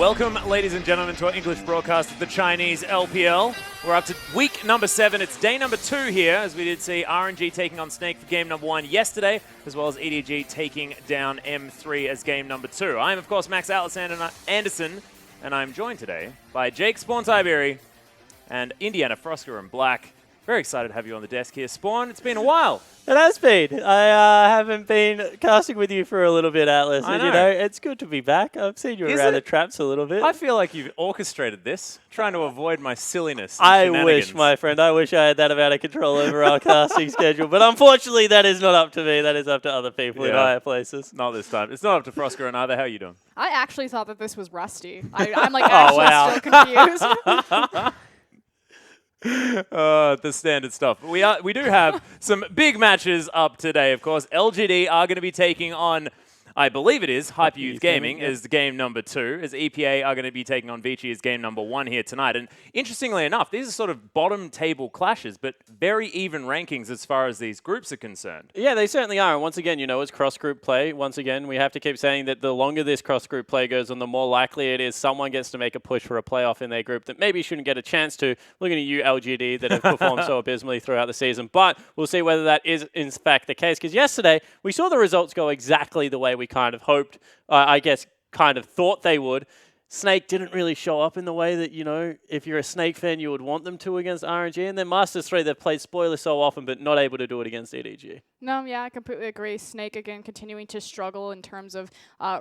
Welcome, ladies and gentlemen, to our English broadcast of the Chinese LPL. We're up to week number 7. It's day number 2 here, as we did see RNG taking on Snake for game number 1 yesterday, as well as EDG taking down M3 as game number 2. I am, of course, Max Anderson, and I'm joined today by Jake Spawn Tiberi and Indiana Frosker and Black. Very excited to have you on the desk here. Spawn, it's been a while. It has been. I haven't been casting with you for a little bit, Atlas. I And, know. you know, it's good to be back. I've seen you around the traps a little bit. I feel like you've orchestrated this, trying to avoid my silliness. I wish, my friend. I wish I had that amount of control over our casting schedule. But unfortunately, that is not up to me. That is up to other people in higher places. Not this time. It's not up to Frosker and either. How are you doing? I actually thought that this was Rusty. I'm like actually still confused. The standard stuff. We do have some big matches up today, of course. LGD are going to be taking on, I believe it is, Hyper Youth Gaming as game number 2, as EPA are going to be taking on Vici as game number 1 here tonight. And interestingly enough, these are sort of bottom table clashes, but very even rankings as far as these groups are concerned. Yeah, they certainly are. And once again, you know, it's cross-group play. Once again, we have to keep saying that the longer this cross-group play goes on, the more likely it is someone gets to make a push for a playoff in their group that maybe shouldn't get a chance to. Looking at you, LGD, that have performed so abysmally throughout the season. But we'll see whether that is, in fact, the case. Because yesterday, we saw the results go exactly the way we kind of hoped, I guess, kind of thought they would. Snake didn't really show up in the way that, you know, if you're a Snake fan, you would want them to against RNG. And then Masters 3, they've played spoiler so often, but not able to do it against EDG. No, yeah, I completely agree. Snake, again, continuing to struggle in terms of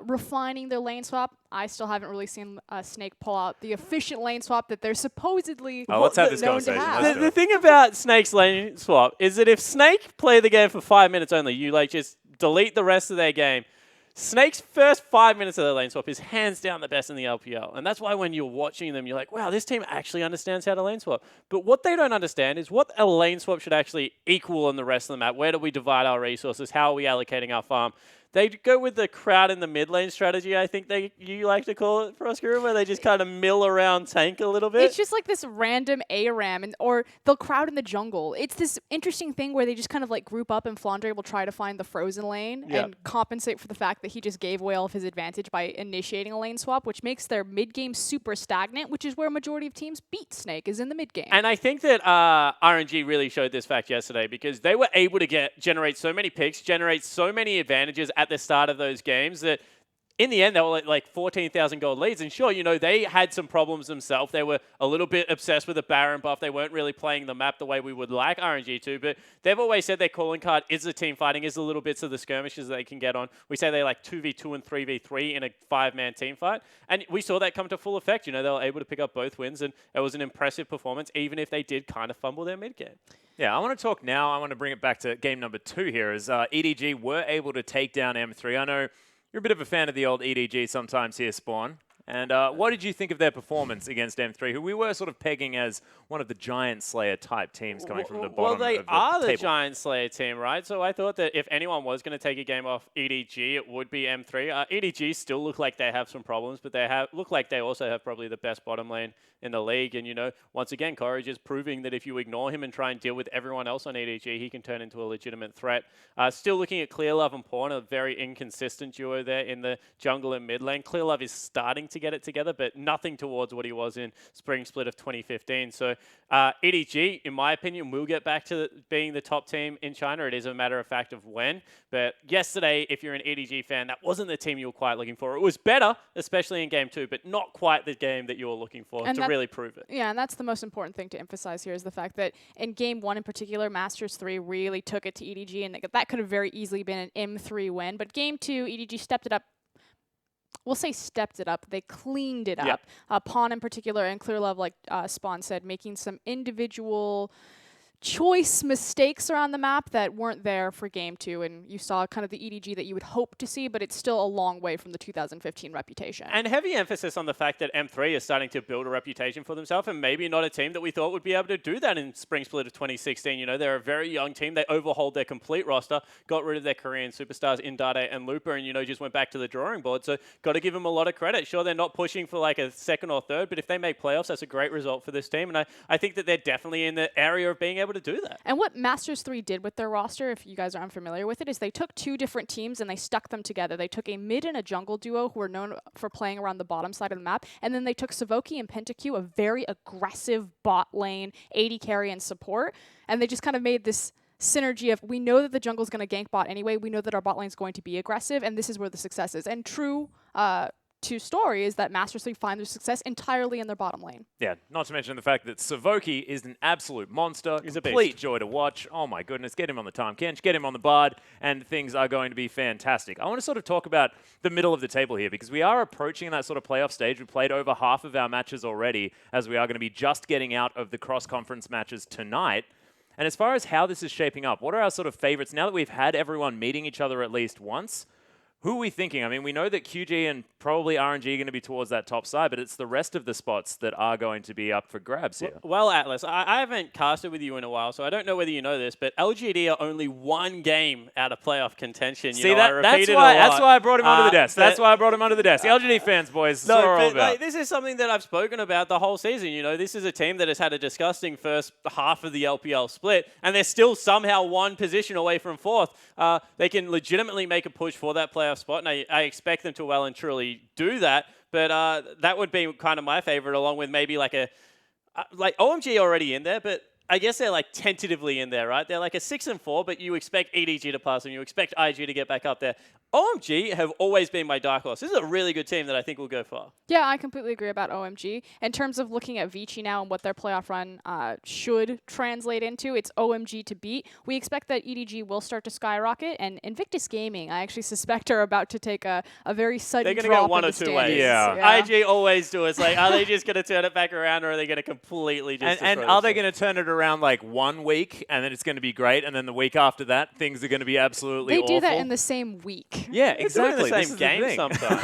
refining their lane swap. I still haven't really seen Snake pull out the efficient lane swap that they're supposedly let's have this known to conversation. have. The thing about Snake's lane swap is that if Snake play the game for 5 minutes only, you like just delete the rest of their game. Snake's first 5 minutes of the lane swap is hands down the best in the LPL. And that's why when you're watching them, you're like, wow, this team actually understands how to lane swap. But what they don't understand is what a lane swap should actually equal on the rest of the map. Where do we divide our resources? How are we allocating our farm? They go with the crowd in the mid lane strategy, I think you like to call it, Frosker, where they just kind of mill around tank a little bit. It's just like this random ARAM, or they'll crowd in the jungle. It's this interesting thing where they just kind of like group up and Flandre will try to find the frozen lane and compensate for the fact that he just gave away all of his advantage by initiating a lane swap, which makes their mid game super stagnant, which is where a majority of teams beat Snake, is in the mid game. And I think that RNG really showed this fact yesterday because they were able to generate so many picks, generate so many advantages at the start of those games that in the end, they were like 14,000 gold leads. And sure, you know, they had some problems themselves. They were a little bit obsessed with the Baron buff. They weren't really playing the map the way we would like RNG to. But they've always said their calling card is the team fighting, is the little bits of the skirmishes they can get on. We say they like 2v2 and 3v3 in a 5-man team fight. And we saw that come to full effect. You know, they were able to pick up both wins. And it was an impressive performance, even if they did kind of fumble their mid game. Yeah, I want to talk now. I want to bring it back to game number 2 here, as EDG were able to take down M3. I know you're a bit of a fan of the old EDG sometimes here, Spawn. And what did you think of their performance against M3, who we were sort of pegging as one of the Giant Slayer type teams coming from the bottom Well, they of the are the table. Giant Slayer team, right? So I thought that if anyone was going to take a game off EDG, it would be M3. EDG still look like they have some problems, but they look like they also have probably the best bottom lane in the league. And, you know, once again, Courage is proving that if you ignore him and try and deal with everyone else on EDG, he can turn into a legitimate threat. Still looking at Clearlove and Pawn, a very inconsistent duo there in the jungle and mid lane. Clearlove is starting to get it together, but nothing towards what he was in Spring Split of 2015. So EDG, in my opinion, will get back to being the top team in China. It is a matter of fact of when. But yesterday, if you're an EDG fan, that wasn't the team you were quite looking for. It was better, especially in Game 2, but not quite the game that you were looking for to really prove it. Yeah, and that's the most important thing to emphasize here is the fact that in Game 1 in particular, Masters 3 really took it to EDG, and that could have very easily been an M3 win. But Game 2, EDG stepped it up. We'll say stepped it up. They cleaned it up. Pawn in particular and Clearlove, like Spawn said, making some individual choice mistakes around the map that weren't there for Game 2, and you saw kind of the EDG that you would hope to see, but it's still a long way from the 2015 reputation. And heavy emphasis on the fact that M3 is starting to build a reputation for themselves, and maybe not a team that we thought would be able to do that in Spring Split of 2016. You know, they're a very young team. They overhauled their complete roster, got rid of their Korean superstars Indade and Looper, and, you know, just went back to the drawing board. So got to give them a lot of credit. Sure, they're not pushing for like a second or third, but if they make playoffs, that's a great result for this team. And I think that they're definitely in the area of being able able to do that. And what Masters 3 did with their roster, if you guys are unfamiliar with it, is they took 2 different teams and they stuck them together. They took a mid and a jungle duo who are known for playing around the bottom side of the map, and then they took Savoki and PentaQ, a very aggressive bot lane, AD carry and support, and they just kind of made this synergy of, we know that the jungle's going to gank bot anyway, we know that our bot lane's going to be aggressive, and this is where the success is. And true to story is that Masters 3 find their success entirely in their bottom lane. Yeah, not to mention the fact that Savoki is an absolute monster. He's a complete beast. Joy to watch. Oh my goodness, get him on the Tahm Kench, get him on the Bard, and things are going to be fantastic. I want to sort of talk about the middle of the table here because we are approaching that sort of playoff stage. We played over half of our matches already, as we are going to be just getting out of the cross-conference matches tonight. And as far as how this is shaping up, what are our sort of favorites? Now that we've had everyone meeting each other at least once, who are we thinking? I mean, we know that QG and probably RNG are going to be towards that top side, but it's the rest of the spots that are going to be up for grabs here. Well, Atlas, I haven't casted with you in a while, so I don't know whether you know this, but LGD are only 1 game out of playoff contention. See, that's why I brought him onto the desk. That's why I brought him onto the desk. The LGD fans, boys, that's what we're all about. Like, this is something that I've spoken about the whole season. You know, this is a team that has had a disgusting first half of the LPL split, and they're still somehow 1 position away from 4th. They can legitimately make a push for that playoff spot, and I expect them to well and truly do that. But that would be kind of my favorite, along with maybe like OMG already in there, but I guess they're like tentatively in there, right? They're like a 6-4, but you expect EDG to pass them, you expect IG to get back up there. OMG have always been my dark horse. This is a really good team that I think will go far. Yeah, I completely agree about OMG. In terms of looking at Vici now and what their playoff run should translate into, it's OMG to beat. We expect that EDG will start to skyrocket, and Invictus Gaming, I actually suspect, are about to take a very sudden drop. They're going to go one or two ways. Yeah. IG always do. It's like, are they just going to turn it back around, or are they going to completely just And are they going to turn it around like 1 week, and then it's going to be great, and then the week after that, things are going to be absolutely awful? They do that in the same week. Yeah, exactly. The same game sometimes.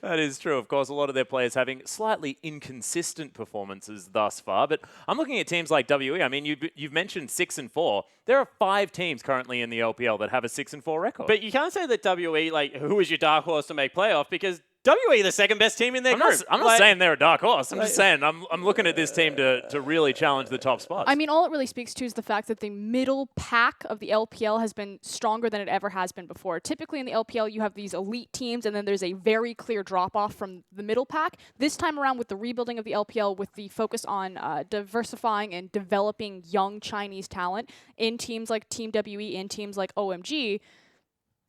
That is true. Of course, a lot of their players having slightly inconsistent performances thus far. But I'm looking at teams like WE. I mean, you've mentioned 6-4. There are 5 teams currently in the LPL that have a 6-4 record. But you can't say that WE, like, who is your dark horse to make playoff, because WE the second best team in their group. I'm not saying they're a dark horse. I'm just saying I'm looking at this team to really challenge the top spots. I mean, all it really speaks to is the fact that the middle pack of the LPL has been stronger than it ever has been before. Typically in the LPL, you have these elite teams, and then there's a very clear drop-off from the middle pack. This time around, with the rebuilding of the LPL, with the focus on diversifying and developing young Chinese talent in teams like Team WE and teams like OMG,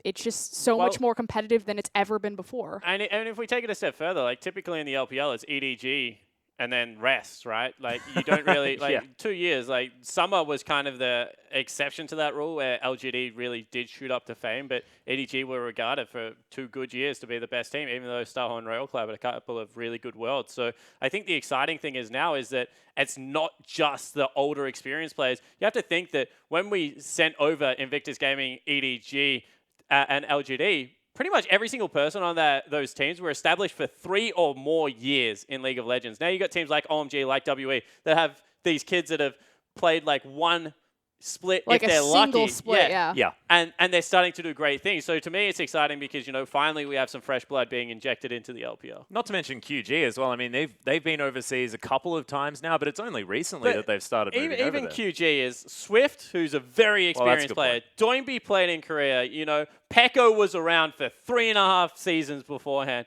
it's just so much more competitive than it's ever been before. And if we take it a step further, like typically in the LPL, it's EDG and then rest, right? Like you don't really, like 2 years, like summer was kind of the exception to that rule where LGD really did shoot up to fame, but EDG were regarded for 2 good years to be the best team, even though Starhorn and Royal Club had a couple of really good worlds. So I think the exciting thing is now is that it's not just the older experienced players. You have to think that when we sent over Invictus Gaming, EDG, and LGD, pretty much every single person on those teams were established for 3 or more years in League of Legends. Now you got teams like OMG, like WE, that have these kids that have played like 1 split like if they're lucky. Like a single split, yeah. And they're starting to do great things. So to me, it's exciting because, you know, finally we have some fresh blood being injected into the LPL. Not to mention QG as well. I mean, they've been overseas a couple of times now, but it's only recently that they've started moving over there. QG is Swift, who's a very experienced player. Doinby played in Korea. You know, Pekko was around for 3.5 seasons beforehand.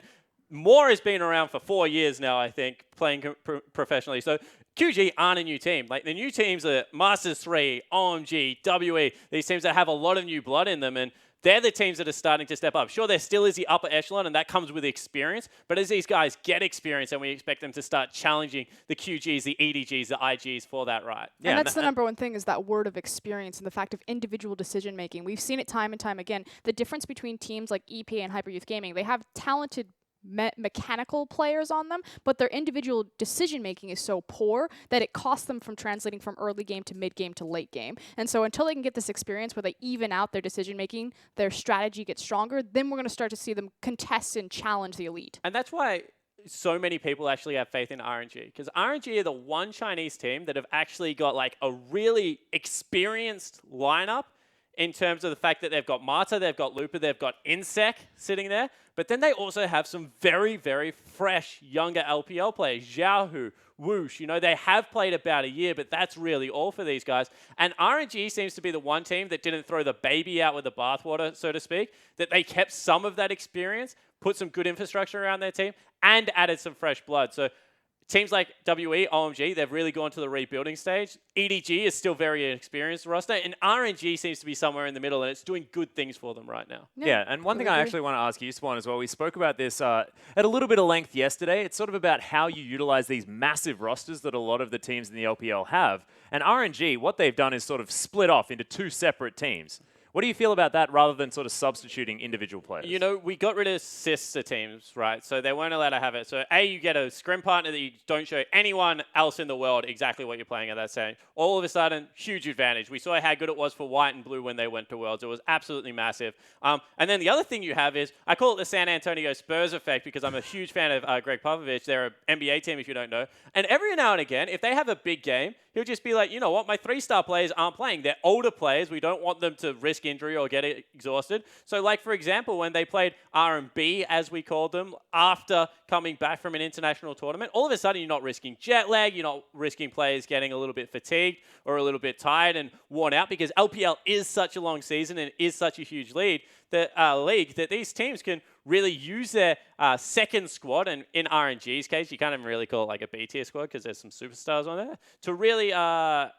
Moore has been around for 4 years now, I think, playing professionally. So QG aren't a new team. Like, the new teams are Masters 3, OMG, WE, these teams that have a lot of new blood in them, and they're the teams that are starting to step up. Sure, there still is the upper echelon, and that comes with experience, but as these guys get experience, and we expect them to start challenging the QGs, the EDGs, the IGs for that right. Yeah, and that's the number one thing, is that word of experience and the fact of individual decision-making. We've seen it time and time again. The difference between teams like EP and Hyper Youth Gaming, they have talented mechanical players on them, but their individual decision making is so poor that it costs them from translating from early game to mid game to late game. And so until they can get this experience where they even out their decision making, their strategy gets stronger, then we're going to start to see them contest and challenge the elite. And that's why so many people actually have faith in RNG, because RNG are the one Chinese team that have actually got like a really experienced lineup in terms of the fact that they've got Marta, they've got Lupa, they've got Insec sitting there. But then they also have some very, very fresh, younger LPL players. Xiaohu, Whoosh, they have played about a year, but that's really all for these guys. And RNG seems to be the one team that didn't throw the baby out with the bathwater, so to speak, that they kept some of that experience, put some good infrastructure around their team, and added some fresh blood. So teams like WE, OMG, they've really gone to the rebuilding stage. EDG is still very inexperienced roster, and RNG seems to be somewhere in the middle, and it's doing good things for them right now. Yeah, and one thing I actually want to ask you, Spawn, as well, we spoke about this at a little bit of length yesterday. It's sort of about how you utilize these massive rosters that a lot of the teams in the LPL have. And RNG, what they've done is sort of split off into two separate teams. What do you feel about that rather than sort of substituting individual players? We got rid of sister teams, right? So they weren't allowed to have it. So you get a scrim partner that you don't show anyone else in the world exactly what you're playing at that stage. All of a sudden, huge advantage. We saw how good it was for White and Blue when they went to Worlds. It was absolutely massive. And then the other thing you have is, I call it the San Antonio Spurs effect because I'm a huge fan of Greg Popovich. They're an NBA team, if you don't know. And every now and again, if they have a big game, he'll just be like, you know what, my 3-star players aren't playing. They're older players. We don't want them to risk injury or get exhausted. So like, for example, when they played R&B, as we called them, after coming back from an international tournament, all of a sudden you're not risking jet lag. You're not risking players getting a little bit fatigued or a little bit tired and worn out because LPL is such a long season and is such a huge league that these teams can really use their second squad, and in RNG's case, you can't even really call it like a B-tier squad because there's some superstars on there, to really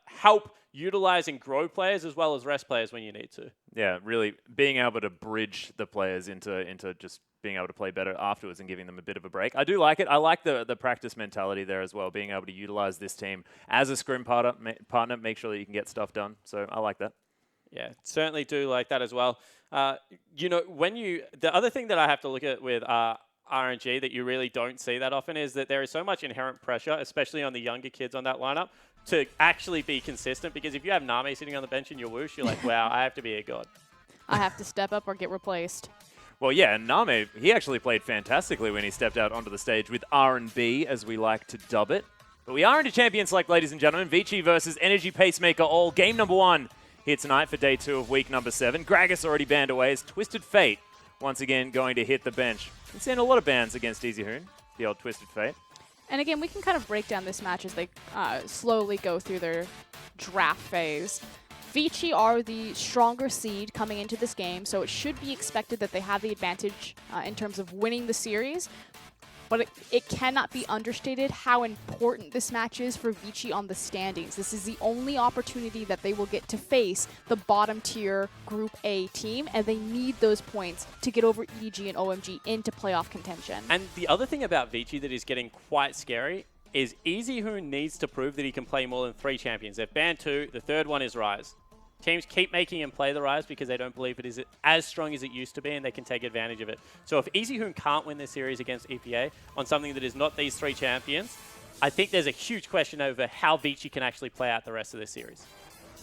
help utilize and grow players as well as rest players when you need to. Yeah, really being able to bridge the players into just being able to play better afterwards and giving them a bit of a break. I do like it. I like the practice mentality there as well, being able to utilize this team as a scrim partner, make sure that you can get stuff done. So I like that. Yeah, certainly do like that as well. The other thing that I have to look at with RNG that you really don't see that often is that there is so much inherent pressure, especially on the younger kids on that lineup, to actually be consistent. Because if you have Name sitting on the bench in your Whoosh, you're like, wow, I have to be a god. I have to step up or get replaced. Well, yeah, and Name, he actually played fantastically when he stepped out onto the stage with R&B, as we like to dub it. But we are into Champion Select, ladies and gentlemen. Vici versus Energy Pacemaker all. Game number 1 here tonight for day 2 of week number 7. Gragas already banned away as Twisted Fate once again going to hit the bench. We've seen a lot of bans against Easy Hoon, the old Twisted Fate. And again, we can kind of break down this match as they slowly go through their draft phase. Vici are the stronger seed coming into this game, so it should be expected that they have the advantage in terms of winning the series. But it cannot be understated how important this match is for Vici on the standings. This is the only opportunity that they will get to face the bottom tier Group A team, and they need those points to get over EDG and OMG into playoff contention. And the other thing about Vici that is getting quite scary is Easy Hoon needs to prove that he can play more than 3 champions. They've banned 2. The third one is Rise. Teams keep making him play the Rise because they don't believe it is as strong as it used to be and they can take advantage of it. So if Easy Hoon can't win this series against EPA on something that is not these 3 champions, I think there's a huge question over how Vici can actually play out the rest of this series.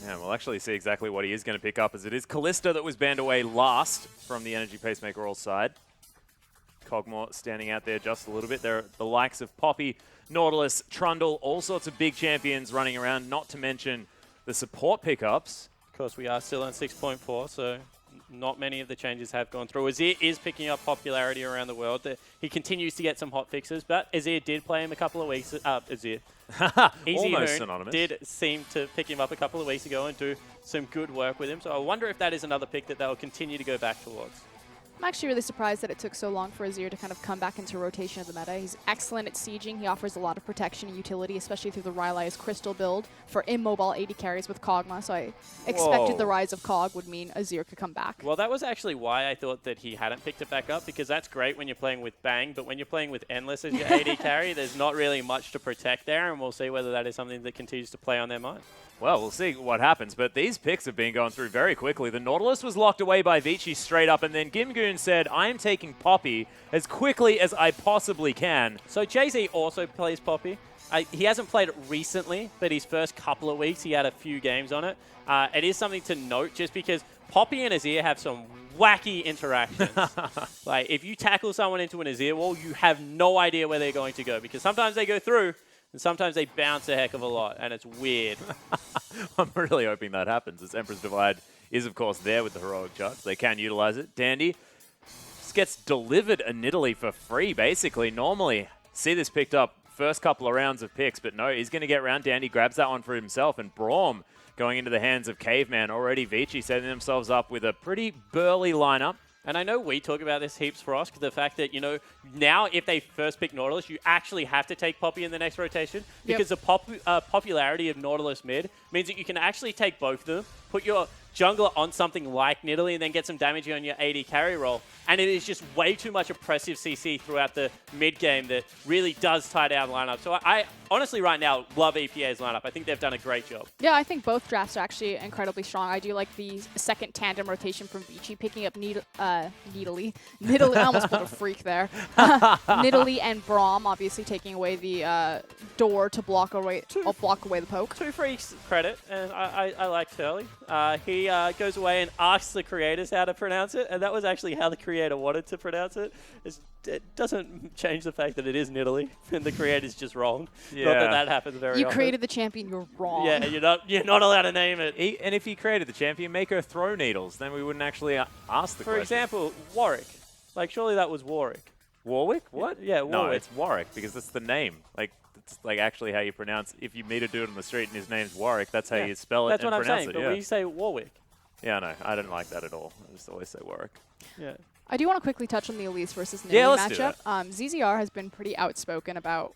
Yeah, we'll actually see exactly what he is going to pick up, as it is Callista that was banned away last from the Energy Pacemaker all side. Cogmore standing out there just a little bit. There are the likes of Poppy, Nautilus, Trundle, all sorts of big champions running around, not to mention the support pickups. Of course, we are still on 6.4, so not many of the changes have gone through. Azir is picking up popularity around the world. He continues to get some hot fixes, but Azir did play him a couple of weeks. Azir. Easy Almost Hoon synonymous. did seem to pick him up a couple of weeks ago and do some good work with him. So I wonder if that is another pick that they'll continue to go back towards. I'm actually really surprised that it took so long for Azir to kind of come back into rotation of the meta. He's excellent at sieging. He offers a lot of protection and utility, especially through the Rylai's Crystal build for immobile AD carries with Kog'Maw. So I expected the rise of Kog would mean Azir could come back. Well, that was actually why I thought that he hadn't picked it back up, because that's great when you're playing with Bang, but when you're playing with Endless as your AD carry, there's not really much to protect there, and we'll see whether that is something that continues to play on their mind. Well, we'll see what happens, but these picks have been going through very quickly. The Nautilus was locked away by Vici straight up, and then Gimgoon said, I am taking Poppy as quickly as I possibly can. So Jay-Z also plays Poppy. He hasn't played it recently, but his first couple of weeks, he had a few games on it. It is something to note, just because Poppy and Azir have some wacky interactions. Like, if you tackle someone into an Azir wall, you have no idea where they're going to go, because sometimes they go through, and sometimes they bounce a heck of a lot, and it's weird. I'm really hoping that happens as Emperor's Divide is, of course, there with the heroic charge. They can utilize it. Dandy just gets delivered a Nidalee for free, basically. Normally, see this picked up first couple of rounds of picks, but no, he's going to get around. Dandy grabs that one for himself, and Braum going into the hands of Caveman. Already Vici setting themselves up with a pretty burly lineup. And I know we talk about this heaps, Frost, the fact that, you know, now if they first pick Nautilus, you actually have to take Poppy in the next rotation because the popularity of Nautilus mid means that you can actually take both of them, put your jungler on something like Nidalee, and then get some damage on your AD carry roll. And it is just way too much oppressive CC throughout the mid game that really does tie down lineup. So I honestly right now love EPA's lineup. I think they've done a great job. Yeah, I think both drafts are actually incredibly strong. I do like the second tandem rotation from Vici, picking up Nidalee. I almost pulled a freak there. Nidalee and Braum, obviously taking away the door to block away the poke. Two freaks credit, and I like Turley. He goes away and asks the creators how to pronounce it, and that was actually how the creator wanted to pronounce it. It doesn't change the fact that it is Nidalee, and the creator's just wrong. Yeah. Not that happens very often. You created the champion, you're wrong. Yeah, you're not allowed to name it. And if you created the champion, make her throw needles, then we wouldn't actually ask the question. For example, Warwick. Like, surely that was Warwick. Warwick? What? Yeah, Warwick. No, it's Warwick because that's the name. Like, it's like actually how you pronounce. If you meet a dude on the street and his name's Warwick, that's how you spell it That's and what I'm pronounce saying, it. but Yeah. we say Warwick. Yeah, no, I don't like that at all. I just always say Warwick. Yeah. I do want to quickly touch on the Elise versus Nidalee Yeah, let's do matchup. ZZR has been pretty outspoken about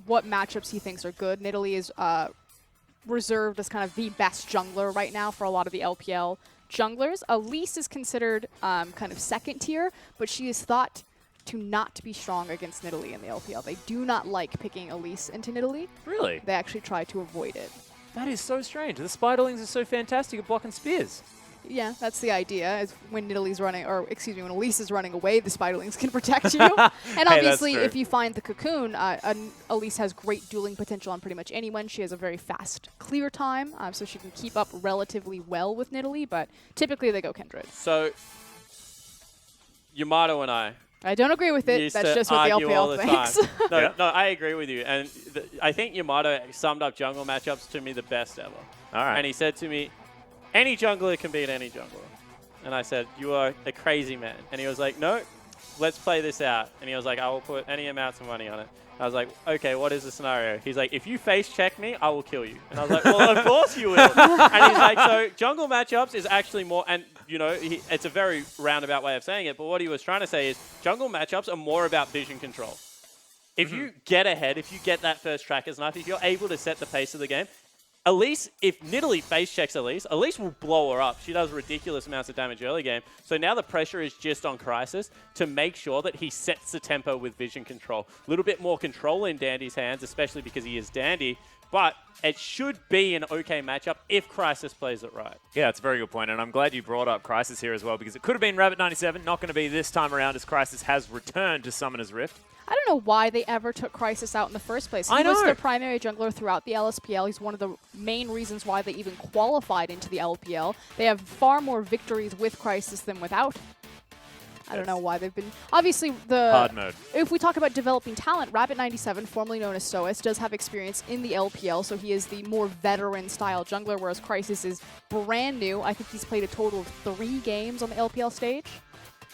what matchups he thinks are good. Nidalee is reserved as kind of the best jungler right now for a lot of the LPL junglers. Elise is considered kind of second tier, but she is thought to not be strong against Nidalee in the LPL. They do not like picking Elise into Nidalee. Really? They actually try to avoid it. That is so strange. The Spiderlings are so fantastic at blocking spears. Yeah, that's the idea. Is when Nidalee's running, or excuse me, when Elise is running away, the Spiderlings can protect you. And obviously, true. if you find the cocoon, Elise has great dueling potential on pretty much anyone. She has a very fast clear time, so she can keep up relatively well with Nidalee. But typically, they go Kindred. So, Yamato and I don't agree with it. used That's to just what the argue all LPL the thinks. time. No, Yeah. no, I agree with you. And I think Yamato summed up jungle matchups to me the best ever. All right. And he said to me, any jungler can beat any jungler. And I said, you are a crazy man. And he was like, no, let's play this out. And he was like, I will put any amounts of money on it. I was like, okay, what is the scenario? He's like, if you face check me, I will kill you. And I was like, well, of course you will. And he's like, so jungle matchups is actually more, and you know, it's a very roundabout way of saying it, but what he was trying to say is jungle matchups are more about vision control. If you get ahead, if you get that first tracker's knife, if you're able to set the pace of the game, Elise, if Nidalee face checks Elise will blow her up. She does ridiculous amounts of damage early game. So now the pressure is just on Crisis to make sure that he sets the tempo with vision control. A little bit more control in Dandy's hands, especially because he is Dandy. But it should be an okay matchup if Crisis plays it right. Yeah, it's a very good point, and I'm glad you brought up Crisis here as well, because it could have been Rabbit97, not going to be this time around as Crisis has returned to Summoner's Rift. I don't know why they ever took Crisis out in the first place. He I know. was their primary jungler throughout the LSPL. He's one of the main reasons why they even qualified into the LPL. They have far more victories with Crisis than without. I don't know why they've been... Obviously, the... Hard mode. If we talk about developing talent, Rabbit97, formerly known as Soas, does have experience in the LPL, so he is the more veteran-style jungler, whereas Crisis is brand new. I think he's played a total of 3 games on the LPL stage.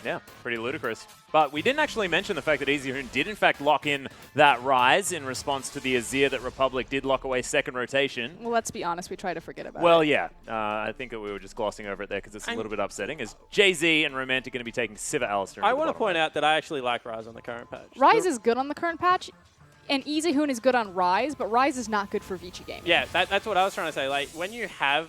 Yeah, pretty ludicrous. But we didn't actually mention the fact that Easyhoon did in fact lock in that Rise in response to the Azir that Republic did lock away second rotation. Well, let's be honest, we try to forget about it. Well, yeah. I think that we were just glossing over it there because it's a little bit upsetting. As Jay-Z and Romantic going to be taking Sivir Alistair. I want to point out that I actually like Rise on the current patch. Rise is good on the current patch, and Easyhoon is good on Rise, but Rise is not good for Vici gaming. Yeah, that's what I was trying to say. Like, when you have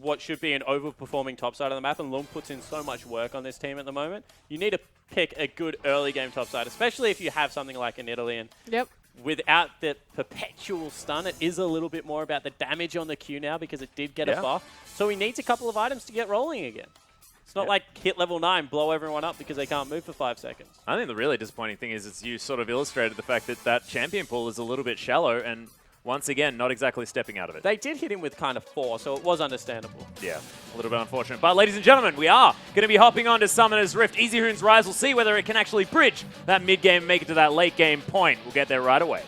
what should be an overperforming top side of the map, and Lung puts in so much work on this team at the moment, you need to pick a good early game top side, especially if you have something like an Italy. And Yep. without the perpetual stun, it is a little bit more about the damage on the Q now because it did get a buff. So he needs a couple of items to get rolling again. It's not like hit level 9, blow everyone up because they can't move for 5 seconds. I think the really disappointing thing is you sort of illustrated the fact that that champion pool is a little bit shallow and once again, not exactly stepping out of it. They did hit him with kind of 4, so it was understandable. Yeah, a little bit unfortunate. But ladies and gentlemen, we are going to be hopping on to Summoner's Rift. Easyhoon's Rise will see whether it can actually bridge that mid-game and make it to that late-game point. We'll get there right away.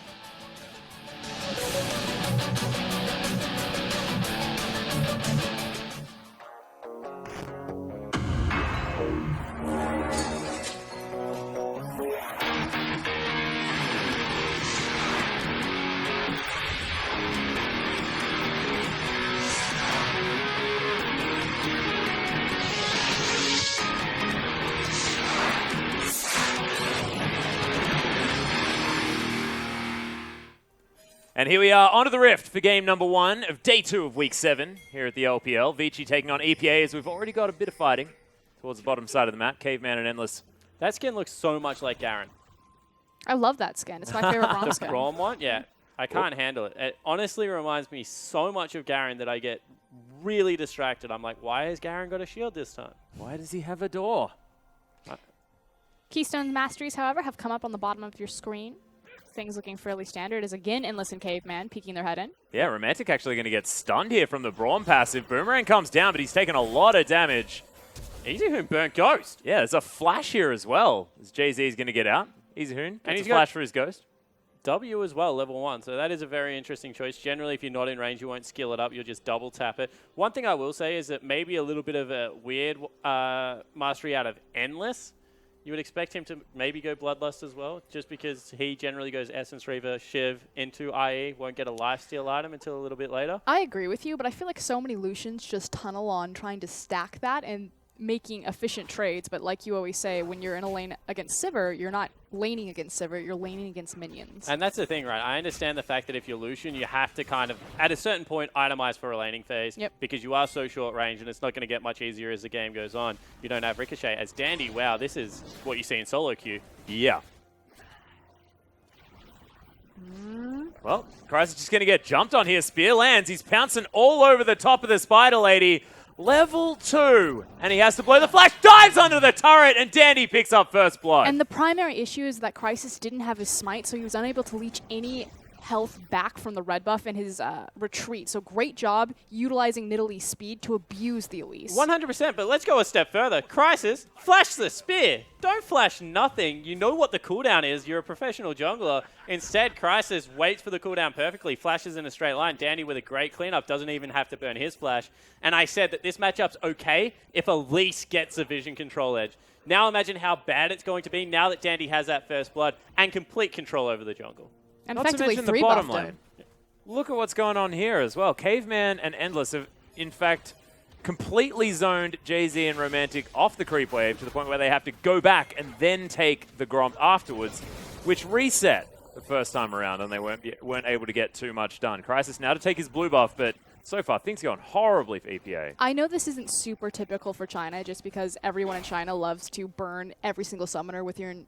And here we are onto the Rift for game number 1 of day 2 of week 7 here at the LPL. Vici taking on EPA as we've already got a bit of fighting towards the bottom side of the map. Caveman and Endless. That skin looks so much like Garen. I love that skin. It's my favorite bronze The skin. Braum one? Yeah. I can't handle it. It honestly reminds me so much of Garen that I get really distracted. I'm like, why has Garen got a shield this time? Why does he have a door? Keystone Masteries, however, have come up on the bottom of your screen. Things looking fairly standard is again Endless and Caveman peeking their head in. Yeah, Romantic actually going to get stunned here from the Braum passive. Boomerang comes down, but he's taken a lot of damage. Easy Hoon burnt Ghost. Yeah, there's a flash here as well. As Jay-Z is going to get out. Easy Hoon And gets he's a got flash for his Ghost. W as well, level 1. So that is a very interesting choice. Generally, if you're not in range, you won't skill it up. You'll just double tap it. One thing I will say is that maybe a little bit of a weird mastery out of Endless. You would expect him to maybe go Bloodlust as well, just because he generally goes Essence Reaver, Shiv into IE, won't get a lifesteal item until a little bit later. I agree with you, but I feel like so many Lucians just tunnel on trying to stack that and making efficient trades. But like you always say, when you're in a lane against Sivir, you're not laning against Sivir, you're laning against minions. And that's the thing, right? I understand the fact that if you're Lucian, you have to kind of, at a certain point, itemize for a laning phase. Yep. Because you are so short range, and it's not going to get much easier as the game goes on. You don't have Ricochet. As Dandy, wow, this is what you see in solo queue. Yeah. Well, Christ is just going to get jumped on here. Spear lands. He's pouncing all over the top of the Spider Lady. Level 2. And he has to blow the flash. Dives under the turret, and Dandy picks up first blood. And the primary issue is that Crisis didn't have his smite, so he was unable to leech any health back from the red buff in his retreat. So great job utilizing Nidalee's speed to abuse the Elise. 100%, but let's go a step further. Crisis, flash the spear. Don't flash nothing. You know what the cooldown is. You're a professional jungler. Instead, Crisis waits for the cooldown perfectly, flashes in a straight line. Dandy with a great cleanup, doesn't even have to burn his flash. And I said that this matchup's okay if Elise gets a vision control edge. Now imagine how bad it's going to be now that Dandy has that first blood and complete control over the jungle. And Not to effectively mention the 3 bottom buffed lane. him. Look at what's going on here as well. Caveman and Endless have, in fact, completely zoned Jay-Z and Romantic off the creep wave to the point where they have to go back and then take the Gromp afterwards, which reset the first time around, and they weren't able to get too much done. Crisis now to take his blue buff, but so far things are going horribly for EPA. I know this isn't super typical for China, just because everyone in China loves to burn every single summoner within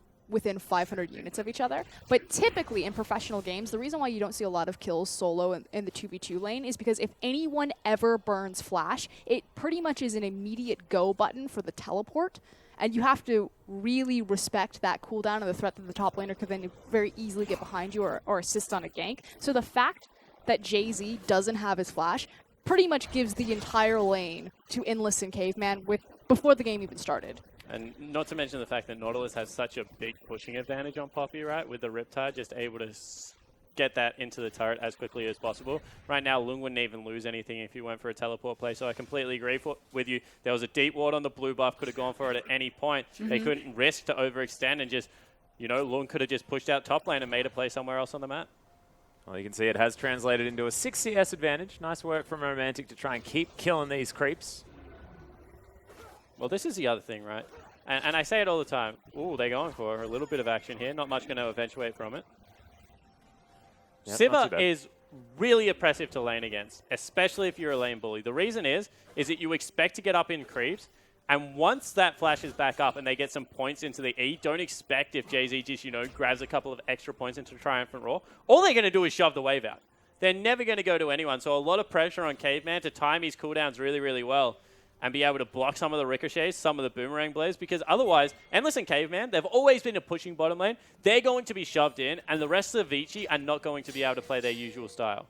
500 units of each other. But typically in professional games, the reason why you don't see a lot of kills solo in the 2v2 lane is because if anyone ever burns flash, it pretty much is an immediate go button for the teleport. And you have to really respect that cooldown and the threat that the top laner could then very easily get behind you or assist on a gank. So the fact that Jay-Z doesn't have his flash pretty much gives the entire lane to Endless and Caveman before the game even started. And not to mention the fact that Nautilus has such a big pushing advantage on Poppy, right? With the Riptide, just able to get that into the turret as quickly as possible. Right now, Lung wouldn't even lose anything if he went for a teleport play, so I completely agree with you. There was a deep ward on the blue buff, could have gone for it at any point. They couldn't risk to overextend and just, you know, Lung could have just pushed out top lane and made a play somewhere else on the map. Well, you can see it has translated into a 6 CS advantage. Nice work from Romantic to try and keep killing these creeps. Well, this is the other thing, right? And I say it all the time. Ooh, they're going for a little bit of action here. Not much going to eventuate from it. Yep, not too Sivir bad. is really oppressive to lane against, especially if you're a lane bully. The reason is that you expect to get up in creeps, and once that flashes back up and they get some points into the E, don't expect if Jay-Z just, you know, grabs a couple of extra points into Triumphant Roar. All they're going to do is shove the wave out. They're never going to go to anyone, so a lot of pressure on Caveman to time his cooldowns really, really well and be able to block some of the ricochets, some of the boomerang blades, because otherwise, Endless and Caveman, they've always been a pushing bottom lane. They're going to be shoved in, and the rest of the Vici are not going to be able to play their usual style.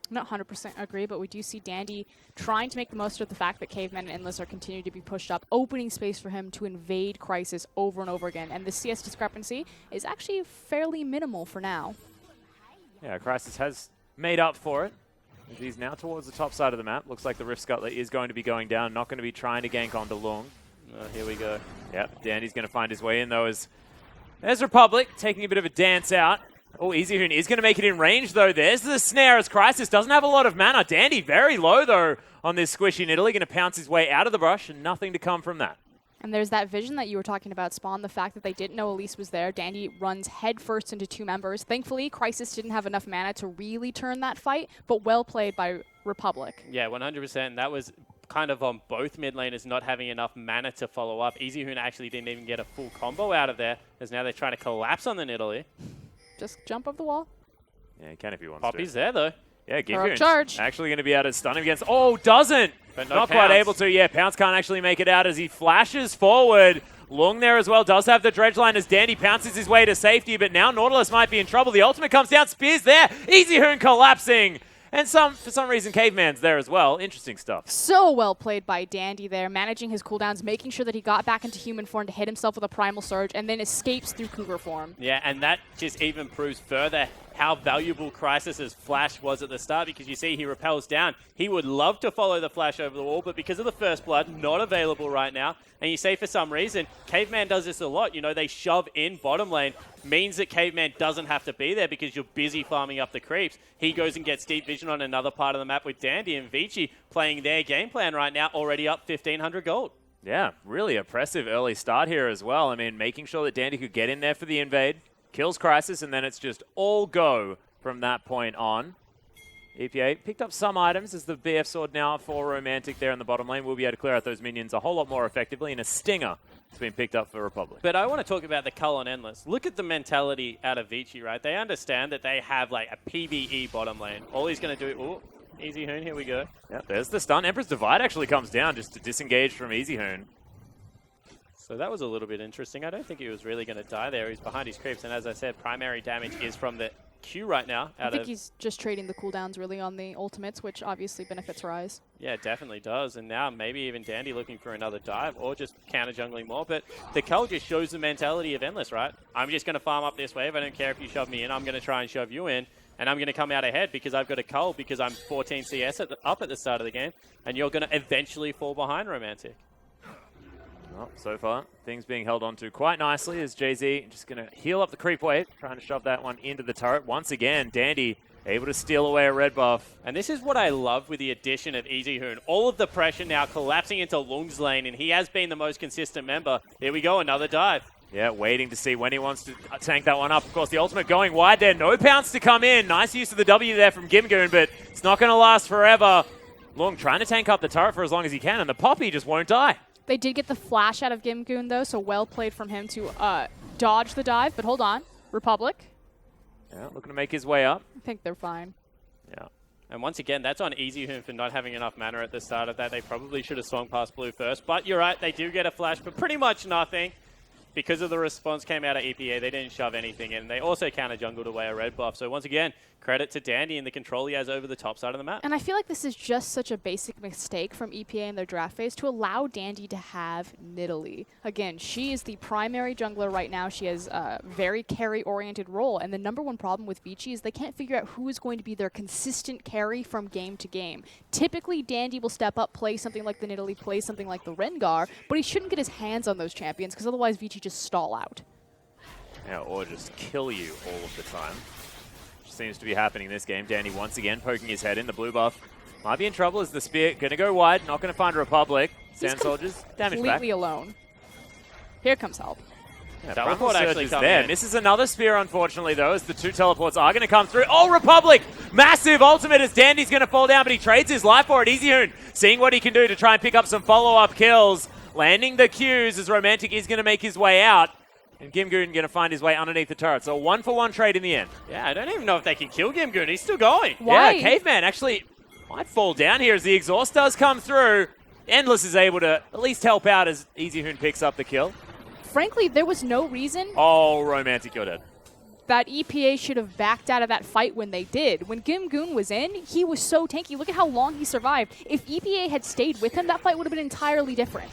Not 100% agree, but we do see Dandy trying to make the most of the fact that Caveman and Endless are continuing to be pushed up, opening space for him to invade Crisis over and over again. And the CS discrepancy is actually fairly minimal for now. Yeah, Crisis has made up for it. He's now towards the top side of the map. Looks like the Rift Scuttler is going to be going down, not going to be trying to gank onto Lung. Here we go. Yep, Dandy's going to find his way in, though, as there's Republic taking a bit of a dance out. Oh, Easy Hoon is going to make it in range, though. There's the snare as Crisis doesn't have a lot of mana. Dandy very low, though, on this squishy Nidalee. Going to pounce his way out of the brush, and nothing to come from that. And there's that vision that you were talking about, Spawn, the fact that they didn't know Elise was there. Dandy runs headfirst into 2 members. Thankfully, Crisis didn't have enough mana to really turn that fight, but well played by Republic. Yeah, 100%. That was kind of on both mid laners not having enough mana to follow up. Easyhoon actually didn't even get a full combo out of there, as now they're trying to collapse on the Nidalee. Just jump over the wall. Yeah, he can if he wants Poppy's to. there, though. Yeah, Heroic Gimgoon's charge. actually going to be able to stun him against... Oh, doesn't! But no Not quite Pounce. able to. Yeah, Pounce can't actually make it out as he flashes forward. Lung there as well, does have the dredge line as Dandy pounces his way to safety, but now Nautilus might be in trouble. The ultimate comes down, Spears there, Easyhoon collapsing. And for some reason, Caveman's there as well. Interesting stuff. So well played by Dandy there, managing his cooldowns, making sure that he got back into human form to hit himself with a primal surge, and then escapes through cougar form. Yeah, and that just even proves further how valuable Crysis's flash was at the start, because you see he repels down. He would love to follow the flash over the wall, but because of the first blood, not available right now. And you see for some reason, Caveman does this a lot. You know, they shove in bottom lane, means that Caveman doesn't have to be there because you're busy farming up the creeps. He goes and gets deep vision on another part of the map with Dandy and Vici playing their game plan right now, already up 1,500 gold. Yeah, really impressive early start here as well. I mean, making sure that Dandy could get in there for the invade, kills Crisis, and then it's just all go from that point on. EPA picked up some items as the BF sword now for Romantic there in the bottom lane. We'll be able to clear out those minions a whole lot more effectively, and a stinger has been picked up for Republic. But I want to talk about the Cull on Endless. Look at the mentality out of Vici, right? They understand that they have like a PvE bottom lane. All he's going to do... Ooh, Easyhoon, here we go. Yeah, there's the stun. Emperor's Divide actually comes down just to disengage from Easyhoon. So that was a little bit interesting. I don't think he was really going to die there. He's behind his creeps, and as I said, primary damage is from the Q right now. I think he's just trading the cooldowns really on the ultimates, which obviously benefits Rise. Yeah, it definitely does. And now maybe even Dandy looking for another dive or just counter jungling more. But the Cull just shows the mentality of Endless, right? I'm just going to farm up this wave. I don't care if you shove me in. I'm going to try and shove you in. And I'm going to come out ahead because I've got a Cull, because I'm 14 CS up at the start of the game. And you're going to eventually fall behind Romantic. Well, so far, things being held on to quite nicely as Jay-Z just going to heal up the creep wave, trying to shove that one into the turret. Once again, Dandy able to steal away a red buff. And this is what I love with the addition of Easyhoon. All of the pressure now collapsing into Lung's lane, and he has been the most consistent member. Here we go, another dive. Yeah, waiting to see when he wants to tank that one up. Of course, the ultimate going wide there. No Pounce to come in. Nice use of the W there from Gimgoon, but it's not going to last forever. Lung trying to tank up the turret for as long as he can, and the Poppy just won't die. They did get the flash out of Gimgoon, though, so well played from him to dodge the dive. But hold on. Republic. Yeah, looking to make his way up. I think they're fine. Yeah. And once again, that's on Easyhoon for not having enough mana at the start of that. They probably should have swung past blue first. But you're right, they do get a flash, but pretty much nothing. Because of the response came out of EPA, they didn't shove anything in. They also counter-jungled away a red buff. So once again, credit to Dandy and the control he has over the top side of the map. And I feel like this is just such a basic mistake from EPA in their draft phase to allow Dandy to have Nidalee. Again, she is the primary jungler right now. She has a very carry-oriented role. And the number one problem with Vici is they can't figure out who is going to be their consistent carry from game to game. Typically, Dandy will step up, play something like the Nidalee, play something like the Rengar, but he shouldn't get his hands on those champions because otherwise Vici just stall out. Yeah, or just kill you all of the time. Which seems to be happening this game. Dandy once again poking his head in. The blue buff might be in trouble as the spear going to go wide. Not going to find Republic. Sand Soldiers, damage back. Completely alone. Here comes help. Yeah, That was Primal what Surge actually is come there. in. Misses another spear, unfortunately, though, as the 2 teleports are going to come through. Oh, Republic! Massive ultimate as Dandy's going to fall down, but he trades his life for it. Easyhoon seeing what he can do to try and pick up some follow-up kills. Landing the Qs as Romantic is going to make his way out. And Gimgoon going to find his way underneath the turret. So a 1-for-1 trade in the end. Yeah, I don't even know if they can kill Gimgoon. He's still going. Why? Yeah, Caveman actually might fall down here as the exhaust does come through. Endless is able to at least help out as Easyhoon picks up the kill. Frankly, there was no reason Oh, Romantic, you're dead. that EPA should have backed out of that fight when they did. When Gimgoon was in, he was so tanky. Look at how long he survived. If EPA had stayed with him, that fight would have been entirely different.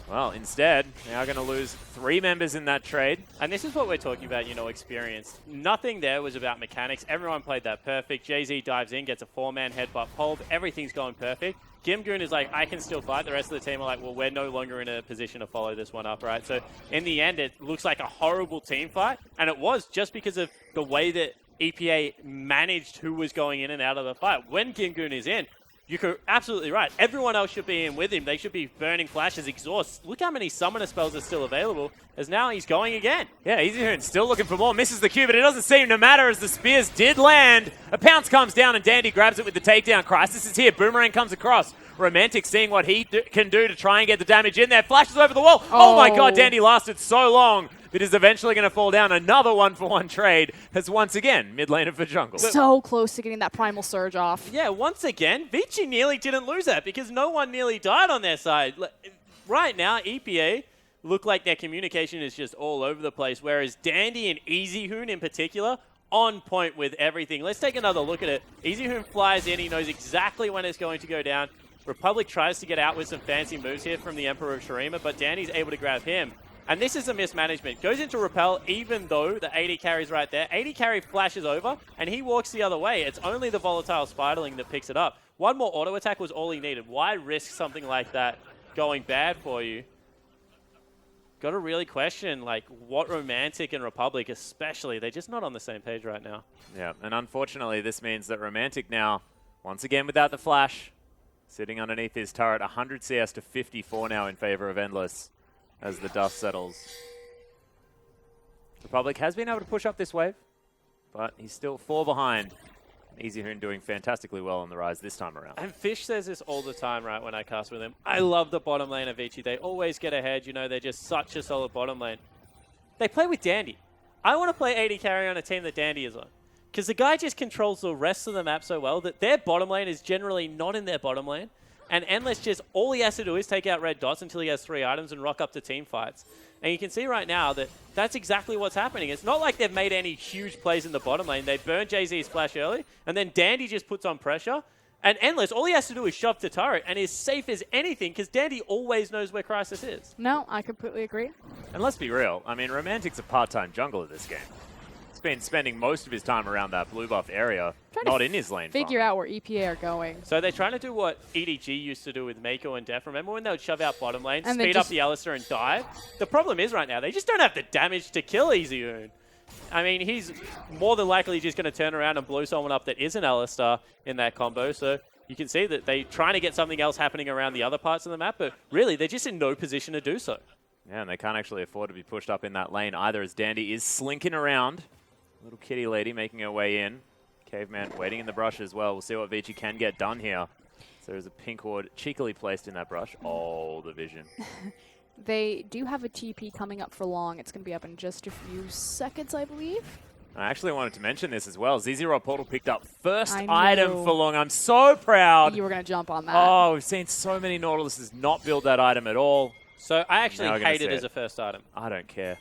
Well, instead, now going to lose 3 members in that trade. And this is what we're talking about, you know, experience. Nothing there was about mechanics. Everyone played that perfect. Jay-Z dives in, gets a 4-man headbutt hold. Everything's going perfect. Gimgoon is like, I can still fight. The rest of the team are like, well, we're no longer in a position to follow this one up, right? So in the end, it looks like a horrible team fight. And it was just because of the way that EPA managed who was going in and out of the fight. When Gimgoon is in, you're absolutely right. Everyone else should be in with him. They should be burning flashes, exhaust. Look how many summoner spells are still available, as now he's going again. Yeah, Easyhoon still looking for more. Misses the Q, but it doesn't seem to matter as the spears did land. A pounce comes down and Dandy grabs it with the takedown. Crisis is here. Boomerang comes across. Romantic seeing what he can do to try and get the damage in there. Flashes over the wall. Oh my god, Dandy lasted so long. It is eventually going to fall down. Another 1-for-1 trade as once again, mid laner for jungle. So close to getting that primal surge off. Yeah, once again, Vici nearly didn't lose that because no one nearly died on their side. Right now, EPA look like their communication is just all over the place, whereas Dandy and Easyhoon in particular, on point with everything. Let's take another look at it. Easyhoon flies in. He knows exactly when it's going to go down. Republic tries to get out with some fancy moves here from the Emperor of Shurima, but Dandy's able to grab him. And this is a mismanagement. Goes into repel, even though the AD carry's right there. AD carry flashes over, and he walks the other way. It's only the volatile Spiderling that picks it up. One more auto attack was all he needed. Why risk something like that going bad for you? Got to really question, like, what Romantic and Republic especially, they're just not on the same page right now. Yeah, and unfortunately, this means that Romantic now, once again without the flash, sitting underneath his turret, 100 CS to 54 now in favor of Endless as the dust settles. Republic has been able to push up this wave, but he's still 4 behind. Easyhoon doing fantastically well on the rise this time around. And Fish says this all the time, right, when I cast with him. I love the bottom lane of Vici. They always get ahead. You know, they're just such a solid bottom lane. They play with Dandy. I want to play AD carry on a team that Dandy is on. Because the guy just controls the rest of the map so well that their bottom lane is generally not in their bottom lane. And Endless just, all he has to do is take out red dots until he has 3 items and rock up to team fights. And you can see right now that that's exactly what's happening. It's not like they've made any huge plays in the bottom lane. They burn Jay-Z's flash early, and then Dandy just puts on pressure. And Endless, all he has to do is shove to turret and is safe as anything because Dandy always knows where Crisis is. No, I completely agree. And let's be real. I mean, Romantic's a part-time jungler this game. He's been spending most of his time around that blue buff area, not in his lane. Figure out where EPA are going. So they're trying to do what EDG used to do with Mako and Def. Remember when they would shove out bottom lane, and speed up the Alistar and dive? The problem is right now, they just don't have the damage to kill Easyhoon. I mean, he's more than likely just going to turn around and blow someone up that isn't Alistar in that combo. So you can see that they're trying to get something else happening around the other parts of the map, but really, they're just in no position to do so. Yeah, and they can't actually afford to be pushed up in that lane either, as Dandy is slinking around. Little kitty lady making her way in. Caveman waiting in the brush as well. We'll see what Vici can get done here. So there's a pink ward cheekily placed in that brush. Oh, the vision. They do have a TP coming up for long. It's going to be up in just a few seconds, I believe. I actually wanted to mention this as well. ZZ Portal picked up first item for long. I'm so proud. You were going to jump on that. Oh, we've seen so many Nautiluses not build that item at all. So I actually hate it as a first item. I don't care.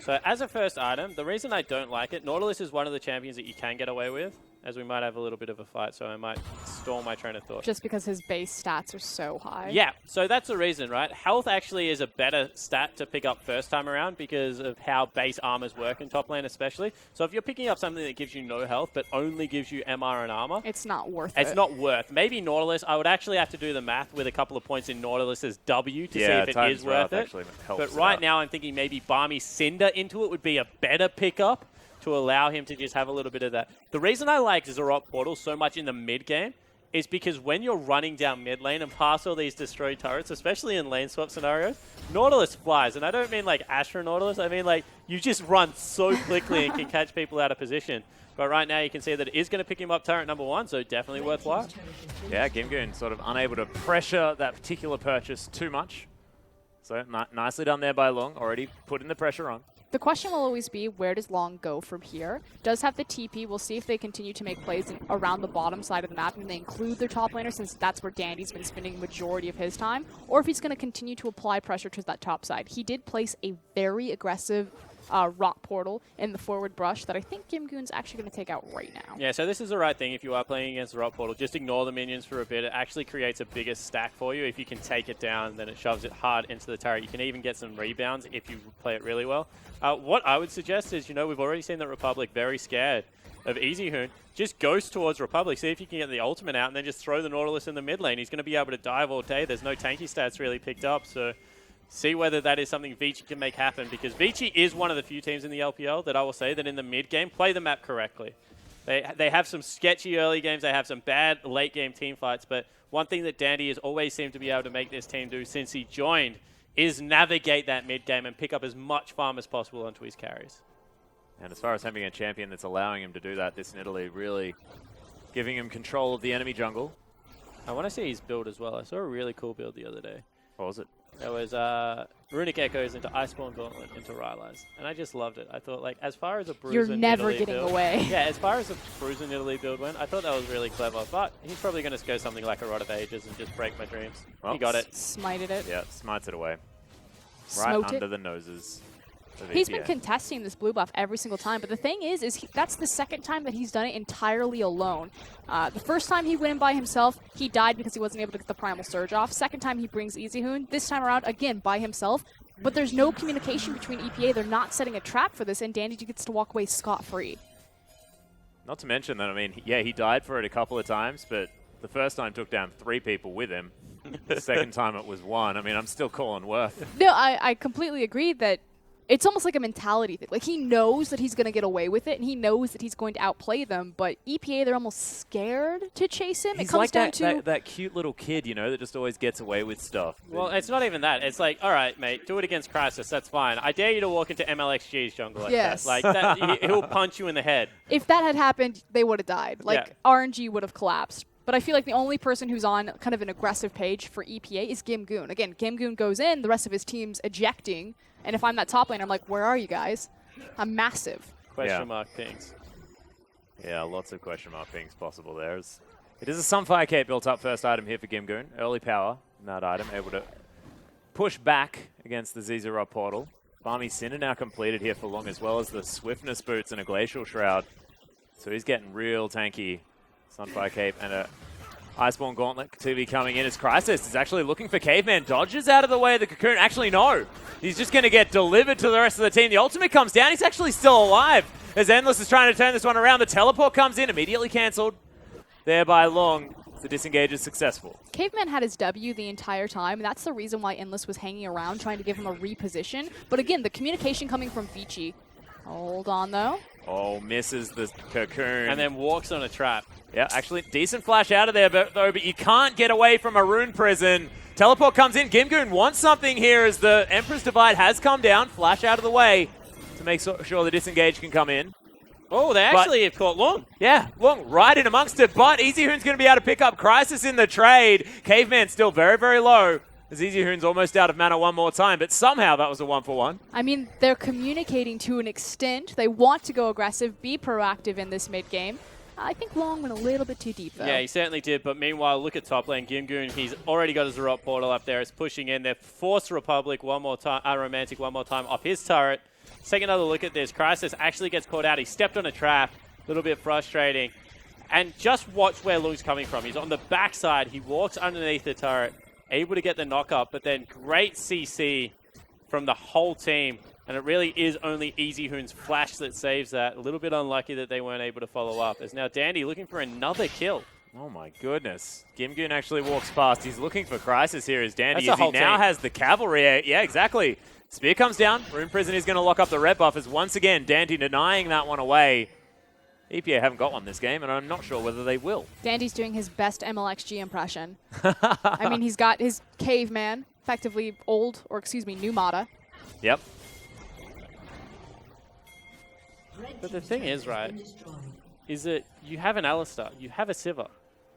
So as a first item, the reason I don't like it, Nautilus is one of the champions that you can get away with, as we might have a little bit of a fight, so I might stall my train of thought. Just because his base stats are so high. Yeah, so that's the reason, right? Health actually is a better stat to pick up first time around because of how base armors work in top lane especially. So if you're picking up something that gives you no health but only gives you MR and armor, it's not worth it. It's not worth. Maybe Nautilus, I would actually have to do the math with a couple of points in Nautilus's W to see if it is worth it. But right now I'm thinking maybe Barmy Cinder into it would be a better pickup to allow him to just have a little bit of that. The reason I like Zerot Portal so much in the mid game is because when you're running down mid lane and past all these destroyed turrets, especially in lane swap scenarios, Nautilus flies. And I don't mean like Astra Nautilus, I mean like you just run so quickly and can catch people out of position. But right now you can see that it is going to pick him up turret number 1, so definitely worthwhile. Yeah, Gimgoon sort of unable to pressure that particular purchase too much. So nicely done there by Long, already putting the pressure on. The question will always be, where does Long go from here? Does have the TP. We'll see if they continue to make plays around the bottom side of the map and they include their top laner, since that's where Dandy's been spending majority of his time, or if he's going to continue to apply pressure to that top side. He did place a very aggressive rock portal in the forward brush that I think Gimgoon's actually going to take out right now. Yeah, so this is the right thing if you are playing against the rock portal. Just ignore the minions for a bit. It actually creates a bigger stack for you. If you can take it down, then it shoves it hard into the turret. You can even get some rebounds if you play it really well. What I would suggest is, you know, we've already seen that Republic very scared of Easyhoon. Just goes towards Republic, see if you can get the ultimate out, and then just throw the Nautilus in the mid lane. He's going to be able to dive all day. There's no tanky stats really picked up, so see whether that is something Vici can make happen, because Vici is one of the few teams in the LPL that I will say that in the mid game play the map correctly. They have some sketchy early games. They have some bad late game team fights. But one thing that Dandy has always seemed to be able to make this team do since he joined is navigate that mid game and pick up as much farm as possible onto his carries. And as far as having a champion that's allowing him to do that, this Nidalee really giving him control of the enemy jungle. I want to see his build as well. I saw a really cool build the other day. What was it? There was Runic Echoes into Iceborne Gauntlet into Rylai's. And I just loved it. I thought, like, as far as a Bruiser You're never Nidalee getting build, away. Yeah, as far as a Bruiser Nidalee build went, I thought that was really clever. But he's probably going to go something like a Rod of Ages and just break my dreams. Well, he got it. Smited it. Yeah, smites it away. Smote Right it. under the noses. He's been contesting this blue buff every single time, but the thing is that's the second time that he's done it entirely alone. The first time he went in by himself, he died because he wasn't able to get the Primal Surge off. Second time he brings Easyhoon. This time around, again, by himself. But there's no communication between EPA. They're not setting a trap for this, and Dandy gets to walk away scot-free. Not to mention that, I mean, yeah, he died for it a couple of times, but the first time took down 3 people with him. The second time it was 1. I mean, I'm still calling worth. No, I completely agree that it's almost like a mentality thing. Like, he knows that he's going to get away with it, and he knows that he's going to outplay them, but EPA, they're almost scared to chase him. He's it comes like down to that cute little kid, you know, that just always gets away with stuff. Well, it's not even that. It's like, all right, mate, do it against Crisis. That's fine. I dare you to walk into MLXG's jungle like Yes. that. Like, that, he'll punch you in the head. if that had happened, they would have died. Like, Yeah. RNG would have collapsed. But I feel like the only person who's on kind of an aggressive page for EPA is Gimgoon. Again, Gimgoon goes in, the rest of his team's ejecting, and if I'm that top lane, I'm like, where are you guys? I'm massive. Question mark things. Yeah, lots of question mark things possible there. It is a Sunfire Cape built up first item here for Gimgoon. Early power in that item, able to push back against the Zizarov portal. Barmy Cinder now completed here for long, as well as the Swiftness boots and a Glacial Shroud. So he's getting real tanky. Sunfire Cape and a Iceborne Gauntlet to be coming in as Crisis is actually looking for Caveman. Dodges out of the way of the Cocoon. Actually, no. He's just going to get delivered to the rest of the team. The ultimate comes down. He's actually still alive as Endless is trying to turn this one around. The teleport comes in, immediately cancelled. There by Long. The disengage is successful. Caveman had his W the entire time, and that's the reason why Endless was hanging around trying to give him a reposition. But again, the communication coming from Vici. Hold on, though. Oh, misses the Cocoon. And then walks on a trap. Yeah, actually, decent flash out of there, but you can't get away from a Rune Prison. Teleport comes in. Gimgoon wants something here as the Emperor's Divide has come down. Flash out of the way to make sure the disengage can come in. Oh, they actually have caught Long. Yeah, Long right in amongst it, but Easyhoon's going to be able to pick up Crisis in the trade. Caveman still very, very low as Easyhoon's almost out of mana one more time, but somehow that was a 1-for-1. I mean, they're communicating to an extent. They want to go aggressive, be proactive in this mid-game. I think Long went a little bit too deep, though. Yeah, he certainly did. But meanwhile, look at top lane. Gimgoon, he's already got his Zarot portal up there. It's pushing in. They've forced Republic one more time, Romantic one more time off his turret. Take another look at this. Crisis actually gets caught out. He stepped on a trap. A little bit frustrating. And just watch where Lung's coming from. He's on the backside. He walks underneath the turret, able to get the knock up, but then great CC from the whole team. And it really is only Easyhoon's flash that saves that. A little bit unlucky that they weren't able to follow up. As now Dandy looking for another kill. Oh my goodness. Gimgoon actually walks past. He's looking for Crisis here as Dandy. That's the As he whole now team. has the cavalry. Yeah, exactly. Spear comes down. Rune Prison is going to lock up the red buff as once again Dandy denying that one away. EPA haven't got one this game, and I'm not sure whether they will. Dandy's doing his best MLXG impression. I mean, he's got his Caveman, effectively new Mata. Yep. But the thing is, right, is that you have an Alistar, you have a Sivir.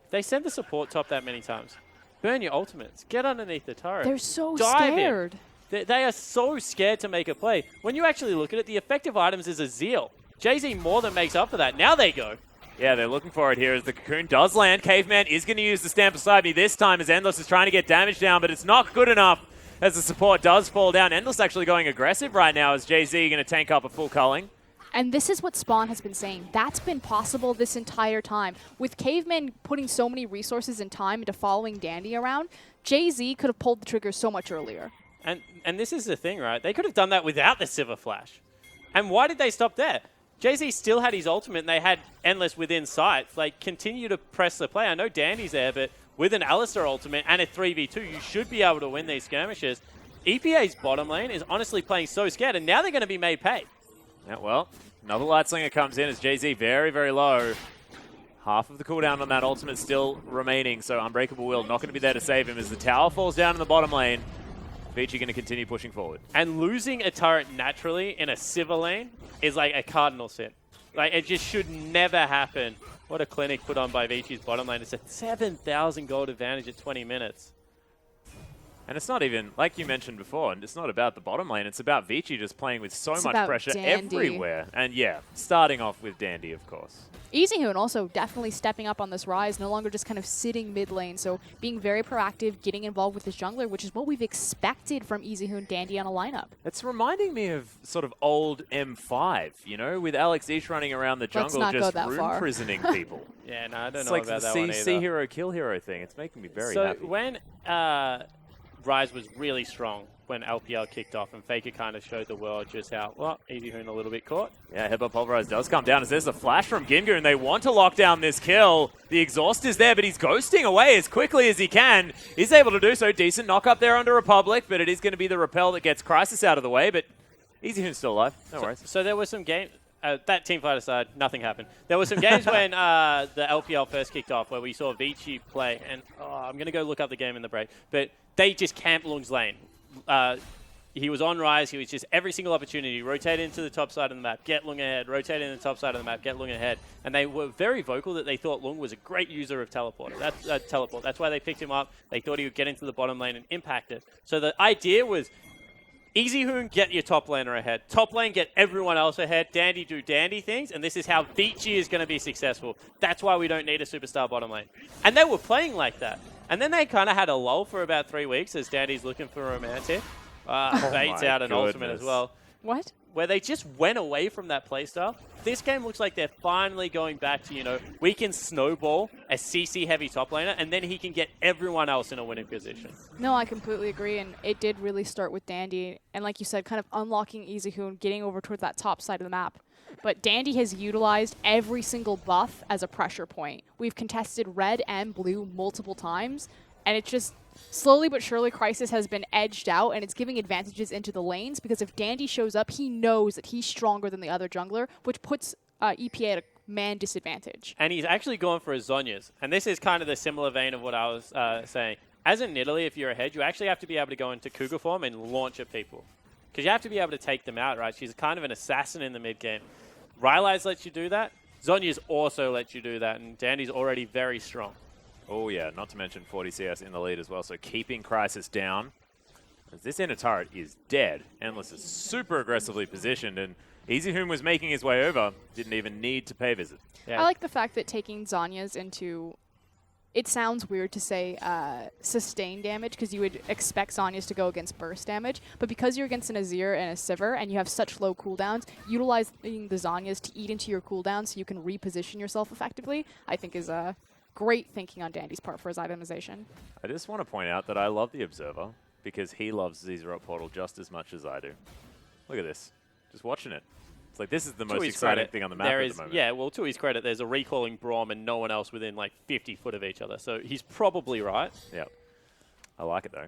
If they send the support top that many times, burn your ultimates, get underneath the turret. They're so dive in. scared. They are so scared to make a play. When you actually look at it, the effective items is a Zeal. Jay-Z more than makes up for that. Now they go. Yeah, they're looking for it here as the Cocoon does land. Caveman is going to use the stand beside me this time as Endless is trying to get damage down, but it's not good enough as the support does fall down. Endless actually going aggressive right now as Jay-Z going to tank up a full culling. And this is what Spawn has been saying. That's been possible this entire time. With Caveman putting so many resources and time into following Dandy around, Jay-Z could have pulled the trigger so much earlier. And this is the thing, right? They could have done that without the Sivir Flash. And why did they stop there? Jay-Z still had his ultimate, and they had Endless within sight. Like, continue to press the play. I know Dandy's there, but with an Alistar ultimate and a 3v2, you should be able to win these skirmishes. EPA's bottom lane is honestly playing so scared, and now they're going to be made pay. Yeah, well, Another Light Slinger comes in as JZ very, very low. Half of the cooldown on that ultimate still remaining, so Unbreakable Will not going to be there to save him as the tower falls down in the bottom lane. Vici going to continue pushing forward. And losing a turret naturally in a Sivir lane is like a cardinal sin. Like, it just should never happen. What a clinic put on by Vici's bottom lane. It's a 7,000 gold advantage at 20 minutes. And it's not even, like you mentioned before, and it's not about the bottom lane. It's about Vici just playing with so much pressure Dandy everywhere. And yeah, starting off with Dandy, of course. Easyhoon also definitely stepping up on this rise, no longer just kind of sitting mid lane. So being very proactive, getting involved with his jungler, which is what we've expected from Easyhoon Dandy on a lineup. It's reminding me of sort of old M5, you know, with Alex Ish running around the jungle just room prisoning people. Yeah, no, I don't it's know like about the that one either. see hero, kill hero thing. It's making me very happy. So when Rise was really strong when LPL kicked off, and Faker kind of showed the world just how, well, Easyhoon a little bit caught. Yeah, Headbutt Pulverize does come down as there's a flash from Gingu, and they want to lock down this kill. The exhaust is there, but he's ghosting away as quickly as he can. He's able to do so. Decent knock up there under Republic, but it is going to be the repel that gets Crisis out of the way, but Easyhoon's still alive. No worries. So there was some game. That teamfight aside, nothing happened. There were some games when the LPL first kicked off where we saw Vici play, and I'm going to go look up the game in the break, but they just camped Lung's lane. He was on Rise. He was just every single opportunity, rotate into the top side of the map, get Lung ahead, rotate into the top side of the map, get Lung ahead. And they were very vocal that they thought Lung was a great user of teleport. That's why they picked him up. They thought he would get into the bottom lane and impact it. So the idea was, Easyhoon, get your top laner ahead. Top lane, get everyone else ahead. Dandy, do Dandy things. And this is how Vici is going to be successful. That's why we don't need a superstar bottom lane. And they were playing like that. And then they kind of had a lull for about 3 weeks as Dandy's looking for romantic. Baits out an ultimate as well. What? Where they just went away from that playstyle. This game looks like they're finally going back to, you know, we can snowball a CC heavy top laner and then he can get everyone else in a winning position. No, I completely agree, and it did really start with Dandy, and like you said, kind of unlocking Easyhoon, getting over towards that top side of the map. But Dandy has utilized every single buff as a pressure point. We've contested red and blue multiple times, and it's just slowly but surely Crisis has been edged out, and it's giving advantages into the lanes because if Dandy shows up, he knows that he's stronger than the other jungler, which puts EPA at a man disadvantage. And he's actually gone for his Zhonya's. And this is kind of the similar vein of what I was saying. As in Italy, if you're ahead, you actually have to be able to go into Cougar form and launch at people. Because you have to be able to take them out, right? She's kind of an assassin in the mid game. Rylai's lets you do that. Zhonya's also lets you do that. And Dandy's already very strong. Oh yeah, not to mention 40 CS in the lead as well, so keeping Crisis down. As this inner turret is dead. Endless is super aggressively positioned, and Easyhoon was making his way over. Didn't even need to pay a visit. Yeah. I like the fact that taking Zhonya's into, it sounds weird to say sustain damage, because you would expect Zhonya's to go against burst damage, but because you're against an Azir and a Sivir, and you have such low cooldowns, utilizing the Zhonya's to eat into your cooldown so you can reposition yourself effectively, I think is great thinking on Dandy's part for his itemization. I just want to point out that I love the Observer, because he loves Zizarot Portal just as much as I do. Look at this. Just watching it. It's like this is the most exciting thing on the map at the moment. Yeah, well, to his credit, there's a recalling Braum and no one else within like 50 foot of each other. So he's probably right. Yeah. I like it, though.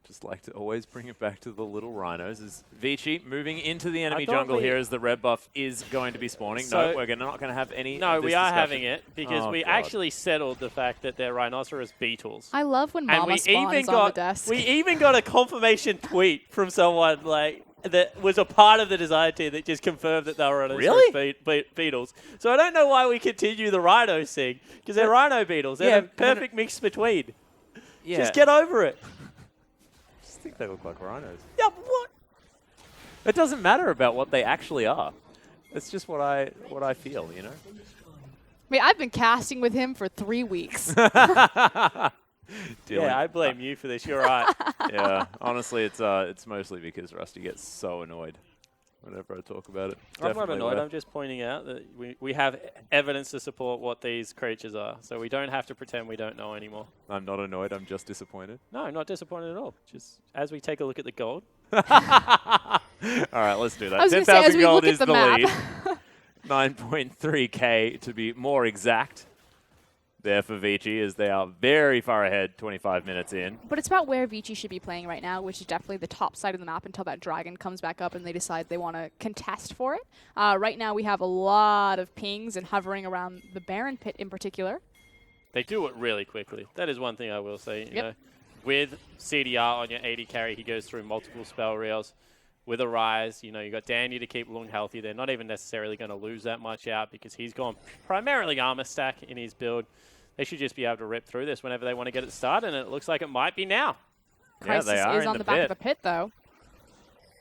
Just like to always bring it back to the little rhinos. Is Vici moving into the enemy jungle here as the red buff is going to be spawning? So no, we're not going to have any. No, we are discussion. having it because we actually settled the fact that they're rhinoceros beetles. I love when Mama Spawn is on the desk. We even got a confirmation tweet from someone like that was a part of the design team that just confirmed that they were rhinoceros beetles. So I don't know why we continue the rhino thing because they're rhino beetles. They're a perfect mix between. Yeah. Just get over it. I think they look like rhinos. Yeah, but what? It doesn't matter about what they actually are. It's just what I feel, you know? I mean, I've been casting with him for 3 weeks. Yeah, I blame you for this. You're right. Yeah, honestly, it's mostly because Rusty gets so annoyed whenever I talk about it. I'm not annoyed. I'm just pointing out that we have evidence to support what these creatures are. So we don't have to pretend we don't know anymore. I'm not annoyed. I'm just disappointed. No, I'm not disappointed at all. Just as we take a look at the gold. All right, let's do that. 10,000 gold is the lead. 9.3K to be more exact. there for Vici as they are very far ahead, 25 minutes in. But it's about where Vici should be playing right now, which is definitely the top side of the map until that dragon comes back up and they decide they want to contest for it. Right now we have a lot of pings and hovering around the Baron pit in particular. They do it really quickly. That is one thing I will say. You know, with CDR on your AD carry, he goes through multiple spell reels. With a Rise, you know, you got Danny to keep Lung healthy. They're not even necessarily going to lose that much out because he's gone primarily armor stack in his build. They should just be able to rip through this whenever they want to get it started, and it looks like it might be now. Crisis they are is on the back of the pit, though.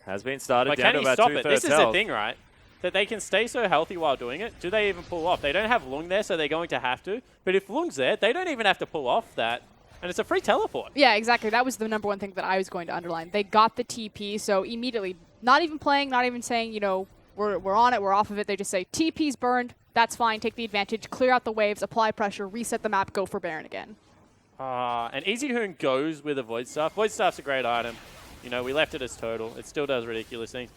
Has been started. But down can to he about stop it? This is the health. thing, right? That they can stay so healthy while doing it. Do they even pull off? They don't have Lung there, so they're going to have to. But if Lung's there, they don't even have to pull off that. And it's a free teleport. Yeah, exactly. That was the number one thing that I was going to underline. They got the TP, so immediately, not even playing, not even saying, you know, we're on it, we're off of it. They just say, TP's burned, that's fine, take the advantage, clear out the waves, apply pressure, reset the map, go for Baron again. And Easy Hoon goes with a Void Staff. Void Staff's a great item. You know, we left it as total. It still does ridiculous things.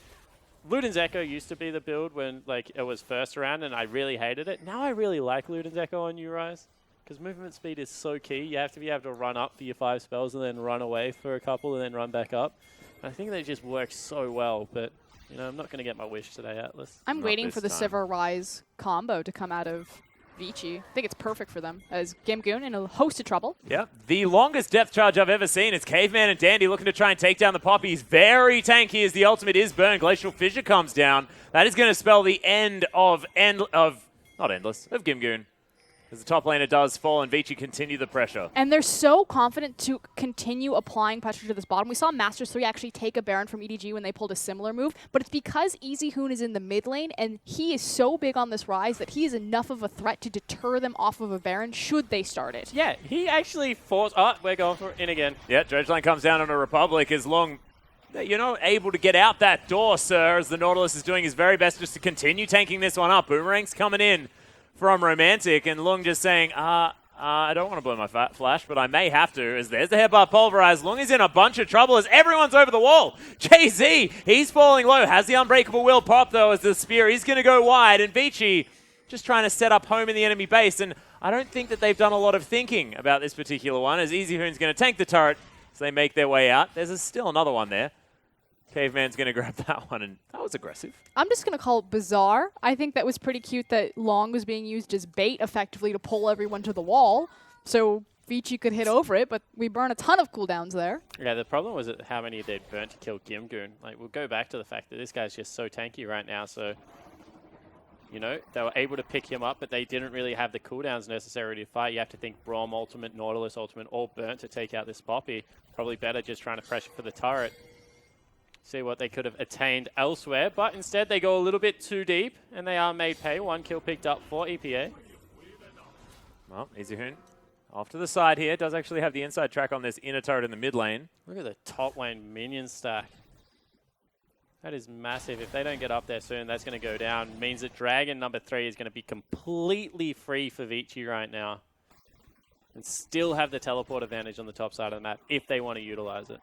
Luden's Echo used to be the build when like it was first around, and I really hated it. Now I really like Luden's Echo on U-Rise. Because movement speed is so key. You have to be able to run up for your 5 spells and then run away for a couple and then run back up. And I think they just work so well, but you know, I'm not going to get my wish today, Atlas. I'm Not waiting this for the time. Sivir Rise combo to come out of Vici. I think it's perfect for them as Gimgoon in a host of trouble. Yep. The longest depth charge I've ever seen is Caveman and Dandy looking to try and take down the Poppies. Very tanky as the ultimate is burned. Glacial Fissure comes down. That is going to spell the end of Gimgoon. As the top laner does fall and Vici continue the pressure. And they're so confident to continue applying pressure to this bottom. We saw Masters 3 actually take a Baron from EDG when they pulled a similar move, but it's because Easy Hoon is in the mid lane, and he is so big on this Rise that he is enough of a threat to deter them off of a Baron should they start it. Yeah, he actually forced... Oh, we're going for it. In again. Yeah, Dredgeline comes down on a Republic as long... You're not able to get out that door, sir, as the Nautilus is doing his very best just to continue tanking this one up. Boomerang's coming in from Romantic, and Lung just saying, I don't want to blow my flash, but I may have to, as there's the headbutt pulverized. Lung is in a bunch of trouble as everyone's over the wall. Jay-Z, he's falling low, has the Unbreakable Will pop, though, as the spear is going to go wide, and Vici just trying to set up home in the enemy base, and I don't think that they've done a lot of thinking about this particular one, as Easy Hoon's going to tank the turret, so they make their way out. There's still another one there. Caveman's going to grab that one, and that was aggressive. I'm just going to call it bizarre. I think that was pretty cute that Long was being used as bait effectively to pull everyone to the wall, so Vici could hit over it, but we burn a ton of cooldowns there. Yeah, the problem was how many they'd burnt to kill Gimgoon. Like, we'll go back to the fact that this guy's just so tanky right now, so... You know, they were able to pick him up, but they didn't really have the cooldowns necessary to fight. You have to think Braum ultimate, Nautilus ultimate, all burnt to take out this Poppy. Probably better just trying to pressure for the turret. See what they could have attained elsewhere, but instead they go a little bit too deep, and they are made pay. 1 kill picked up for EPA. Well, Easy Hoon off to the side here. Does actually have the inside track on this inner turret in the mid lane. Look at the top lane minion stack. That is massive. If they don't get up there soon, that's going to go down. Means that Dragon number 3 is going to be completely free for Vici right now. And still have the teleport advantage on the top side of the map if they want to utilize it.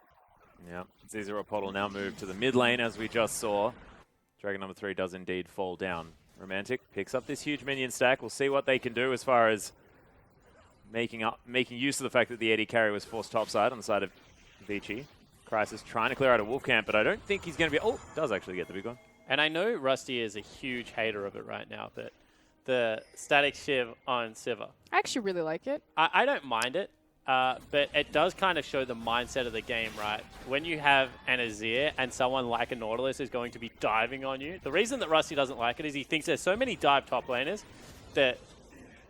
Yeah, Zizarot will now move to the mid lane, as we just saw. Dragon number 3 does indeed fall down. Romantic picks up this huge minion stack. We'll see what they can do as far as making use of the fact that the AD carry was forced topside on the side of Vici. Crisis trying to clear out a wolf camp, but I don't think he's going to be... Oh, does actually get the big one. And I know Rusty is a huge hater of it right now, but the static shiv on Sivir. I actually really like it. I don't mind it. But it does kind of show the mindset of the game, right? When you have an Azir and someone like a Nautilus is going to be diving on you, the reason that Rusty doesn't like it is he thinks there's so many dive top laners that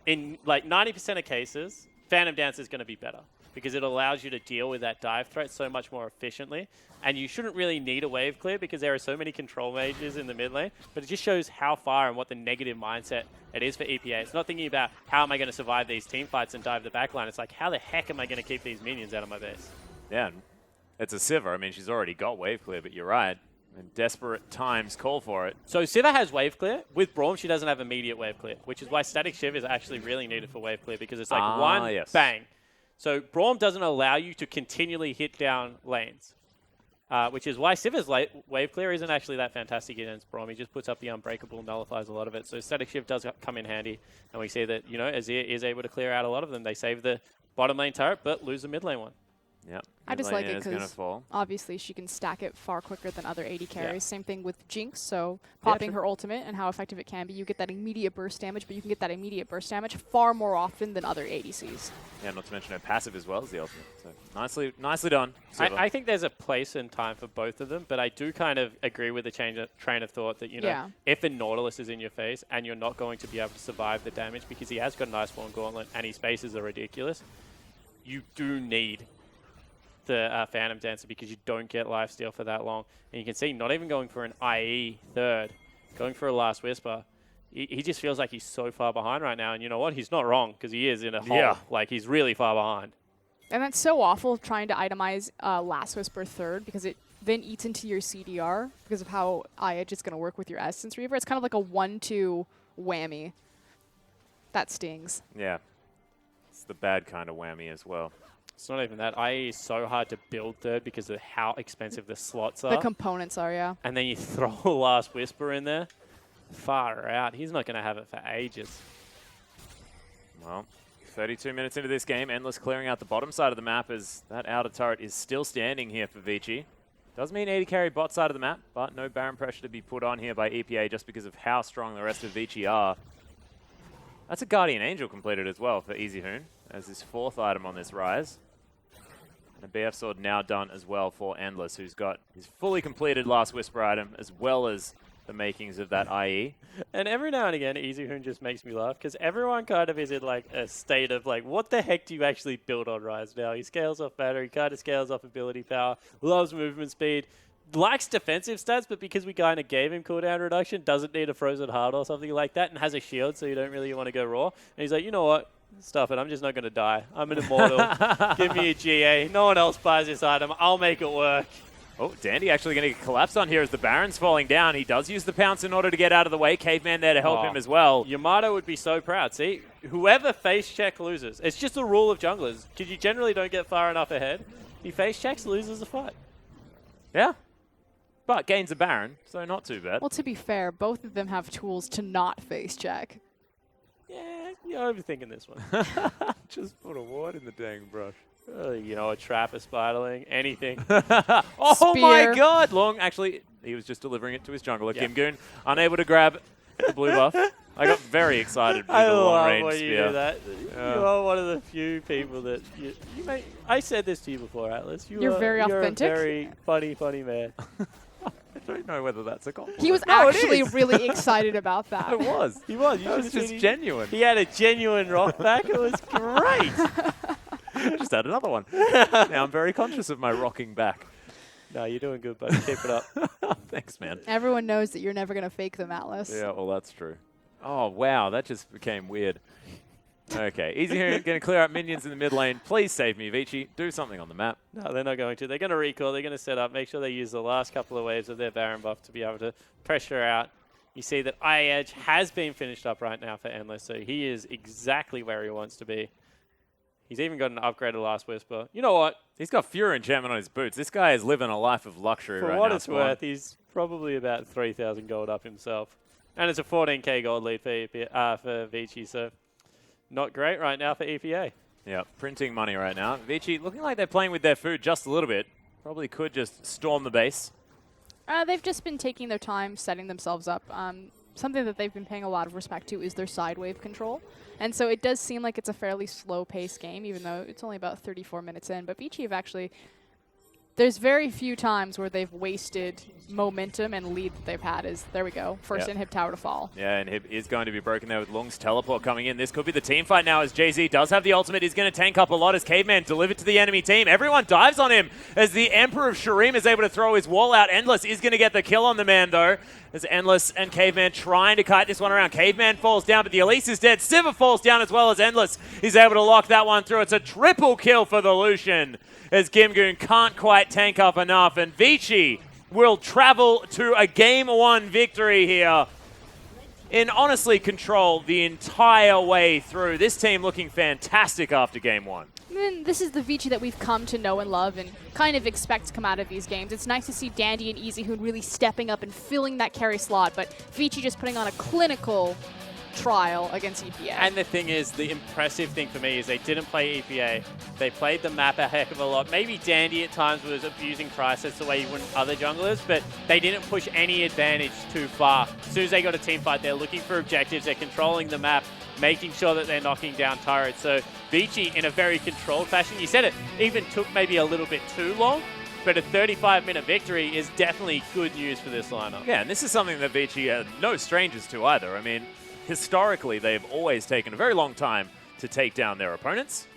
in like 90% of cases, Phantom Dance is going to be better because it allows you to deal with that dive threat so much more efficiently. And you shouldn't really need a wave clear because there are so many control mages in the mid lane, but it just shows how far and what the negative mindset it is for EPA. It's not thinking about how am I going to survive these team fights and dive the backline. It's like, how the heck am I going to keep these minions out of my base? Yeah, it's a Sivir. I mean, she's already got wave clear, but you're right. And desperate times call for it. So Sivir has wave clear. With Braum, she doesn't have immediate wave clear, which is why Static Shiv is actually really needed for wave clear because it's like bang. So Braum doesn't allow you to continually hit down lanes. which is why Siv's wave clear isn't actually that fantastic against Braum. He just puts up the unbreakable, nullifies a lot of it. So Static Shift does come in handy, and we see that, Azir is able to clear out a lot of them. They save the bottom lane turret, but lose the mid lane one. Yep. I just like it because obviously she can stack it far quicker than other AD carries. Yeah. Same thing with Jinx, so popping her ultimate and how effective it can be. You get that immediate burst damage, but you can get that immediate burst damage far more often than other ADCs. Yeah, not to mention her passive as well as the ultimate. So nicely done. I think there's a place and time for both of them, but I do kind of agree with the train of thought that, if a Nautilus is in your face and you're not going to be able to survive the damage because he has got an Iceborne Gauntlet and his spaces are ridiculous, you do need the Phantom Dancer because you don't get lifesteal for that long. And you can see not even going for an IE third, going for a Last Whisper. He just feels like he's so far behind right now. And you know what? He's not wrong because he is in a hole. Yeah. Like, he's really far behind. And that's so awful trying to itemize Last Whisper third because it then eats into your CDR because of how iEdge is going to work with your Essence Reaver. It's kind of like a 1-2 whammy. That stings. Yeah. It's the bad kind of whammy as well. It's not even that. IE is so hard to build third because of how expensive the slots are. The components are, yeah. And then you throw a Last Whisper in there. Far out. He's not going to have it for ages. Well, 32 minutes into this game, Endless clearing out the bottom side of the map as that outer turret is still standing here for Vici. Does mean AD carry bot side of the map, but no Baron pressure to be put on here by EPA just because of how strong the rest of Vici are. That's a Guardian Angel completed as well for EasyHoon as his 4th item on this rise. And a BF Sword now done as well for Endless, who's got his fully completed Last Whisper item as well as the makings of that IE. And every now and again, EasyHoon just makes me laugh because everyone kind of is in like a state of like, what the heck do you actually build on Rise now? He scales off battery, kind of scales off ability power, loves movement speed, likes defensive stats, but because we kind of gave him cooldown reduction, doesn't need a frozen heart or something like that, and has a shield, so you don't really want to go raw. And he's like, you know what? Stuff it. I'm just not going to die. I'm an immortal. Give me a GA. No one else buys this item. I'll make it work. Oh, Dandy actually going to get collapsed on here as the Baron's falling down. He does use the pounce in order to get out of the way. Caveman there to help him as well. Yamato would be so proud. See, whoever face check loses. It's just a rule of junglers because you generally don't get far enough ahead. He face checks, loses the fight. Yeah. But gains a Baron, so not too bad. Well, to be fair, both of them have tools to not face check. Yeah, you're overthinking this one. Just put a ward in the dang brush. A trap, a spiderling, anything. Oh Spear. my god! Long, actually, he was just delivering it to his jungler. Yeah. Kimgoon, unable to grab the blue buff. I got very excited with the long-range spear. You do that. You are one of the few people that you may. I said this to you before, Atlas. You're very authentic. You're a very funny man. I don't know whether that's a compliment. He was actually really excited about that. I was. He was. That was just genuine. He had a genuine rock back. It was great. Just had another one. Now I'm very conscious of my rocking back. No, you're doing good, buddy. Keep it up. Thanks, man. Everyone knows that you're never going to fake them, Atlas. Yeah, well, that's true. Oh, wow. That just became weird. Okay, EasyHoon going to clear out minions in the mid lane. Please save me, Vici. Do something on the map. No, they're not going to. They're going to recall. They're going to set up. Make sure they use the last couple of waves of their Baron buff to be able to pressure out. You see that iEdge has been finished up right now for Endless, so he is exactly where he wants to be. He's even got an upgraded Last Whisper. You know what? He's got Fury and Gem on his boots. This guy is living a life of luxury right now. For what it's worth, he's probably about 3,000 gold up himself. And it's a 14k gold lead for Vici, so not great right now for EPA. Yeah, printing money right now. Vici looking like they're playing with their food just a little bit. Probably could just storm the base. They've just been taking their time, setting themselves up. Something that they've been paying a lot of respect to is their side wave control. And so it does seem like it's a fairly slow-paced game, even though it's only about 34 minutes in. But Vici have actually... There's very few times where they've wasted momentum and lead that they've had. There we go. First inhib tower to fall. Yeah, inhib is going to be broken there with Lung's teleport coming in. This could be the team fight now as Jay-Z does have the ultimate. He's going to tank up a lot as Caveman delivered to the enemy team. Everyone dives on him as the Emperor of Shurima is able to throw his wall out. Endless is going to get the kill on the man, though, as Endless and Caveman trying to kite this one around. Caveman falls down, but the Elise is dead. Sivir falls down as well as Endless is able to lock that one through. It's a triple kill for the Lucian, as Kimgoon can't quite tank up enough. And Vici will travel to a Game 1 victory here in honestly control the entire way through. This team looking fantastic after Game 1. then this is the Vici that we've come to know and love and kind of expect to come out of these games. It's nice to see Dandy and EasyHoon really stepping up and filling that carry slot, but Vici just putting on a clinical trial against EPA. And the thing is, the impressive thing for me is they didn't play EPA. They played the map a heck of a lot. Maybe Dandy at times was abusing Crisis the way he wouldn't other junglers, but they didn't push any advantage too far. As soon as they got a team fight, they're looking for objectives, they're controlling the map, making sure that they're knocking down turrets. So Vici, in a very controlled fashion, you said it even took maybe a little bit too long, but a 35-minute victory is definitely good news for this lineup. Yeah, and this is something that Vici are no strangers to either. I mean, historically, they've always taken a very long time to take down their opponents.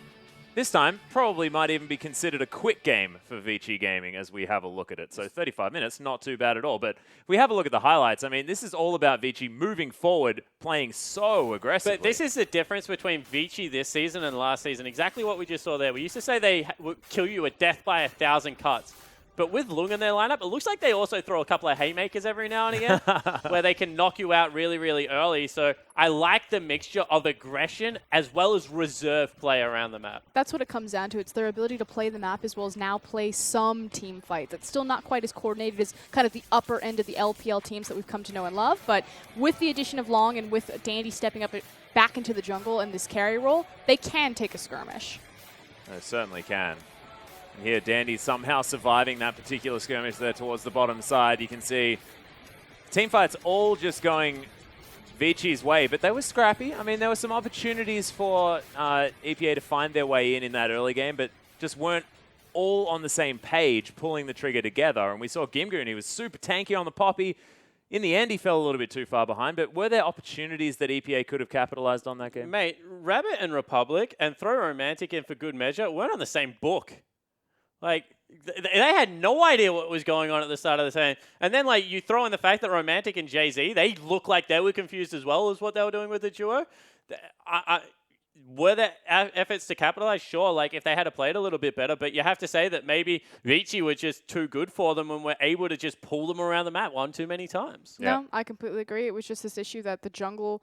This time, probably might even be considered a quick game for Vici Gaming as we have a look at it. So 35 minutes, not too bad at all. But if we have a look at the highlights, I mean, this is all about Vici moving forward, playing so aggressively. But this is the difference between Vici this season and last season. Exactly what we just saw there. We used to say they would kill you a death by 1,000 cuts. But with Lung in their lineup, it looks like they also throw a couple of haymakers every now and again where they can knock you out really, really early. So I like the mixture of aggression as well as reserve play around the map. That's what it comes down to. It's their ability to play the map as well as now play some team fights. It's still not quite as coordinated as kind of the upper end of the LPL teams that we've come to know and love. But with the addition of Long and with Dandy stepping up back into the jungle in this carry role, they can take a skirmish. They certainly can. And here, Dandy somehow surviving that particular skirmish there towards the bottom side. You can see team fights all just going Vici's way, but they were scrappy. I mean, there were some opportunities for EPA to find their way in that early game, but just weren't all on the same page, pulling the trigger together. And we saw Gimgoon, he was super tanky on the Poppy. In the end, he fell a little bit too far behind, but were there opportunities that EPA could have capitalized on that game? Mate, Rabbit and Republic and Throw Romantic in for good measure weren't on the same book. Like, they had no idea what was going on at the start of the game. And then, like, you throw in the fact that Romantic and Jay-Z, they look like they were confused as well as what they were doing with the duo. Were there efforts to capitalize? Sure, like, if they had played a little bit better. But you have to say that maybe Vici were just too good for them and were able to just pull them around the map one too many times. No, yeah. I completely agree. It was just this issue that the jungle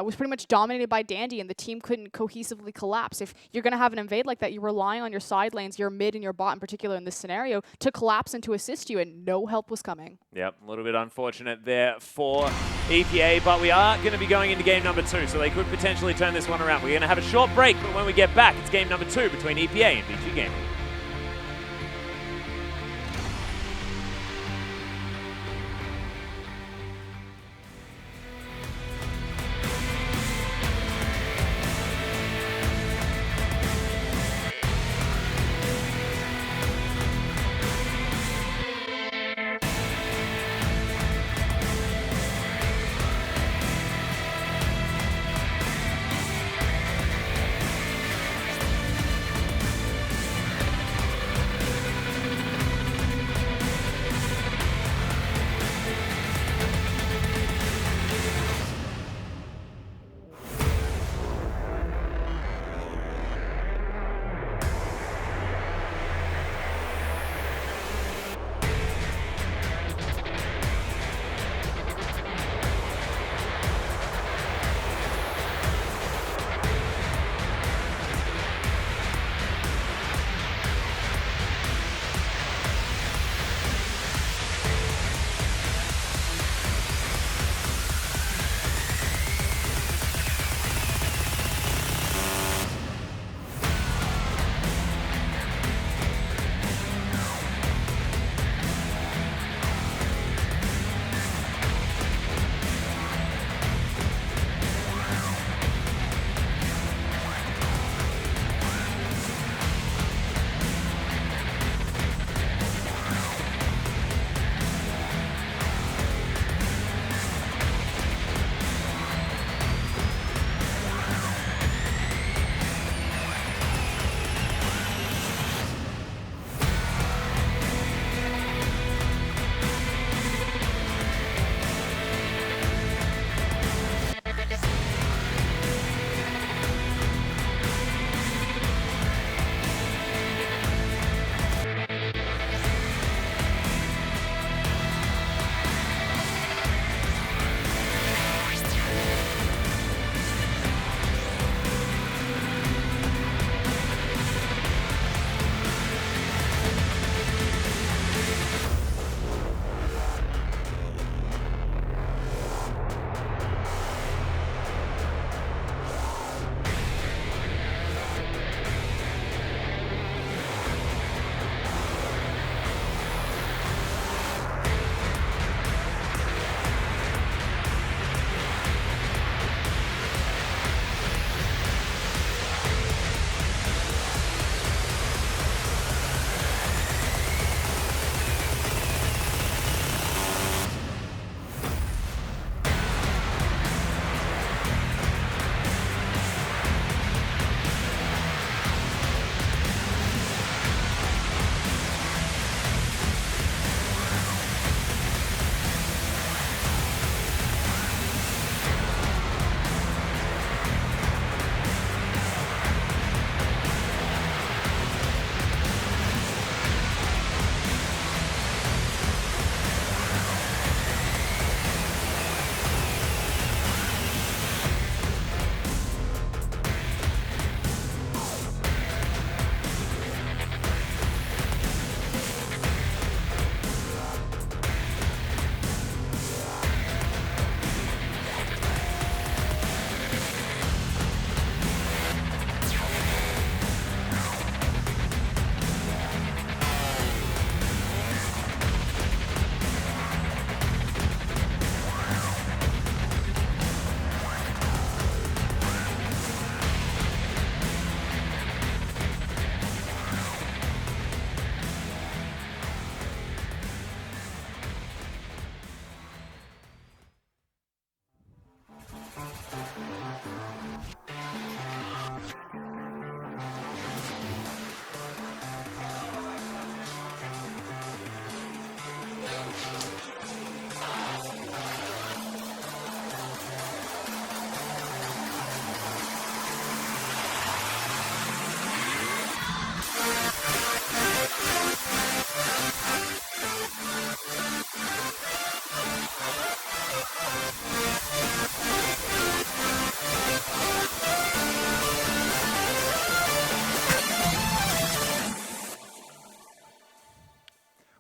was pretty much dominated by Dandy, and the team couldn't cohesively collapse. If you're going to have an invade like that, you're relying on your side lanes, your mid and your bot in particular in this scenario, to collapse and to assist you, and no help was coming. Yep, a little bit unfortunate there for EPA, but we are going to be going into game number 2, so they could potentially turn this one around. We're going to have a short break, but when we get back, it's game number 2 between EPA and Vici Gaming.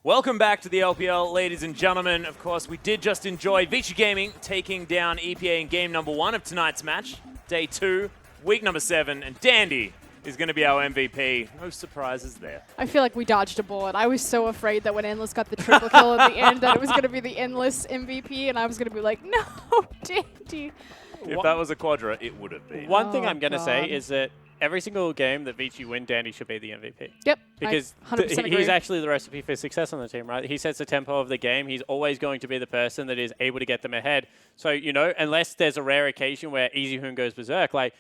Welcome back to the LPL, ladies and gentlemen. Of course, we did just enjoy Vici Gaming taking down EPA in game number 1 of tonight's match. Day 2, week number 7, and Dandy is going to be our MVP. No surprises there. I feel like we dodged a bullet. I was so afraid that when Endless got the triple kill at the end that it was going to be the Endless MVP, and I was going to be like, no, Dandy. If that was a quadra, it would have been. One thing I'm going to say is that every single game that Vici win, Dandy should be the MVP. Yep. Because 100% agree. he's actually the recipe for success on the team, right? He sets the tempo of the game. He's always going to be the person that is able to get them ahead. So, you know, unless there's a rare occasion where Easy Hoon goes berserk, like,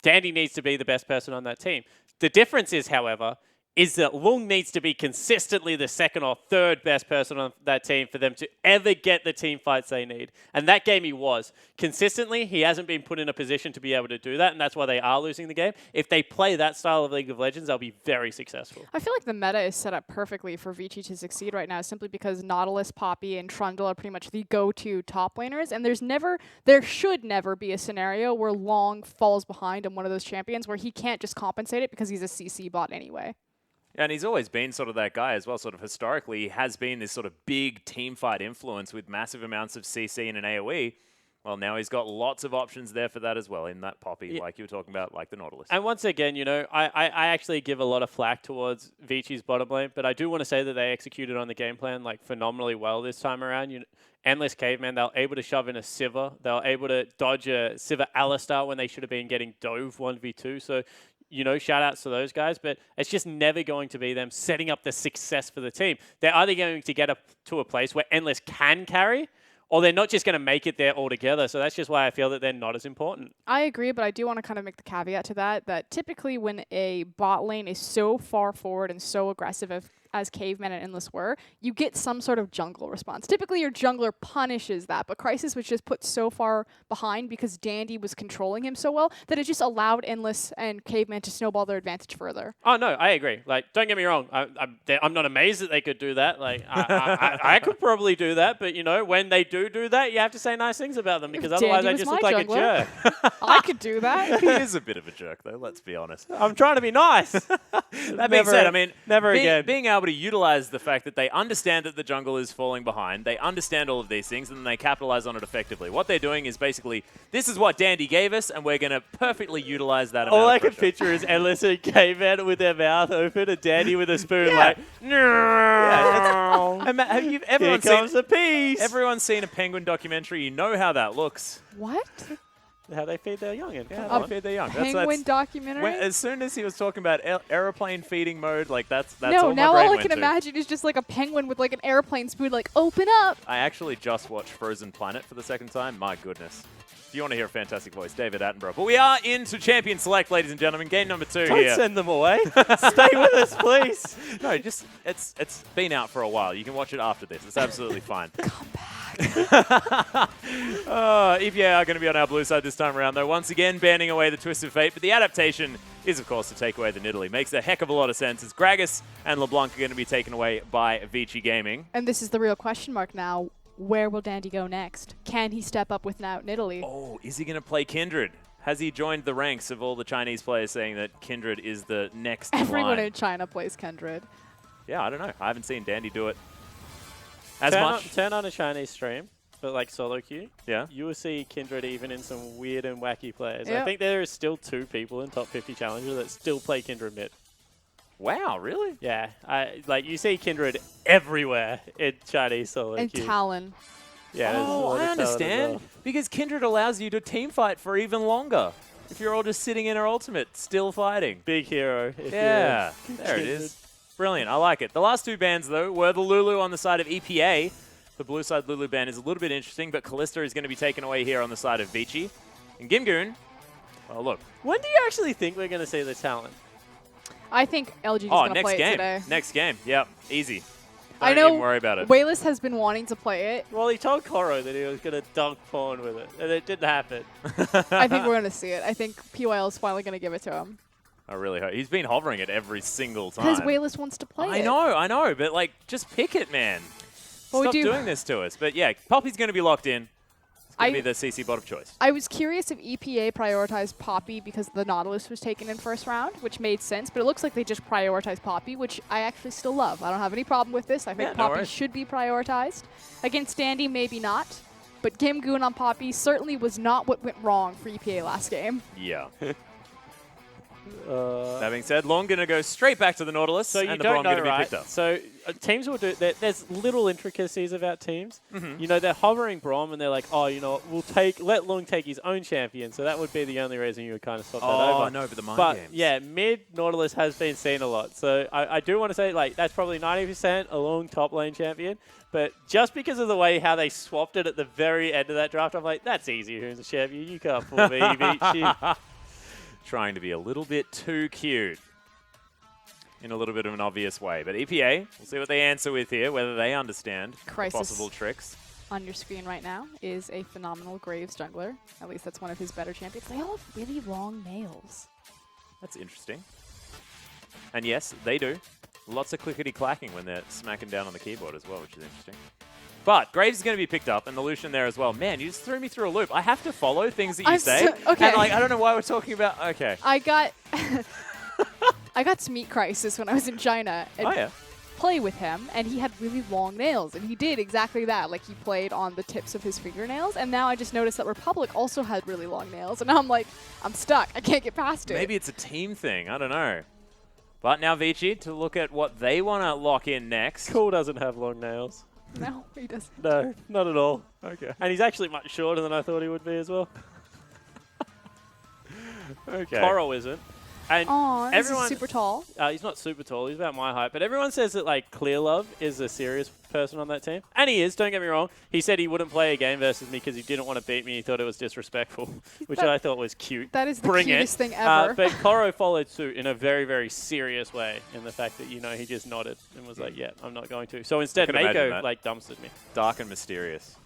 Dandy needs to be the best person on that team. The difference is, however, is that Lung needs to be consistently the second or third best person on that team for them to ever get the team fights they need. And that game he was. Consistently, he hasn't been put in a position to be able to do that, and that's why they are losing the game. If they play that style of League of Legends, they'll be very successul. I feel like the meta is set up perfectly for Vici to succeed right now simply because Nautilus, Poppy, and Trundle are pretty much the go-to top laners, and there should never be a scenario where Long falls behind on one of those champions where he can't just compensate it because he's a CC bot anyway. And he's always been sort of that guy as well, sort of historically. He has been this sort of big team fight influence with massive amounts of CC and an AoE. Well, now he's got lots of options there for that as well in that Poppy, like you were talking about, like the Nautilus. And once again, you know, I actually give a lot of flack towards Vici's bottom lane, but I do want to say that they executed on the game plan like phenomenally well this time around. You know, Endless Caveman, they were able to shove in a Sivir. They were able to dodge a Sivir Alistar when they should have been getting Dove 1v2. So, you know, shout-outs to those guys, but it's just never going to be them setting up the success for the team. They're either going to get up to a place where Endless can carry, or they're not just going to make it there altogether. So that's just why I feel that they're not as important. I agree, but I do want to kind of make the caveat to that typically when a bot lane is so far forward and so aggressive as Caveman and Endless were, you get some sort of jungle response. Typically, your jungler punishes that, but Crisis was just put so far behind because Dandy was controlling him so well that it just allowed Endless and Caveman to snowball their advantage further. Oh, no, I agree. Like, don't get me wrong. I'm not amazed that they could do that. Like, I could probably do that, but, you know, when they do that, you have to say nice things about them because otherwise they just look like a jerk. I could do that. He is a bit of a jerk, though, let's be honest. I'm trying to be nice. That being said, I mean, being able to utilize the fact that they understand that the jungle is falling behind, they understand all of these things, and then they capitalize on it effectively. What they're doing is basically, this is what Dandy gave us, and we're going to perfectly utilize that amount All of I can pressure. picture is Endless and Caveman with their mouth open and Dandy with a spoon like, no. Have everyone's Here comes a piece. Everyone's seen a penguin documentary. You know how that looks. What? How they feed their youngin. Yeah, they feed their young. Penguin documentary? As soon as he was talking about airplane feeding mode, like that's no, all now my brain all I went can to. imagine is just like a penguin with like an airplane spoon, like, open up. I actually just watched Frozen Planet for the second time. My goodness. If you want to hear a fantastic voice, David Attenborough. But we are into Champion Select, ladies and gentlemen. Game number 2 Don't here. send them away. Stay with us, please. No, just it's been out for a while. You can watch it after this. It's absolutely fine. Come back. EPA are going to be on our blue side this time around, though. Once again, banning away the Twist of Fate. But the adaptation is, of course, to take away the Nidalee. Makes a heck of a lot of sense, as Gragas and LeBlanc are going to be taken away by Vici Gaming. And this is the real question mark now. Where will Dandy go next? Can he step up without Nidalee? Oh, is he going to play Kindred? Has he joined the ranks of all the Chinese players saying that Kindred is the next in Everyone line? in China plays Kindred. Yeah, I don't know. I haven't seen Dandy do it as much. Turn on a Chinese stream, but like solo queue. Yeah. You will see Kindred even in some weird and wacky players. Yep. I think there is still 2 people in top 50 Challenger that still play Kindred mid. Wow, really? Yeah, like you see Kindred everywhere in Chinese solo And queue. Talon. Yeah, there's a Oh, lot I of Talon as understand. well. Because Kindred allows you to team fight for even longer. If you're all just sitting in her ultimate, still fighting. Big hero. If Yeah, you're there it Kindred. is. Brilliant. I like it. The last 2 bans, though, were the Lulu on the side of EPA. The blue side Lulu ban is a little bit interesting, but Callista is going to be taken away here on the side of Vici. And Gimgoon, well, look. When do you actually think we're going to see the talent? I think LG is going to next play game. it today. Next game. Yep, easy. I Don't know even worry about it. Wayless has been wanting to play it. Well, he told Koro that he was going to dunk porn with it, and it didn't happen. I think we're going to see it. I think PYL is finally going to give it to him. I really hope. He's been hovering it every single time. Because Wayless wants to play it. I know, but like, just pick it, man. Well, we Stop do- doing this to us. But yeah, Poppy's going to be locked in. going to be the CC bot of choice. I was curious if EPA prioritized Poppy because the Nautilus was taken in first round, which made sense, but it looks like they just prioritized Poppy, which I actually still love. I don't have any problem with this. I think Poppy should be prioritized. Against Standy, maybe not, but Gimgoon on Poppy certainly was not what went wrong for EPA last game. Yeah. That being said, Long going to go straight back to the Nautilus, so and the Braum going to be picked up. So teams will do. There's little intricacies about teams. You know, they're hovering Braum, and they're like, oh, you know, let Long take his own champion. So that would be the only reason you would kind of swap that over. Oh no, but the mind games. Yeah, mid Nautilus has been seen a lot. So I do want to say, like, that's probably 90% a Long top lane champion. But just because of the way how they swapped it at the very end of that draft, I'm like, that's easy. Who's the champion? You can't fool me, Vici. Trying to be a little bit too cute in a little bit of an obvious way. But EPA, we'll see what they answer with here, whether they understand possible tricks. On your screen right now is a phenomenal Graves jungler. At least that's one of his better champions. They all have really long nails. That's interesting. And yes, they do. Lots of clickety-clacking when they're smacking down on the keyboard as well, which is interesting. But Graves is going to be picked up, and the Lucian there as well. Man, you just threw me through a loop. I have to follow things that you say. Okay. And, like, I don't know why we're talking about... Okay. I got Meat Crisis when I was in China. And play with him, and he had really long nails, and he did exactly that. Like, he played on the tips of his fingernails, and now I just noticed that Republic also had really long nails, and now I'm like, I'm stuck. I can't get past it. Maybe it's a team thing. I don't know. But now Vici to look at what they want to lock in next. Cool doesn't have long nails. No, he doesn't. No, not at all. Okay. And he's actually much shorter than I thought he would be as well. Okay. Coral isn't. And everyone super tall. He's not super tall. He's about my height. But everyone says that, like, Clear Love is a serious person on that team. And he is, don't get me wrong. He said he wouldn't play a game versus me because he didn't want to beat me. He thought it was disrespectful, which I thought was cute. That is the cutest thing ever. But Coro followed suit in a very, very serious way in the fact that, you know, he just nodded and was like, yeah, I'm not going to. So instead, Mako, like, dumpstered me. Dark and mysterious.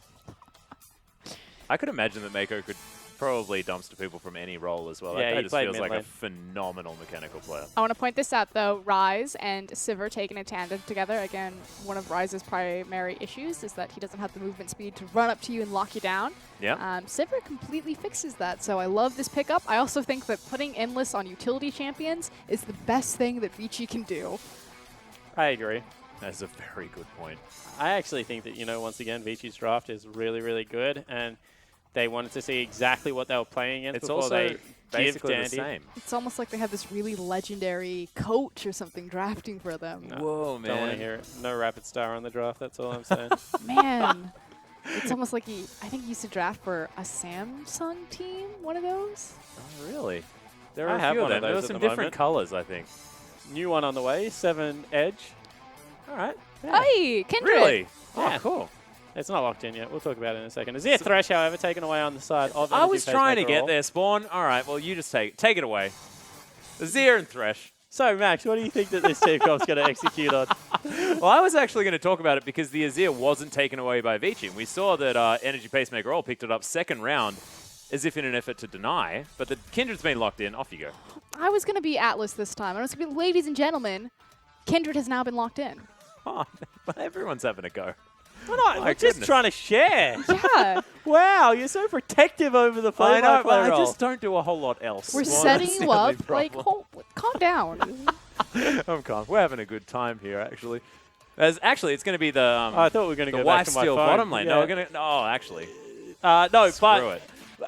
I could imagine that Mako could probably dumpster people from any role as well. Yeah, that he just played feels like mid a phenomenal mechanical player. I want to point this out, though. Ryze and Sivir taking a tandem together. Again, one of Ryze's primary issues is that he doesn't have the movement speed to run up to you and lock you down. Yeah. Sivir completely fixes that, so I love this pickup. I also think that putting Endless on utility champions is the best thing that Vici can do. I agree. That's a very good point. I actually think that, you know, once again, Vici's draft is really, really good, and they wanted to see exactly what they were playing against before they basically give the same. It's almost like they have this really legendary coach or something drafting for them. No, Whoa, man. Don't want to hear it. No Rapid Star on the draft, that's all I'm saying. Man, it's almost like I think he used to draft for a Samsung team, one of those. Oh, really? There I are a have few of one of them. There those are at some the different moment. colors, I think. New one on the way, 7 Edge. All right. Yeah. Hey, Kindred! Really? Yeah. Oh, cool. It's not locked in yet. We'll talk about it in a second. Azir Thresh, however, taken away on the side of I was trying to get there. there, Spawn. All right, well, you just take it away. Azir and Thresh. So, Max, what do you think that this team comp's going to execute on? Well, I was actually going to talk about it because the Azir wasn't taken away by Vici. We saw that Energy Pacemaker all picked it up second round as if in an effort to deny, but the Kindred's been locked in. Off you go. I was going to be Atlas this time. I was going to be, ladies and gentlemen, Kindred has now been locked in. Oh, but everyone's having a go. We're not. My We're just goodness. trying to share. Yeah. Wow, you're so protective over the play. I know, but I role. just don't do a whole lot else. We're Well, setting that's you the only up. Like, problem. calm down. I'm calm. We're having a good time here, actually. Actually, it's going to be the I thought we were going to the go back to my Lifesteal phone. bottom lane. Yeah. No, we're going to. Oh, actually. No, Screw but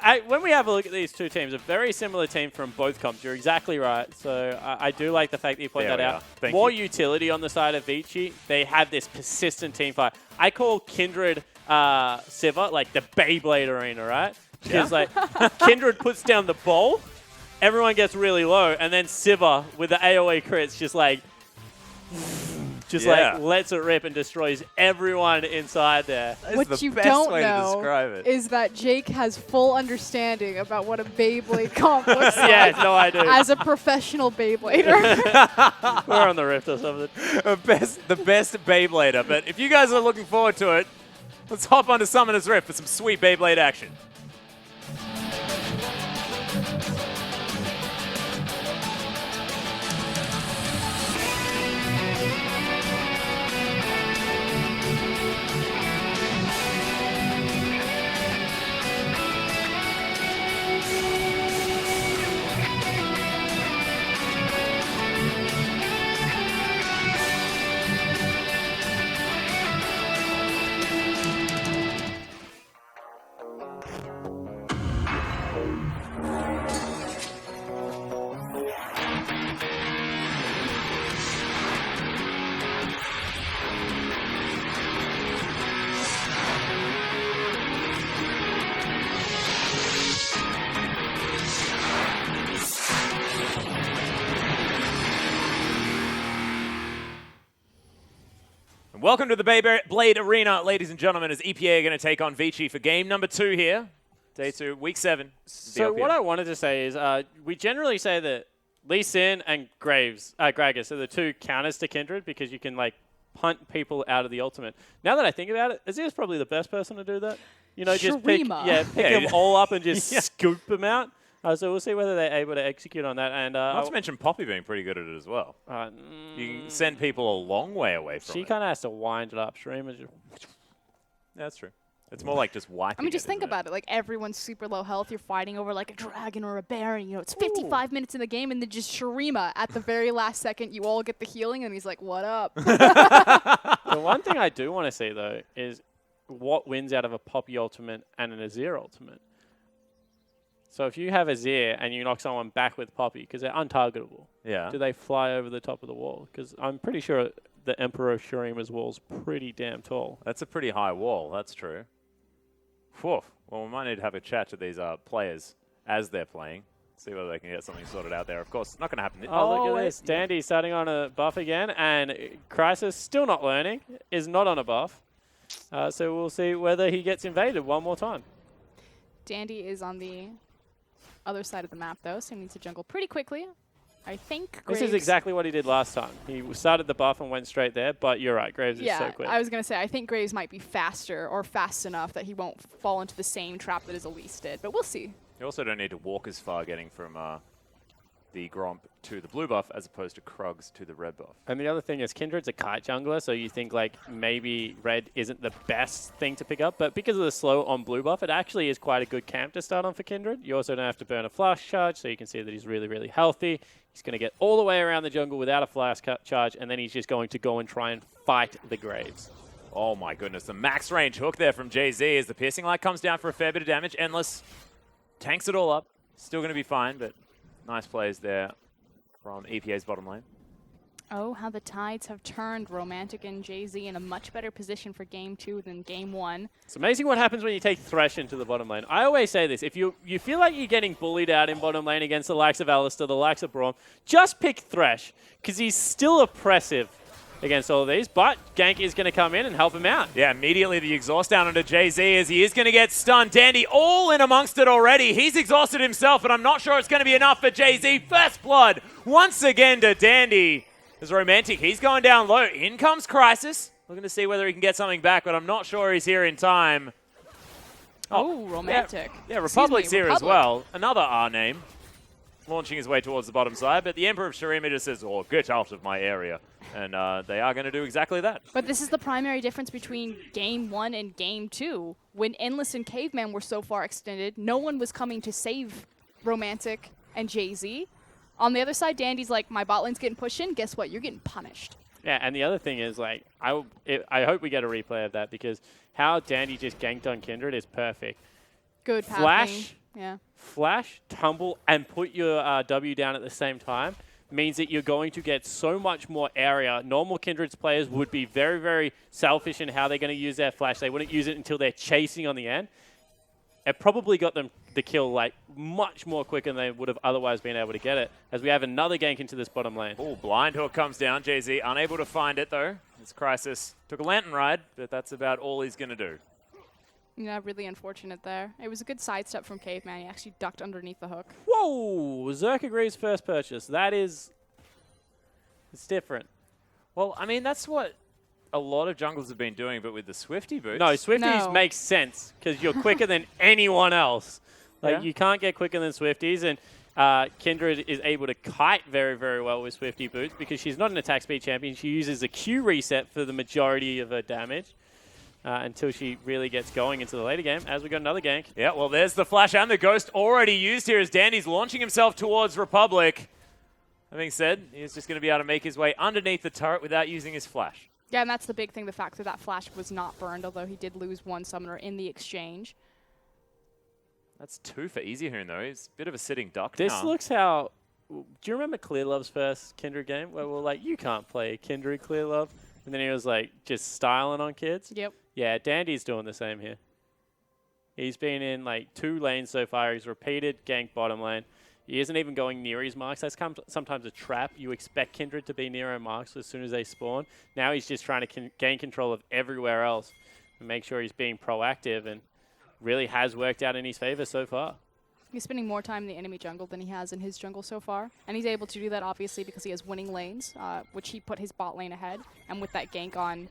it. when we have a look at these two teams, a very similar team from both comps. You're exactly right. So I do like the fact that you point There that we out. are. Thank More you. utility on the side of Vici. They have this persistent team fight. I call Kindred Sivir like the Beyblade arena, right? Because like Kindred puts down the ball, everyone gets really low, and then Sivir with the AoE crits just like lets it rip and destroys everyone inside there. That is What the you best don't way to know describe it. is that Jake has full understanding about what a Beyblade comp looks like Yeah, no, I do. as a professional Beyblader. We're on the Rift or something. the best Beyblader. But if you guys are looking forward to it, let's hop onto Summoner's Rift for some sweet Beyblade action. Welcome to the Beyblade Arena, ladies and gentlemen, as EPA are going to take on Vici for game number 2 here. Day 2, week 7. So what I wanted to say is we generally say that Lee Sin and Gragas are the 2 counters to Kindred because you can like punt people out of the ultimate. Now that I think about it, Azir's probably the best person to do that. You know, just pick them all up and just scoop them out. So we'll see whether they're able to execute on that. And not to mention Poppy being pretty good at it as well. You can send people a long way away from it. She kind of has to wind it upstream. Yeah, that's true. It's more like just wiping. I mean, just think about it. Like, everyone's super low health. You're fighting over, like, a dragon or a bear. And, you know, it's 55 minutes in the game, and then just Shurima at the very last second, you all get the healing, and he's like, what up? The one thing I do want to see, though, is what wins out of a Poppy ultimate and an Azir ultimate. So if you have Azir and you knock someone back with Poppy, because they're untargetable, do they fly over the top of the wall? Because I'm pretty sure the Emperor Shurima's wall's pretty damn tall. That's a pretty high wall, that's true. Whew. Well, we might need to have a chat to these players as they're playing. See whether they can get something sorted out there. Of course, not going to happen. Oh, look at this. Dandy starting on a buff again, and Crisis still not learning, is not on a buff. So we'll see whether he gets invaded one more time. Dandy is on the other side of the map, though, so he needs to jungle pretty quickly. I think Graves... This is exactly what he did last time. He started the buff and went straight there, but you're right, Graves is so quick. I was going to say, I think Graves might be faster or fast enough that he won't fall into the same trap that his Elise did, but we'll see. You also don't need to walk as far getting from the Gromp to the blue buff as opposed to Krugs to the red buff. And the other thing is Kindred's a kite jungler, so you think like maybe red isn't the best thing to pick up, but because of the slow on blue buff, it actually is quite a good camp to start on for Kindred. You also don't have to burn a flash charge, so you can see that he's really, really healthy. He's going to get all the way around the jungle without a flash charge, and then he's just going to go and try and fight the Graves. Oh my goodness, the max range hook there from Jay-Z as the piercing light comes down for a fair bit of damage. Endless tanks it all up. Still going to be fine, but nice plays there from EPA's bottom lane. Oh, how the tides have turned. Romantic and Jay-Z in a much better position for game 2 than game 1. It's amazing what happens when you take Thresh into the bottom lane. I always say this, if you feel like you're getting bullied out in bottom lane against the likes of Alistar, the likes of Braum, just pick Thresh, because he's still oppressive against all of these, but Gank is going to come in and help him out. Yeah, immediately the exhaust down onto Jay-Z as he is going to get stunned. Dandy all in amongst it already. He's exhausted himself, but I'm not sure it's going to be enough for Jay-Z. First blood once again to Dandy. There's Romantic. He's going down low. In comes Crisis. Looking to see whether he can get something back, but I'm not sure he's here in time. Oh, Romantic. Yeah, Republic's here as well. Another R name. Launching his way towards the bottom side, but the Emperor of Shurima just says, oh, get out of my area. And they are going to do exactly that. But this is the primary difference between Game 1 and Game 2. When Endless and Caveman were so far extended, no one was coming to save Romantic and Jay-Z. On the other side, Dandy's like, my bot lane's getting pushed in. Guess what? You're getting punished. Yeah, and the other thing is, like, I hope we get a replay of that because how Dandy just ganked on Kindred is perfect. Good pathing. Flash, yeah. Flash, tumble, and put your W down at the same time means that you're going to get so much more area. Normal Kindred's players would be very, very selfish in how they're going to use their flash. They wouldn't use it until they're chasing on the end. It probably got them the kill like much more quicker than they would have otherwise been able to get it, as we have another gank into this bottom lane. Oh, blind hook comes down. Jay-Z unable to find it, though. This Crisis took a lantern ride, but that's about all he's going to do. Yeah, really unfortunate there. It was a good sidestep from Caveman. He actually ducked underneath the hook. Whoa! Zerk agrees first purchase. That is... It's different. Well, I mean, that's what a lot of junglers have been doing, but with the Swifty boots. No, Swifties make sense, because you're quicker than anyone else. Like, you can't get quicker than Swifties, and Kindred is able to kite very, very well with Swifty boots, because she's not an attack speed champion. She uses a Q reset for the majority of her damage. Until she really gets going into the later game, as we got another gank. Yeah, well, there's the flash and the ghost already used here as Dandy's launching himself towards Republic. That being said, he's just going to be able to make his way underneath the turret without using his flash. Yeah, and that's the big thing, the fact that that flash was not burned, although he did lose one summoner in the exchange. That's 2 for Easy Hoon, though. He's a bit of a sitting duck This now. looks how... Do you remember Clear Love's first Kindred game? Where we're like, you can't play Kindred Clear Love. And then he was like, just styling on kids. Yep. Yeah, Dandy's doing the same here. He's been in like 2 lanes so far. He's repeated gank bottom lane. He isn't even going near his marks. That's sometimes a trap. You expect Kindred to be near our marks as soon as they spawn. Now he's just trying to gain control of everywhere else and make sure he's being proactive, and really has worked out in his favor so far. He's spending more time in the enemy jungle than he has in his jungle so far. And he's able to do that, obviously, because he has winning lanes, which he put his bot lane ahead. And with that gank on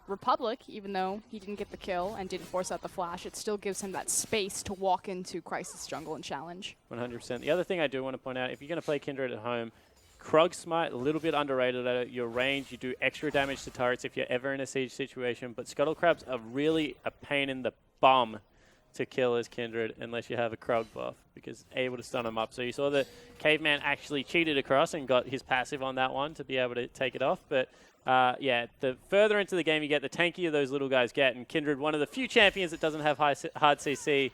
Republic, even though he didn't get the kill and didn't force out the flash, it still gives him that space to walk into Crisis jungle and challenge. 100%. The other thing I do want to point out, if you're going to play Kindred at home, Krog Smite, a little bit underrated at your range. You do extra damage to turrets if you're ever in a siege situation, but Scuttle Crabs are really a pain in the bum to kill as Kindred unless you have a Krog buff, because able to stun him up. So you saw that Caveman actually cheated across and got his passive on that one to be able to take it off, but yeah, the further into the game you get, the tankier those little guys get, and Kindred, one of the few champions that doesn't have hard CC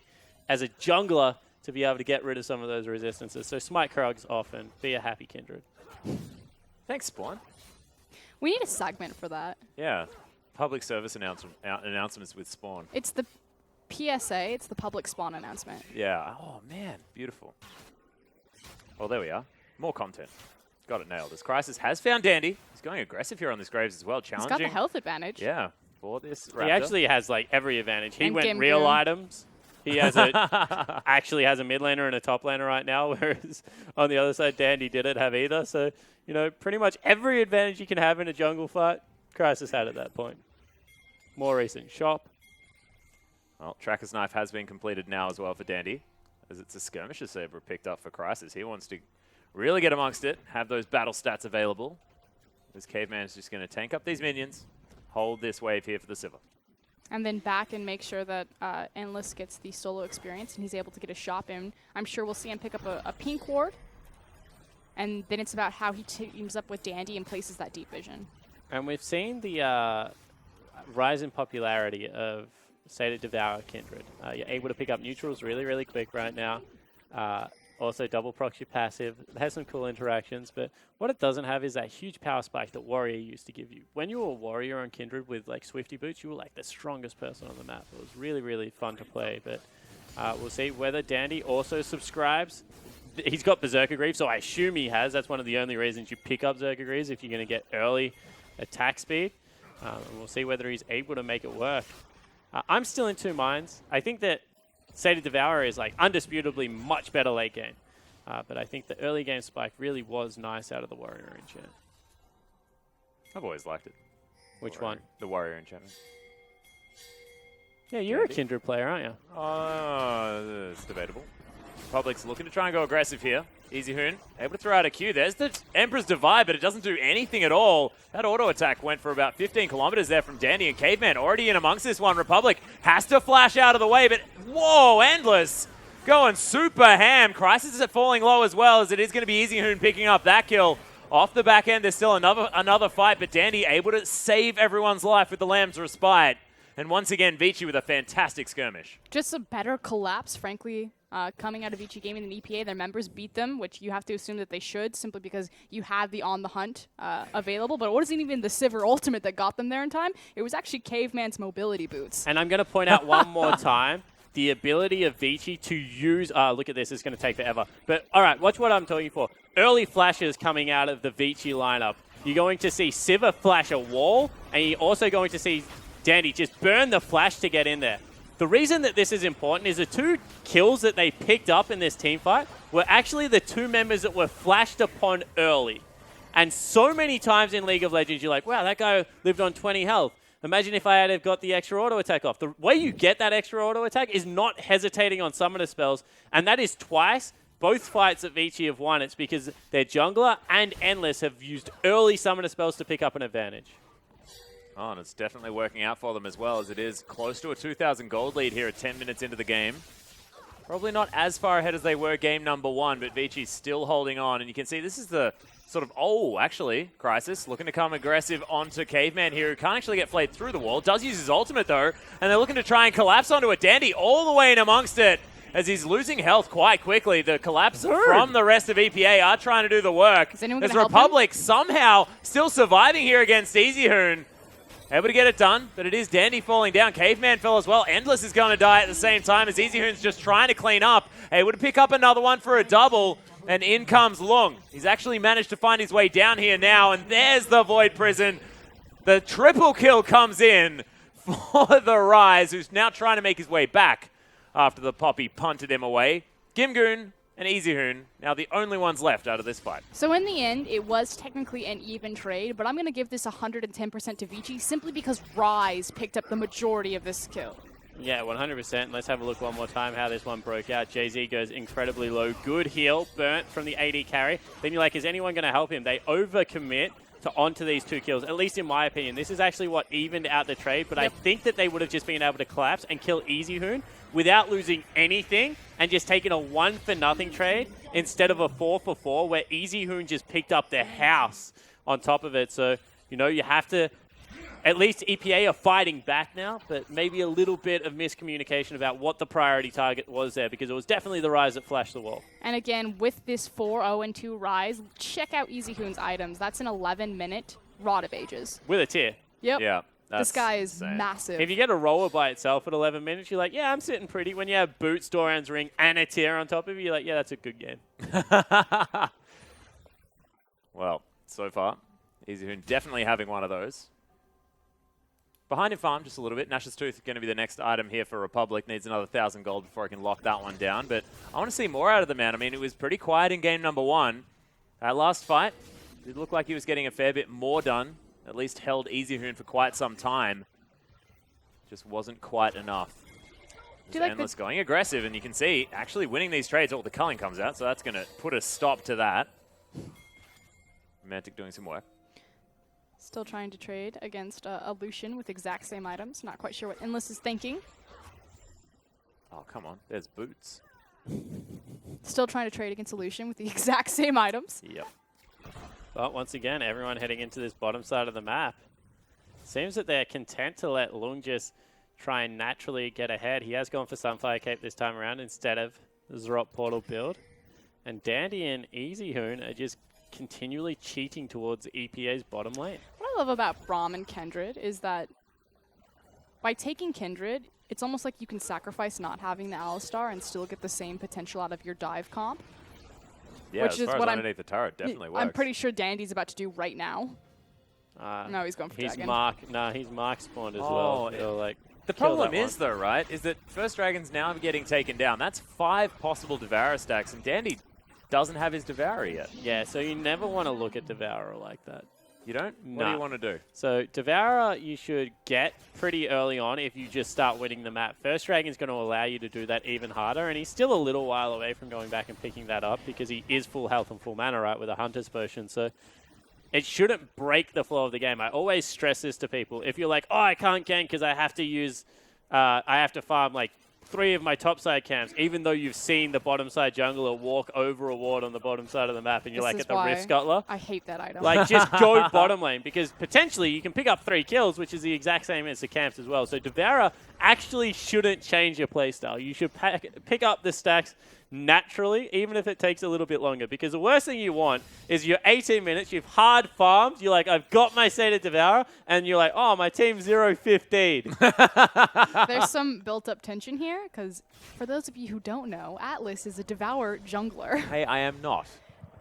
as a jungler to be able to get rid of some of those resistances. So smite Krogs off and be a happy Kindred. Thanks, Spawn. We need a segment for that. Yeah, public service announcements with Spawn. It's the PSA, it's the public spawn announcement. Yeah, oh man, beautiful. Well, there we are. More content. Got it nailed. As Crisis has found Dandy. He's going aggressive here on this Graves as well, challenging. He's got the health advantage. Yeah, for this Raptor. He actually has like every advantage. He And went Gim real Gim. items. He has actually has a mid laner and a top laner right now, whereas on the other side, Dandy didn't have either. So, you know, pretty much every advantage you can have in a jungle fight, Crisis had at that point. More recent shop. Well, Tracker's Knife has been completed now as well for Dandy, as it's a skirmisher saber picked up for Crisis. He wants to really get amongst it, have those battle stats available. This Caveman is just going to tank up these minions, hold this wave here for the Sivir. And then back and make sure that Endless gets the solo experience and he's able to get a shop in. I'm sure we'll see him pick up a pink ward. And then it's about how he teams up with Dandy and places that deep vision. And we've seen the rise in popularity of Satyr Devour Kindred. You're able to pick up neutrals really, really quick right now. Also double procs your passive. It has some cool interactions, but what it doesn't have is that huge power spike that Warrior used to give you. When you were a Warrior on Kindred with like Swifty boots, you were like the strongest person on the map. It was really, really fun to play, but we'll see whether Dandy also subscribes. He's got Berserker Greaves, so I assume he has. That's one of the only reasons you pick up Berserker Greaves, if you're going to get early attack speed. And we'll see whether he's able to make it work. I'm still in two minds. I think that Satyr Devourer is like undisputably much better late game. But I think the early game spike really was nice out of the Warrior enchant. I've always liked it. Which one? The Warrior enchantment. Yeah, you're a Kindred player, aren't you? It's debatable. Public's looking to try and go aggressive here. Easy Hoon, able to throw out a Q. There's the Emperor's Divide, but it doesn't do anything at all. That auto attack went for about 15 kilometers there from Dandy, and Caveman already in amongst this one. Republic has to flash out of the way, but whoa, Endless going super ham. Crisis is falling low as well, as it is going to be Easy Hoon picking up that kill. Off the back end, there's still another fight, but Dandy able to save everyone's life with the Lamb's Respite. And once again, Vici with a fantastic skirmish. Just a better collapse, frankly, coming out of Vici Gaming than EPA. Their members beat them, which you have to assume that they should, simply because you had the On the Hunt available. But it wasn't even the Sivir Ultimate that got them there in time. It was actually Caveman's mobility boots. And I'm going to point out one more time, the ability of Vici to use... look at this, it's going to take forever. But, all right, watch what I'm talking for. Early flashes coming out of the Vici lineup. You're going to see Sivir flash a wall, and you're also going to see Dandy just burn the flash to get in there. The reason that this is important is the two kills that they picked up in this team fight were actually the two members that were flashed upon early. And so many times in League of Legends, you're like, wow, that guy lived on 20 health. Imagine if I had have got the extra auto attack off. The way you get that extra auto attack is not hesitating on summoner spells, and that is twice. Both fights that Vici have won, it's because their jungler and Endless have used early summoner spells to pick up an advantage. Oh, and it's definitely working out for them as well, as it is close to a 2,000 gold lead here at 10 minutes into the game. Probably not as far ahead as they were game number one, but Vici's still holding on. And you can see this is the sort of, actually, Crisis looking to come aggressive onto Caveman here, who can't actually get flayed through the wall. Does use his ultimate, though, and they're looking to try and collapse onto a Dandy all the way in amongst it, as he's losing health quite quickly. The collapse from the rest of EPA are trying to do the work. Is anyone As gonna help Republic somehow still surviving here against Easy Hoon. Able to get it done, but it is Dandy falling down. Caveman fell as well. Endless is going to die at the same time as Easyhoon's just trying to clean up. Able to pick up another one for a double, and in comes Lung. He's actually managed to find his way down here now, and there's the Void Prison. The triple kill comes in for the Rise, who's now trying to make his way back after the Poppy punted him away. Gimgoon and Easyhoon now the only ones left out of this fight. So in the end, it was technically an even trade, but I'm going to give this 110% to Vici simply because Rise picked up the majority of this kill. Yeah, 100%. Let's have a look one more time how this one broke out. Jay-Z goes incredibly low. Good heal, burnt from the AD carry. Then you're like, is anyone going to help him? They overcommit to onto these 2 kills, at least in my opinion. This is actually what evened out the trade, but yep. I think that they would have just been able to collapse and kill Easyhoon without losing anything and just taking a 1-for-0 trade instead of a 4-for-4 where Easyhoon just picked up the house on top of it. So, you know, you have to, at least EPA are fighting back now, but maybe a little bit of miscommunication about what the priority target was there, because it was definitely the Rise that flashed the wall. And again, with this 4-0-2 Rise, check out Easyhoon's items. That's an 11-minute Rod of Ages. With a tier. Yep. Yeah. This guy is insane. massive. If you get a roller by itself at 11 minutes, you're like, yeah, I'm sitting pretty. When you have Boots, Doran's Ring, and a tier on top of you, you're like, yeah, that's a good game. Well, so far, Easyhoon definitely having one of those. Behind him farm just a little bit. Nash's Tooth going to be the next item here for Republic. Needs another 1,000 gold before I can lock that one down. But I want to see more out of the man. I mean, it was pretty quiet in game number 1. That last fight, it looked like he was getting a fair bit more done. At least held Easyhoon for quite some time. Just wasn't quite enough. Like Endless going aggressive, and you can see actually winning these trades. Oh, the culling comes out, so that's going to put a stop to that. Romantic doing some work. Still trying to trade against a Lucian with exact same items. Not quite sure what Endless is thinking. Oh, come on. There's Boots. Still trying to trade against a Lucian with the exact same items. Yep. But once again, everyone heading into this bottom side of the map. Seems that they're content to let Lung just try and naturally get ahead. He has gone for Sunfire Cape this time around instead of the Zrop Portal build. And Dandy and Easyhoon are just continually cheating towards EPA's bottom lane. What I love about Braum and Kindred is that by taking Kindred, it's almost like you can sacrifice not having the Alistar and still get the same potential out of your dive comp. Yeah, which as is far as what underneath the turret, definitely works. I'm pretty sure Dandy's about to do right now. No, he's going for he's Dragon. He's Mark spawned as Oh, well. So, like, the problem is, though, right, is that First Dragon's now getting taken down. That's 5 possible Devourer stacks, and Dandy doesn't have his Devourer yet. Yeah, so you never want to look at Devourer like that. You don't? Nah. What do you want to do? So Devourer you should get pretty early on if you just start winning the map. First Dragon's going to allow you to do that even harder, and he's still a little while away from going back and picking that up because he is full health and full mana, right, with a Hunter's Potion. So it shouldn't break the flow of the game. I always stress this to people. If you're like, oh, I can't gank because I have to use, I have to farm like 3 of my top side camps, even though you've seen the bottom side jungler walk over a ward on the bottom side of the map and you're like at the Rift Scuttler. I hate that item. Like, just go bottom lane because potentially you can pick up 3 kills, which is the exact same as the camps as well. So Devourer actually shouldn't change your playstyle. You should pick up the stacks naturally, even if it takes a little bit longer, because the worst thing you want is you're 18 minutes, you've hard farmed, you're like, I've got my Sated Devourer, and you're like, oh, my team's 0-15. There's some built-up tension here, because for those of you who don't know, Atlas is a Devour jungler. Hey, I am not.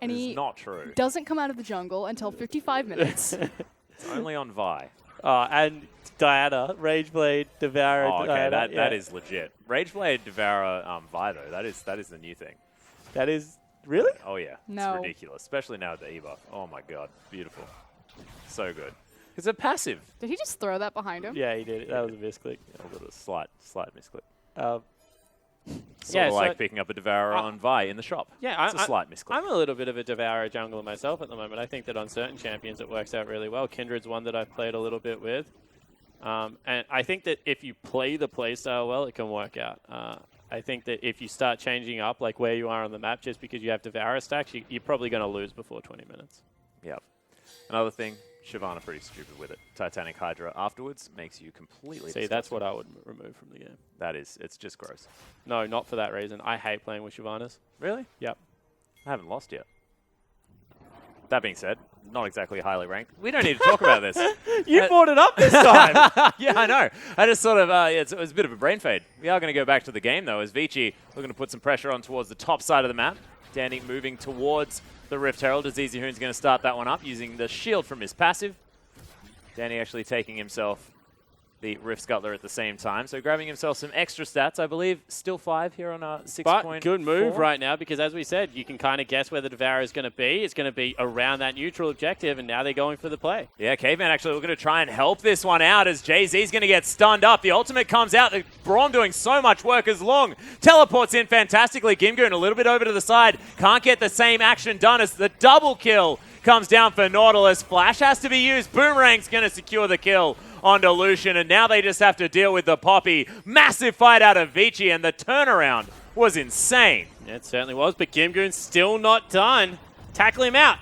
And he not true. Doesn't come out of the jungle until 55 minutes. It's only on Vi. And Diana, Rageblade, Devourer. Oh, okay, Diana, that is legit. Rageblade, Devourer, Vi though, that is the new thing. That is really? Oh yeah, No. It's ridiculous, especially now with the E buff. Oh my god, beautiful, so good. It's a passive. Did he just throw that behind him? Yeah, he did. That was a misclick. A little slight misclick. Yeah, Sort of like picking up a Devourer on Vi in the shop. Yeah, it's a slight misclick. I'm a little bit of a Devourer jungler myself at the moment. I think that on certain champions it works out really well. Kindred's one that I've played a little bit with. And I think that if you play the playstyle well, it can work out. I think that if you start changing up like where you are on the map just because you have Devourer stacks, you're probably going to lose before 20 minutes. Yep. Another thing, Shyvana pretty stupid with it. Titanic Hydra afterwards makes you completely See, disgusting. that's what I would remove from the game. It's just gross. No, not for that reason. I hate playing with Shyvanas. Really? Yep. I haven't lost yet. That being said, not exactly highly ranked. We don't need to talk about this. You brought it up this time. Yeah, I know. I just sort of, it was a bit of a brain fade. We are going to go back to the game, though, as Vici looking to put some pressure on towards the top side of the map. Danny moving towards the Rift Herald as Easy Hoon's going to start that one up using the shield from his passive. Danny actually taking himself the Rift Scuttler at the same time. So grabbing himself some extra stats, I believe. Still 5 here on a 6 But point. good move right now because, as we said, you can kind of guess where the Devourer is going to be. It's going to be around that neutral objective, and now they're going for the play. Yeah, Caveman actually looking to try and help this one out as Jay-Z's going to get stunned up. The ultimate comes out. The Braum doing so much work as Long teleports in fantastically. Gimgoon a little bit over to the side. Can't get the same action done as the double kill comes down for Nautilus. Flash has to be used. Boomerang's going to secure the kill onto Lucian, and now they just have to deal with the Poppy. Massive fight out of Vici, and the turnaround was insane. Yeah, it certainly was, but Gimgoon's still not done. Tackle him out.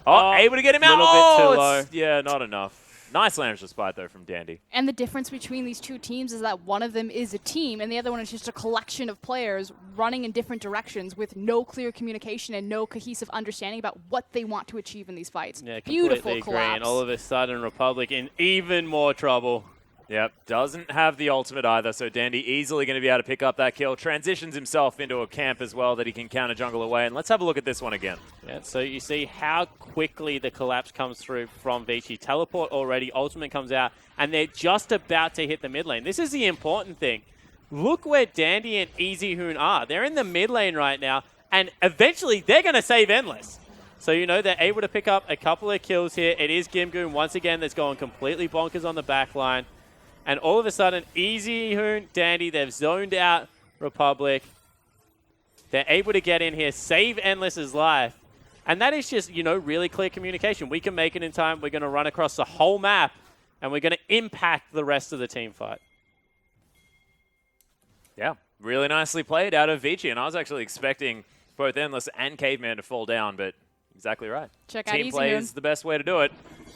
Oh, able to get him out. Little bit too low. Yeah, not enough. Nice Lambs despite, though, from Dandy. And the difference between these two teams is that one of them is a team and the other one is just a collection of players running in different directions with no clear communication and no cohesive understanding about what they want to achieve in these fights. Yeah, Beautiful completely agree. collapse. And all of a sudden, Republic in even more trouble. Yep, doesn't have the ultimate either, so Dandy easily going to be able to pick up that kill. Transitions himself into a camp as well that he can counter jungle away. And let's have a look at this one again. Yeah, so you see how quickly the collapse comes through from Vici. Teleport already, ultimate comes out, and they're just about to hit the mid lane. This is the important thing. Look where Dandy and Easy Hoon are. They're in the mid lane right now, and eventually they're going to save Endless. So, you know, they're able to pick up a couple of kills here. It is Gimgoon once again that's going completely bonkers on the back line. And all of a sudden, Easy Hoon, Dandy, they've zoned out Republic. They're able to get in here, save Endless's life. And that is just, you know, really clear communication. We can make it in time. We're going to run across the whole map, and we're going to impact the rest of the team fight. Yeah, really nicely played out of Vici. And I was actually expecting both Endless and Caveman to fall down, but exactly right. Check out Team Easy play Hoon. is the best way to do it.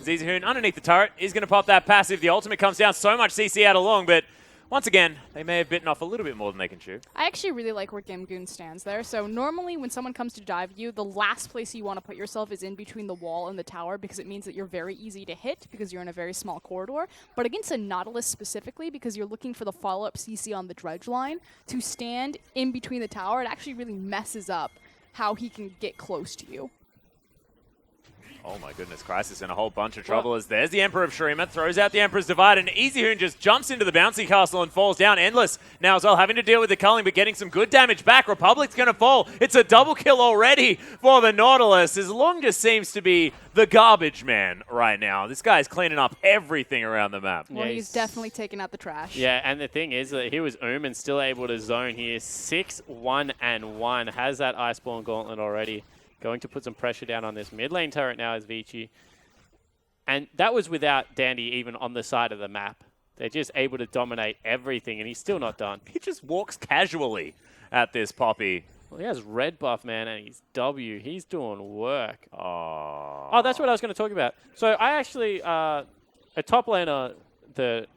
Easy Hoon underneath the turret. He's going to pop that passive. The ultimate comes down. So much CC out of Long, but once again, they may have bitten off a little bit more than they can chew. I actually really like where Gimgoon stands there. So normally when someone comes to dive you, the last place you want to put yourself is in between the wall and the tower because it means that you're very easy to hit because you're in a very small corridor. But against a Nautilus specifically, because you're looking for the follow-up CC on the dredge line, to stand in between the tower, it actually really messes up how he can get close to you. Oh my goodness, Crisis in a whole bunch of trouble as there's the Emperor of Shurima, throws out the Emperor's Divide, and Easy Hoon just jumps into the bouncy castle and falls down. Endless now as well, having to deal with the culling, but getting some good damage back. Republic's going to fall. It's a double kill already for the Nautilus, as Long just seems to be the garbage man right now. This guy's cleaning up everything around the map. Well, Yeah, he's definitely taking out the trash. Yeah, and the thing is that he was and still able to zone here. 6-1-1, has that Iceborne Gauntlet already. Going to put some pressure down on this mid lane turret now as Vici. And that was without Dandy even on the side of the map. They're just able to dominate everything, and he's still not done. He just walks casually at this Poppy. Well, he has red buff, man, and he's W. He's doing work. Oh, That's what I was going to talk about. So I actually, a top laner that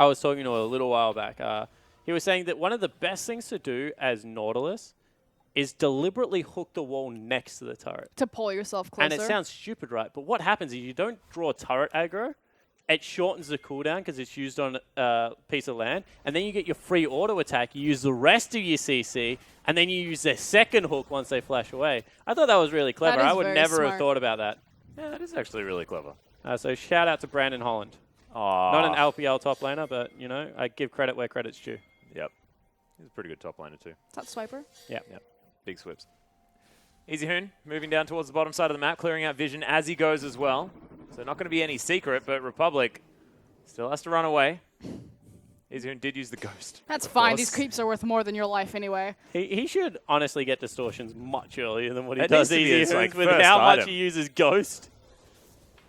I was talking to a little while back, he was saying that one of the best things to do as Nautilus is deliberately hook the wall next to the turret. To pull yourself closer. And it sounds stupid, right? But what happens is you don't draw turret aggro, it shortens the cooldown because it's used on a piece of land, and then you get your free auto attack, you use the rest of your CC, and then you use their second hook once they flash away. I thought that was really clever. That is I would very never have smart. thought about that. yeah, that is actually really clever. So shout out to Brandon Holland. Not an LPL top laner, but, you know, I give credit where credit's due. Yep. He's a pretty good top laner too. Is that Swiper? Yeah. Yep. Big swips. Easy Hoon moving down towards the bottom side of the map, clearing out vision as he goes as well. So not going to be any secret, but Republic still has to run away. Easy Hoon did use the ghost. That's of fine. course. These creeps are worth more than your life anyway. He should honestly get distortions much earlier than what he It does needs to be Easy his, Hoon like, with first how much item. he uses Ghost.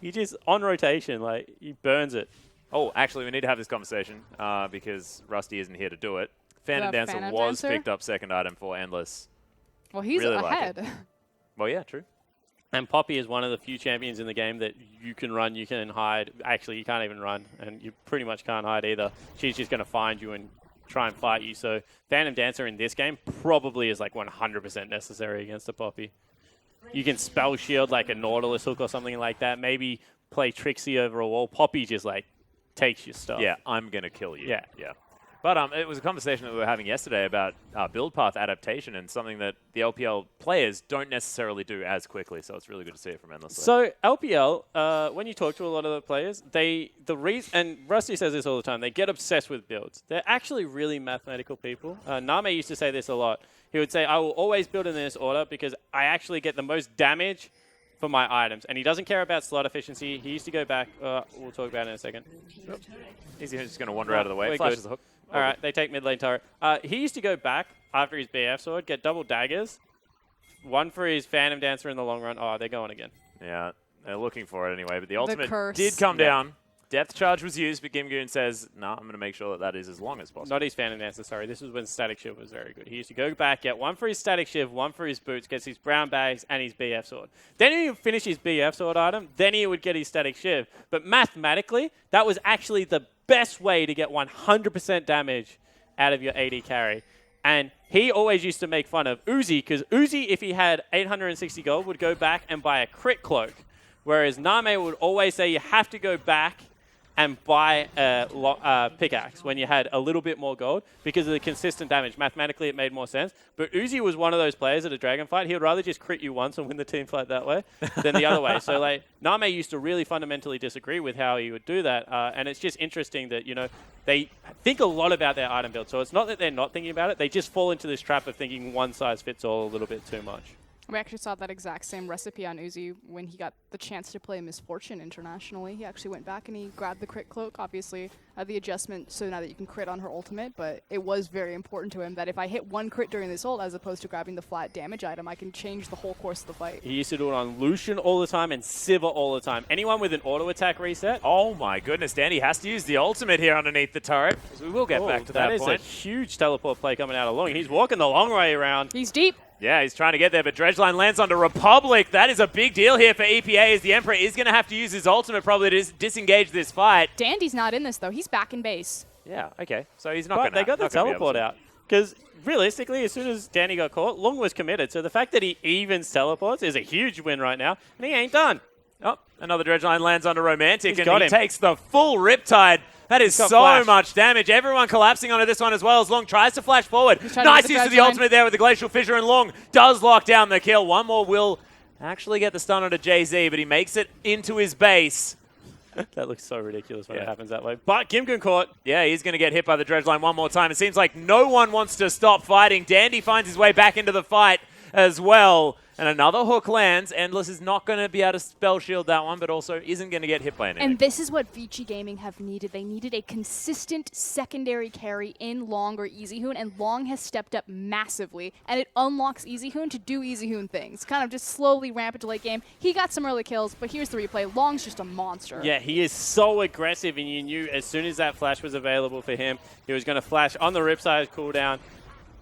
He just, on rotation, like, he burns it. Oh, actually, we need to have this conversation because Rusty isn't here to do it. Fan and The Dancer Fan and was Dancer? picked up second item for Endless. Well, he's Really like ahead. Well, yeah, true. And Poppy is one of the few champions in the game that you can run, you can hide. Actually, you can't even run, and you pretty much can't hide either. She's just going to find you and try and fight you. So Phantom Dancer in this game probably is like 100% necessary against a Poppy. you can spell shield like a Nautilus hook or something like that. Maybe play Trixie over a wall. Poppy just like takes your stuff. Yeah, I'm going to kill you. Yeah. Yeah. But it was a conversation that we were having yesterday about build path adaptation and something that the LPL players don't necessarily do as quickly. So it's really good to see it from Endlessly. So LPL, when you talk to a lot of the players, and Rusty says this all the time, they get obsessed with builds. They're actually really mathematical people. Name used to say this a lot. He would say, I will always build in this order because I actually get the most damage for my items. And he doesn't care about slot efficiency. He used to go back. We'll talk about it in a second. He's just going to wander out of the way. We're Flashes good. the hook. All right, they take mid lane turret. He used to go back after his BF sword, get double daggers, one for his Phantom Dancer in the long run. Oh, they're going again. Yeah, they're looking for it anyway. But the ultimate curse. did come down. Depth charge was used, but Gimgoon says, no, I'm going to make sure that is as long as possible. Not his Phantom Dancer, sorry. This was when Static Shiv was very good. He used to go back, get one for his Static Shiv, one for his boots, gets his brown bags, and his BF sword. Then he would finish his BF sword item, then he would get his Static Shiv. But mathematically, that was actually the best way to get 100% damage out of your AD carry. And he always used to make fun of Uzi, because Uzi, if he had 860 gold, would go back and buy a crit cloak. Whereas Name would always say you have to go back and buy a pickaxe when you had a little bit more gold because of the consistent damage. Mathematically, it made more sense. But Uzi was one of those players at a dragon fight. He would rather just crit you once and win the team fight that way than the other way. So, like, Name used to really fundamentally disagree with how he would do that. And it's just interesting that, you know, they think a lot about their item build. So it's not that they're not thinking about it. They just fall into this trap of thinking one size fits all a little bit too much. We actually saw that exact same recipe on Uzi when he got the chance to play Misfortune internationally. He actually went back and he grabbed the crit cloak, obviously the adjustment so now that you can crit on her ultimate, but it was very important to him that if I hit one crit during this ult as opposed to grabbing the flat damage item, I can change the whole course of the fight. He used to do it on Lucian all the time and Sivir all the time. Anyone with an auto attack reset? Oh my goodness, Danny has to use the ultimate here underneath the turret, because we will get back to that point. That is a huge teleport play coming out of Long. He's walking the long way around. He's deep. Yeah, he's trying to get there, but Dredgeline lands onto Republic. That is a big deal here for EPA, as the Emperor is going to have to use his ultimate probably to disengage this fight. Dandy's not in this, though. He's back in base. Yeah, okay. So he's not going to... They got the teleport out. Because realistically, as soon as Danny got caught, Long was committed. So the fact that he even teleports is a huge win right now, and he ain't done. Oh, another Dredgeline lands onto Romantic, He's and he takes the full Riptide. That is so flash. much damage. Everyone collapsing onto this one as well as Long tries to flash forward. Nice use of the ultimate there with the Glacial Fissure, and Long does lock down the kill. One more will actually get the stun onto Jay-Z, but he makes it into his base. That looks so ridiculous when it happens that way. But Gimgoon caught. Yeah, he's going to get hit by the Dredgeline one more time. It seems like no one wants to stop fighting. Dandy finds his way back into the fight as well. And another hook lands. Endless is not going to be able to spell shield that one, but also isn't going to get hit by anything. And this is what Vici Gaming have needed. They needed a consistent secondary carry in Long or EasyHoon, and Long has stepped up massively, and it unlocks EasyHoon to do EasyHoon things. Kind of just slowly ramp into late game. He got some early kills, but here's the replay. Long's just a monster. Yeah, he is so aggressive, and you knew as soon as that flash was available for him, he was going to flash on the Ripside cooldown.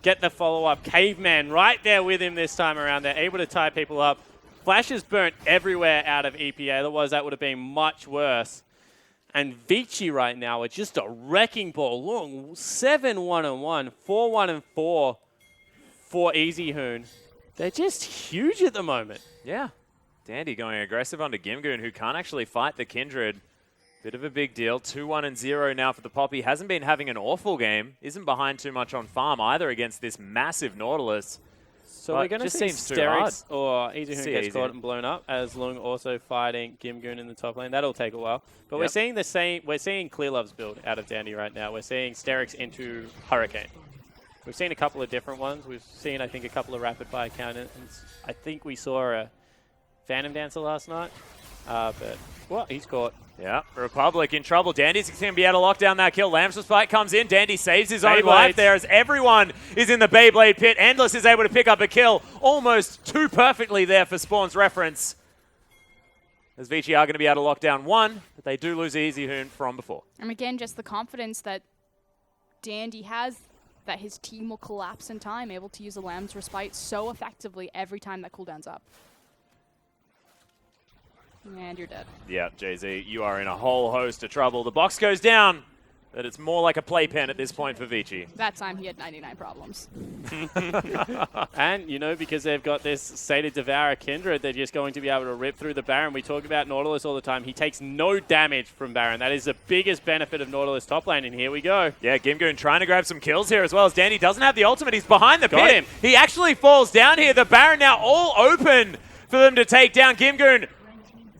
Get the follow-up. Caveman right there with him this time around. They're able to tie people up. Flashes burnt everywhere out of EPA. Otherwise, that would have been much worse. And Vici right now are just a wrecking ball. Long 7-1-1, 4-1-4 for EasyHoon. They're just huge at the moment. Yeah. Dandy going aggressive onto Gimgoon, who can't actually fight the Kindred. Bit of a big deal. 2-1-0 now for the Poppy. Hasn't been having an awful game. Isn't behind too much on farm either against this massive Nautilus. So we're going to see Sterix or EasyHoon gets caught and blown up, as Lung also fighting Gimgoon in the top lane. That'll take a while. But we're seeing the same. We're seeing Clearlove's build out of Dandy right now. We're seeing Sterix into Hurricane. We've seen a couple of different ones. We've seen, I think, a couple of rapid fire counters. I think we saw a Phantom Dancer last night. But well, he's caught. Yeah, Republic in trouble. Dandy's going to be able to lock down that kill. Lamb's Spike comes in. Dandy saves his own life there as everyone is in the Beyblade pit. Endless is able to pick up a kill almost too perfectly there for Spawn's reference. As Vici are going to be able to lock down one, but they do lose EasyHoon from before. And again, just the confidence that Dandy has that his team will collapse in time, able to use a Lamb's Respite so effectively every time that cooldown's up. And you're dead. Yeah, Jay-Z, you are in a whole host of trouble. The box goes down. that it's more like a playpen at this point for Vici. That time he had 99 problems. And, you know, because they've got this Sated Devourer Kindred, they're just going to be able to rip through the Baron. We talk about Nautilus all the time. He takes no damage from Baron. That is the biggest benefit of Nautilus top lane, and here we go. Yeah, Gimgoon trying to grab some kills here as well as Dandy doesn't have the ultimate. He's behind the Got pit. him. He actually falls down here. The Baron now all open for them to take down. Gimgoon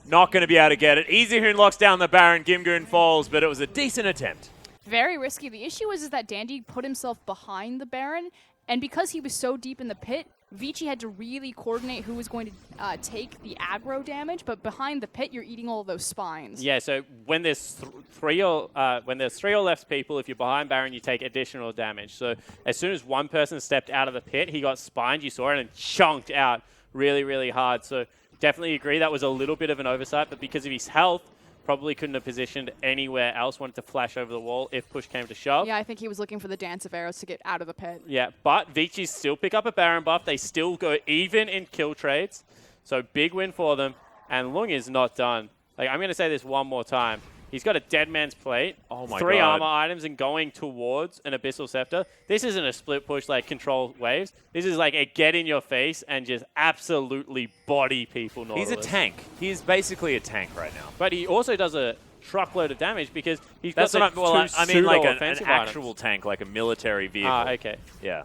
not going to be able to get it. Easyhoon locks down the Baron. Gimgoon falls, but it was a decent attempt. Very risky. The issue is that Dandy put himself behind the Baron, and because he was so deep in the pit, Vici had to really coordinate who was going to take the aggro damage, but behind the pit, you're eating all of those spines. Yeah, so when there's three or less people, if you're behind Baron, you take additional damage. So as soon as one person stepped out of the pit, he got spined, you saw it, and chunked out really, really hard. So definitely agree that was a little bit of an oversight, but because of his health, probably couldn't have positioned anywhere else, wanted to flash over the wall if push came to shove. Yeah, I think he was looking for the dance of arrows to get out of the pit. Yeah, but Vici still pick up a Baron buff. They still go even in kill trades. So big win for them. And Lung is not done. Like, I'm going to say this one more time. He's got a Dead Man's Plate, Oh my 3 God. armor items, and going towards an Abyssal Scepter. This isn't a split push like control waves. This is like a get in your face and just absolutely body people. Nautilus. He's a tank. He's basically a tank right now. But he also does a truckload of damage because he's That's got what I mean, like an offensive actual items. tank, like a military vehicle. Ah, okay. Yeah.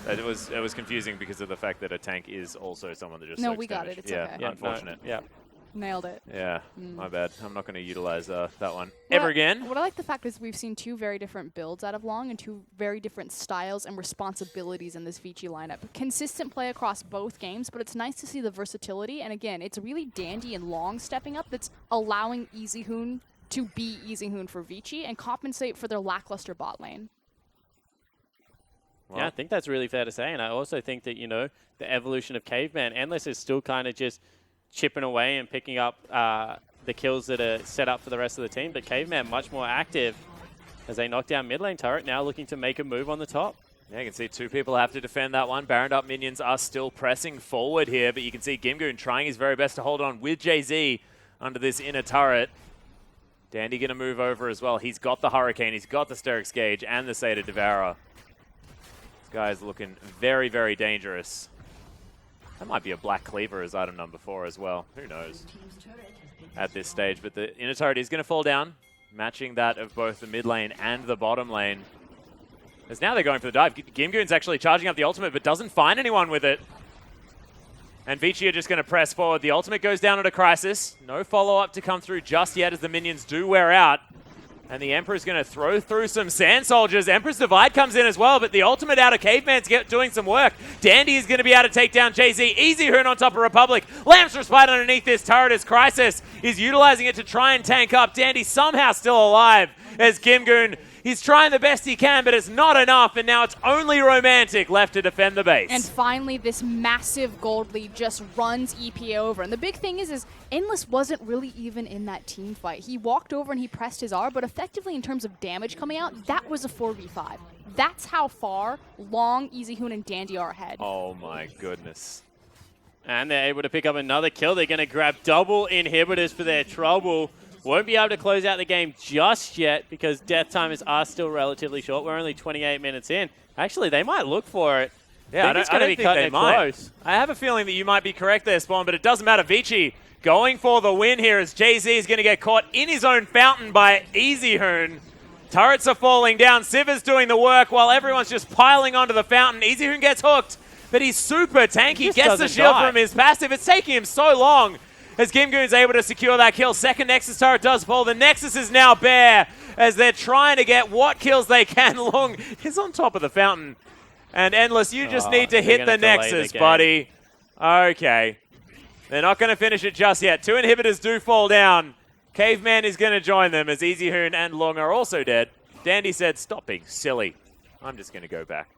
It was confusing because of the fact that a tank is also someone that just No, soaks we got damage. it. It's yeah, okay. Yeah, unfortunate. No, yeah. Nailed it. Yeah, my bad. I'm not going to utilize that one What ever I- again. What I like the fact is we've seen 2 very different builds out of Long and 2 very different styles and responsibilities in this Vici lineup. Consistent play across both games, but it's nice to see the versatility. And again, it's really Dandy and Long stepping up that's allowing Easyhoon to be Easyhoon for Vici and compensate for their lackluster bot lane. Yeah, I think that's really fair to say. And I also think that, you know, the evolution of Caveman, Endless is still kind of just chipping away and picking up the kills that are set up for the rest of the team. But Caveman much more active as they knock down mid lane turret, now looking to make a move on the top. Yeah, you can see 2 people have to defend that one. Baroned up minions are still pressing forward here, but you can see Gimgoon trying his very best to hold on with Jay-Z under this inner turret. Dandy going to move over as well. He's got the Hurricane, he's got the Sterix Gauge, and the Sated Devourer. This guy's looking very, very dangerous. That might be a Black Cleaver as item number 4 as well. Who knows at this stage. But the inner turret is going to fall down, matching that of both the mid lane and the bottom lane. As now they're going for the dive. Gimgoon's actually charging up the ultimate, but doesn't find anyone with it. And Vici are just going to press forward. The ultimate goes down at a crisis. No follow-up to come through just yet as the minions do wear out. And the Emperor's going to throw through some Sand Soldiers. Emperor's Divide comes in as well, but the ultimate out of Caveman's doing some work. Dandy is going to be able to take down Jay-Z. Easyhoon on top of Republic. Lamps Respite underneath this turret as Crisis is utilizing it to try and tank up. Dandy somehow still alive as Gimgoon. He's trying the best he can, but it's not enough, and now it's only Romantic left to defend the base. And finally, this massive gold lead just runs EPA over. And the big thing is Endless wasn't really even in that team fight. He walked over and he pressed his R, but effectively in terms of damage coming out, that was a 4v5. That's how far Long, Easyhoon, and Dandy are ahead. Oh my goodness. And they're able to pick up another kill. They're going to grab double inhibitors for their trouble. Won't be able to close out the game just yet because death timers are still relatively short. We're only 28 minutes in. Actually, they might look for it. Yeah, I think it's going to be cutting it close. I have a feeling that you might be correct there, Spawn, but it doesn't matter. Vici going for the win here as Jay-Z is going to get caught in his own fountain by Easyhoon. Turrets are falling down. Siver's doing the work while everyone's just piling onto the fountain. Easyhoon gets hooked, but he's super tanky. Gets the shield from his passive. It's taking him so long as Gimgoon's able to secure that kill. Second Nexus turret does fall. The Nexus is now bare as they're trying to get what kills they can. Long is on top of the fountain. And Endless, you just need to hit the Nexus, buddy. Okay. They're not going to finish it just yet. 2 inhibitors do fall down. Caveman is going to join them as Easyhoon and Long are also dead. Dandy said, stop being silly. I'm just going to go back.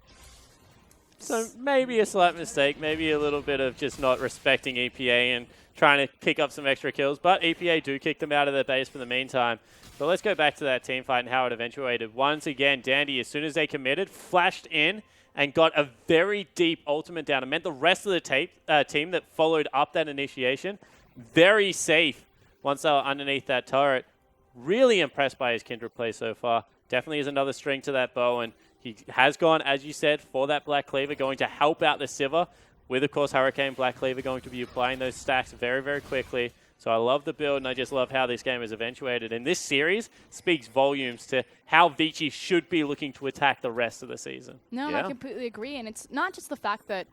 So maybe a slight mistake, maybe a little bit of just not respecting EPA and trying to pick up some extra kills. But EPA do kick them out of their base for the meantime. But let's go back to that team fight and how it eventuated. Once again, Dandy, as soon as they committed, flashed in and got a very deep ultimate down. It meant the rest of the team that followed up that initiation, very safe once they were underneath that turret. really impressed by his Kindred play so far. Definitely is another string to that bow, and he has gone, as you said, for that Black Cleaver, going to help out the Sivir, with, of course, Hurricane Black Cleaver going to be applying those stacks very, very quickly. So I love the build, and I just love how this game is eventuated. And this series speaks volumes to how Vici should be looking to attack the rest of the season. No, Yeah. I completely agree. And it's not just the fact that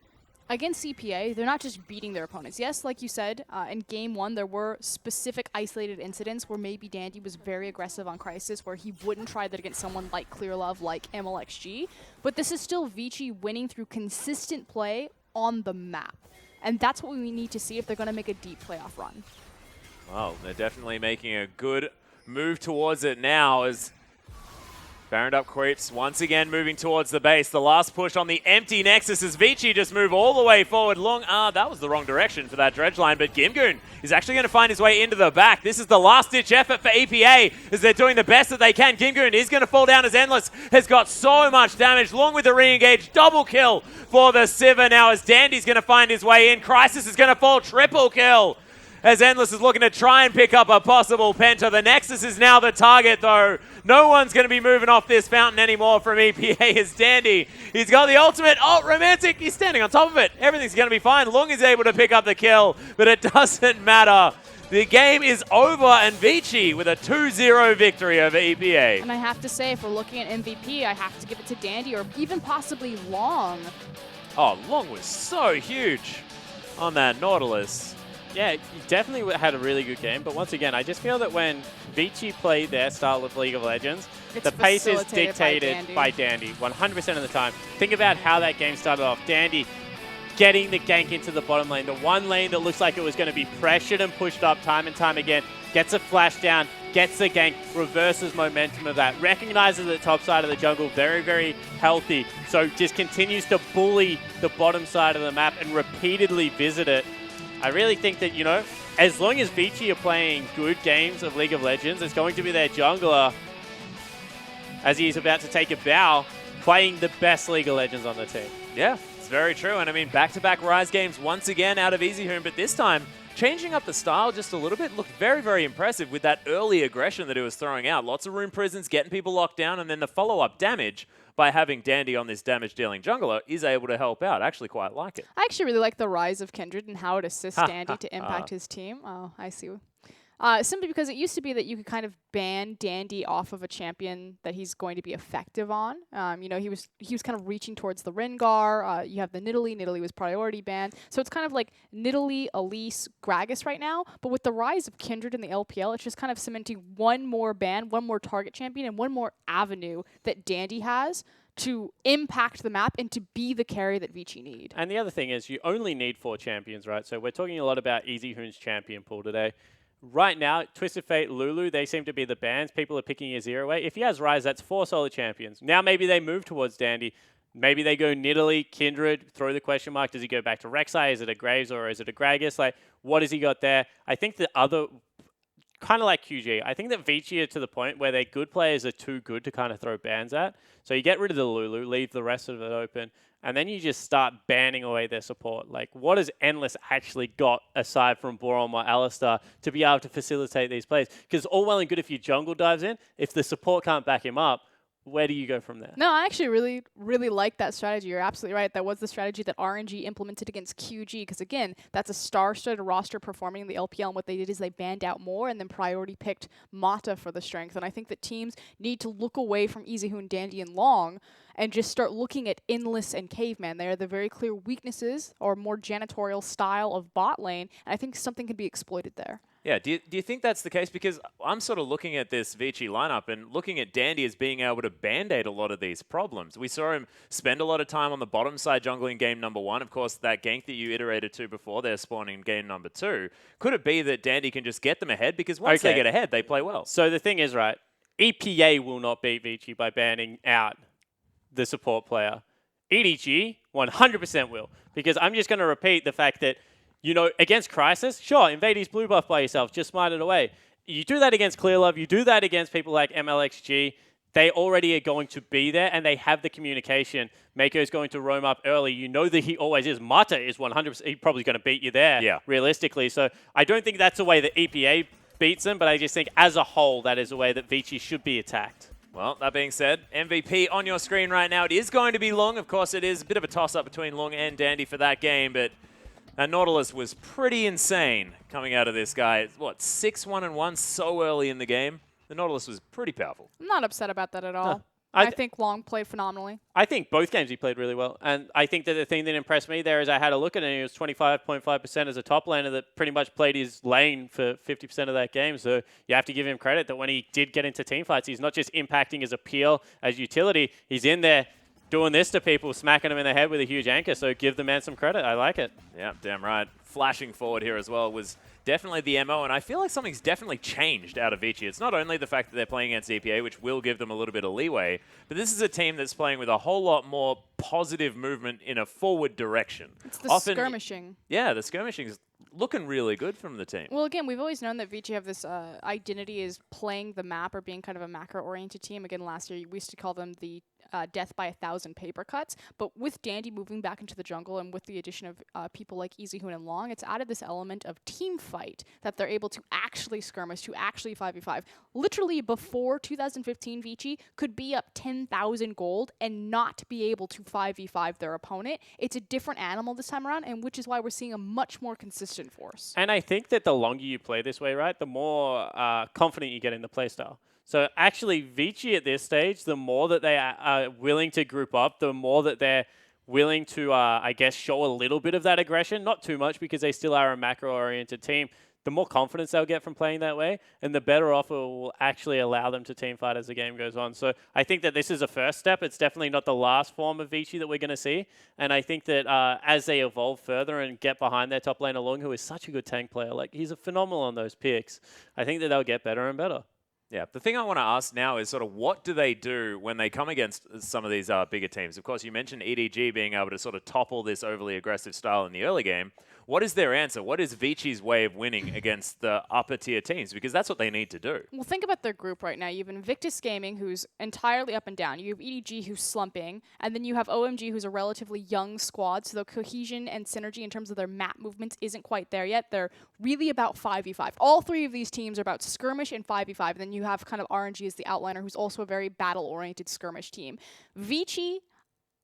against CPA, they're not just beating their opponents. Yes, like you said, in Game 1, there were specific isolated incidents where maybe Dandy was very aggressive on Crisis, where he wouldn't try that against someone like Clearlove, like MLXG. But this is still Vici winning through consistent play on the map. And that's what we need to see if they're going to make a deep playoff run. Well, they're definitely making a good move towards it now as Baron up creeps once again moving towards the base. The last push on the empty Nexus as Vici just move all the way forward. That was the wrong direction for that dredge line, but Gimgoon is actually going to find his way into the back. This is the last-ditch effort for EPA as they're doing the best that they can. Gimgoon is going to fall down as Endless has got so much damage. Long with the re-engage, double kill for the Sivir now as Dandy's going to find his way in. Crisis is going to fall, triple kill as Endless is looking to try and pick up a possible Penta. The Nexus is now the target, though. No one's going to be moving off this fountain anymore from EPA as Dandy. He's got the ultimate. Oh, Romantic. He's standing on top of it. Everything's going to be fine. Long is able to pick up the kill, but it doesn't matter. The game is over, and Vici with a 2-0 victory over EPA. And I have to say, if we're looking at MVP, I have to give it to Dandy or even possibly Long. Oh, Long was so huge on that Nautilus. Yeah, he definitely had a really good game, but once again, I just feel that when Vici play their style of League of Legends, It's the pace is facilitated dictated by Dandy 100% of the time. Think about how that game started off. Dandy getting the gank into the bottom lane, the one lane that looks like it was going to be pressured and pushed up time and time again, gets a flash down, gets the gank, reverses momentum of that, recognizes the top side of the jungle very, very healthy, so just continues to bully the bottom side of the map and repeatedly visit it. I really think that, you know, as long as Vici are playing good games of League of Legends, it's going to be their jungler, as he is about to take a bow, playing the best League of Legends on the team. Yeah, it's very true. And I mean, back-to-back Rise games once again out of EasyHoon, but this time changing up the style just a little bit. Looked very, very impressive with that early aggression that he was throwing out. Lots of room prisons, getting people locked down, and then the follow-up damage by having Dandy on this damage-dealing jungler is able to help out. I actually quite like it. I actually really like the rise of Kindred and how it assists Dandy to impact his team. Oh, I see. Simply because it used to be that you could kind of ban Dandy off of a champion that he's going to be effective on. You know, he was kind of reaching towards the Rengar. You have the Nidalee. Nidalee was priority banned. So it's kind of like Nidalee, Elise, Gragas right now. But with the rise of Kindred in the LPL, it's just kind of cementing one more ban, one more target champion, and one more avenue that Dandy has to impact the map and to be the carry that Vici need. And the other thing is you only need 4 champions, right? So we're talking a lot about EasyHoon's champion pool today. Right now, Twisted Fate, Lulu, they seem to be the bans. People are picking Azir away. If he has Rise, that's 4 solid champions. Now maybe they move towards Dandy. Maybe they go Nidalee, Kindred, throw the question mark. Does he go back to Rek'Sai? Is it a Graves or is it a Gragas? Like, what has he got there? I think the other, kind of like QG, I think that Vici are to the point where their good players are too good to kind of throw bans at. So you get rid of the Lulu, leave the rest of it open, and then you just start banning away their support. Like, what has Endless actually got aside from Borom or Alistar to be able to facilitate these plays? Because all well and good if your jungle dives in, if the support can't back him up, where do you go from there? No, I actually really, really like that strategy. You're absolutely right. That was the strategy that RNG implemented against QG because, again, that's a star-studded roster performing in the LPL, and what they did is they banned out more and then priority picked Mata for the strength. And I think that teams need to look away from EasyHoon, Dandy, and Long and just start looking at Endless and Caveman. They are the very clear weaknesses or more janitorial style of bot lane, and I think something can be exploited there. Yeah, do you think that's the case? Because I'm sort of looking at this Vici lineup and looking at Dandy as being able to band-aid a lot of these problems. We saw him spend a lot of time on the bottom side jungling game number 1. Of course, that gank that you iterated to before, they're spawning game number 2. Could it be that Dandy can just get them ahead? Because once they get ahead, they play well. So the thing is, right, EPA will not beat Vici by banning out the support player. EDG 100% will. Because I'm just going to repeat the fact that, you know, against Crisis, sure, invade his blue buff by yourself, just smite it away. You do that against Clearlove, you do that against people like MLXG, they already are going to be there and they have the communication. Mako's going to roam up early. You know that he always is. Mata is 100%, he's probably going to beat you there, realistically. So I don't think that's the way that EPA beats them, but I just think as a whole, that is the way that Vici should be attacked. Well, that being said, MVP on your screen right now. It is going to be Lung. Of course, it is a bit of a toss-up between Lung and Dandy for that game, but Nautilus was pretty insane coming out of this guy. What, 6-1-1 so early in the game? The Nautilus was pretty powerful. I'm not upset about that at all. No. I think Long played phenomenally. I think both games he played really well. And I think that the thing that impressed me there is I had a look at it, and he was 25.5% as a top laner that pretty much played his lane for 50% of that game. So you have to give him credit that when he did get into team fights, he's not just impacting his appeal as utility. He's in there doing this to people, smacking them in the head with a huge anchor. So give the man some credit. I like it. Yeah, damn right. Flashing forward here as well was definitely the MO, and I feel like something's definitely changed out of Vici. It's not only the fact that they're playing against EPA, which will give them a little bit of leeway, but this is a team that's playing with a whole lot more positive movement in a forward direction. It's the skirmishing. Yeah, the skirmishing is looking really good from the team. Well, again, we've always known that Vici have this identity is playing the map or being kind of a macro-oriented team. Again, last year we used to call them the death by 1,000 paper cuts. But with Dandy moving back into the jungle and with the addition of people like Easyhoon and Long, it's added this element of team fight that they're able to actually skirmish, to actually 5v5. Literally before 2015, Vici could be up 10,000 gold and not be able to 5v5 their opponent. It's a different animal this time around, and which is why we're seeing a much more consistent force. And I think that the longer you play this way, right, the more confident you get in the playstyle. So actually, Vici at this stage, the more that they are willing to group up, the more that they're willing to, I guess, show a little bit of that aggression. Not too much because they still are a macro-oriented team. The more confidence they'll get from playing that way, and the better off it will actually allow them to team fight as the game goes on. So I think that this is a first step. It's definitely not the last form of Vici that we're going to see. And I think that as they evolve further and get behind their top laner Long, who is such a good tank player, like he's a phenomenal on those picks, I think that they'll get better and better. Yeah, the thing I want to ask now is sort of what do they do when they come against some of these bigger teams? Of course, you mentioned EDG being able to sort of topple this overly aggressive style in the early game. What is their answer? What is Vici's way of winning against the upper tier teams? Because that's what they need to do. Well, think about their group right now. You have Invictus Gaming, who's entirely up and down. You have EDG, who's slumping. And then you have OMG, who's a relatively young squad. So the cohesion and synergy in terms of their map movements isn't quite there yet. They're really about 5v5. All three of these teams are about skirmish and 5v5. And then you have kind of RNG as the outliner, who's also a very battle-oriented skirmish team. Vici,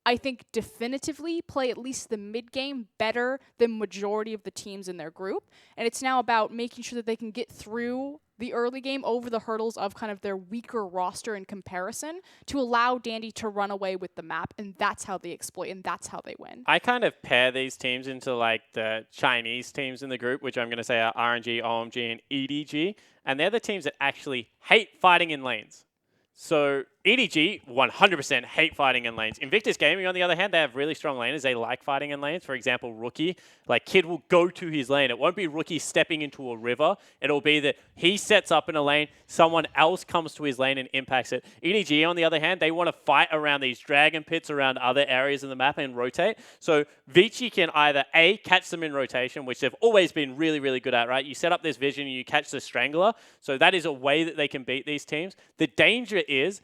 I think, definitively play at least the mid-game better than majority of the teams in their group. And it's now about making sure that they can get through the early game over the hurdles of kind of their weaker roster in comparison to allow Dandy to run away with the map. And that's how they exploit, and that's how they win. I kind of pair these teams into like the Chinese teams in the group, which I'm going to say are RNG, OMG, and EDG. And they're the teams that actually hate fighting in lanes. So EDG 100% hate fighting in lanes. Invictus Gaming, on the other hand, they have really strong laners. They like fighting in lanes. For example, Rookie, like Kid will go to his lane. It won't be Rookie stepping into a river. It'll be that he sets up in a lane, someone else comes to his lane and impacts it. EDG, on the other hand, they want to fight around these dragon pits around other areas of the map and rotate. So Vici can either A, catch them in rotation, which they've always been really, really good at, right? You set up this vision and you catch the Strangler. So that is a way that they can beat these teams. The danger is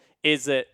that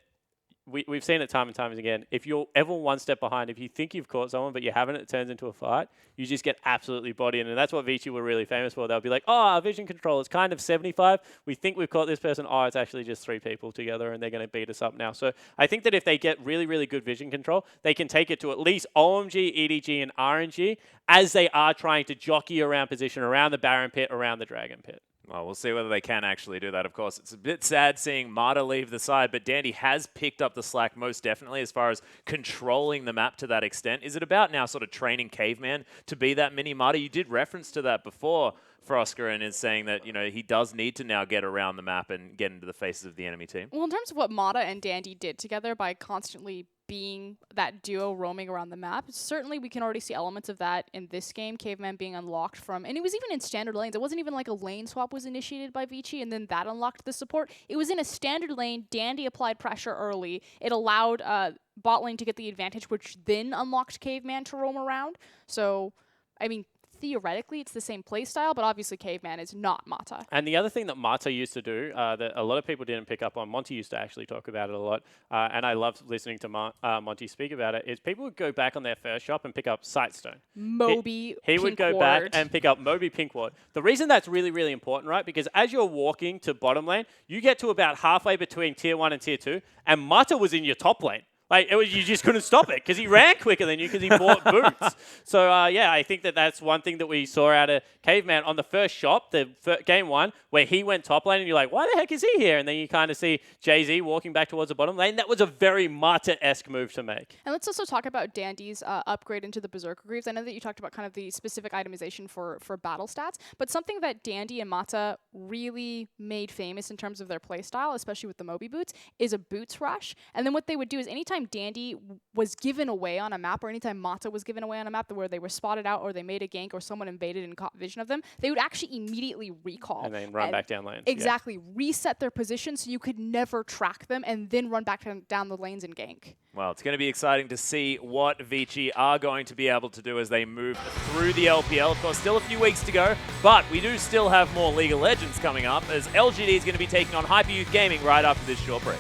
we've seen it time and time again. If you're ever one step behind, if you think you've caught someone but you haven't, it turns into a fight, you just get absolutely bodied. And that's what Vici were really famous for. They'll be like, oh, our vision control is kind of 75. We think we've caught this person. Oh, it's actually just 3 people together and they're going to beat us up now. So I think that if they get really, really good vision control, they can take it to at least OMG, EDG, and RNG as they are trying to jockey around position, around the Baron Pit, around the Dragon Pit. Well, we'll see whether they can actually do that, of course. It's a bit sad seeing Marta leave the side, but Dandy has picked up the slack most definitely as far as controlling the map to that extent. Is it about now sort of training Caveman to be that mini Marta? You did reference to that before, Frosker, and is saying that, you know, he does need to now get around the map and get into the faces of the enemy team. Well, in terms of what Mata and Dandy did together by constantly being that duo roaming around the map, certainly we can already see elements of that in this game. Caveman being unlocked from, and it was even in standard lanes. It wasn't even like a lane swap was initiated by Vici and then that unlocked the support. It was in a standard lane. Dandy applied pressure early. It allowed bot lane to get the advantage, which then unlocked Caveman to roam around. So, I mean, theoretically it's the same play style, but obviously Caveman is not Mata. And the other thing that Mata used to do that a lot of people didn't pick up on, Monty used to actually talk about it a lot, and I love listening to Monty speak about it, is people would go back on their first shop and pick up Sightstone. Moby, He would go back and pick up Moby Pink Ward. The reason that's really, really important, right, because as you're walking to bottom lane, you get to about halfway between Tier 1 and Tier 2, and Mata was in your top lane. Like, you just couldn't stop it because he ran quicker than you because he bought boots. So, yeah, I think that that's one thing that we saw out of Caveman on the first shop, game 1, where he went top lane and you're like, why the heck is he here? And then you kind of see Jay-Z walking back towards the bottom lane. That was a very Mata-esque move to make. And let's also talk about Dandy's upgrade into the Berserker Greaves. I know that you talked about kind of the specific itemization for battle stats, but something that Dandy and Mata really made famous in terms of their playstyle, especially with the Moby boots, is a boots rush. And then what they would do is anytime Dandy was given away on a map, or anytime Mata was given away on a map where they were spotted out or they made a gank or someone invaded and caught vision of them, they would actually immediately recall. And then run back down lanes. Exactly. Yeah. Reset their position so you could never track them and then run back down the lanes and gank. Well, it's going to be exciting to see what Vici are going to be able to do as they move through the LPL. Of course, still a few weeks to go, but we do still have more League of Legends coming up as LGD is going to be taking on Hyperyouth Gaming right after this short break.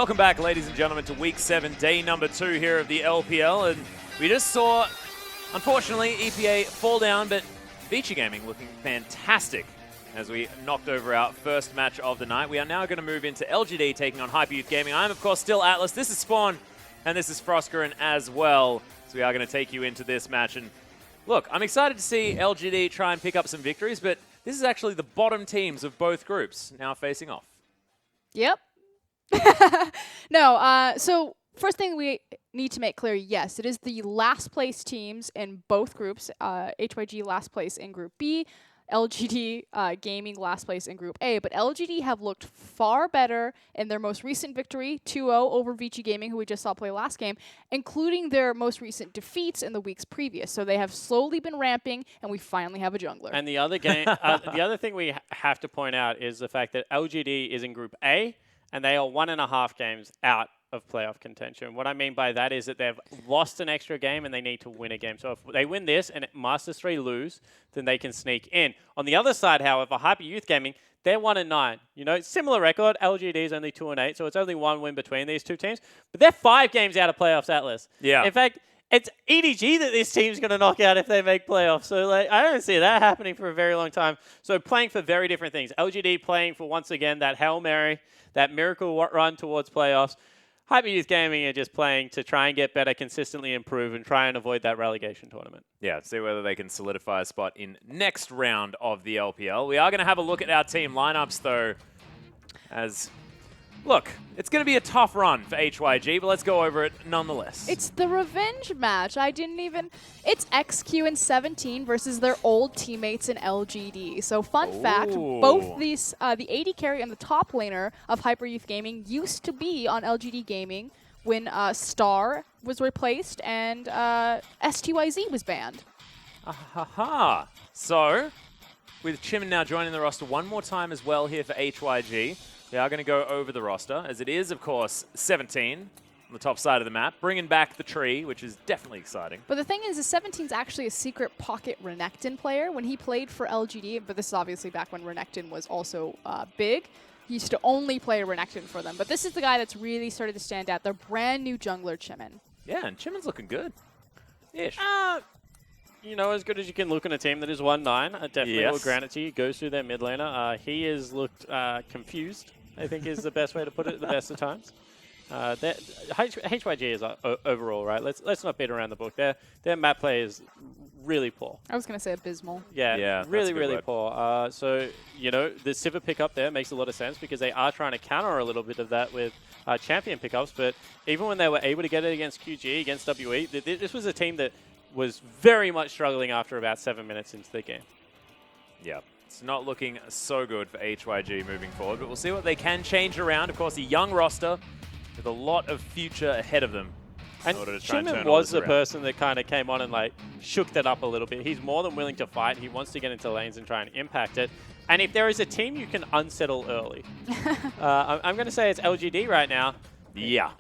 Welcome back, ladies and gentlemen, to Week 7, day number 2 here of the LPL. And we just saw, unfortunately, EPA fall down, but Vici Gaming looking fantastic as we knocked over our first match of the night. We are now going to move into LGD taking on Hyper Youth Gaming. I'm, of course, still Atlas. This is Spawn, and this is Froskerin as well. So we are going to take you into this match. And look, I'm excited to see LGD try and pick up some victories, but this is actually the bottom teams of both groups now facing off. Yep. No, so first thing we need to make clear, yes, it is the last place teams in both groups. HYG last place in Group B, LGD Gaming last place in Group A. But LGD have looked far better in their most recent victory, 2-0 over Vici Gaming, who we just saw play last game, including their most recent defeats in the weeks previous. So they have slowly been ramping, and we finally have a jungler. And the other game, the other thing we have to point out is the fact that LGD is in Group A, and they are 1.5 games out of playoff contention. What I mean by that is that they've lost an extra game and they need to win a game. So if they win this and Masters 3 lose, then they can sneak in. On the other side, however, Hyper Youth Gaming, they're 1-9. You know, similar record. LGD is only 2-8, so it's only one win between these two teams. But they're 5 games out of playoffs, Atlas. Yeah. In fact, it's EDG that this team's going to knock out if they make playoffs. So like, I don't see that happening for a very long time. So playing for very different things. LGD playing for, once again, that Hail Mary, that miracle run towards playoffs. Hyper Youth Gaming are just playing to try and get better, consistently improve, and try and avoid that relegation tournament. Yeah, see whether they can solidify a spot in next round of the LPL. We are going to have a look at our team lineups, though, as... Look, it's going to be a tough run for HYG, but let's go over it nonetheless. It's the revenge match. It's XQ in 17 versus their old teammates in LGD. So fun fact, both these, the AD carry and the top laner of Hyper Youth Gaming used to be on LGD Gaming when Star was replaced and STYZ was banned. Aha. So, with Chimin now joining the roster one more time as well here for HYG, we are going to go over the roster, as it is, of course, 17 on the top side of the map, bringing back the tree, which is definitely exciting. But the thing is 17's actually a secret pocket Renekton player. When he played for LGD, but this is obviously back when Renekton was also big, he used to only play Renekton for them. But this is the guy that's really started to stand out. Their brand new jungler, Chimin. Yeah, and Chimin's looking good. Ish. You know, as good as you can look in a team that is 1-9. I definitely will grant it to you. Goes through their mid laner. He has looked confused, I think is the best way to put it at the best of times. HYG is overall, right? Let's not beat around the book. Their map play is really poor. I was going to say abysmal. Yeah, really poor. So, you know, the Sivir pickup there makes a lot of sense because they are trying to counter a little bit of that with champion pickups. But even when they were able to get it against QG, against WE, this was a team that was very much struggling after about 7 minutes into the game. Yeah, it's not looking so good for HYG moving forward, but we'll see what they can change around. Of course, a young roster with a lot of future ahead of them. And Chimin was the person that kind of came on and like shook that up a little bit. He's more than willing to fight. He wants to get into lanes and try and impact it. And if there is a team you can unsettle early, I'm going to say it's LGD right now. Yeah.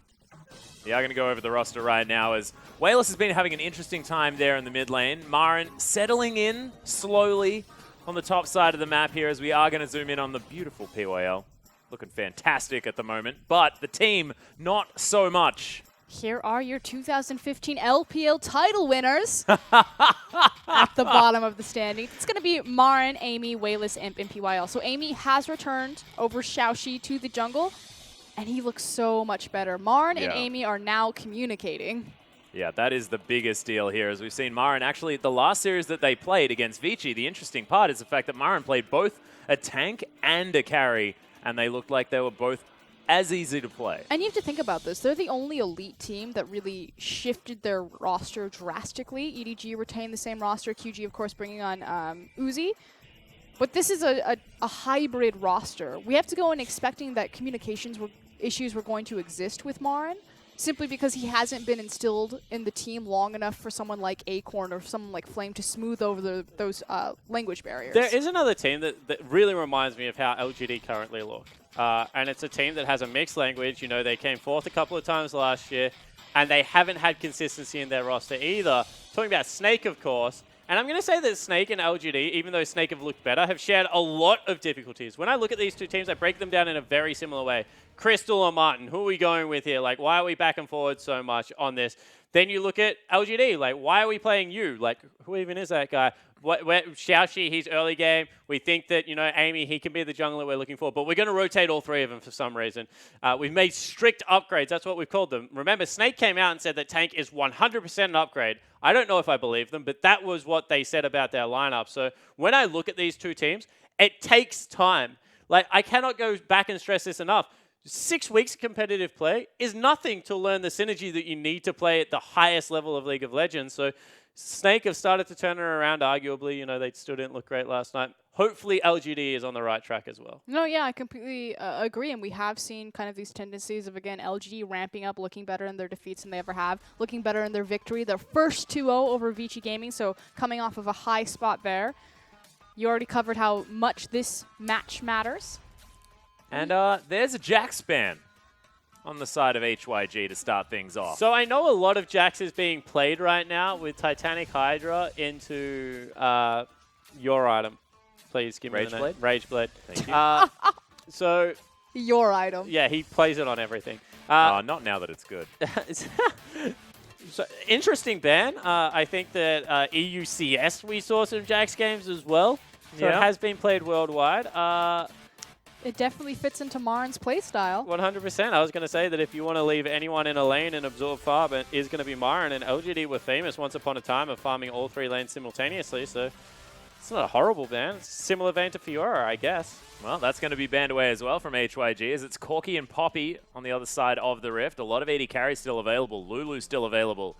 We are going to go over the roster right now as Wayless has been having an interesting time there in the mid lane. Marin settling in slowly on the top side of the map here as we are going to zoom in on the beautiful PYL. Looking fantastic at the moment, but the team not so much. Here are your 2015 LPL title winners at the bottom of the standing. It's going to be Marin, Amy, Wayless, Imp, and PYL. So Amy has returned over Xiaoxi to the jungle, and he looks so much better. Marin and Amy are now communicating. Yeah, that is the biggest deal here, as we've seen Marin. Actually, the last series that they played against Vici, the interesting part is the fact that Marin played both a tank and a carry, and they looked like they were both as easy to play. And you have to think about this. They're the only elite team that really shifted their roster drastically. EDG retained the same roster. QG, of course, bringing on Uzi. But this is a hybrid roster. We have to go in expecting that issues were going to exist with Marin, simply because he hasn't been instilled in the team long enough for someone like Acorn or someone like Flame to smooth over those language barriers. There is another team that really reminds me of how LGD currently look. And it's a team that has a mixed language. You know, they came fourth a couple of times last year, and they haven't had consistency in their roster either. Talking about Snake, of course, And I'm going to say that Snake and LGD, even though Snake have looked better, have shared a lot of difficulties. When I look at these two teams, I break them down in a very similar way. Crystal or Martin, who are we going with here? Like, why are we back and forward so much on this? Then you look at LGD, like, why are we playing you? Like, who even is that guy? Xiaoxi, he's early game. We think that, you know, Amy, he can be the jungler we're looking for, but we're going to rotate all three of them for some reason. We've made strict upgrades. That's what we've called them. Remember, Snake came out and said that tank is 100% an upgrade. I don't know if I believe them, but that was what they said about their lineup. So when I look at these two teams, it takes time. Like, I cannot go back and stress this enough. 6 weeks of competitive play is nothing to learn the synergy that you need to play at the highest level of League of Legends. So Snake have started to turn it around, arguably. You know, they still didn't look great last night. Hopefully, LGD is on the right track as well. No, yeah, I completely agree. And we have seen kind of these tendencies of, again, LGD ramping up, looking better in their defeats than they ever have, looking better in their victory. Their first 2-0 over Vici Gaming, so coming off of a high spot there. You already covered how much this match matters. And there's a Jack span on the side of HYG to start things off. So I know a lot of Jax is being played right now with Titanic Hydra into your item. Please give me the name. Rageblade. Thank you. So Your item. yeah, he plays it on everything. Not now that it's good. So, interesting ban. I think that EUCS we saw some Jax games as well. So it has been played worldwide. It definitely fits into Marin's playstyle. 100%. I was going to say that if you want to leave anyone in a lane and absorb farm, it is going to be Marin. And LGD were famous once upon a time of farming all 3 lanes simultaneously. So it's not a horrible ban. It's a similar vein to Fiora, I guess. Well, that's going to be banned away as well from HYG, as it's Corki and Poppy on the other side of the Rift. A lot of AD carries still available. Lulu still available.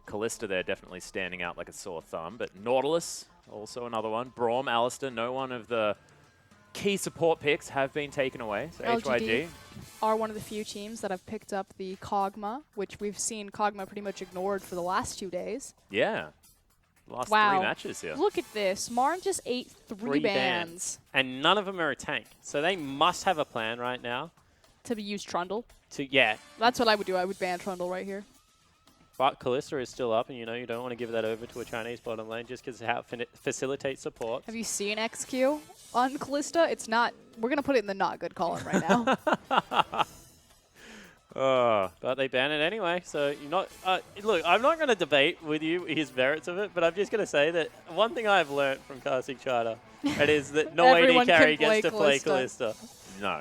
Kalista there definitely standing out like a sore thumb. But Nautilus, also another one. Braum, Alistair, no one of the key support picks have been taken away. So HYG are one of the few teams that have picked up the Kog'Maw, which we've seen Kog'Maw pretty much ignored for the last 2 days. Yeah. Last 3 matches here. Look at this. Marin just ate 3 bans. And none of them are a tank. So they must have a plan right now. To use Trundle. Yeah. That's what I would do. I would ban Trundle right here. But Kalista is still up, and you know you don't want to give that over to a Chinese bottom lane just because how it facilitates support. Have you seen XQ on Kalista? It's not. We're gonna put it in the not good column right now. But they ban it anyway, so you're not. Look, I'm not going to debate with you his merits of it, but I'm just going to say that one thing I've learned from casting Charter, it is that no AD carry gets to play Kalista. No.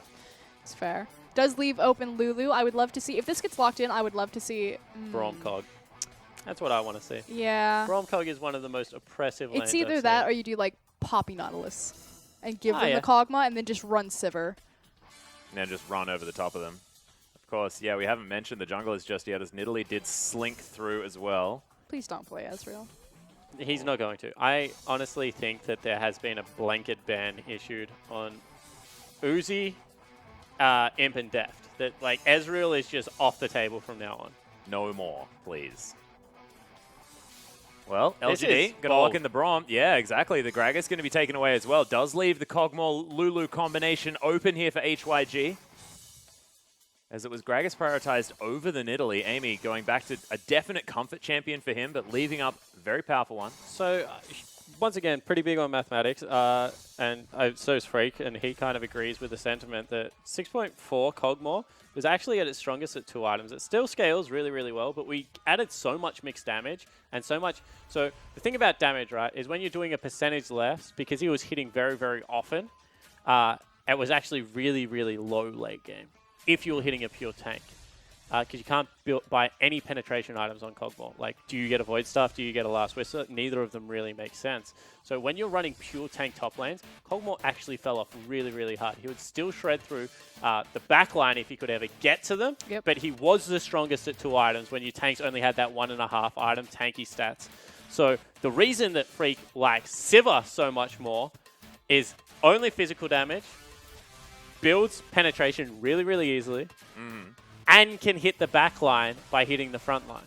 It's fair. Does leave open Lulu. I would love to see, if this gets locked in, I would love to see... Bromcog. That's what I want to see. Yeah. Bromcog is one of the most oppressive lanes It's either that or you do like Poppy Nautilus and give them the Kog'Maw and then just run Sivir. And then just run over the top of them. Of course, yeah, we haven't mentioned the junglers just yet, as Nidalee did slink through as well. Please don't play Ezreal. He's not going to. I honestly think that there has been a blanket ban issued on Uzi, Imp, and Deft. That, like, Ezreal is just off the table from now on. No more, please. Well, This LGD is going to bold. lock in the Braum. Yeah, exactly. The Gragas going to be taken away as well. Does leave the Kog'Maw-Lulu combination open here for HYG. As it was Gragas prioritized over the Nidalee. Amy going back to a definite comfort champion for him, but leaving up a very powerful one. So, once again, pretty big on mathematics, and so is Freak, and he kind of agrees with the sentiment that 6.4 Kog'Maw was actually at its strongest at 2 items. It still scales really, really well, but we added so much mixed damage and so much. So the thing about damage, right, is when you're doing a percentage less, because he was hitting very, very often, it was actually really, really low late game if you were hitting a pure tank. Because you can't buy any penetration items on Kog'Maw. Like, do you get a Void Staff? Do you get a Last Whisper? Neither of them really make sense. So when you're running pure tank top lanes, Kog'Maw actually fell off really, really hard. He would still shred through the back line if he could ever get to them, but he was the strongest at 2 items when your tanks only had that 1.5 item tanky stats. So the reason that Freak likes Sivir so much more is only physical damage, builds penetration really, really easily, and can hit the back line by hitting the front line.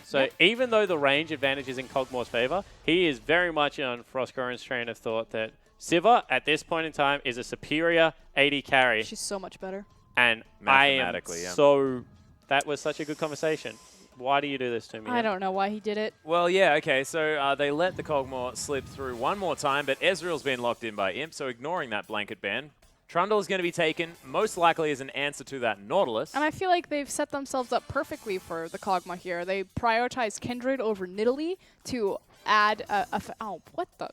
So even though the range advantage is in Kog'Maw's favor, he is very much on Frostgoran's train of thought that Sivir, at this point in time, is a superior AD carry. She's so much better. And I am so... That was such a good conversation. Why do you do this to me? I don't know why he did it. Well, yeah, okay, so they let the Kog'Maw slip through one more time, but Ezreal's been locked in by Imp, so ignoring that blanket ban. Trundle is going to be taken, most likely as an answer to that Nautilus. And I feel like they've set themselves up perfectly for the Kog'Maw here. They prioritize Kindred over Nidalee to add oh, what the?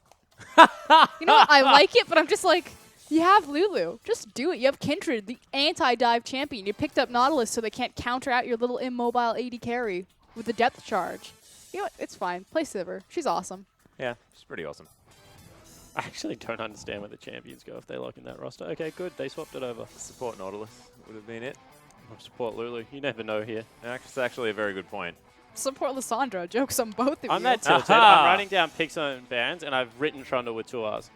You know what? I like it, but I'm just like, you have Lulu. Just do it. You have Kindred, the anti-dive champion. You picked up Nautilus so they can't counter out your little immobile AD carry with the depth charge. You know what? It's fine. Play Sivir. She's awesome. Yeah, she's pretty awesome. I actually don't understand where the champions go if they lock in that roster. Okay, good. They swapped it over. Support Nautilus would have been it. Or support Lulu. You never know here. That's actually a very good point. Support Lissandra. Jokes on both of you. I'm that tilted. I'm writing down picks on bands, and I've written Trundle with 2 R's.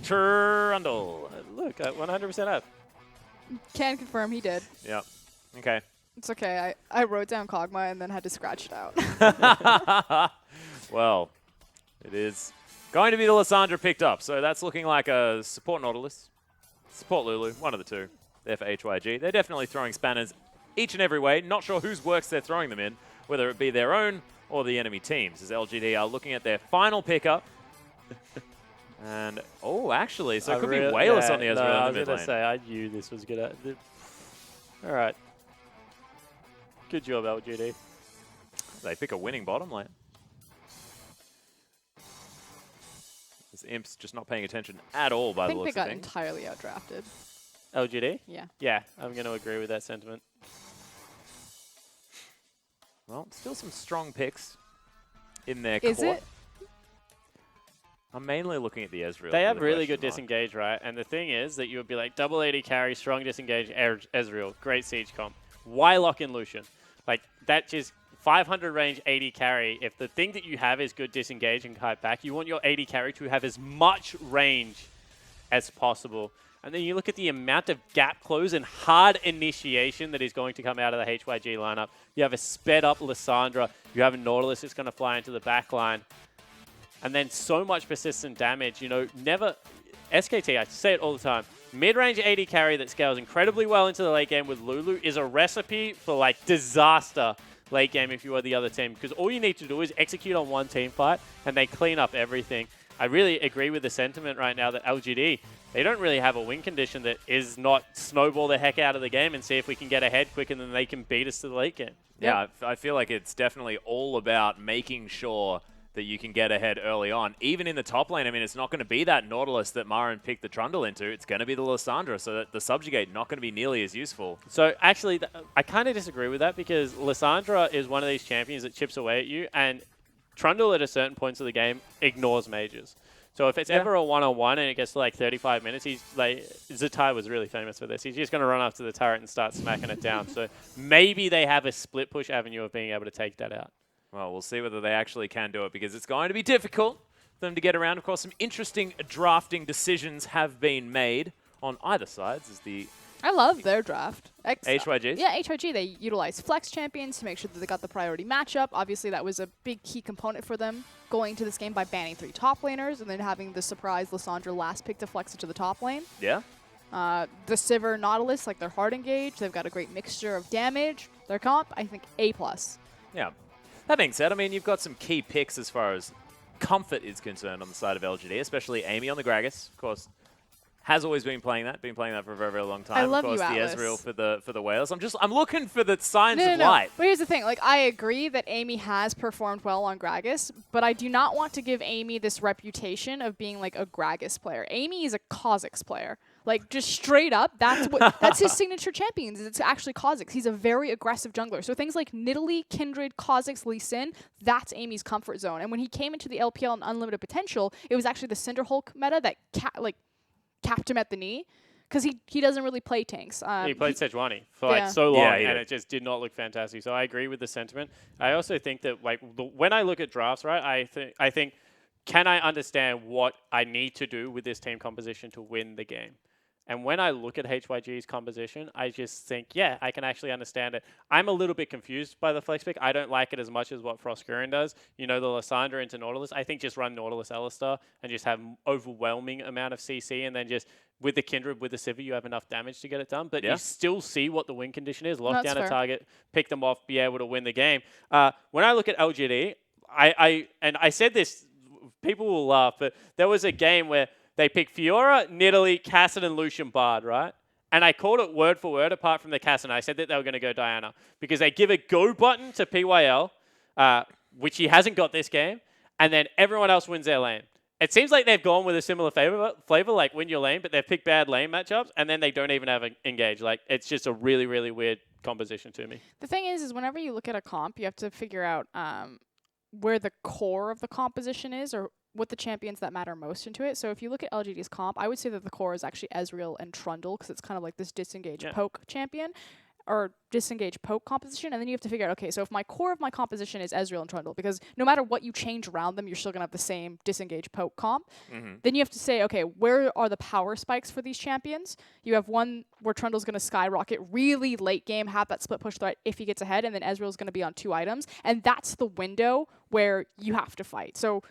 Trundle. Look, I 100% have. Can confirm he did. Yep. Okay. It's okay. I wrote down Kog'Maw and then had to scratch it out. Well, it is going to be the Lissandra picked up, so that's looking like a support Nautilus, support Lulu, one of the two. There for HYG. They're definitely throwing spanners each and every way. Not sure whose works they're throwing them in, whether it be their own or the enemy teams, as LGD are looking at their final pickup. And, oh, actually, so it could be Wayless on the Ezreal in the mid lane. I was going to say, I knew this was going to... All right. Good job, LGD. They pick a winning bottom lane. This Imp's just not paying attention at all by the looks of things. I think they got entirely outdrafted. LGD? Yeah. Yeah, I'm going to agree with that sentiment. Well, still some strong picks in their Is court. it? I'm mainly looking at the Ezreal. They have really good disengage, right? And the thing is that you would be like, double AD carry, strong disengage, Ezreal, great siege comp. Why lock in Lucian? Like, that just 500 range AD carry. If the thing that you have is good disengage and kite back, you want your AD carry to have as much range as possible. And then you look at the amount of gap close and hard initiation that is going to come out of the HYG lineup. You have a sped up Lissandra. You have a Nautilus that's going to fly into the back line. And then so much persistent damage. You know, never... SKT, I say it all the time. Mid-range AD carry that scales incredibly well into the late game with Lulu is a recipe for, like, disaster late game if you are the other team. Because all you need to do is execute on one team fight, and they clean up everything. I really agree with the sentiment right now that LGD, they don't really have a win condition that is not snowball the heck out of the game and see if we can get ahead quicker than they can beat us to the late game. Yeah, I feel like it's definitely all about making sure that you can get ahead early on. Even in the top lane, I mean, it's not going to be that Nautilus that Marin picked the Trundle into. It's going to be the Lissandra, so that the Subjugate not going to be nearly as useful. So actually, I kind of disagree with that because Lissandra is one of these champions that chips away at you, and Trundle at a certain points of the game ignores mages. So if it's ever a one-on-one and it gets to like 35 minutes, he's like, Zatai was really famous for this. He's just going to run up to the turret and start smacking it down. So maybe they have a split push avenue of being able to take that out. Well, we'll see whether they actually can do it because it's going to be difficult for them to get around. Of course, some interesting drafting decisions have been made on either sides. As the I love their draft. HYGs? Yeah, HYG, they utilize flex champions to make sure that they got the priority matchup. Obviously, that was a big key component for them going into this game by banning 3 top laners and then having the surprise Lissandra last pick to flex into the top lane. Yeah. The Sivir Nautilus, like their hard engage, they've got a great mixture of damage. Their comp, I think, A+. Yeah. That being said, I mean, you've got some key picks as far as comfort is concerned on the side of LGD, especially Amy on the Gragas, of course. Has always been playing that for a very, very long time. I love of course, you, the Atlas. Ezreal for the whales. I'm looking for the signs of No. light. But here's the thing. Like, I agree that Amy has performed well on Gragas, but I do not want to give Amy this reputation of being like a Gragas player. Amy is a Kha'Zix player. Like, just straight up, that's his signature champions. It's actually Kha'Zix. He's a very aggressive jungler. So things like Nidalee, Kindred, Kha'Zix, Lee Sin, that's Amy's comfort zone. And when he came into the LPL and Unlimited Potential, it was actually the Cinderhulk meta that capped him at the knee. Because he doesn't really play tanks. He played Sejuani for like so long, and it just did not look fantastic. So I agree with the sentiment. I also think that like when I look at drafts, right, I think, can I understand what I need to do with this team composition to win the game? And when I look at HYG's composition, I just think, yeah, I can actually understand it. I'm a little bit confused by the flex pick. I don't like it as much as what Frostgurian does. You know, the Lysandra into Nautilus. I think just run Nautilus Alistar and just have overwhelming amount of CC, and then just with the Kindred, with the Sivir, you have enough damage to get it done. But you still see what the win condition is. Lock down a target, pick them off, be able to win the game. When I look at LGD, I said this, people will laugh, but there was a game where they picked Fiora, Nidalee, Cassid, and Lucian Bard, right? And I called it word for word apart from the Cassid. I said that they were going to go Diana because they give a go button to PYL, which he hasn't got this game, and then everyone else wins their lane. It seems like they've gone with a similar flavor, like win your lane, but they've picked bad lane matchups, and then they don't even have engage. Like, it's just a really, really weird composition to me. The thing is whenever you look at a comp, you have to figure out where the core of the composition is, or what the champions that matter most into it. So if you look at LGD's comp, I would say that the core is actually Ezreal and Trundle, because it's kind of like this disengage poke champion, or disengage poke composition. And then you have to figure out, okay, so if my core of my composition is Ezreal and Trundle, because no matter what you change around them, you're still going to have the same disengage poke comp. Then you have to say, okay, where are the power spikes for these champions? You have one where Trundle's going to skyrocket really late game, have that split push threat if he gets ahead, and then Ezreal's going to be on 2 items. And that's the window where you have to fight. So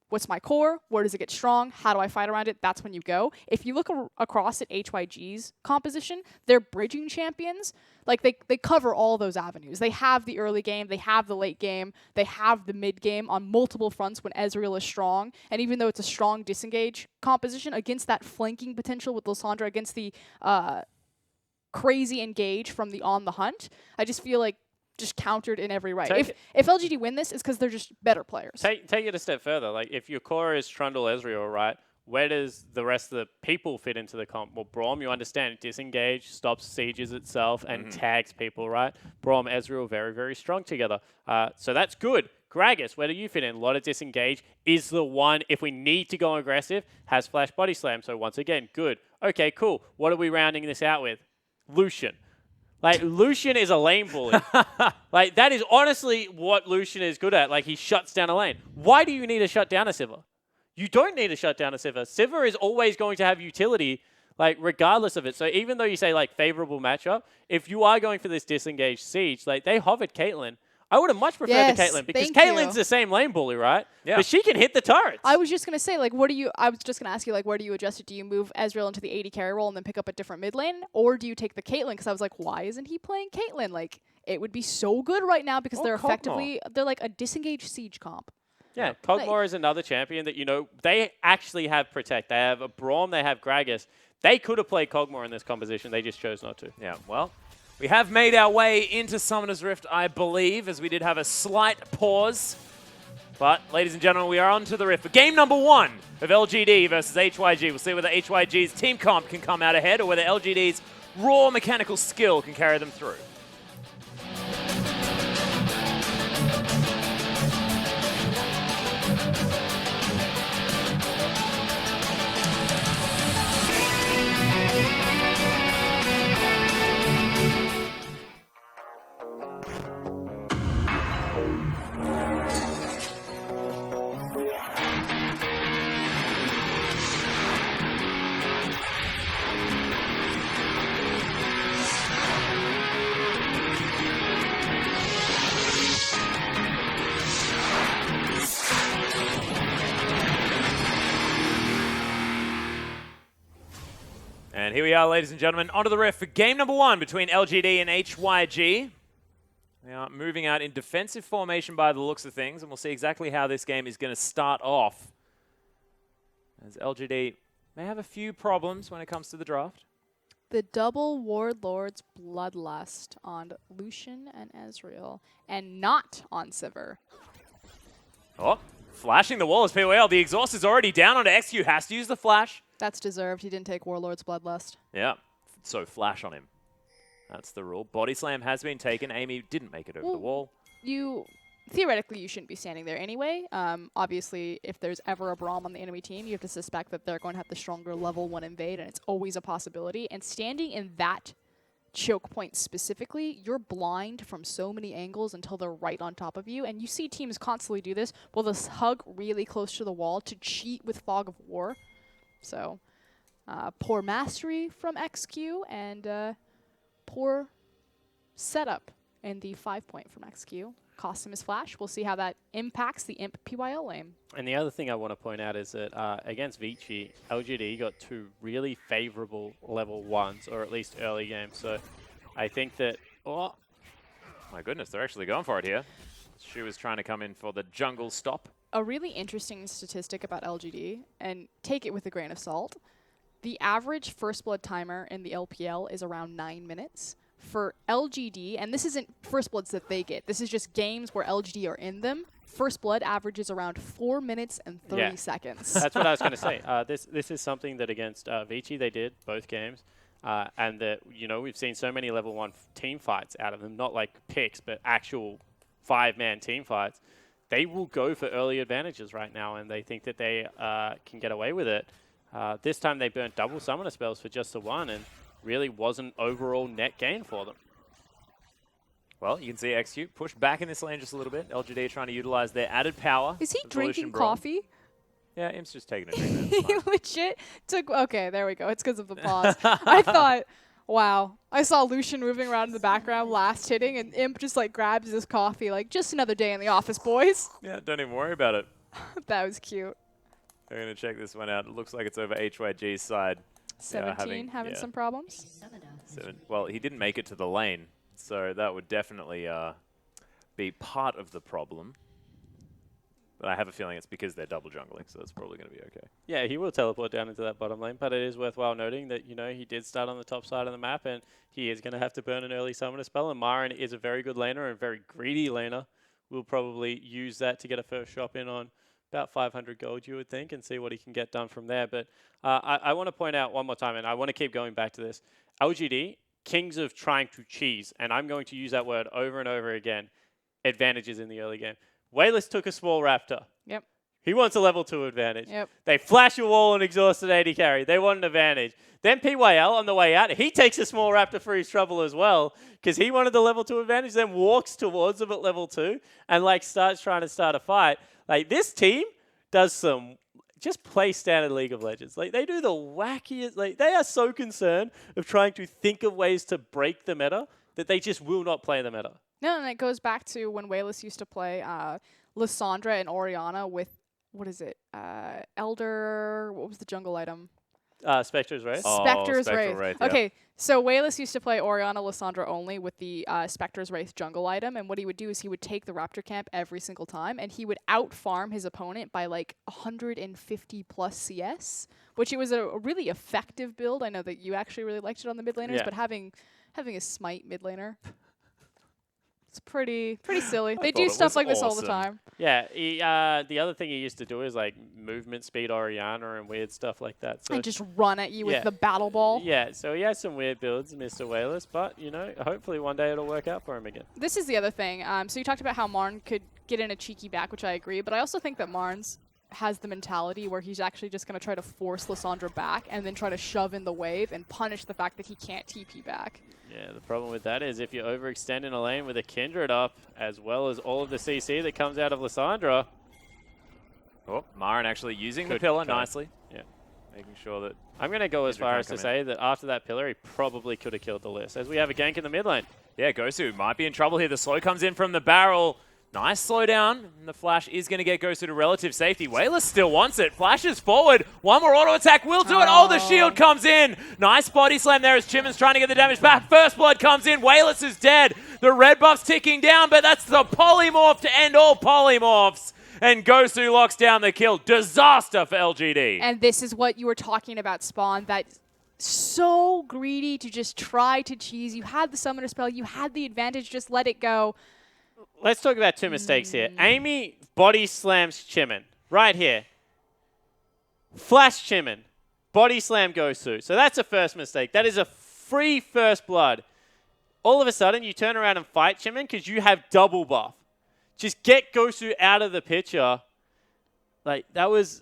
what's my core? Where does it get strong? How do I fight around it? That's when you go. If you look across at HYG's composition, they're bridging champions. Like, they cover all those avenues. They have the early game, they have the late game, they have the mid game on multiple fronts when Ezreal is strong. And even though it's a strong disengage composition, against that flanking potential with Lysandra, against the crazy engage from the On the Hunt, I just feel like just countered in every right. If LGD win this, it's because they're just better players. Take it a step further. Like, if your core is Trundle, Ezreal, right, where does the rest of the people fit into the comp? Well, Braum, you understand, disengage, stops sieges itself, and tags people, right? Braum, Ezreal, very, very strong together. So that's good. Gragas, where do you fit in? A lot of disengage. Is the one, if we need to go aggressive, has flash body slam. So once again, good. Okay, cool. What are we rounding this out with? Lucian. Like, Lucian is a lane bully. Like, that is honestly what Lucian is good at. Like, he shuts down a lane. Why do you need to shut down a Sivir? You don't need to shut down a Sivir. Sivir is always going to have utility, like, regardless of it. So even though you say, like, favorable matchup, if you are going for this disengaged siege, like, they hovered Caitlyn. I would have much preferred the Caitlyn, because Caitlyn's the same lane bully, right? Yeah. But she can hit the turrets. I was just going to say, like, I was just going to ask you, like, where do you adjust it? Do you move Ezreal into the 80 carry role and then pick up a different mid lane? Or do you take the Caitlyn? Because I was like, why isn't he playing Caitlyn? Like, it would be so good right now because they're like a disengaged siege comp. Yeah, Kog'Maw is another champion that, you know, they actually have Protect. They have a Braum, they have Gragas. They could have played Kog'Maw in this composition. They just chose not to. Yeah, well, we have made our way into Summoner's Rift, I believe, as we did have a slight pause. But, ladies and gentlemen, we are on to the Rift for game number 1 of LGD versus HYG. We'll see whether HYG's team comp can come out ahead or whether LGD's raw mechanical skill can carry them through. And here we are, ladies and gentlemen, onto the Rift for game number 1 between LGD and HYG. We are moving out in defensive formation by the looks of things, and we'll see exactly how this game is going to start off. As LGD may have a few problems when it comes to the draft. The double Warlord's Bloodlust on Lucian and Ezreal, and not on Sivir. Oh, flashing the wall as POL. The exhaust is already down onto XQ. Has to use the flash. That's deserved. He didn't take Warlord's Bloodlust. Yeah, so flash on him. That's the rule. Body slam has been taken. Amy didn't make it over the wall. Theoretically, you shouldn't be standing there anyway. Obviously, if there's ever a Braum on the enemy team, you have to suspect that they're going to have the stronger level 1 invade, and it's always a possibility. And standing in that choke point specifically, you're blind from so many angles until they're right on top of you. And you see teams constantly do this. Will this hug really close to the wall to cheat with Fog of War? So Poor mastery from XQ and poor setup in the 5-point from XQ. Cost him his flash. We'll see how that impacts the Imp PYL lane. And the other thing I want to point out is that against Vici, LGD got 2 really favorable level 1s, or at least early games. So I think that... Oh, My goodness, they're actually going for it here. Shu was trying to come in for the jungle stop. A really interesting statistic about LGD, and take it with a grain of salt, the average first blood timer in the LPL is around 9 minutes. For LGD, and this isn't first bloods that they get, this is just games where LGD are in them, first blood averages around 4 minutes and 30 seconds. That's what I was going to say. This is something that against Vici they did, both games. And that, you know, we've seen so many level 1 team fights out of them, not like picks, but actual 5-man team fights. They will go for early advantages right now, and they think that they can get away with it. This time they burnt double summoner spells for just the 1, and really wasn't overall net gain for them. Well, you can see XQ push back in this lane just a little bit. LGD trying to utilize their added power. Is he with Evolution drinking Brawl. coffee? Yeah, Imp's just taking a drink. There. It's He fine. legit took... Okay, there we go. It's because of the pause. I thought, wow. I saw Lucian moving around in the background, last hitting, and Imp just like grabs his coffee like, just another day in the office, boys. Yeah, don't even worry about it. That was cute. We're going to check this one out. It looks like it's over HYG's side. 17 having some problems. Well, he didn't make it to the lane, so that would definitely be part of the problem. But I have a feeling it's because they're double jungling, so that's probably going to be okay. Yeah, he will teleport down into that bottom lane, but it is worthwhile noting that, you know, he did start on the top side of the map, and he is going to have to burn an early summoner spell, and Marin is a very good laner and a very greedy laner. We'll probably use that to get a first shot in on about 500 gold, you would think, and see what he can get done from there. But I want to point out one more time, and I want to keep going back to this. LGD, kings of trying to cheese, and I'm going to use that word over and over again, advantages in the early game. Wayless took a small raptor. Yep. He wants a level 2 advantage. Yep. They flash a wall and exhausted AD carry. They want an advantage. Then PYL on the way out, he takes a small raptor for his trouble as well because he wanted the level 2 advantage, then walks towards them at level 2 and like starts trying to start a fight. Like this team does some just play standard League of Legends. Like they do the wackiest, like they are so concerned of trying to think of ways to break the meta that they just will not play the meta. No, and it goes back to when Wayless used to play Lysandra and Orianna with, what is it? Elder, what was the jungle item? Spectre's Wraith. Oh, Spectre's Spectral Wraith. Wraith, yeah. Okay, so Wayless used to play Orianna, Lysandra only with the Spectre's Wraith jungle item, and what he would do is he would take the Raptor camp every single time, and he would out-farm his opponent by like 150 plus CS, which it was a really effective build. I know that you actually really liked it on the mid laners, Yeah. but having a smite mid laner, it's pretty silly. They thought do it stuff was like this all the awesome. time. Yeah, he, the other thing he used to do is like movement speed Orianna and weird stuff like that. So And just run at you with Yeah. the battle ball. yeah, so he has some weird builds, Mr. Wayless, but you know, hopefully one day it'll work out for him again. This is the other thing. So you talked about how Marn could get in a cheeky back, which I agree, but I also think that Marn's has the mentality where he's actually just going to try to force Lysandra back and then try to shove in the wave and punish the fact that he can't TP back. Yeah, the problem with that is if you overextend in a lane with a Kindred up, as well as all of the CC that comes out of Lysandra. Oh, Marin actually using the Good pillar try. nicely. Yeah. Making sure that... I'm going to go as Kindred far can't as to come say that after that pillar, he probably could have killed the list, as we have a gank in the mid lane. Yeah, Gosu might be in trouble here. The slow comes in from the barrel. Nice slow down. And the flash is going to get Gosu to relative safety. Wayless still wants it. Flashes forward. One more auto attack will do it. Oh, the shield comes in. Nice body slam there as Chimon's trying to get the damage back. First blood comes in. Wayless is dead. The red buff's ticking down, but that's the polymorph to end all polymorphs. And Gosu locks down the kill. Disaster for LGD. And this is what you were talking about, Spawn, that so greedy to just try to cheese. You had the summoner spell. You had the advantage. Just let it go. Let's talk about two mistakes here. Amy body slams Chimon right here. Flash Chimon. Body slam Gosu. So that's a first mistake. That is a free first blood. All of a sudden, you turn around and fight Chimon because you have double buff. Just get Gosu out of the picture. Like, that was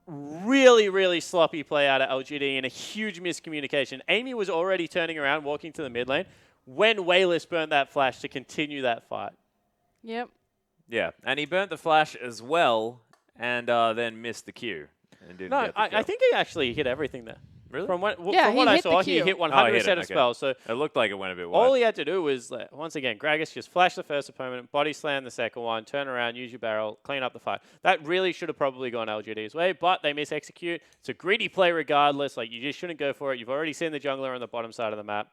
really, really sloppy play out of LGD and a huge miscommunication. Amy was already turning around, walking to the mid lane, when Wayless burned that flash to continue that fight. Yep. Yeah, and he burnt the flash as well and then missed the Q. and didn't No, get the kill. I think he actually hit everything there. Really? From what, Yeah, from he what I hit the saw, he Q. hit Oh, 100% he hit it, of okay. spells. So It looked like it went a bit all wide. he had to do was, once again, Gragas just flash the first opponent, body slam the second one, turn around, use your barrel, clean up the fight. That really should have probably gone LGD's way, but they mis-execute. It's a greedy play regardless. Like, you just shouldn't go for it. You've already seen the jungler on the bottom side of the map.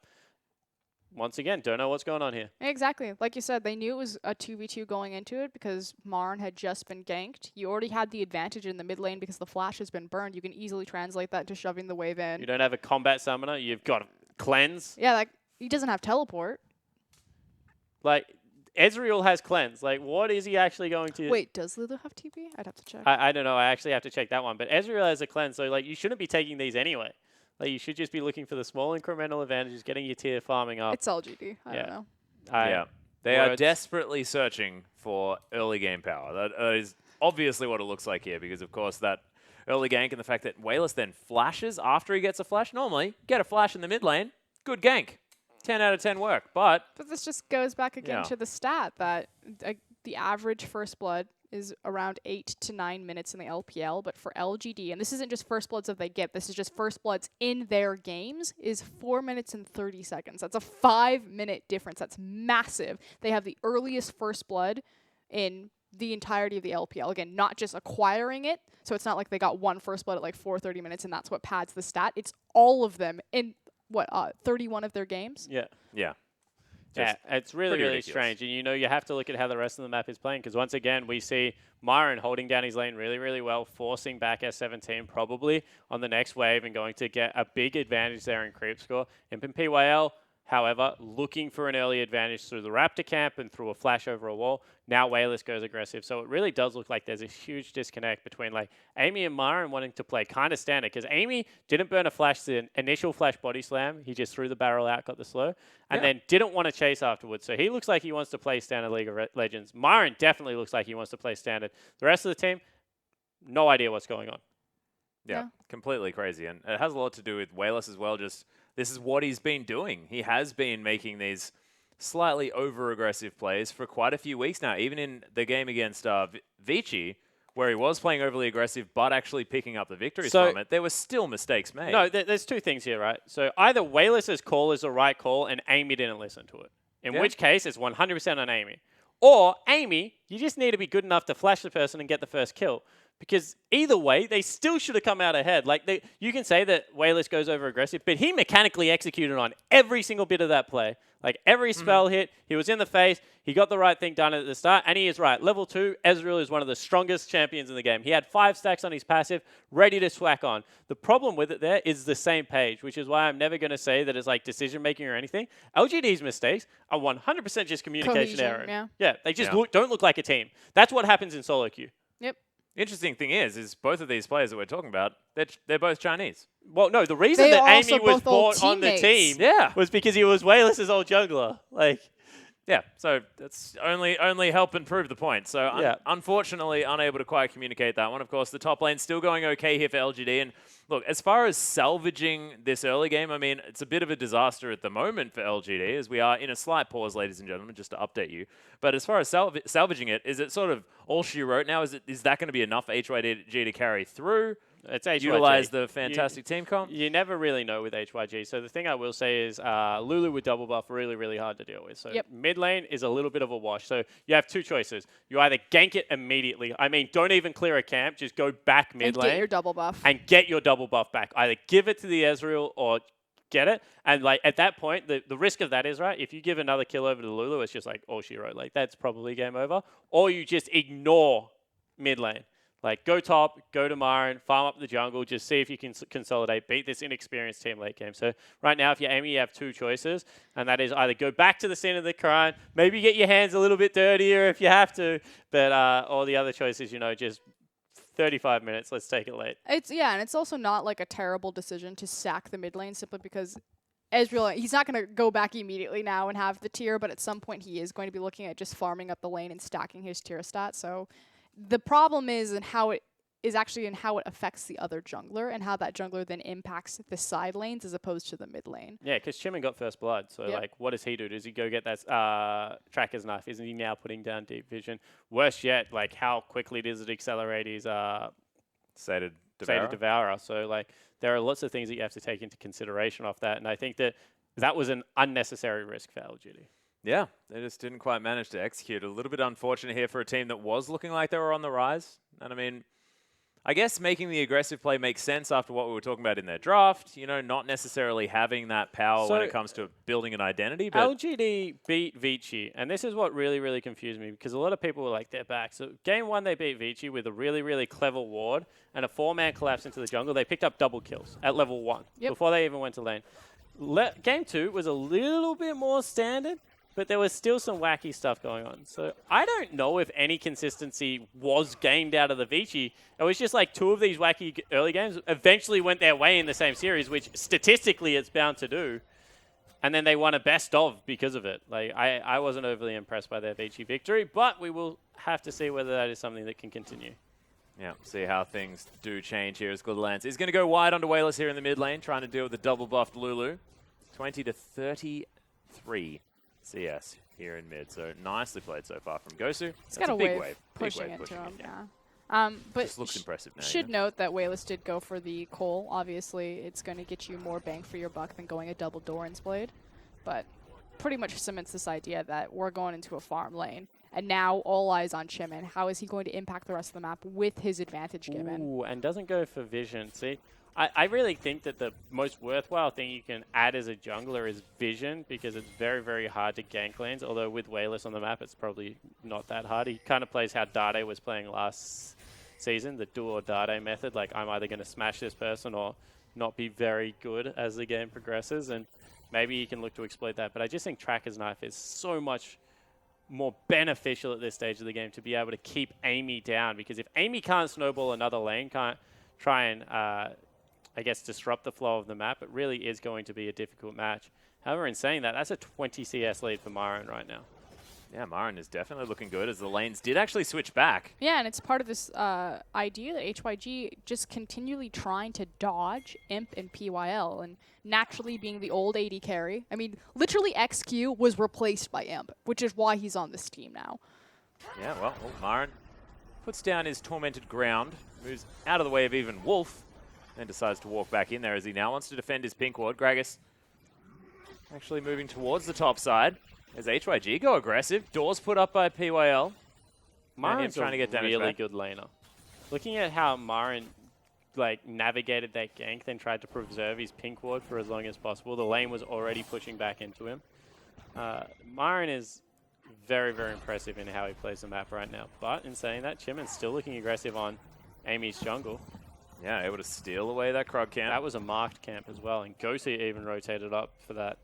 Once again, don't know what's going on here. Exactly. Like you said, they knew it was a 2v2 going into it because Marn had just been ganked. You already had the advantage in the mid lane because the flash has been burned. You can easily translate that into shoving the wave in. You don't have a combat summoner. You've got cleanse. Yeah, like, he doesn't have teleport. Like, Ezreal has cleanse. Like, what is he actually going to... Wait, does Lulu have TP? I'd have to check. I don't know. I actually have to check that one. But Ezreal has a cleanse, so, like, you shouldn't be taking these anyway. Like, you should just be looking for the small incremental advantages, getting your tier farming up. It's LGD. I don't know. Yeah. They are Words. desperately searching for early game power. That is obviously what it looks like here because, of course, that early gank and the fact that Wayless then flashes after he gets a flash. Normally, get a flash in the mid lane, good gank. 10 out of 10 work. But this just goes back again Yeah. to the stat that the average first blood is around 8 to 9 minutes in the LPL, but for LGD, and this isn't just first bloods that they get, this is just first bloods in their games, is 4 minutes and 30 seconds. That's a 5-minute difference. That's massive. They have the earliest first blood in the entirety of the LPL. Again, not just acquiring it, so it's not like they got one first blood at like 4:30 minutes and that's what pads the stat. It's all of them in, 31 of their games? Yeah. Yeah, Just it's really, pretty really ridiculous. strange. And, you have to look at how the rest of the map is playing because, once again, we see Myron holding down his lane really, really well, forcing back S17 probably on the next wave and going to get a big advantage there in creep score. And PYL, however, looking for an early advantage through the Raptor camp and through a flash over a wall. Now Wayless goes aggressive. So it really does look like there's a huge disconnect between like Amy and Myron wanting to play kind of standard because Amy didn't burn a flash, the initial flash body slam. He just threw the barrel out, got the slow, and then didn't want to chase afterwards. So he looks like he wants to play standard League of Legends. Myron definitely looks like he wants to play standard. The rest of the team, no idea what's going on. Yeah, completely crazy. And it has a lot to do with Wayless as well. Just this is what he's been doing. He has been making these slightly over-aggressive plays for quite a few weeks now. Even in the game against Vici, where he was playing overly aggressive but actually picking up the victories from it, there were still mistakes made. No, there's two things here, right? So either Wayless's call is the right call and Amy didn't listen to it, in which case it's 100% on Amy. Or Amy, you just need to be good enough to flash the person and get the first kill. Because either way, they still should have come out ahead. Like you can say that Wayless goes over aggressive, but he mechanically executed on every single bit of that play. Like every spell hit, he was in the face, he got the right thing done at the start, and he is right. Level 2, Ezreal is one of the strongest champions in the game. He had 5 stacks on his passive, ready to swack on. The problem with it there is the same page, which is why I'm never going to say that it's like decision making or anything. LGD's mistakes are 100% just communication error. Yeah, they just don't look like a team. That's what happens in solo queue. Yep. Interesting thing is both of these players that we're talking about, they're both Chinese. Well, no, the reason They that are Amy also was both old brought on the teammates. team was because he was Wayless's old jungler. Like, Yeah, so that's only help and prove the point. So unfortunately, unable to quite communicate that one. Of course, the top lane's still going okay here for LGD. And look, as far as salvaging this early game, I mean, it's a bit of a disaster at the moment for LGD, as we are in a slight pause, ladies and gentlemen, just to update you. But as far as salvaging it, is it sort of all she wrote now? Is that going to be enough for HYG to carry through? it's HYG. Utilize the fantastic team comp? You never really know with HYG. So the thing I will say is Lulu with double buff, really, really hard to deal with. So mid lane is a little bit of a wash. So you have two choices. You either gank it immediately. I mean, don't even clear a camp. Just go back mid lane. And get your double buff. And get your double buff back. Either give it to the Ezreal or get it. And like at that point, the risk of that is, right, if you give another kill over to Lulu, it's just like all she wrote. Like that's probably game over. Or you just ignore mid lane. Like, go top, go to Myron, farm up the jungle, just see if you can consolidate, beat this inexperienced team late game. So right now, if you're Amy, you have two choices, and that is either go back to the scene of the crime, maybe get your hands a little bit dirtier if you have to, but or the other choice is, just 35 minutes, let's take it late. And it's also not like a terrible decision to sack the mid lane simply because Ezreal, he's not going to go back immediately now and have the tier, but at some point he is going to be looking at just farming up the lane and stacking his tier stat. So the problem is in how it affects the other jungler and how that jungler then impacts the side lanes as opposed to the mid lane. Yeah, because Chimin got first blood. So, like, what does he do? Does he go get that tracker's knife? Isn't he now putting down deep vision? Worse yet, like, how quickly does it accelerate his... Sated Devourer. So like there are lots of things that you have to take into consideration off that, and I think that was an unnecessary risk for LGD. Yeah, they just didn't quite manage to execute. A little bit unfortunate here for a team that was looking like they were on the rise. And I mean, I guess making the aggressive play makes sense after what we were talking about in their draft. You know, not necessarily having that power when it comes to building an identity. But LGD beat Vici, and this is what really, really confused me because a lot of people were like, they're back. So game 1, they beat Vici with a really, really clever ward and a 4-man collapse into the jungle. They picked up double kills at level 1 before they even went to lane. Game 2 was a little bit more standard, but there was still some wacky stuff going on. So I don't know if any consistency was gained out of the Vici. It was just like 2 of these wacky early games eventually went their way in the same series, which statistically it's bound to do. And then they won a best of because of it. Like I wasn't overly impressed by their Vici victory, but we will have to see whether that is something that can continue. yeah, see how things do change here as Gliderlands is going to go wide onto Wayless here in the mid lane, trying to deal with the double buffed Lulu. 20 to 33. CS here in mid, so nicely played so far from Gosu. He's got a big wave wave pushing into pushing him, in, yeah. But just looks impressive now. Should note that Wayless did go for the Cole. Obviously, it's going to get you more bang for your buck than going a double Doran's Blade, but pretty much cements this idea that we're going into a farm lane, and now all eyes on Chimin. How is he going to impact the rest of the map with his advantage given? Ooh, and doesn't go for vision. See, I really think that the most worthwhile thing you can add as a jungler is vision, because it's very, very hard to gank lanes, although with Wayless on the map, it's probably not that hard. He kind of plays how Dade was playing last season, the do or Dade method, like I'm either going to smash this person or not be very good as the game progresses, and maybe you can look to exploit that. But I just think Tracker's Knife is so much more beneficial at this stage of the game to be able to keep Amy down, because if Amy can't snowball another lane, can't try and I guess, disrupt the flow of the map, it really is going to be a difficult match. However, in saying that, that's a 20 CS lead for Myron right now. Yeah, Myron is definitely looking good as the lanes did actually switch back. Yeah, and it's part of this idea that HYG just continually trying to dodge Imp and PYL, and naturally being the old AD carry. I mean, literally XQ was replaced by Imp, which is why he's on this team now. Yeah, well, Myron puts down his tormented ground, moves out of the way of even Wolf, and decides to walk back in there as he now wants to defend his pink ward. Gragas actually moving towards the top side as HYG go aggressive. Doors put up by PYL. Myron's trying to get damage really back. good laner. Looking at how Myron navigated that gank, then tried to preserve his pink ward for as long as possible. The lane was already pushing back into him. Myron is very, very impressive in how he plays the map right now. But in saying that, Chimin's still looking aggressive on Amy's jungle. Yeah, able to steal away that Krog camp. That was a marked camp as well, and Gosi even rotated up for that.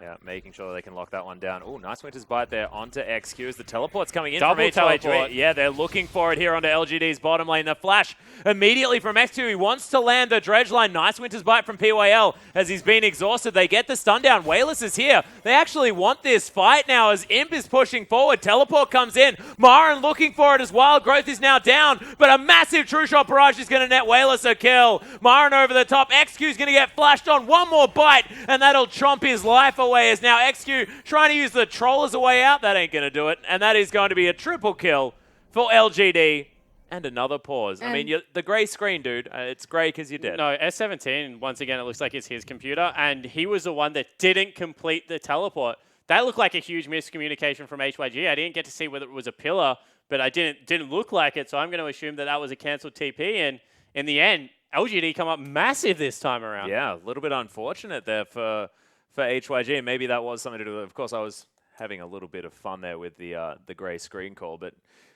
Yeah, making sure they can lock that one down. Oh, nice Winter's Bite there onto XQ as the teleport's coming in Double from HYG. teleport. Yeah, they're looking for it here onto LGD's bottom lane. The flash immediately from XQ. He wants to land the dredge line. Nice Winter's Bite from PYL as he's been exhausted. They get the stun down. Wayless is here. They actually want this fight now as Imp is pushing forward. Teleport comes in. Myron looking for it as Wild Growth is now down, but a massive True Shot Barrage is going to net Wayless a kill. Myron over the top. XQ's going to get flashed on. One more bite, and that'll chomp his life away as now XQ trying to use the troll as a way out. That ain't going to do it. And that is going to be a triple kill for LGD. And another pause. I mean, the grey screen, dude, it's grey because you're dead. No, S17, once again, it looks like it's his computer. And he was the one that didn't complete the teleport. That looked like a huge miscommunication from HYG. I didn't get to see whether it was a pillar, but I didn't look like it. So I'm going to assume that that was a cancelled TP. And in the end, LGD come up massive this time around. Yeah, a little bit unfortunate there for HYG. Maybe that was something to do with it. Of course, I was having a little bit of fun there with the grey screen call, but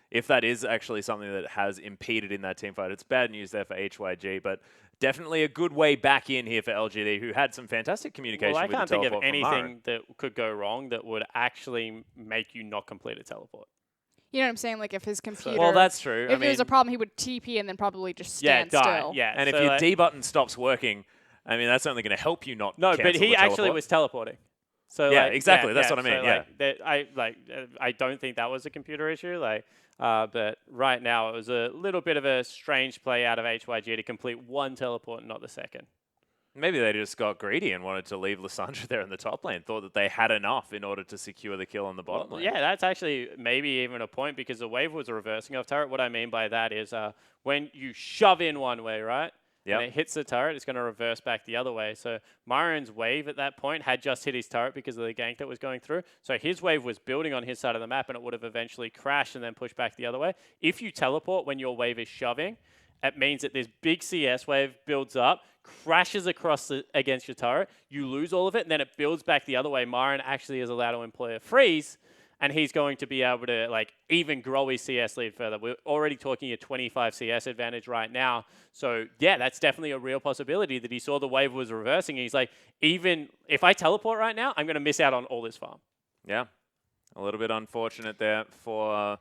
if that is actually something that has impeded in that team fight, it's bad news there for HYG, but definitely a good way back in here for LGD, who had some fantastic communication with the teleport. Well, I can't think of anything anything that could go wrong that would actually make you not complete a teleport. You know what I'm saying? Like if his computer... Well, that's true. If there was a problem, he would TP and then probably just stand still. Yeah, and if your D button stops working, I mean, that's only going to help you not No, cancel but he the actually teleport. was teleporting. So yeah, exactly. That's what I mean. So I don't think that was a computer issue. But right now it was a little bit of a strange play out of HYG to complete one teleport and not the second. Maybe they just got greedy and wanted to leave Lissandra there in the top lane, thought that they had enough in order to secure the kill on the bottom lane. Yeah, that's actually maybe even a point because the wave was reversing off turret. What I mean by that is when you shove in one way, right? Yep. And it hits the turret, it's going to reverse back the other way. So Myron's wave at that point had just hit his turret because of the gank that was going through. So his wave was building on his side of the map and it would have eventually crashed and then pushed back the other way. If you teleport when your wave is shoving, it means that this big CS wave builds up, crashes across against your turret, you lose all of it, and then it builds back the other way. Myron actually is allowed to employ a freeze, and he's going to be able to like even grow his CS lead further. We're already talking a 25 CS advantage right now. So yeah, that's definitely a real possibility that he saw the wave was reversing. And he's like, even if I teleport right now, I'm going to miss out on all this farm. Yeah, a little bit unfortunate there for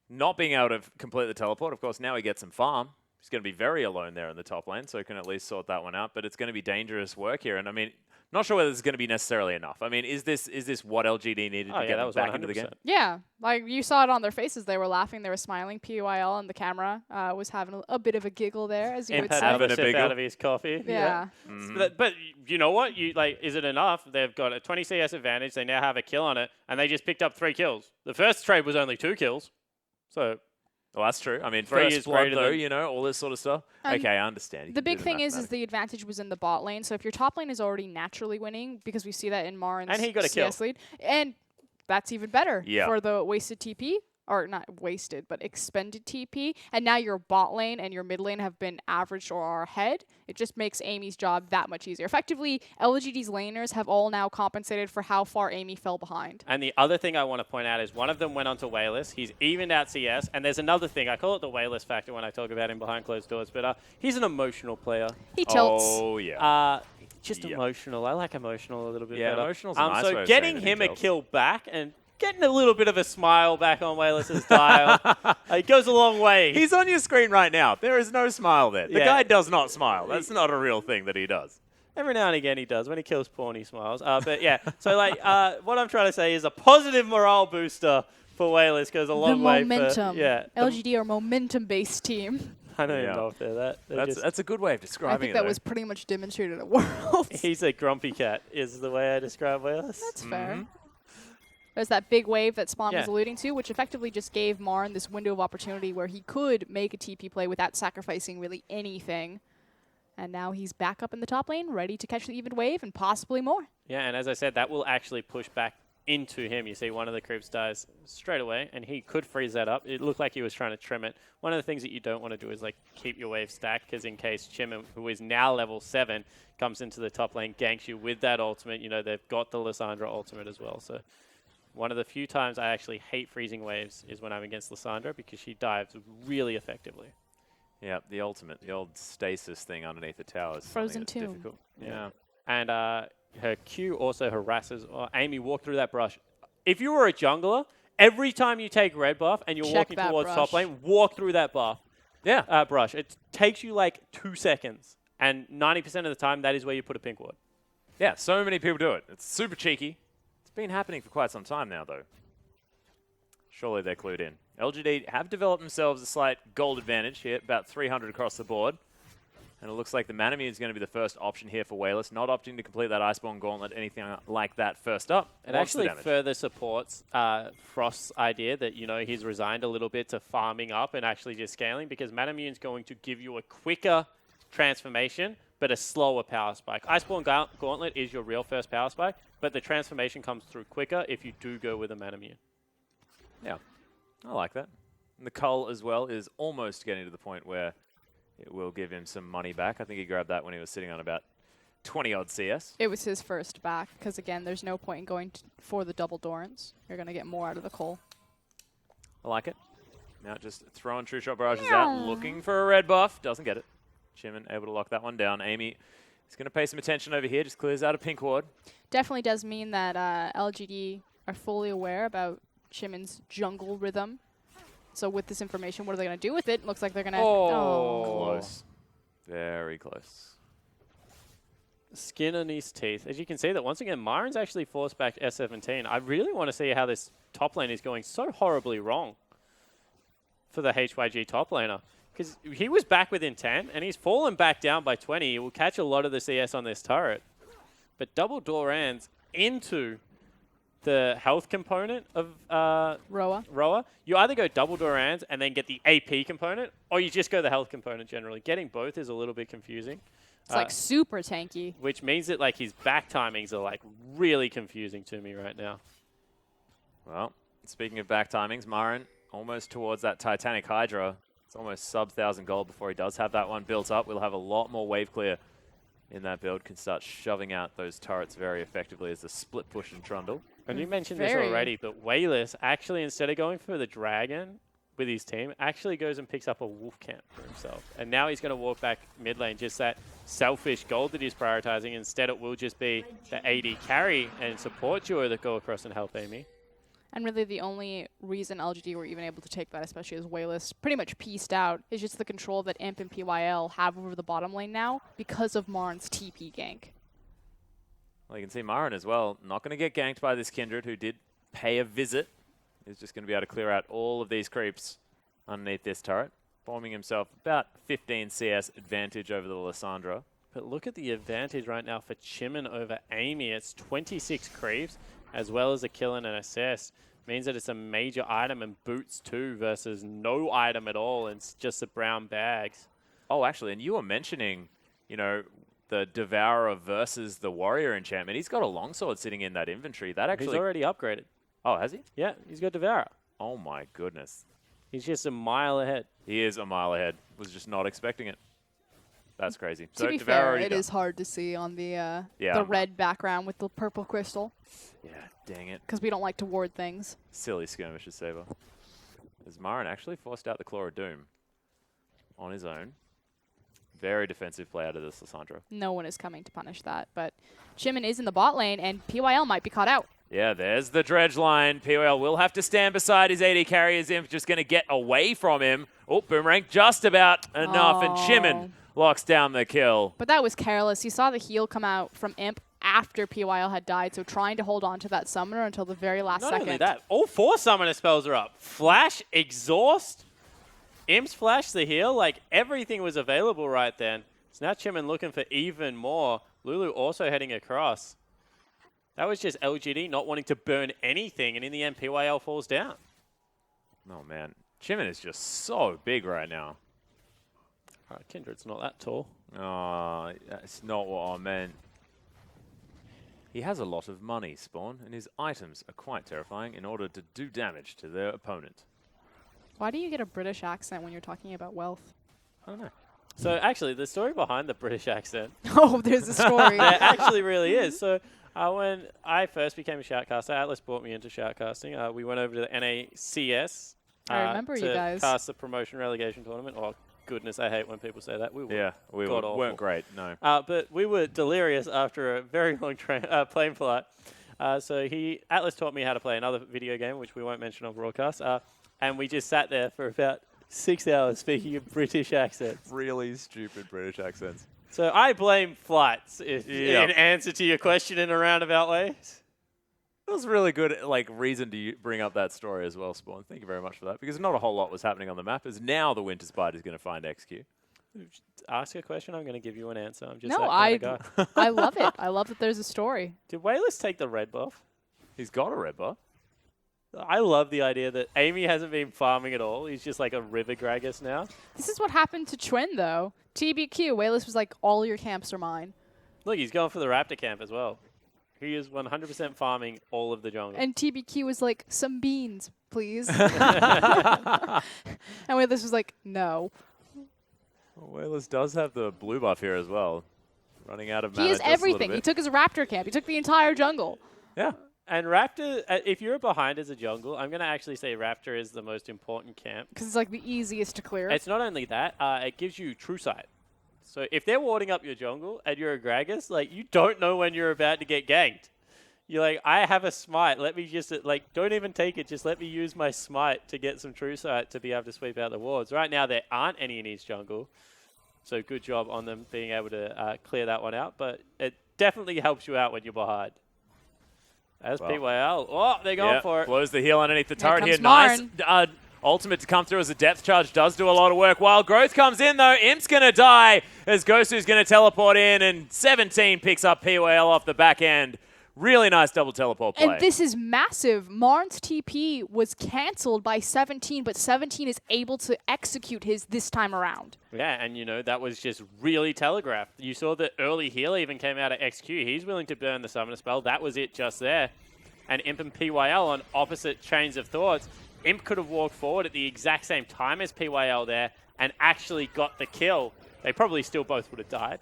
not being able to complete the teleport. Of course, now he gets some farm. He's going to be very alone there in the top lane, so he can at least sort that one out. But it's going to be dangerous work here. And I mean, not sure whether it's going to be necessarily enough. I mean, is this what LGD needed to get them back into the game? Yeah, like you saw it on their faces. They were laughing, they were smiling. PYL and the camera was having a bit of a giggle there, as you would say. Having a sip out of his coffee. Yeah. But you know what? Is it enough? They've got a 20 CS advantage. They now have a kill on it, and they just picked up 3 kills. The first trade was only 2 kills. So... Well, that's true. I mean, 3 first is blood, greater though, than... you know, all this sort of stuff. Okay, I understand. The big thing is the advantage was in the bot lane. So if your top lane is already naturally winning, because we see that in Marin's and he got a CS kill. lead, and that's even better Yeah. for the wasted TP. Or not wasted, but expended TP. And now your bot lane and your mid lane have been average or are ahead. It just makes Amy's job that much easier. Effectively, LGD's laners have all now compensated for how far Amy fell behind. And the other thing I want to point out is one of them went on to Wayless. He's evened out CS. And there's another thing. I call it the Wayless factor when I talk about him behind closed doors. But he's an emotional player. He tilts. Oh, yeah. Just emotional. I like emotional a little bit yeah, better. Emotional's a nice way so of getting saying him that a he tilts. kill back and getting a little bit of a smile back on Wayless's dial. It goes a long way. He's on your screen right now. There is no smile there. The Yeah. guy does not smile. That's not a real thing that he does. Every now and again he does. When he kills porn, he smiles. But yeah, so like what I'm trying to say is a positive morale booster for Wayless goes a long way. Momentum. Yeah. LGD are a momentum-based team. I don't even know if they're that. That's a good way of describing I think it. that though. was pretty much demonstrated at Worlds. He's a grumpy cat, is the way I describe Wayless. That's fair. There's that big wave that Spawn was Yeah. alluding to, which effectively just gave Marn this window of opportunity where he could make a TP play without sacrificing really anything. And now he's back up in the top lane, ready to catch the even wave and possibly more. Yeah, and as I said, that will actually push back into him. You see one of the creeps dies straight away, and he could freeze that up. It looked like he was trying to trim it. One of the things that you don't want to do is like keep your wave stacked, because in case Chim, who is now level 7, comes into the top lane, ganks you with that ultimate, you know, they've got the Lissandra ultimate as well. So one of the few times I actually hate freezing waves is when I'm against Lissandra, because she dives really effectively. Yeah, the ultimate, the old stasis thing underneath the tower is Frozen something that's tomb. difficult. Yeah. And her Q also harasses. Amy, walk through that brush. If you were a jungler, every time you take red buff and you're Check walking that towards brush. top lane, walk through that buff. Yeah. Brush. It takes you like 2 seconds. And 90% of the time, that is where you put a pink ward. Yeah, so many people do it. It's super cheeky. It's been happening for quite some time now, though. Surely they're clued in. LGD have developed themselves a slight gold advantage here, about 300 across the board. And it looks like the Manamune is going to be the first option here for Wayless, not opting to complete that Iceborne Gauntlet, anything like that first up. It Watch the actually damage. further supports Frost's idea that, you know, he's resigned a little bit to farming up and actually just scaling, because Manamune's going to give you a quicker transformation, but a slower power spike. Iceborne Gauntlet is your real first power spike, but the transformation comes through quicker if you do go with a Manamune. Yeah, I like that. And the Cull as well is almost getting to the point where it will give him some money back. I think he grabbed that when he was sitting on about 20-odd CS. It was his first back, because again, there's no point in going for the double Dorans. You're going to get more out of the Cole. I like it. Now just throwing True Shot Barrages out, looking for a red buff. Doesn't get it. Chimin able to lock that one down. Amy is going to pay some attention over here. Just clears out a pink ward. Definitely does mean that LGD are fully aware about Chimin's jungle rhythm. So with this information, what are they going to do with it? Looks like they're going to... Close. Very close. Skin on his teeth. As you can see that once again, Myron's actually forced back S17. I really want to see how this top lane is going so horribly wrong for the HYG top laner. Because he was back within 10, and he's fallen back down by 20. He will catch a lot of the CS on this turret. But double Doran's into the health component of Roa. You either go double Doran's and then get the AP component, or you just go the health component generally. Getting both is a little bit confusing. It's like super tanky. Which means that like his back timings are like really confusing to me right now. Well, speaking of back timings, Marin almost towards that Titanic Hydra. It's almost sub 1,000 gold before he does have that one built up. We'll have a lot more wave clear in that build. Can start shoving out those turrets very effectively as the split push and trundle. And you mentioned this already, but Wayless actually, instead of going for the dragon with his team, actually goes and picks up a wolf camp for himself. And now he's going to walk back mid lane, just that selfish gold that he's prioritizing. Instead, it will just be the AD carry and support duo that go across and help Amy. And really the only reason LGD were even able to take that, especially as Wayless pretty much pieced out, is just the control that Imp and PYL have over the bottom lane now because of Marin's TP gank. Well, you can see Marin as well, not going to get ganked by this Kindred, who did pay a visit. He's just going to be able to clear out all of these creeps underneath this turret, forming himself about 15 CS advantage over the Lissandra. But look at the advantage right now for Chimin over Amy. It's 26 creeps, as well as a kill and an assist. Means that it's a major item and boots too versus no item at all. And it's just the brown bags. Oh, actually, and you were mentioning, you know, the Devourer versus the Warrior enchantment. He's got a longsword sitting in that inventory. That actually... He's already upgraded. Oh, has he? Yeah, he's got Devourer. Oh my goodness. He's just a mile ahead. He is a mile ahead. Was just not expecting it. That's crazy. To be fair, it is hard to see on the red background with the purple crystal. Yeah, dang it. Because we don't like to ward things. Silly skirmishes, Saber. As Marin actually forced out the Claw of Doom on his own. Very defensive play out of this Lissandra. No one is coming to punish that, but Chimin is in the bot lane, and PYL might be caught out. Yeah, there's the dredge line. PYL will have to stand beside his AD carry as Imp just going to get away from him. Oh, Boomerang just about enough, and Chimin locks down the kill. But that was careless. You saw the heal come out from Imp after PYL had died, so trying to hold on to that summoner until the very last second. Not only that, all 4 summoner spells are up. Flash, Exhaust, Imp's Flash, the heal, like everything was available right then. So now Chimin looking for even more. Lulu also heading across. That was just LGD not wanting to burn anything, and in the end, PYL falls down. Oh, man. Chimin is just so big right now. Kindred's not that tall. Oh, that's not what I meant. He has a lot of money, Spawn, and his items are quite terrifying in order to do damage to their opponent. Why do you get a British accent when you're talking about wealth? I don't know. So actually, the story behind the British accent. Oh, there's a story. There actually really is. So when I first became a shoutcaster, Atlas brought me into shoutcasting. We went over to the NACS. I remember you guys. Cast the promotion relegation tournament. Oh, goodness, I hate when people say that. We weren't great, no. But we were delirious after a very long plane flight. So Atlas taught me how to play another video game, which we won't mention on broadcast. And we just sat there for about 6 hours speaking in British accents. Really stupid British accents. So I blame flights in answer to your question in a roundabout way. That was a really good reason to bring up that story as well, Spawn. Thank you very much for that, because not a whole lot was happening on the map, as now the Winter Spider is going to find XQ. Ask a question, I'm going to give you an answer. I'm just I love it. I love that there's a story. Did Wayless take the red buff? He's got a red buff. I love the idea that Amy hasn't been farming at all. He's just like a river Gragas now. This is what happened to Twin, though. TBQ, Wayless was like, all your camps are mine. Look, he's going for the Raptor camp as well. He is 100% farming all of the jungle. And TBQ was like, some beans, please. And Wayless was like, no. Well, Wayless does have the blue buff here as well. Running out of mana. He has everything. He took his Raptor camp. He took the entire jungle. Yeah. And Raptor, if you're behind as a jungle, I'm going to actually say Raptor is the most important camp. Because it's like the easiest to clear. It's not only that, it gives you true sight. So if they're warding up your jungle and you're a Gragas, like you don't know when you're about to get ganked. You're like, I have a smite. Let me just, don't even take it. Just let me use my smite to get some true sight to be able to sweep out the wards. Right now, there aren't any in his jungle. So good job on them being able to clear that one out. But it definitely helps you out when you're behind. As PYL. Oh, they're going for it. Blows the heel underneath the turret here. Nice. Ultimate to come through as a depth charge does do a lot of work. While Growth comes in, though, Imp's going to die as Gosu's going to teleport in, and 17 picks up PYL off the back end. Really nice double teleport play. And this is massive. Marn's TP was canceled by 17, but 17 is able to execute his this time around. Yeah, and that was just really telegraphed. You saw the early heal even came out of XQ. He's willing to burn the summoner spell. That was it just there. And Imp and PYL on opposite chains of thoughts. Imp could have walked forward at the exact same time as PYL there and actually got the kill. They probably still both would have died.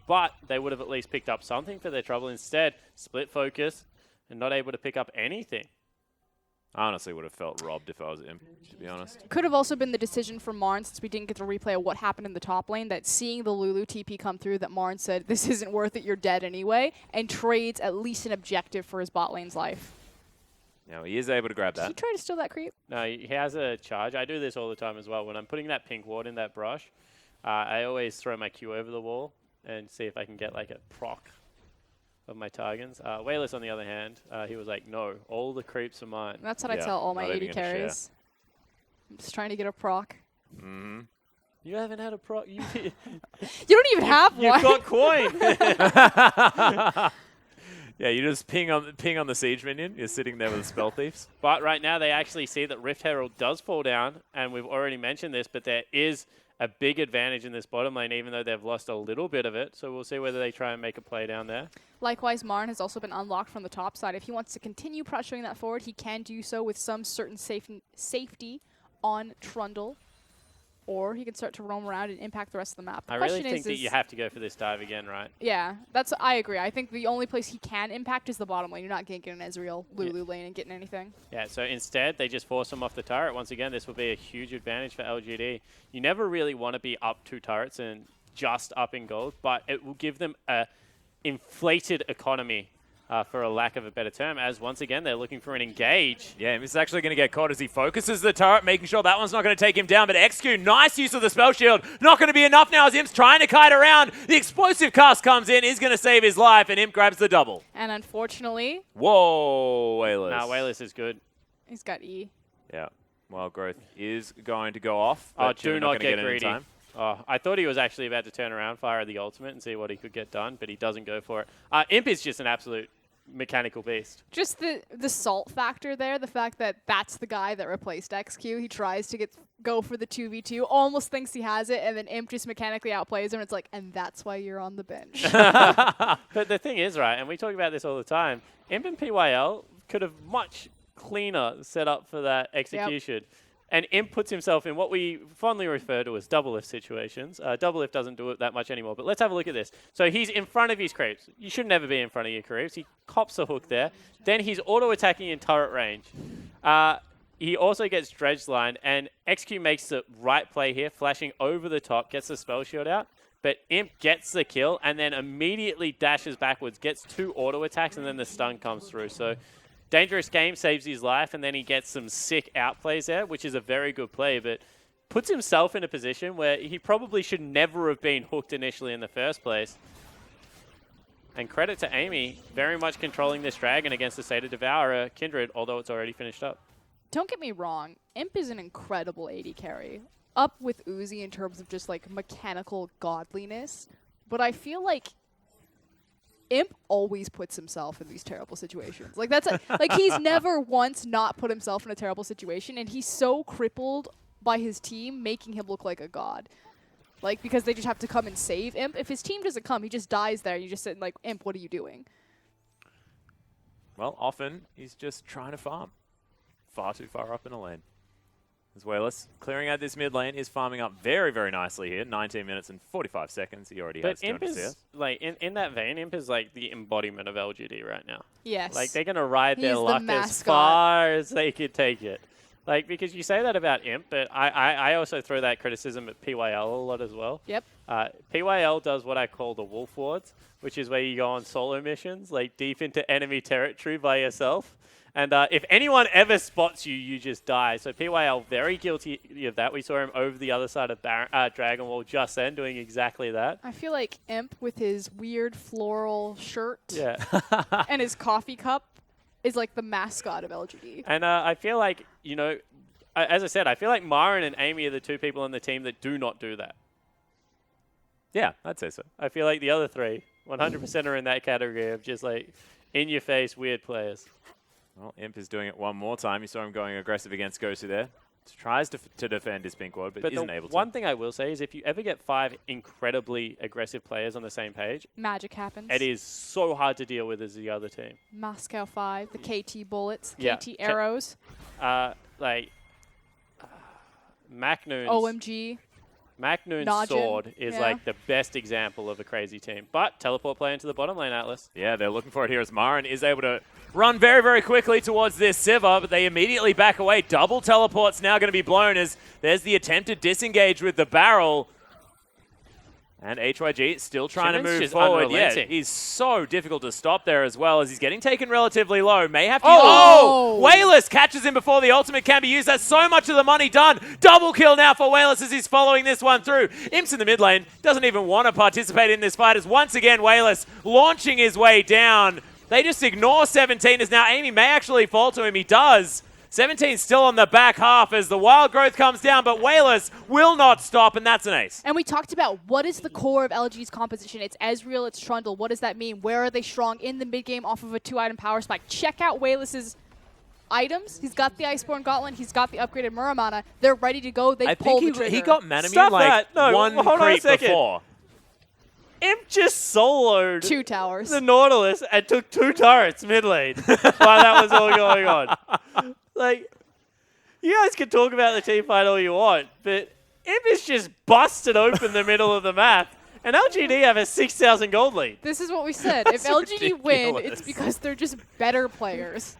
But they would have at least picked up something for their trouble. Instead, split focus and not able to pick up anything. I honestly would have felt robbed if I was Imp, to be honest. Could have also been the decision from Marn, since we didn't get the replay of what happened in the top lane, that seeing the Lulu TP come through, that Marn said, this isn't worth it, you're dead anyway, and trades at least an objective for his bot lane's life. Now, he is able to grab that. Did he try to steal that creep? No, he has a charge. I do this all the time as well. When I'm putting that pink ward in that brush, I always throw my Q over the wall and see if I can get like a proc of my targets. Wayless, on the other hand, he was like, no, all the creeps are mine. That's what I tell all my AD carries. I'm just trying to get a proc. Mm-hmm. You haven't had a proc. You don't even have one. You've got coin. Yeah, you just ping on the siege minion. You're sitting there with the spell thieves. But right now they actually see that Rift Herald does fall down, and we've already mentioned this, but there is a big advantage in this bottom lane, even though they've lost a little bit of it. So we'll see whether they try and make a play down there. Likewise, Marn has also been unlocked from the top side. If he wants to continue pressuring that forward, he can do so with some certain safety on Trundle. Or he can start to roam around and impact the rest of the map. I really think that you have to go for this dive again, right? Yeah, I agree. I think the only place he can impact is the bottom lane. You're not ganking an Ezreal Lulu lane and getting anything. Yeah, so instead they just force him off the turret. Once again, this will be a huge advantage for LGD. You never really want to be up 2 turrets and just up in gold, but it will give them a inflated economy, for a lack of a better term, as once again they're looking for an engage. Yeah, he's actually going to get caught as he focuses the turret, making sure that one's not going to take him down. But XQ, nice use of the spell shield. Not going to be enough now as Imp's trying to kite around. The explosive cast comes in, is going to save his life, and Imp grabs the double. And unfortunately... Whoa, Wayless. Nah, Wayless is good. He's got E. Yeah, well, Growth is going to go off. Oh, do not get greedy. greedy. Oh, I thought he was actually about to turn around, fire the ultimate, and see what he could get done, but he doesn't go for it. Imp is just an absolute mechanical beast. Just the salt factor there, the fact that that's the guy that replaced XQ. He tries to go for the 2v2, almost thinks he has it, and then Imp just mechanically outplays him. It's like, and that's why you're on the bench. But the thing is, right, and we talk about this all the time, Imp and PYL could have much cleaner set up for that execution. Yep. And Imp puts himself in what we fondly refer to as double lift situations. Double lift doesn't do it that much anymore, but let's have a look at this. So he's in front of his creeps. You should never be in front of your creeps. He cops a hook there. Then he's auto-attacking in turret range. He also gets dredge line, and XQ makes the right play here, flashing over the top, gets the spell shield out. But Imp gets the kill, and then immediately dashes backwards, gets 2 auto-attacks, and then the stun comes through. So dangerous game, saves his life, and then he gets some sick outplays there, which is a very good play, but puts himself in a position where he probably should never have been hooked initially in the first place. And credit to Amy, very much controlling this dragon against the Seder Devourer Kindred, although it's already finished up. Don't get me wrong, Imp is an incredible AD carry. Up with Uzi in terms of just like mechanical godliness, but I feel like Imp always puts himself in these terrible situations. Like like he's never once not put himself in a terrible situation, and he's so crippled by his team, making him look like a god. Like, because they just have to come and save Imp. If his team doesn't come, he just dies there. You just sit like, Imp, what are you doing? Well, often he's just trying to farm. Far too far up in a lane. As Wayless clearing out this mid lane, is farming up very, very nicely here. 19 minutes and 45 seconds. He already has 200 CS. But Imp is, like, in that vein, Imp is like the embodiment of LGD right now. Yes. Like, they're going to ride their luck the as far as they could take it. Like, because you say that about Imp, but I also throw that criticism at PYL a lot as well. Yep. PYL does what I call the wolf wards, which is where you go on solo missions, like deep into enemy territory by yourself. And if anyone ever spots you, you just die. So PYL, very guilty of that. We saw him over the other side of Dragon Wall just then, doing exactly that. I feel like Imp with his weird floral shirt and his coffee cup is like the mascot of LGD. And I feel like, you know, as I said, I feel like Myron and Amy are the two people on the team that do not do that. Yeah, I'd say so. I feel like the other three 100% are in that category of just like in-your-face weird players. Well, Imp is doing it one more time. You saw him going aggressive against Gosu there. Tries to defend his pink ward, but isn't able to. One thing I will say is if you ever get 5 incredibly aggressive players on the same page, Magic happens. it is so hard to deal with as the other team. Moscow 5, the KT bullets, Yeah. KT arrows. Macnoon's OMG. Macnoon's Najin, sword is yeah. like the best example of a crazy team. But teleport play into the bottom lane, Atlas. Yeah, they're looking for it here as Myron is able to run very, very quickly towards this Sivir, but they immediately back away. Double teleport's now going to be blown as there's the attempted disengage with the barrel. And HYG still trying to Shimon's move just forward. Yeah, unrelenting. he's so difficult to stop there as well as he's getting taken relatively low. May have to Oh! Wayless catches him before the ultimate can be used. That's so much of the money done. Double kill now for Wayless as he's following this one through. Imps in the mid lane doesn't even want to participate in this fight as once again Wayless launching his way down. They just ignore 17 as now Amy may actually fall to him. He does. 17 still on the back half as the wild growth comes down, but Wayless will not stop, and that's an ace. And we talked about what is the core of LG's composition. It's Ezreal, it's Trundle. What does that mean? Where are they strong in the mid game off of a 2-item power spike? Check out Wayless's items. He's got the Iceborne Gauntlet. He's got the upgraded Muramana. They're ready to go. They pull the trigger. He got Manamune Stop like that. No, one hold on a creep second. before. Imp just soloed 2 towers. the Nautilus and took 2 turrets mid lane while that was all going on. Like, you guys can talk about the team fight all you want, but Imp is just busted open the middle of the map, and LGD have a 6,000 gold lead. This is what we said. If LGD win, ridiculous. it's because they're just better players.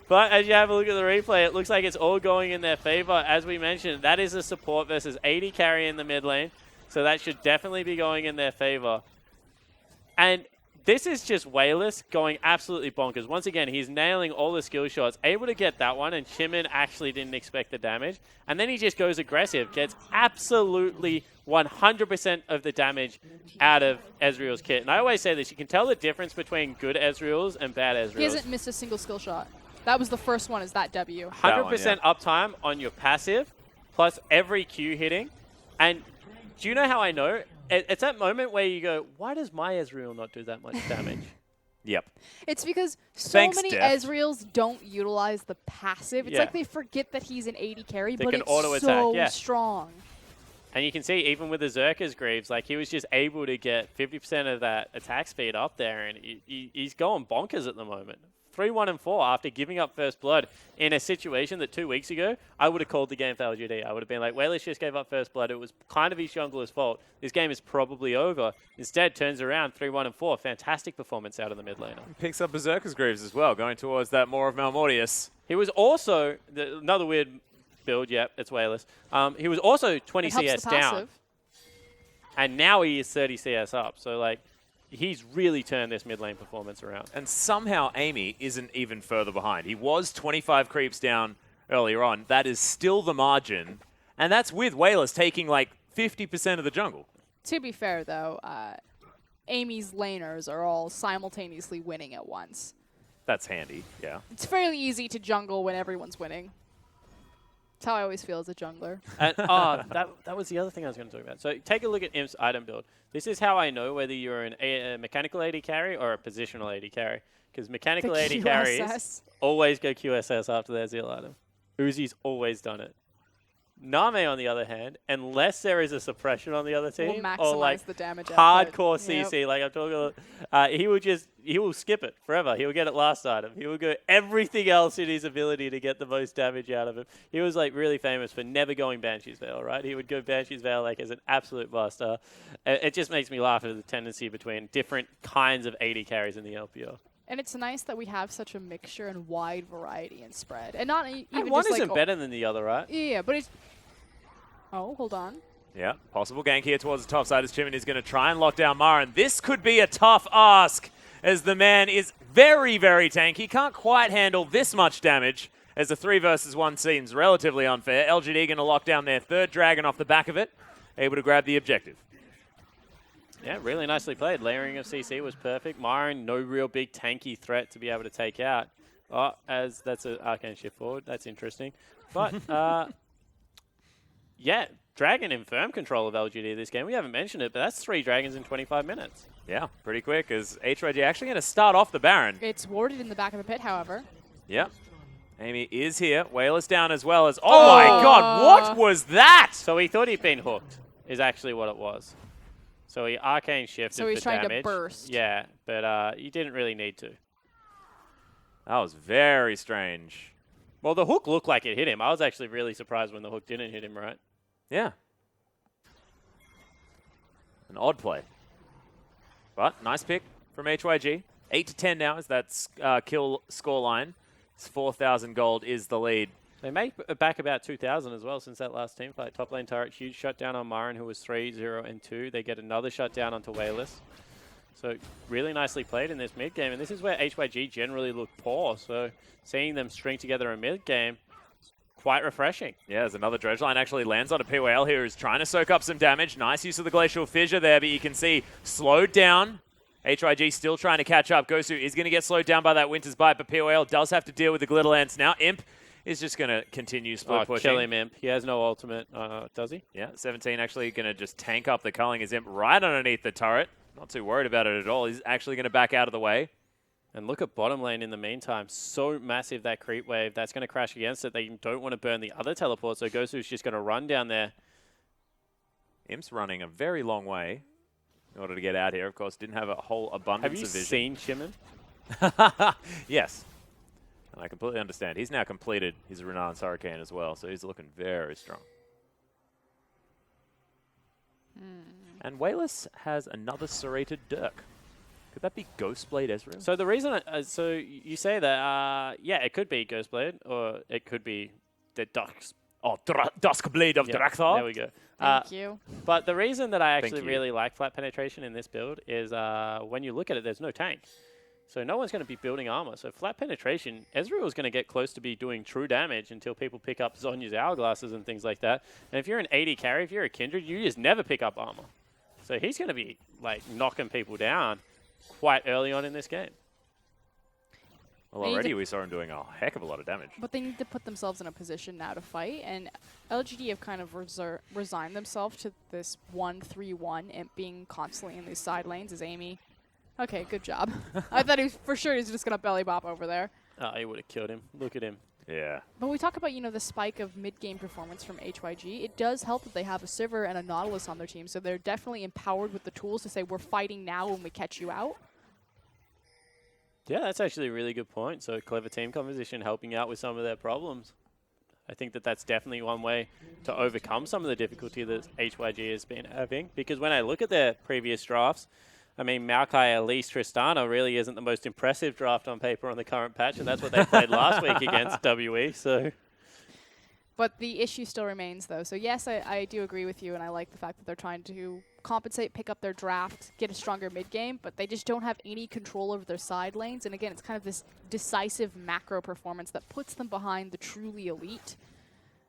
But as you have a look at the replay, it looks like it's all going in their favor. As we mentioned, that is a support versus 80 carry in the mid lane, so that should definitely be going in their favor. And this is just Wayless going absolutely bonkers. Once again, he's nailing all the skill shots, able to get that one, and Shimon actually didn't expect the damage. And then he just goes aggressive, gets absolutely 100% of the damage out of Ezreal's kit. And I always say this, you can tell the difference between good Ezreals and bad Ezreals. He hasn't missed a single skill shot. That was the first one, is that W. 100% uptime on your passive, plus every Q hitting. And do you know how I know? It's that moment where you go, why does my Ezreal not do that much damage? Yep. It's because so Thanks, many Def. Ezreals don't utilize the passive. It's Yeah. like they forget that he's an 80 carry, They but can it's auto-attack, so yeah. strong. And you can see, even with the Zerka's Greaves, like he was just able to get 50% of that attack speed up there, and he's going bonkers at the moment. 3-1-4 after giving up first blood in a situation that 2 weeks ago, I would have called the game for LGD. I would have been like, Wayless just gave up first blood. It was kind of his jungler's fault. This game is probably over. Instead, turns around 3-1-4. Fantastic performance out of the mid laner. Picks up Berserker's Greaves as well, going towards that more of Malmortius. He was also, another weird build, yep, it's Wayless. He was also 20 It helps CS the down. passive. And now he is 30 CS up. So, like, he's really turned this mid lane performance around. And somehow Amy isn't even further behind. He was 25 creeps down earlier on. That is still the margin. And that's with Wayless taking like 50% of the jungle. To be fair, though, Amy's laners are all simultaneously winning at once. That's handy, yeah. It's fairly easy to jungle when everyone's winning. That's how I always feel as a jungler. And that was the other thing I was going to talk about. So take a look at Imp's item build. This is how I know whether you're a mechanical AD carry or a positional AD carry. Because mechanical The AD carries QSS. always go QSS after their zeal item. Uzi's always done it. Name, on the other hand, unless there is a suppression on the other team, Will maximize or like the damage output. hardcore CC, like I'm talking about, he will skip it forever. He will get it last item. He will go everything else in his ability to get the most damage out of it. He was like really famous for never going Banshee's Veil, right? He would go Banshee's Veil like as an absolute buster. It just makes me laugh at the tendency between different kinds of AD carries in the LPL. And it's nice that we have such a mixture and wide variety and spread. And not even And one just isn't like, better than the other, right? Yeah, but it's... Oh, hold on. Yeah, possible gank here towards the top side as Chimney is going to try and lock down Marin. This could be a tough ask as the man is very, very tanky. Can't quite handle this much damage as the 3 versus 1 seems relatively unfair. LGD going to lock down their third dragon off the back of it, able to grab the objective. Yeah, really nicely played. Layering of CC was perfect. Myron, no real big tanky threat to be able to take out. Oh, as that's an arcane shift forward. That's interesting. But, yeah, Dragon in firm control of LGD this game. We haven't mentioned it, but that's 3 Dragons in 25 minutes. Yeah, pretty quick, as HYG actually going to start off the Baron. It's warded in the back of the pit, however. Yep. Amy is here. Whalers down as well as... Oh my god, what was that? So he thought he'd been hooked, is actually what it was. So he arcane shifted So he's for trying damage. to burst. Yeah, but he didn't really need to. That was very strange. Well, the hook looked like it hit him. I was actually really surprised when the hook didn't hit him, right? Yeah. An odd play. But nice pick from HYG. 8-10 now is that kill score line. It's 4,000 gold is the lead. They make back about 2,000 as well since that last team fight. Top lane turret, huge shutdown on Marin, who was 3-0-2. They get another shutdown onto Wayless. So really nicely played in this mid game, and this is where HYG generally look poor. So seeing them string together a mid game, quite refreshing. Yeah, there's another dredge line actually lands on a PYL here who's trying to soak up some damage. Nice use of the Glacial Fissure there, but you can see slowed down. HYG still trying to catch up. Gosu is going to get slowed down by that Winter's Bite, but PYL does have to deal with the Glitter Lance now. Imp is just going to continue split pushing. Kill him, Imp. He has no ultimate, does he? Yeah, 17 actually going to just tank up the culling as Imp right underneath the turret. Not too worried about it at all. He's actually going to back out of the way. And look at bottom lane in the meantime. So massive, that creep wave. That's going to crash against it. They don't want to burn the other teleport, so Gosu's just going to run down there. Imp's running a very long way in order to get out here. Of course, didn't have a whole abundance of vision. Have you seen Shimon? Yes. And I completely understand. He's now completed his Renan's Hurricane as well, so he's looking very strong. And Wayless has another serrated Dirk. Could that be Ghostblade Ezreal? So the reason, so you say that, yeah, it could be Ghostblade, or it could be the Dusk. Oh, Duskblade of Drakthar. There we go. Thank you. But the reason that I actually really like flat penetration in this build is when you look at it, there's no tank. So no one's going to be building armor. So flat penetration, Ezreal is going to get close to be doing true damage until people pick up Zhonya's hourglasses and things like that. And if you're an AD carry, if you're a Kindred, you just never pick up armor. So he's going to be like knocking people down quite early on in this game. Well, already we saw him doing a heck of a lot of damage. But they need to put themselves in a position now to fight, and LGD have kind of resigned themselves to this 1-3-1 Imp being constantly in these side lanes as Amy. Okay, good job. I thought he was, for sure he was just going to belly bop over there. Oh, he would have killed him. Look at him. Yeah. But we talk about, you know, the spike of mid-game performance from HYG. It does help that they have a Sivir and a Nautilus on their team, so they're definitely empowered with the tools to say, we're fighting now when we catch you out. Yeah, that's actually a really good point. So clever team composition helping out with some of their problems. I think that that's definitely one way to overcome some of the difficulty that HYG has been having. Because when I look at their previous drafts, I mean, Maokai, Elise, Tristana really isn't the most impressive draft on paper on the current patch, and that's what they played last week against WE. So, but the issue still remains, though. So yes, I do agree with you, and I like the fact that they're trying to compensate, pick up their draft, get a stronger mid-game, but they just don't have any control over their side lanes. And again, it's kind of this decisive macro performance that puts them behind the truly elite.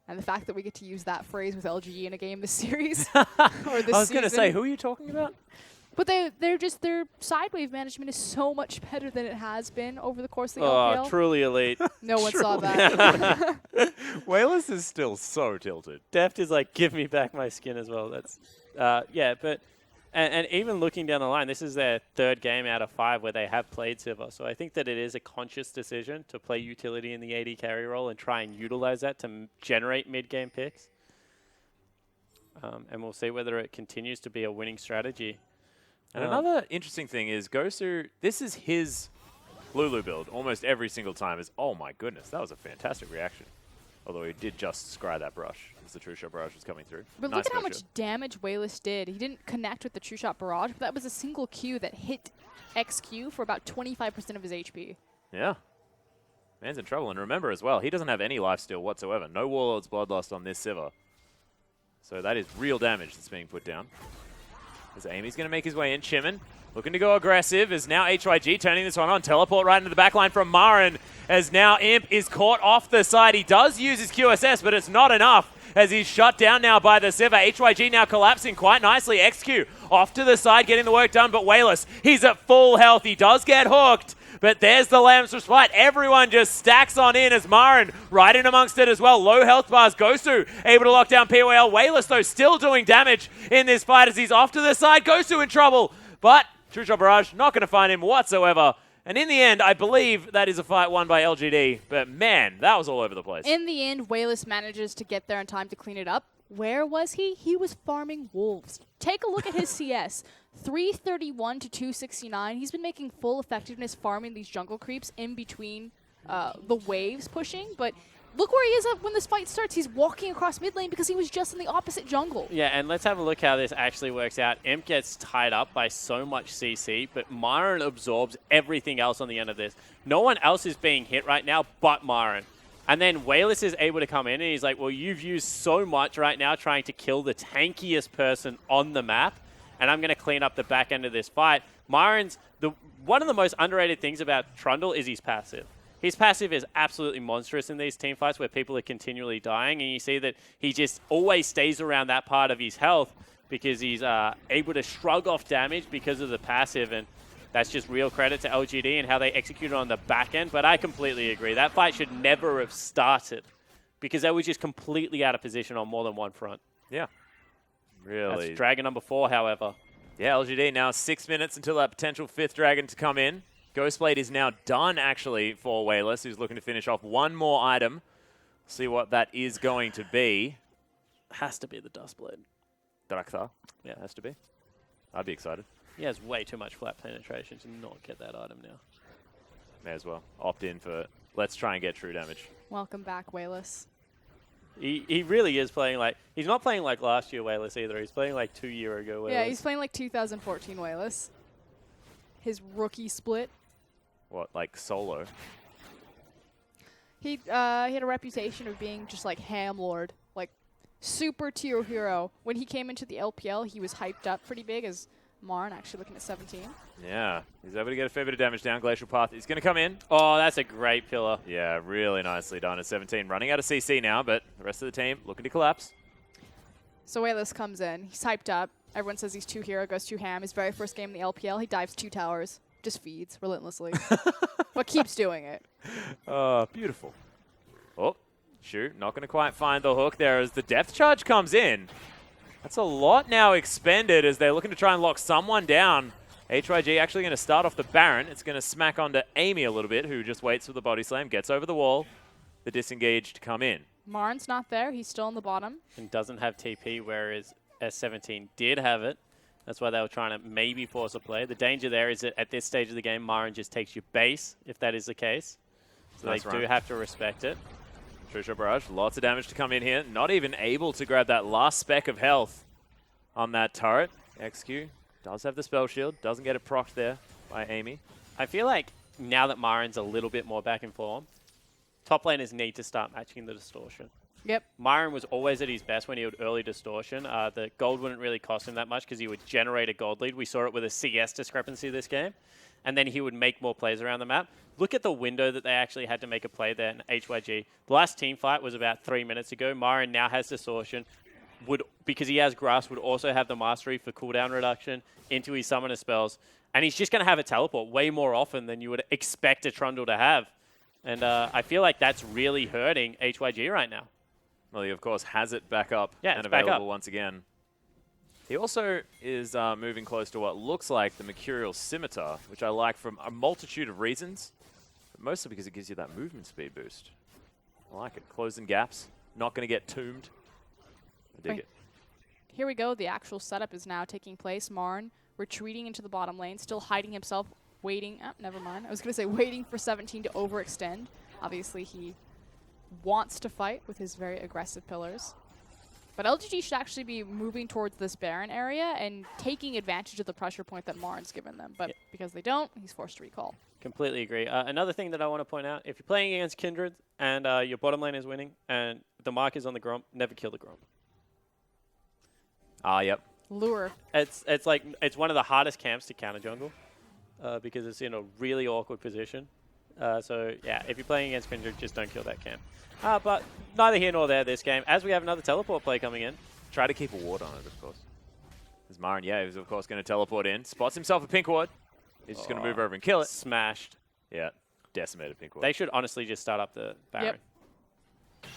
And the fact that we get to use that phrase with LGE in a game this series, or this I was going to say, season. who are you talking about? But their side wave management is so much better than it has been over the course of the oh, LPL. truly elite. No one saw that. Wayless is still so tilted. Deft is like, give me back my skin as well. That's, yeah, but, and even looking down the line, this is their third game out of 5 where they have played Sivir. So I think that it is a conscious decision to play utility in the AD carry role and try and utilize that to generate mid-game picks. And we'll see whether it continues to be a winning strategy. And another interesting thing is Gosu, this is his Lulu build almost every single time. Is oh my goodness, that was a fantastic reaction. Although he did just scry that brush as the True Shot Barrage was coming through. But nice look at how Gosu. much damage Wayless did. He didn't connect with the True Shot Barrage, but that was a single Q that hit XQ for about 25% of his HP. Yeah. Man's in trouble. And remember as well, he doesn't have any lifesteal whatsoever. No Warlord's Bloodlust on this Sivir. So that is real damage that's being put down. As Amy's going to make his way in. Shimon looking to go aggressive as now HYG turning this one on. Teleport right into the backline from Marin as now Imp is caught off the side. He does use his QSS, but it's not enough as he's shut down now by the Sivir. HYG now collapsing quite nicely. XQ off to the side getting the work done, but Wayless, he's at full health. He does get hooked, But there's the Lambs Respite. Everyone just stacks on in as Marin right in amongst it as well. Low health bars. Gosu able to lock down POL. Wayless, though, still doing damage in this fight as he's off to the side. Gosu in trouble. But True Shot Barrage not going to find him whatsoever. And in the end, I believe that is a fight won by LGD. But man, that was all over the place. In the end, Wayless manages to get there in time to clean it up. Where was he? He was farming wolves. Take a look at his CS. 331 to 269. He's been making full effectiveness farming these jungle creeps in between the waves pushing. But look where he is when this fight starts. He's walking across mid lane because he was just in the opposite jungle. Yeah, and let's have a look how this actually works out. Imp gets tied up by so much CC, but Myron absorbs everything else on the end of this. No one else is being hit right now but Myron. And then Wayless is able to come in, and he's like, well, you've used so much right now trying to kill the tankiest person on the map, and I'm going to clean up the back end of this fight. Myron's, one of the most underrated things about Trundle is his passive. His passive is absolutely monstrous in these team fights where people are continually dying, and you see that he just always stays around that part of his health because he's able to shrug off damage because of the passive, and that's just real credit to LGD and how they executed on the back end. But I completely agree. That fight should never have started because they were just completely out of position on more than one front. Yeah. Really. That's Dragon number 4, however. Yeah, LGD now 6 minutes until that potential 5th Dragon to come in. Ghostblade is now done, actually, for Wayless, who's looking to finish off one more item. See what that is going to be. Has to be the Dustblade. Drakthar? Yeah. Has to be. I'd be excited. He has way too much flat penetration to not get that item now. May as well. Opt in for, let's try and get true damage. Welcome back, Wayless. He really is playing like, he's not playing like last year Wayless either. He's playing like 2 years ago Wayless. Yeah, he's playing like 2014 Wayless. His rookie split. What, like solo? He had a reputation of being just like ham lord, like super tier hero. When he came into the LPL, he was hyped up pretty big as Marn, actually looking at 17. Yeah, he's able to get a fair bit of damage down. Glacial Path. He's going to come in. Oh, that's a great pillar. Yeah, really nicely done at 17. Running out of CC now, but the rest of the team looking to collapse. So Wayless comes in. He's hyped up. Everyone says he's too hero, goes too ham. His very first game in the LPL, he dives 2 towers. Just feeds relentlessly. But keeps doing it. Oh, beautiful. Oh, shoot. Not going to quite find the hook there as the depth charge comes in. That's a lot now expended as they're looking to try and lock someone down. HYG actually going to start off the Baron. It's going to smack onto Amy a little bit, who just waits for the body slam, gets over the wall, the disengage to come in. Marn's not there. He's still on the bottom. And doesn't have TP, whereas S17 did have it. That's why they were trying to maybe force a play. The danger there is that at this stage of the game, Marin just takes your base, if that is the case. So they do have to respect it. True Shot Barrage, lots of damage to come in here. Not even able to grab that last speck of health on that turret. XQ does have the spell shield. Doesn't get it procced there by Amy. I feel like now that Marin's a little bit more back in form, top laners need to start matching the distortion. Yep. Myron was always at his best when he would early distortion. The gold wouldn't really cost him that much because he would generate a gold lead. We saw it with a CS discrepancy this game. And then he would make more plays around the map. Look at the window that they actually had to make a play there in HYG. The last team fight was about 3 minutes ago. Myron now has distortion. Because he has Grasp, would also have the mastery for cooldown reduction into his summoner spells. And he's just going to have a teleport way more often than you would expect a Trundle to have. And I feel like that's really hurting HYG right now. Well, he, of course, has it back up and it's back available up. once again. He also is moving close to what looks like the Mercurial Scimitar, which I like from a multitude of reasons, but mostly because it gives you that movement speed boost. I like it. Closing gaps. Not going to get tombed. I dig it. Here we go. The actual setup is now taking place. Marn retreating into the bottom lane, still hiding himself, waiting. Oh, never mind. I was going to say waiting for 17 to overextend. Obviously, he wants to fight with his very aggressive pillars. But LGG should actually be moving towards this Baron area and taking advantage of the pressure point that Marn's given them. But because they don't, he's forced to recall. Completely agree. Another thing that I want to point out, if you're playing against Kindred and your bottom lane is winning and the mark is on the Gromp, never kill the Gromp. Ah, yep. Lure. It's one of the hardest camps to counter jungle because it's in a really awkward position. So, yeah, if you're playing against Kindred, just don't kill that camp. But neither here nor there this game, as we have another teleport play coming in. Try to keep a ward on it, of course. There's Marin, yeah, he's of course going to teleport in. Spots himself a pink ward. He's just going to move over and kill it. Smashed. Yeah, decimated Pinkwood. They should honestly just start up the Baron. Yep.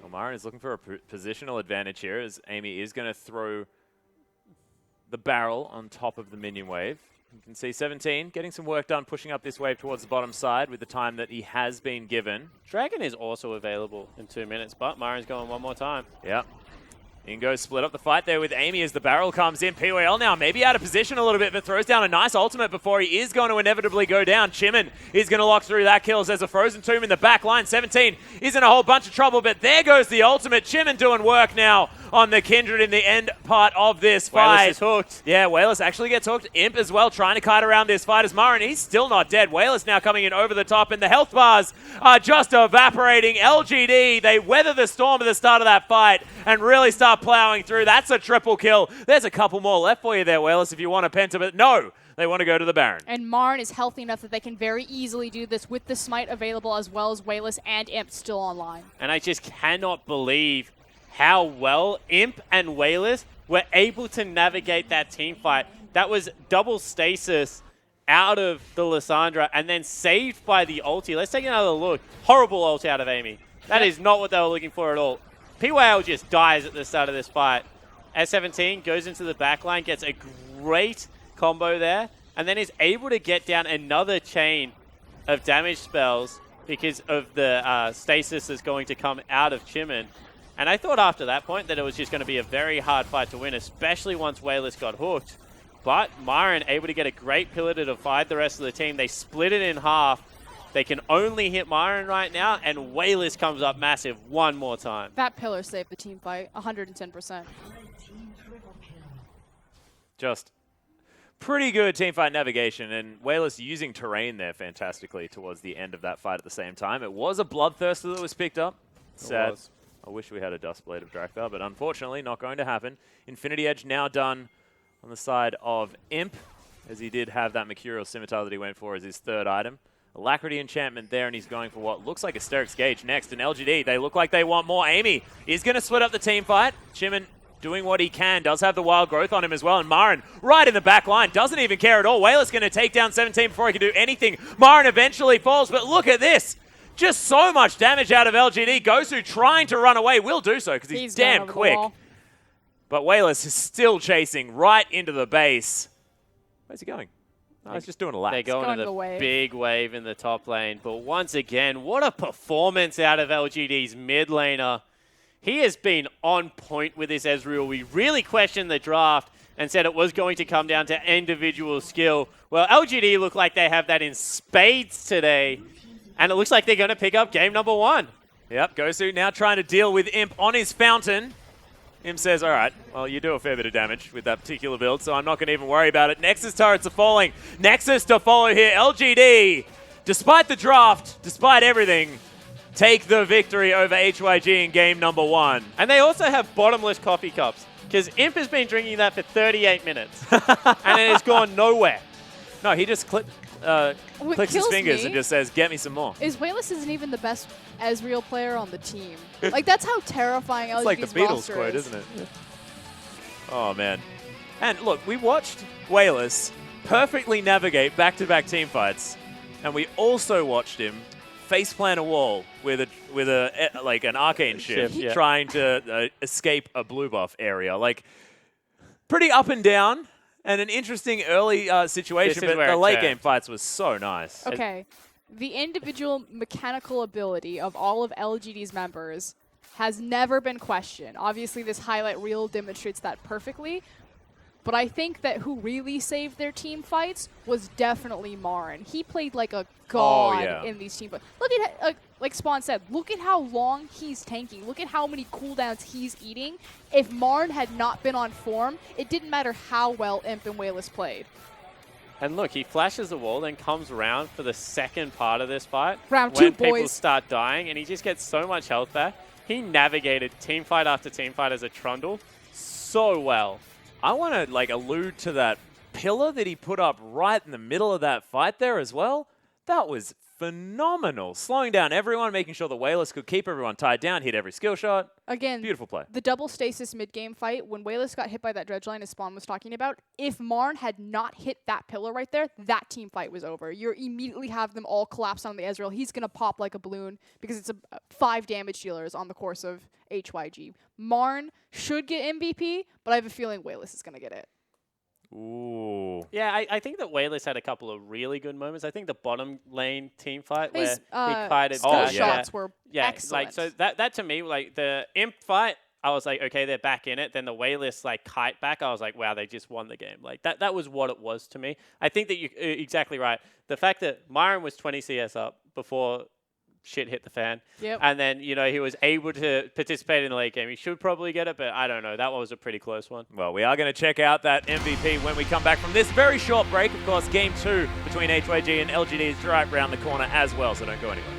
Well, Myron is looking for a positional advantage here as Amy is going to throw the barrel on top of the minion wave. You can see 17 getting some work done, pushing up this wave towards the bottom side with the time that he has been given. Dragon is also available in 2 minutes, but Myron's going one more time. Yep. Ingo split up the fight there with Amy as the barrel comes in. POL now maybe out of position a little bit, but throws down a nice ultimate before he is going to inevitably go down. Chimin is going to lock through that kill. There's a Frozen Tomb in the back line. 17 is in a whole bunch of trouble, but there goes the ultimate. Chimin doing work now on the Kindred in the end part of this fight. Wayless is hooked. Yeah, Wayless actually gets hooked. Imp as well, trying to kite around this fight as Myron. He's still not dead. Wayless now coming in over the top, and the health bars are just evaporating. LGD, they weather the storm at the start of that fight and really start plowing through. That's a triple kill. There's a couple more left for you there, Wayless, if you want a penta, but no, they want to go to the Baron. And Marn is healthy enough that they can very easily do this with the smite available as well as Wayless and Imp still online. And I just cannot believe how well Imp and Wayless were able to navigate that team fight. That was double stasis out of the Lissandra and then saved by the ulti. Let's take another look. Horrible ulti out of Amy. That is not what they were looking for at all. PYL just dies at the start of this fight. S17 goes into the backline, gets a great combo there, and then is able to get down another chain of damage spells because of the stasis that's going to come out of Chimin. And I thought after that point that it was just going to be a very hard fight to win, especially once Wayless got hooked. But Myron able to get a great pillar to divide the rest of the team. They split it in half. They can only hit Myron right now, and Wayless comes up massive one more time. That pillar saved the team fight, 110%. Just pretty good teamfight navigation, and Wayless using terrain there fantastically towards the end of that fight at the same time. It was a Bloodthirster that was picked up. Sad. I wish we had a Dustblade of Drakthar, but unfortunately not going to happen. Infinity Edge now done on the side of Imp, as he did have that Mercurial Scimitar that he went for as his third item. Alacrity enchantment there, and he's going for what looks like a Steric's Gauge next. And LGD, they look like they want more. Amy is going to split up the team fight. Chimin doing what he can, does have the wild growth on him as well. And Myron right in the back line, doesn't even care at all. Wayless going to take down 17 before he can do anything. Myron eventually falls, but look at this. Just so much damage out of LGD. Gosu trying to run away. Will do so because he's damn quick. But Wayless is still chasing right into the base. Where's he going? No, he's just doing a lap. They're going to the big wave in the top lane. But once again, what a performance out of LGD's mid laner. He has been on point with this Ezreal. We really questioned the draft and said it was going to come down to individual skill. Well, LGD look like they have that in spades today. And it looks like they're going to pick up game number 1. Yep, Gosu now trying to deal with Imp on his fountain. Imp says, all right, well, you do a fair bit of damage with that particular build, so I'm not going to even worry about it. Nexus turrets are falling. Nexus to follow here. LGD, despite the draft, despite everything, take the victory over HYG in game number 1. And they also have bottomless coffee cups, because Imp has been drinking that for 38 minutes, and it has gone nowhere. No, he just clicks his fingers and just says, get me some more. Is Wayless isn't even the best Ezreal player on the team. Like, that's how terrifying LGD's It's like the Beatles quote, is. isn't it? Yeah. Oh, man. And look, we watched Wayless perfectly navigate back-to-back team fights, and we also watched him faceplant a wall with an arcane ship yeah. trying to escape a blue buff area. Like, pretty up and down. And an interesting early situation, but the late game fights was so nice. Okay. The individual mechanical ability of all of LGD's members has never been questioned. Obviously, this highlight reel demonstrates that perfectly. But I think that who really saved their team fights was definitely Marin. He played like a god in these team fights. Look at, like Spawn said, look at how long he's tanking. Look at how many cooldowns he's eating. If Marin had not been on form, it didn't matter how well Imp and Wayless played. And look, he flashes the wall, then comes around for the second part of this fight. Round 2, when boys. people start dying, and he just gets so much health back. He navigated team fight after team fight as a Trundle so well. I want to allude to that pillar that he put up right in the middle of that fight there as well. That was phenomenal. Slowing down everyone, making sure that Wayless could keep everyone tied down, hit every skill shot. Again, Beautiful play. The double stasis mid-game fight, when Wayless got hit by that dredge line, as Spawn was talking about, if Marn had not hit that pillar right there, that team fight was over. You immediately have them all collapse on the Ezreal. He's going to pop like a balloon because it's 5 damage dealers on the course of HYG. Marn should get MVP, but I have a feeling Wayless is going to get it. Ooh. Yeah, I think that Wayless had a couple of really good moments. I think the bottom lane team fight where His he kited skill yeah. shots were yeah, excellent. like so that to me, like the imp fight, I was like, okay, they're back in it. Then the Wayless like kite back, I was like, wow, they just won the game. Like that was what it was to me. I think that you're exactly right. The fact that Myron was 20 CS up before shit hit the fan. Yep. And then, you know, he was able to participate in the late game. He should probably get it, but I don't know. That one was a pretty close one. Well, we are going to check out that MVP when we come back from this very short break. Of course, Game 2 between HYG and LGD is right around the corner as well, so don't go anywhere.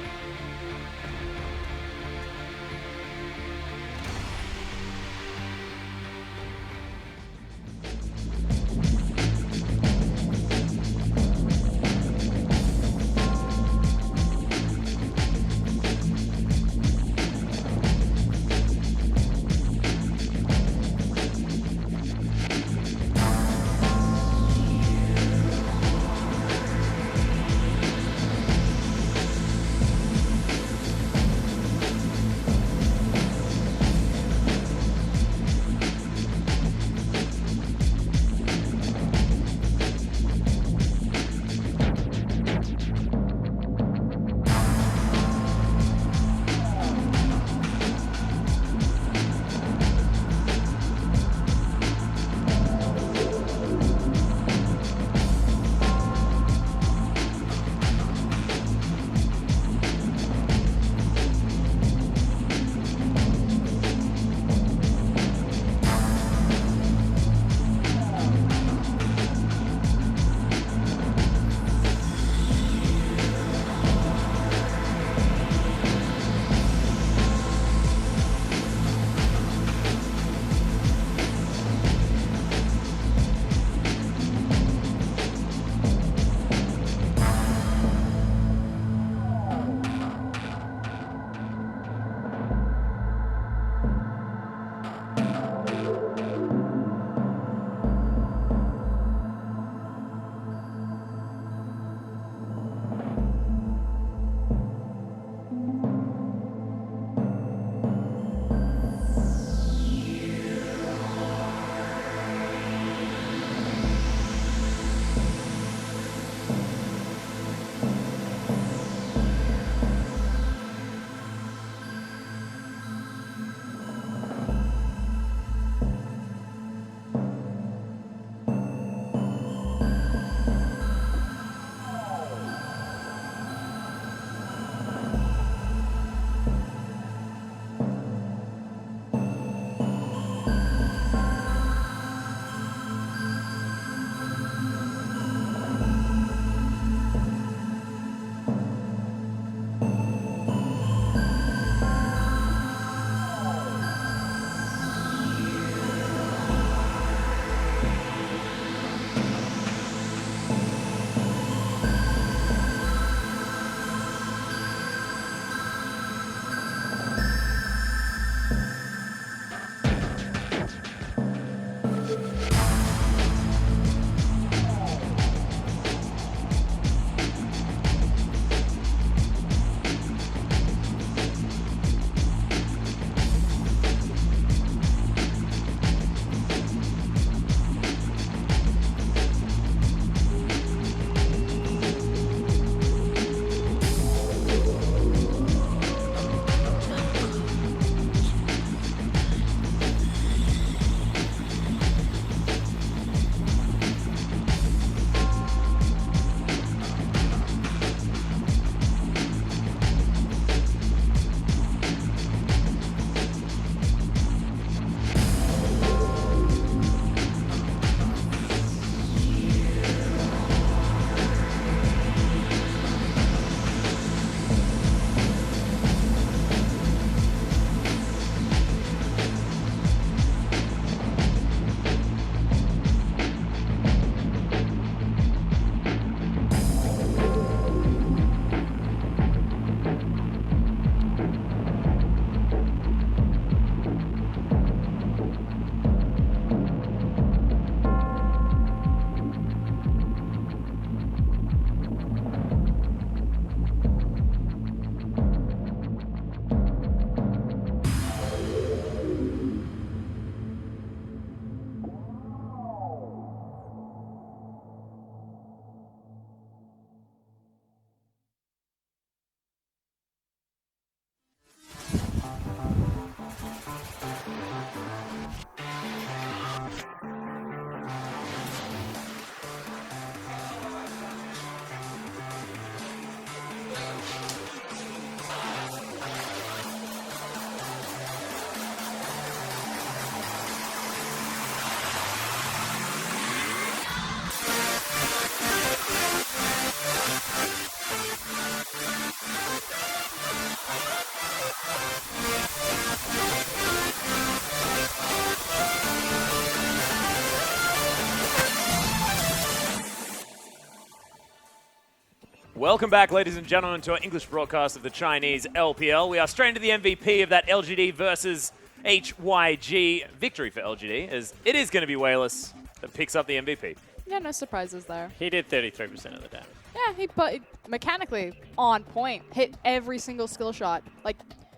Welcome back, ladies and gentlemen, to our English broadcast of the Chinese LPL. We are straight into the MVP of that LGD versus HYG victory for LGD, as it is going to be Wayless that picks up the MVP. Yeah, no surprises there. He did 33% of the damage. Yeah, he put mechanically on point, hit every single skill shot. Like,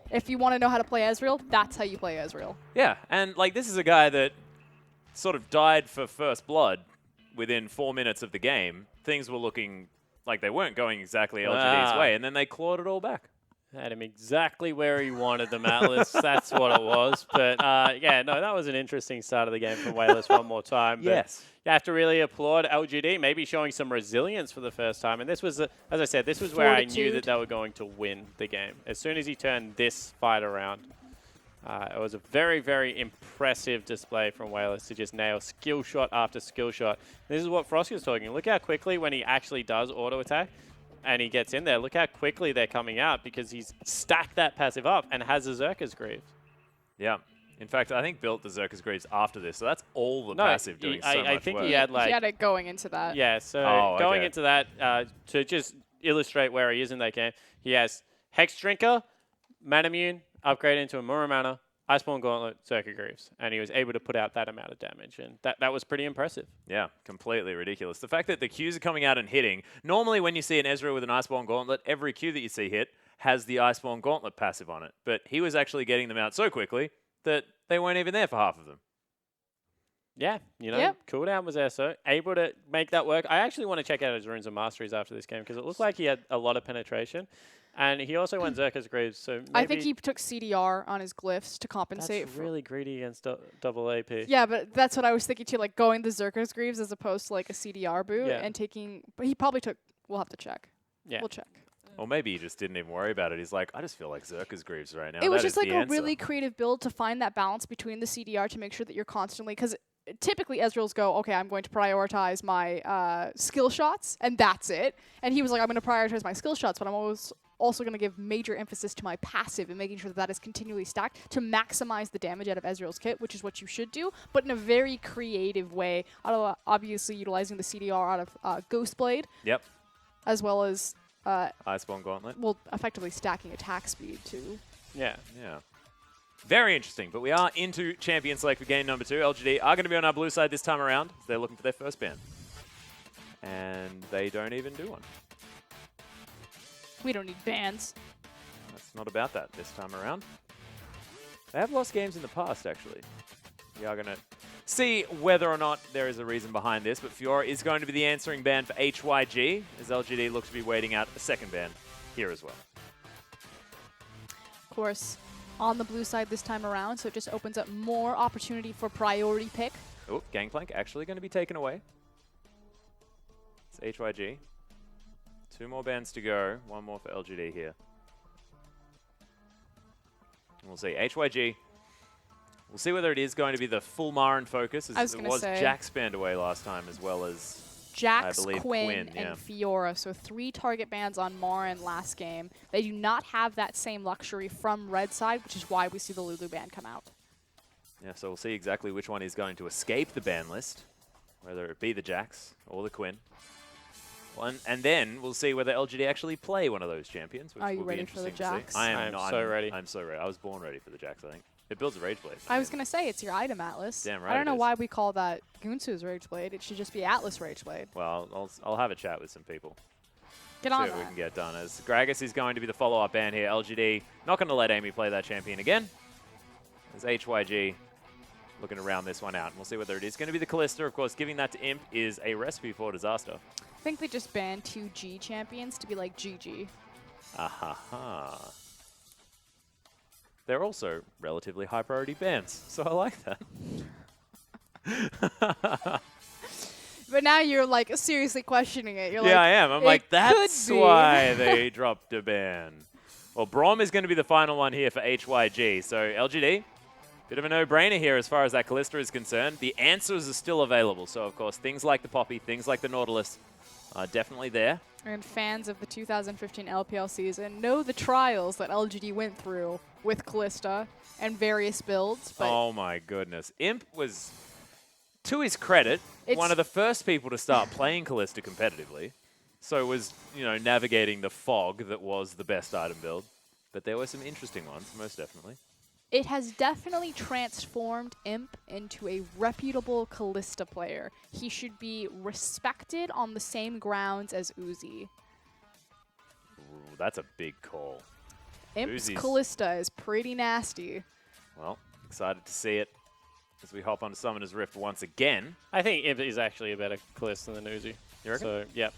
if you want to know how to play Ezreal, that's how you play Ezreal. Yeah, and like this is a guy that sort of died for first blood within 4 minutes of the game. Things were looking like they weren't going exactly LGD's way, and then they clawed it all back. Had him exactly where he wanted them, Atlas. That's what it was. But yeah, no, that was an interesting start of the game from Wayless one more time. But Yes. you have to really applaud LGD, maybe showing some resilience for the first time. And this was, as I said, this was where I knew that they were going to win the game. As soon as he turned this fight around, it was a very, very impressive display from Wayless to just nail skill shot after skill shot. This is what Frosty was talking. Look how quickly when he actually does auto attack, and he gets in there, look how quickly they're coming out because he's stacked that passive up and has a Zerka's Greaves. Yeah. In fact, I think built the Zerka's Greaves after this, so that's all the passive doing so much work. I think he had like... He had it going into that. Yeah, so going into that, to just illustrate where he is in that game, he has Hex Drinker, Manamune, upgrade into a Muramana, Iceborne Gauntlet, Zerka Greaves, and he was able to put out that amount of damage, and that was pretty impressive. Yeah, completely ridiculous. The fact that the Qs are coming out and hitting, normally when you see an Ezreal with an Iceborne Gauntlet, every Q that you see hit has the Iceborne Gauntlet passive on it, but he was actually getting them out so quickly that they weren't even there for half of them. Yeah, you know, cooldown was there, so able to make that work. I actually want to check out his Runes of Masteries after this game, because it looked like he had a lot of penetration. And he also went Zerka's Greaves, so maybe I think he took CDR on his glyphs to compensate. That's really greedy against double AP. Yeah, but that's what I was thinking too, like going the Zerka's Greaves as opposed to like a CDR boot and taking. But he probably took. We'll have to check. Yeah, we'll check. Or maybe he just didn't even worry about it. He's like, I just feel like Zerka's Greaves right now. It was just like a really creative build to find that balance between the CDR to make sure that you're constantly, because typically Ezreal's go, okay, I'm going to prioritize my skill shots, and that's it. And he was like, I'm going to prioritize my skill shots, but I'm also going to give major emphasis to my passive and making sure that is continually stacked to maximize the damage out of Ezreal's kit, which is what you should do, but in a very creative way, obviously utilizing the CDR out of Ghostblade. Yep. As well as Iceborne Gauntlet. Well, effectively stacking attack speed too. Yeah. Yeah. Very interesting, but we are into Champion Select for game number 2. LGD are going to be on our blue side this time around. They're looking for their first ban. And they don't even do one. We don't need bans. That's not about that this time around. They have lost games in the past, actually. We are going to see whether or not there is a reason behind this, but Fiora is going to be the answering ban for HYG, as LGD looks to be waiting out a second ban here as well. Of course, on the blue side this time around, so it just opens up more opportunity for priority pick. Oh, Gangplank actually going to be taken away. It's HYG. 2 more bans to go. 1 more for LGD here. And we'll see. HYG. We'll see whether it is going to be the full Marin focus, as it was Jax banned away last time, as well as Jax, I believe Quinn, and Fiora. So 3 target bans on Marin last game. They do not have that same luxury from red side, which is why we see the Lulu ban come out. Yeah, so we'll see exactly which one is going to escape the ban list, whether it be the Jax or the Quinn. And then we'll see whether LGD actually play one of those champions, which Are you will ready be interesting for the Jax? I am so ready. I'm so ready. I was born ready for the Jax, I think. It builds a Rage Blade. I was going to say, it's your item, Atlas. Damn right I don't know it is. why we call that Gunsu's Rage Blade. It should just be Atlas Rage Blade. Well, I'll have a chat with some people. Get See on what that. we can get done. As Gragas is going to be the follow-up ban here. LGD not going to let Amy play that champion again. As HYG looking to round this one out. And we'll see whether it is going to be the Callista. Of course, giving that to Imp is a recipe for disaster. I think they just banned 2 G champions to be like GG. Ahaha. They're also relatively high priority bans, so I like that. But now you're like seriously questioning it. You're like, yeah, I am. I'm like, that's could be. why they dropped a ban. Well, Braum is going to be the final one here for HYG. So LGD, bit of a no-brainer here as far as that Callista is concerned. The answers are still available. So, of course, things like the Poppy, things like the Nautilus are definitely there. And fans of the 2015 LPL season know the trials that LGD went through with Callista and various builds. But oh my goodness. Imp was, to his credit, one of the first people to start playing Callista competitively. So was, navigating the fog that was the best item build. But there were some interesting ones, most definitely. It has definitely transformed Imp into a reputable Kalista player. He should be respected on the same grounds as Uzi. Ooh, that's a big call. Imp's Uzi's- Kalista is pretty nasty. Well, excited to see it as we hop onto Summoner's Rift once again. I think Imp is actually a better Kalista than Uzi. You reckon? So, yeah.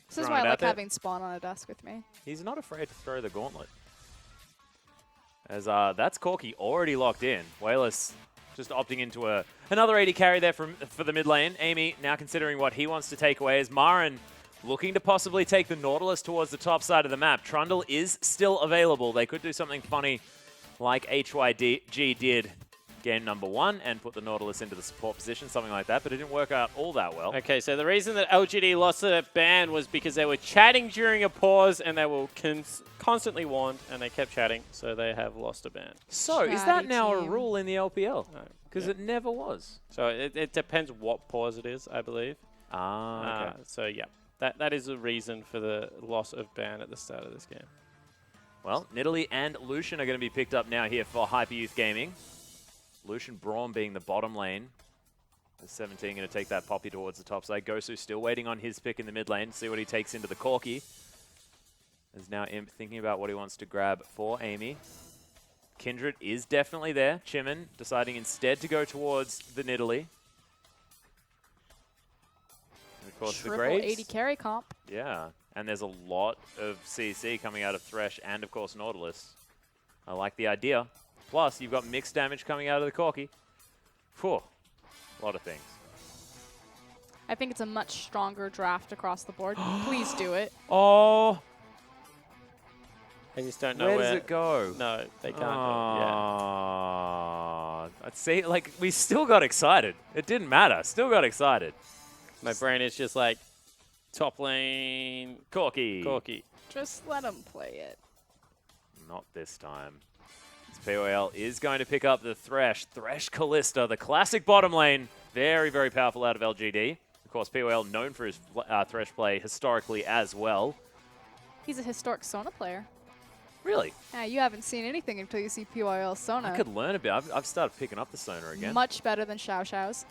This is Throwing why I it out like there. having Spawn on a desk with me. He's not afraid to throw the gauntlet. As that's Corki already locked in. Wayless just opting into another 80 carry there for the mid lane. Amy now considering what he wants to take away as Marin looking to possibly take the Nautilus towards the top side of the map. Trundle is still available. They could do something funny like HYG did game number 1 and put the Nautilus into the support position, something like that, but it didn't work out all that well. Okay, so the reason that LGD lost the ban was because they were chatting during a pause and they were constantly warned and they kept chatting, so they have lost a ban. So, is that Chatty now a team. rule in the LPL? No. Because Yeah. it never was. So it depends what pause it is, I believe. Ah, okay. So yeah, that is the reason for the loss of ban at the start of this game. Well, Nidalee and Lucian are going to be picked up now here for Hyper Youth Gaming. Lucian Braum being the bottom lane. The 17 going to take that Poppy towards the top side. Gosu still waiting on his pick in the mid lane. See what he takes into the Corki. There's now Imp thinking about what he wants to grab for Amy. Kindred is definitely there. Chimin deciding instead to go towards the Nidalee. And of course, the Triple Graves. 80 carry comp. Yeah, and there's a lot of CC coming out of Thresh and, of course, Nautilus. I like the idea. Plus, you've got mixed damage coming out of the Corki. Whew, a lot of things. I think it's a much stronger draft across the board. Please do it. Oh, I just don't know where where. does it go? No, they can't. Yeah. I'd say, like, we still got excited. It didn't matter. Still got excited. My brain is just like top lane Corki. Just let him play it. Not this time. POL is going to pick up the Thresh Kalista, the classic bottom lane. Very, very powerful out of LGD. Of course, POL known for his Thresh play historically as well. He's a historic Sona player. Really? Yeah, you haven't seen anything until you see PYL Sona. I could learn a bit. I've started picking up the Sonar again. Much better than Xiao Xiao's.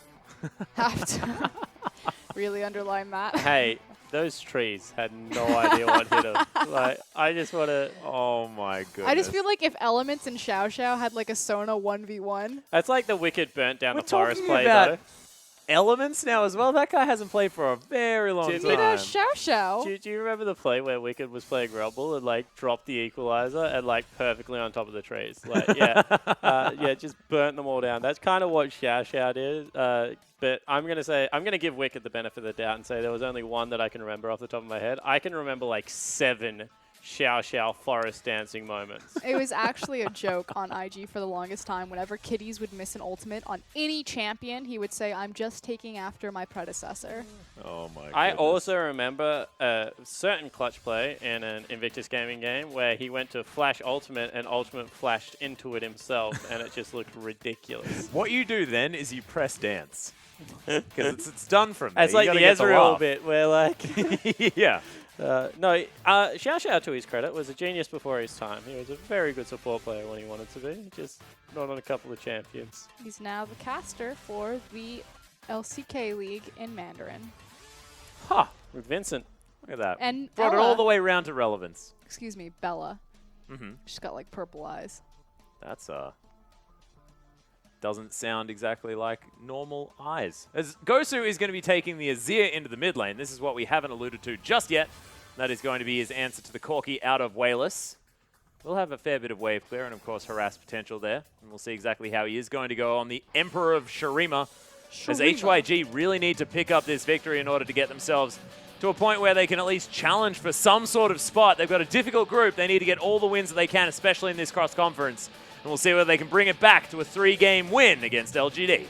Have to really underline that. Hey, those trees had no idea what hit them. Like, I just want to. Oh my goodness. I just feel like if Elements and Xiao Xiao had like a Sona 1v1. That's like the Wicked burnt down We're the forest talking play, about though. Elements now as well. That guy hasn't played for a very long Dude, time. You know, Xiao Xiao. Do you remember the play where Wicked was playing Rumble and like dropped the equalizer and like perfectly on top of the trees? Like, yeah, yeah, just burnt them all down. That's kind of what Xiao Xiao did. But I'm gonna give Wicked the benefit of the doubt and say there was only one that I can remember off the top of my head. I can remember like 7 Xiao Xiao forest dancing moments. It was actually a joke on IG for the longest time. Whenever Kitties would miss an ultimate on any champion, he would say, "I'm just taking after my predecessor." Oh my goodness. I also remember a certain clutch play in an Invictus Gaming game where he went to flash ultimate and ultimate flashed into it himself and it just looked ridiculous. What you do then is you press dance. Because it's done from there. It's like the Ezreal bit where like... Yeah. No, Xiao Xiao, to his credit, was a genius before his time. He was a very good support player when he wanted to be, just not on a couple of champions. He's now the caster for the LCK League in Mandarin. Huh. With Vincent. Look at that. And Brought it Ella. all the way around to relevance. Excuse me, Bella. Mm-hmm. She's got like purple eyes. That's doesn't sound exactly like normal eyes. As Gosu is going to be taking the Azir into the mid lane. This is what we haven't alluded to just yet. That is going to be his answer to the Corki out of Wayless. We'll have a fair bit of wave clear and, of course, harass potential there. And we'll see exactly how he is going to go on the Emperor of Shurima. As HYG really need to pick up this victory in order to get themselves to a point where they can at least challenge for some sort of spot. They've got a difficult group. They need to get all the wins that they can, especially in this cross-conference. And we'll see whether they can bring it back to a 3-game win against LGD.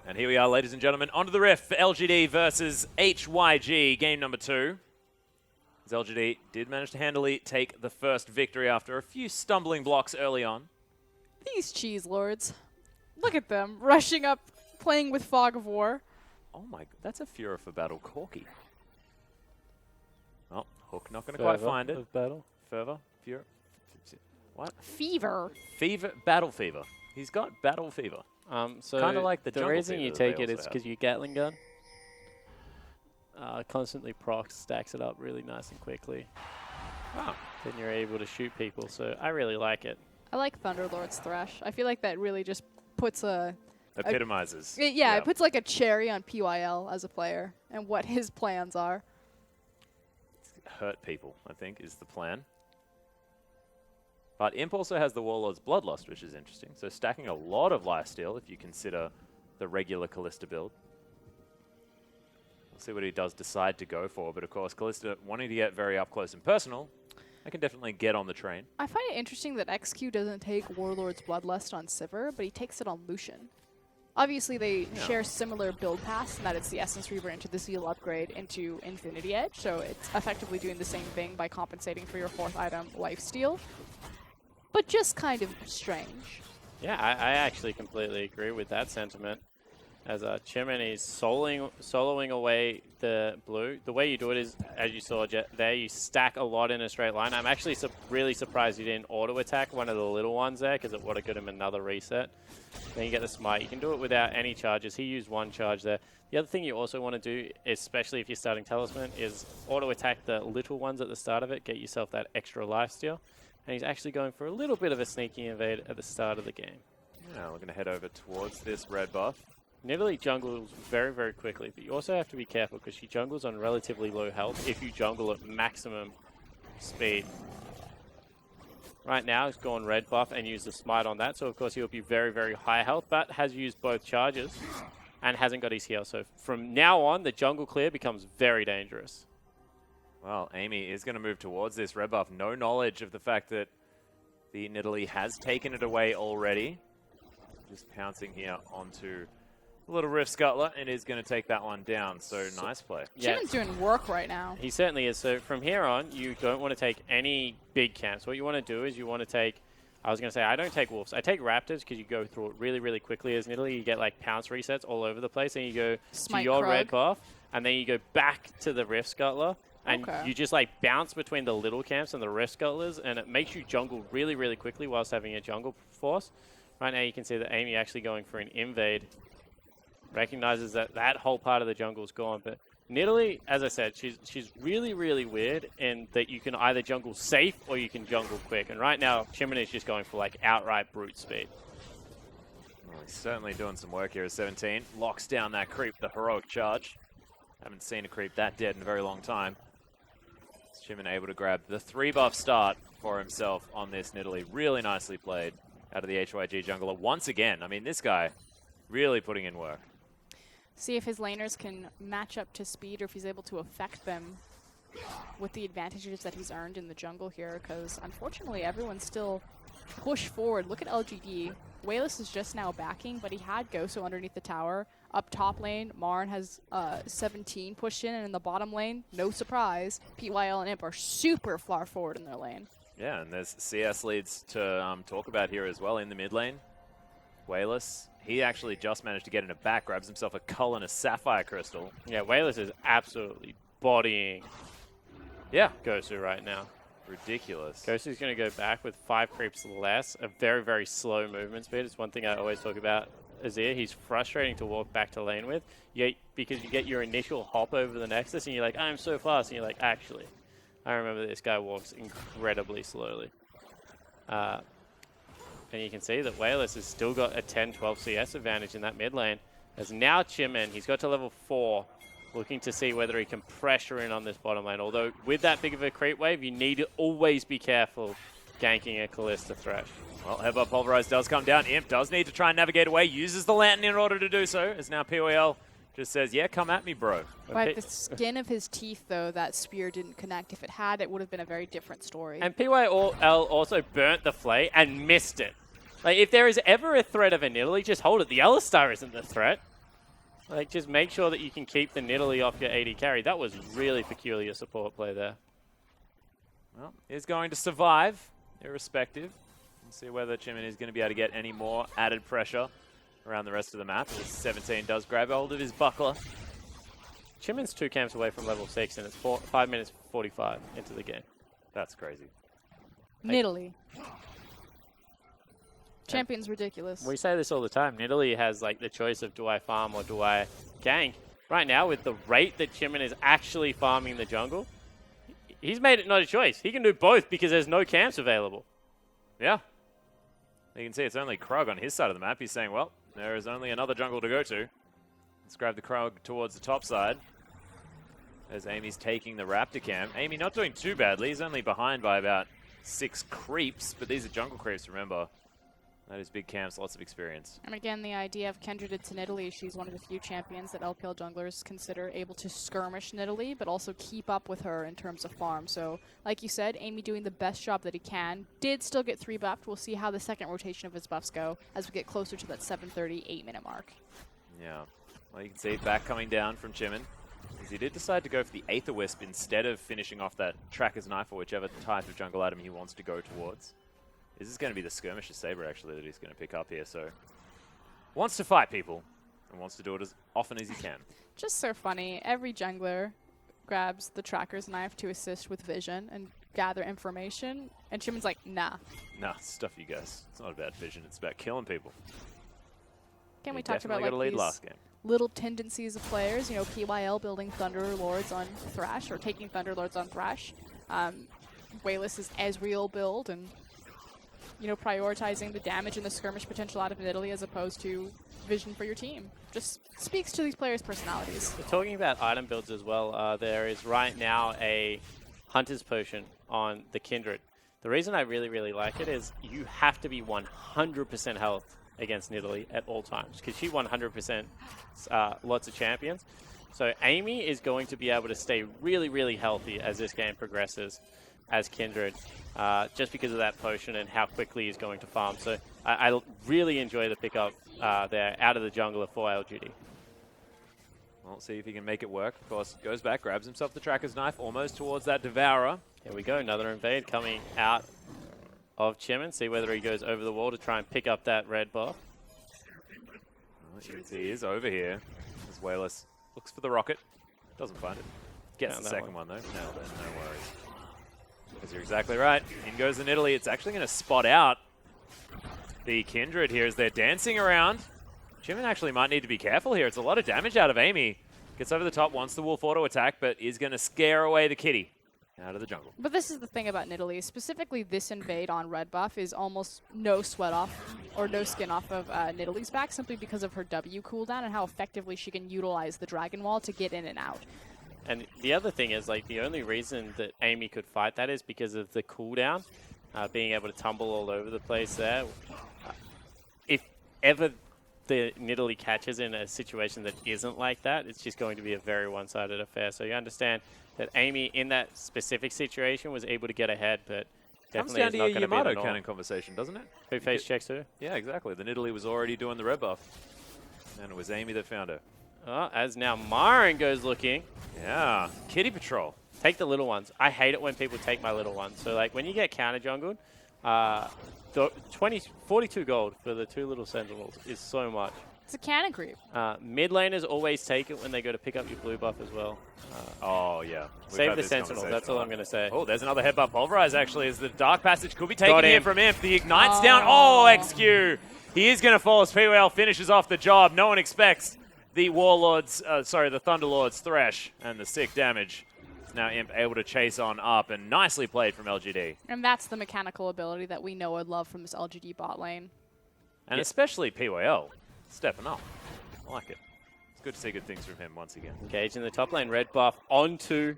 And here we are, ladies and gentlemen, onto the rift for LGD versus HYG, game number 2. As LGD did manage to handily take the first victory after a few stumbling blocks early on. These cheese lords. Look at them, rushing up, playing with Fog of War. Oh my, that's a Furor for battle Corki. Oh, Hook not going to quite find it. Battle. Fervor, Furor. What? Fever. Fever, Battle Fever. He's got Battle Fever. So kind of like the the reason you take it is because you Gatling gun. Constantly procs, stacks it up really nice and quickly. Wow. Then you're able to shoot people, so I really like it. I like Thunderlord's Thresh. I feel like that really just puts Epitomizes. it puts like a cherry on PYL as a player and what his plans are. Hurt people, I think, is the plan. But Imp also has the Warlord's Bloodlust, which is interesting. So stacking a lot of lifesteal if you consider the regular Callista build. We'll see what he does decide to go for. But of course, Callista wanting to get very up close and personal, I can definitely get on the train. I find it interesting that XQ doesn't take Warlord's Bloodlust on Sivir, but he takes it on Lucian. Obviously, they share similar build paths, in that it's the Essence Reaver into the Seal upgrade into Infinity Edge, so it's effectively doing the same thing by compensating for your 4th item, Lifesteal. But just kind of strange. Yeah, I actually completely agree with that sentiment. As Chimney is soloing away the blue. The way you do it is, as you saw there, you stack a lot in a straight line. I'm actually really surprised you didn't auto-attack one of the little ones there, because it would have got him another reset. Then you get the smite. You can do it without any charges. He used 1 charge there. The other thing you also want to do, especially if you're starting Talisman, is auto-attack the little ones at the start of it, get yourself that extra lifesteal. And he's actually going for a little bit of a sneaky invade at the start of the game. Yeah, we're going to head over towards this red buff. Nidalee jungles very, very quickly, but you also have to be careful because she jungles on relatively low health if you jungle at maximum speed. Right now, he's gone red buff and used the smite on that, so of course he'll be very, very high health, but has used both charges and hasn't got his heal. So from now on, the jungle clear becomes very dangerous. Well, Amy is going to move towards this red buff. No knowledge of the fact that the Nidalee has taken it away already. Just pouncing here onto a little Rift Scuttler and is going to take that one down. So nice play. Jimin's doing work right now. He certainly is. So from here on, you don't want to take any big camps. What you want to do is you want to take, I was going to say, I don't take Wolves. I take Raptors because you go through it really, really quickly. As Nidalee, you get like pounce resets all over the place. And you go Smite to your Krug. red buff, and then you go back to the Rift Scuttler. And you just like bounce between the little camps and the Rift Scuttlers, and it makes you jungle really, really quickly whilst having a jungle force. Right now you can see that Amy actually going for an invade. Recognizes that that whole part of the jungle is gone. But Nidalee, as I said, she's really, really weird in that you can either jungle safe or you can jungle quick. And right now, Chimney is just going for like outright brute speed. Well, he's certainly doing some work here at 17. Locks down that creep, the heroic charge. Haven't seen a creep that dead in a very long time. Chimney able to grab the 3-buff start for himself on this Nidalee. Really nicely played out of the HYG jungler once again. I mean, this guy really putting in work. See if his laners can match up to speed or if he's able to affect them with the advantages that he's earned in the jungle here, because unfortunately everyone's still pushed forward. Look at LGD. Wayless is just now backing, but he had Goso underneath the tower. Up top lane, Marn has 17 pushed in, and in the bottom lane, no surprise, PYL and Imp are super far forward in their lane. Yeah, and there's CS leads to talk about here as well in the mid lane. Wayless, he actually just managed to get in a back, grabs himself a Cull and a Sapphire Crystal. Yeah, Wayless is absolutely bodying Gosu right now. Ridiculous. Gosu's going to go back with 5 creeps less, a very, very slow movement speed. It's one thing I always talk about Azir. He's frustrating to walk back to lane with because you get your initial hop over the Nexus and you're like, I'm so fast. And you're like, actually, I remember this guy walks incredibly slowly. And you can see that Wayless has still got a 10-12 CS advantage in that mid lane. As now Chimin, he's got to level 4, looking to see whether he can pressure in on this bottom lane. Although with that big of a creep wave, you need to always be careful ganking a Callista Thresh. Well, Headbutt Pulverize does come down. Imp does need to try and navigate away, uses the Lantern in order to do so, as now POL just says, yeah, come at me, bro. By the skin of his teeth, though, that spear didn't connect. If it had, it would have been a very different story. And PYL also burnt the Flay and missed it. Like, if there is ever a threat of a Nidalee, just hold it. The Alistar isn't the threat. Like, just make sure that you can keep the Nidalee off your AD carry. That was really peculiar support play there. Well, he's going to survive, irrespective. We'll see whether Chimin is going to be able to get any more added pressure around the rest of the map. As 17 does grab hold of his buckler. Chimin's 2 camps away from level 6, and it's 5 minutes 45 into the game. That's crazy. Nidalee. Champion's ridiculous. We say this all the time. Nidalee has like the choice of do I farm or do I gank. Right now, with the rate that Chimin is actually farming the jungle, he's made it not a choice. He can do both because there's no camps available. Yeah. You can see it's only Krug on his side of the map. He's saying, well, there is only another jungle to go to. Let's grab the Krug towards the top side. As Amy's taking the Raptor camp. Amy not doing too badly. He's only behind by about 6 creeps, but these are jungle creeps, remember. That is big camps, lots of experience. And again, the idea of Kindred to Nidalee, she's one of the few champions that LPL junglers consider able to skirmish Nidalee, but also keep up with her in terms of farm. So, like you said, Amy doing the best job that he can. Did still get 3 buffed. We'll see how the second rotation of his buffs go as we get closer to that 7:30, 8-minute mark. Yeah. Well, you can see back coming down from Chimin. As he did decide to go for the Aether Wisp instead of finishing off that Tracker's Knife or whichever type of jungle item he wants to go towards. This is going to be the Skirmisher Saber, actually, that he's going to pick up here. So, wants to fight people and wants to do it as often as he can. Just so funny. Every jungler grabs the Tracker's Knife to assist with vision and gather information. And Chimin's like, nah. Nah, stuff you guys. It's not about vision. It's about killing people. Can we talk about like like these last game. Little tendencies of players? You know, PYL building Thunder Lords on Thrash or taking Thunder Lords on Thrash. Wayless's Ezreal build and, you know, prioritizing the damage and the skirmish potential out of Nidalee as opposed to vision for your team. Just speaks to these players' personalities. We're talking about item builds as well. There is right now a Hunter's Potion on the Kindred. The reason I really, really like it is you have to be 100% health against Nidalee at all times because she 100% lots of champions. So Amy is going to be able to stay really, really healthy as this game progresses as Kindred, just because of that potion and how quickly he's going to farm. So I really enjoy the pickup there out of the jungler for LGD. We'll see if he can make it work. Of course, goes back, grabs himself the Tracker's Knife, almost towards that Devourer. Here we go, another invade coming out of Chimin. See whether he goes over the wall to try and pick up that red buff. Well, you can see he is over here. As Wayless looks for the rocket. Doesn't find it. Gets the second one though. No worries. Because you're exactly right. In goes the Nidalee. It's actually going to spot out the Kindred here as they're dancing around. Chimin actually might need to be careful here. It's a lot of damage out of Amy. Gets over the top, wants the Wolf auto attack, but is going to scare away the kitty out of the jungle. But this is the thing about Nidalee. Specifically, this invade on red buff is almost no sweat off or no skin off of Nidalee's back simply because of her W cooldown and how effectively she can utilize the Dragon Wall to get in and out. And the other thing is, like, the only reason that Amy could fight that is because of the cooldown, being able to tumble all over the place there. If ever the Nidalee catches in a situation that isn't like that, it's just going to be a very one-sided affair. So you understand that Amy, in that specific situation, was able to get ahead, but definitely is not going to be the norm. Comes down to a Yamato conversation, doesn't it? Who face checks who? Yeah, exactly. The Nidalee was already doing the red buff, and it was Amy that found her. As now Myron goes looking. Yeah, Kitty Patrol. Take the little ones. I hate it when people take my little ones. So, like, when you get counter jungled, 42 gold for the 2 little sentinels is so much. It's a cannon creep. Mid laners always take it when they go to pick up your blue buff as well. Oh, yeah. Save the sentinel. That's all I'm going to say. Oh, there's another head buff. Pulverize, actually, as the Dark Passage could be taken here from Imp. The Ignite's down. Oh, XQ. He is going to fall as PWL finishes off the job. No one expects the Warlords, the Thunderlords Thresh and the sick damage. Now Imp able to chase on up, and nicely played from LGD. And that's the mechanical ability that we know and love from this LGD bot lane. And especially PYL stepping up. I like it. It's good to see good things from him once again. Engage in the top lane, red buff onto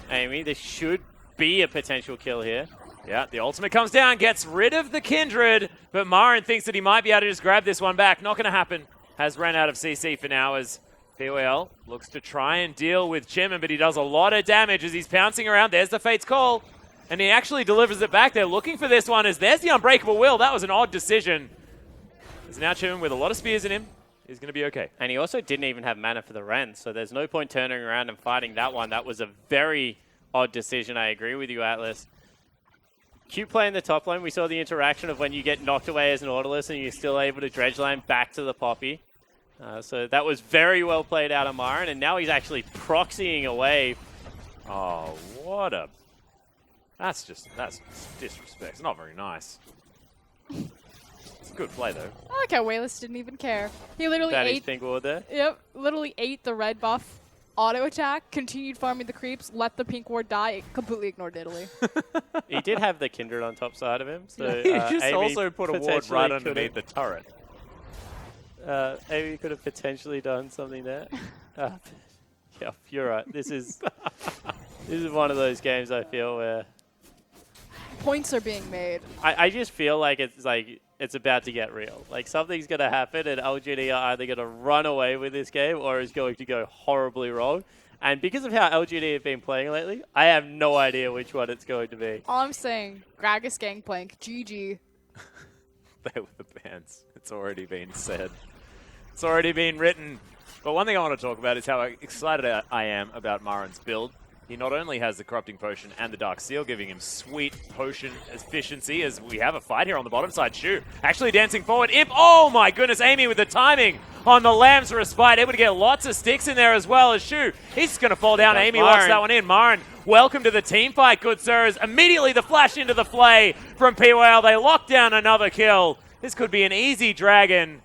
Amy. This should be a potential kill here. Yeah, the ultimate comes down, gets rid of the Kindred, but Myron thinks that he might be able to just grab this one back. Not going to happen. Has ran out of CC for now as PWL looks to try and deal with Chimin, but he does a lot of damage as he's pouncing around. There's the Fate's Call, and he actually delivers it back. They're looking for this one as there's the Unbreakable Will. That was an odd decision. There's now Chimin with a lot of spears in him. He's going to be okay. And he also didn't even have mana for the Ren, so there's no point turning around and fighting that one. That was a very odd decision. I agree with you, Atlas. Cute play in the top lane. We saw the interaction of when you get knocked away as an Nautilus and you're still able to dredge lane back to the Poppy. So that was very well played out of Myron, and now he's actually proxying away. Oh, what a... That's disrespect. It's not very nice. It's a good play, though. I like how Wayless didn't even care. He literally That is ate... pink ward there. Yep, literally ate the red buff, auto attack, continued farming the creeps, let the pink ward die, it completely ignored Italy. He did have the Kindred on top side of him. So He just Amy also put a ward potentially right underneath the turret. Amy could have potentially done something there. Yeah, you're right. This is one of those games I feel where Points are being made. I just feel like it's about to get real. Like something's going to happen and LGD are either going to run away with this game or is going to go horribly wrong. And because of how LGD have been playing lately, I have no idea which one it's going to be. All I'm saying, Gragas Gangplank, GG. They were the bands. It's already been said. It's already been written. But one thing I want to talk about is how excited I am about Marin's build. He not only has the Corrupting Potion and the Dark Seal, giving him sweet potion efficiency as we have a fight here on the bottom side. Shu actually dancing forward. Imp, oh my goodness, Amy with the timing on the Lamb's Respite. Able to get lots of sticks in there as well as Shu. He's just going to fall down. Amy locks that one in. Marin, welcome to the team fight, good sirs. Immediately the flash into the flay from PYL. They lock down another kill. This could be an easy dragon.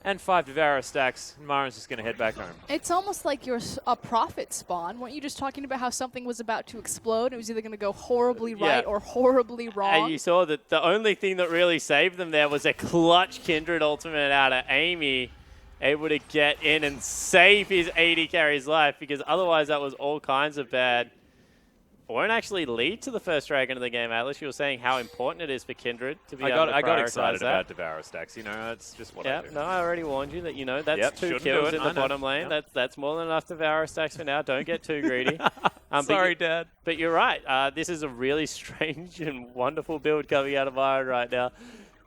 And 5 Devour stacks. Marin's just going to head back home. It's almost like you're a prophet spawn. Weren't you just talking about how something was about to explode? It was either going to go horribly right or horribly wrong. And you saw that the only thing that really saved them there was a clutch Kindred ultimate out of Amy, able to get in and save his AD carry's life, because otherwise that was all kinds of bad. Won't actually lead to the first dragon of the game, Atlas. You were saying how important it is for Kindred to be able to I got prioritize excited that. about Devour stacks. You know, that's just what I do. No, I already warned you that, you know, that's 2 kills in the bottom lane. Yep. That's more than enough Devour stacks for now. Don't get too greedy. Sorry, Dad. But you're right. This is a really strange and wonderful build coming out of Iron right now.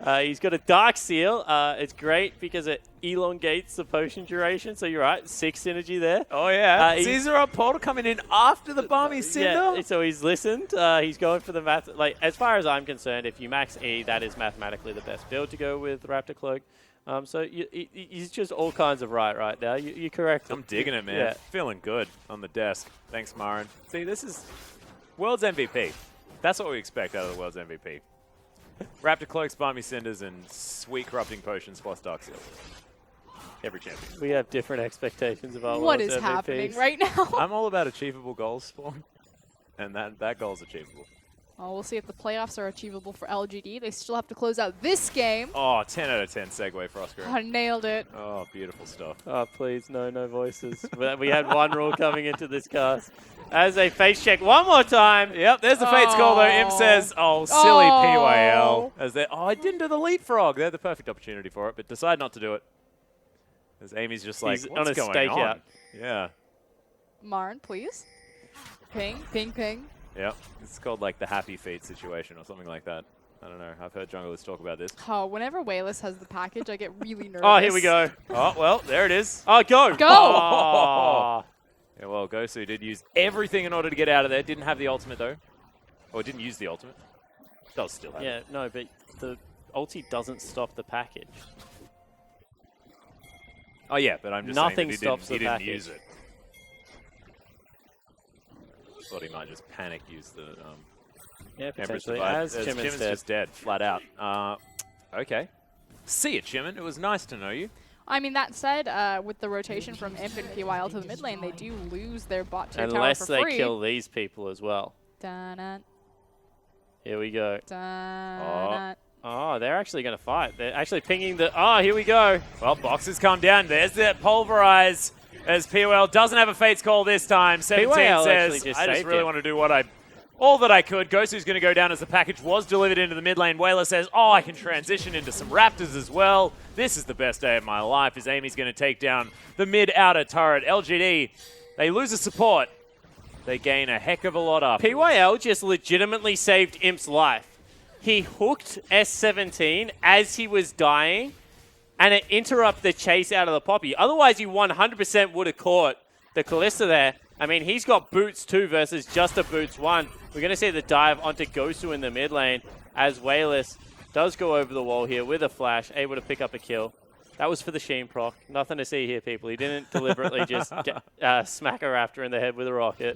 He's got a Dark Seal. It's great because it elongates the potion duration. So you're right, 6 synergy there. Oh, yeah. Caesar up Portal coming in after the Balmy Cinder. Yeah, so he's listened. He's going for the math. Like, as far as I'm concerned, if you max E, that is mathematically the best build to go with Raptor Cloak. So he's just all kinds of right now. You're correct. I'm digging it, man. Yeah. Feeling good on the desk. Thanks, Marin. See, this is World's MVP. That's what we expect out of the World's MVP. Raptor Cloaks, Balmy Cinders, and sweet Corrupting Potions plus Dark Seal. Every champion. We have different expectations of our What is World's happening MVPs. right now? I'm all about achievable goals, Spawn. And that goal's achievable. Well, we'll see if the playoffs are achievable for LGD. They still have to close out this game. Oh, 10 out of 10 segue, Frosco. I nailed it. Oh, beautiful stuff. Oh, please, no voices. We had one rule coming into this cast. As a face check one more time. Yep, there's the Fates call, though. Imp says, oh, silly PYL. As I didn't do the leapfrog. They're the perfect opportunity for it, but decide not to do it. As Amy's just like, He's what's on a going stakeout. on? Yeah. Marin, please. Ping, ping, ping. Yep. It's called like the happy feet situation or something like that. I don't know. I've heard junglers talk about this. Oh, whenever Wayless has the package, I get really nervous. Oh, here we go. Oh, well, there it is. Oh, go. Go. Oh. Yeah, well, Gosu did use everything in order to get out of there. Didn't have the ultimate, though. Or didn't use the ultimate. Does still have it. Yeah, no, but the ulti doesn't stop the package. Oh, yeah, but I'm just Nothing saying stops he the didn't package. use it. Thought he might just panic use the Yeah, Empress potentially. Divide. As Chimon's dead. just dead, flat out. Okay. See you, Chimon. It was nice to know you. I mean, that said, with the rotation from Imp and PYL to the mid lane, they do lose their bot tier tower Unless for they free. kill these people as well. Dun-dun, Here we go. dun-dun. Oh, they're actually going to fight. They're actually pinging the... Oh, here we go. Well, boxes come down. There's that pulverize as POL doesn't have a Fates call this time. 17 PYL says, actually just I just saved really him. want to do all that I could. Gosu's going to go down as the package was delivered into the mid lane. Whaler says, oh, I can transition into some Raptors as well. This is the best day of my life as Amy's going to take down the mid outer turret. LGD, they lose a support. They gain a heck of a lot up. PYL just legitimately saved Imp's life. He hooked S17 as he was dying and it interrupt the chase out of the Poppy. Otherwise, you 100% would have caught the Kalista there. I mean, he's got boots 2 versus just a boots 1. We're going to see the dive onto Gosu in the mid lane as Wayless does go over the wall here with a flash, able to pick up a kill. That was for the Sheen proc. Nothing to see here, people. He didn't deliberately just smack a Raptor in the head with a rocket.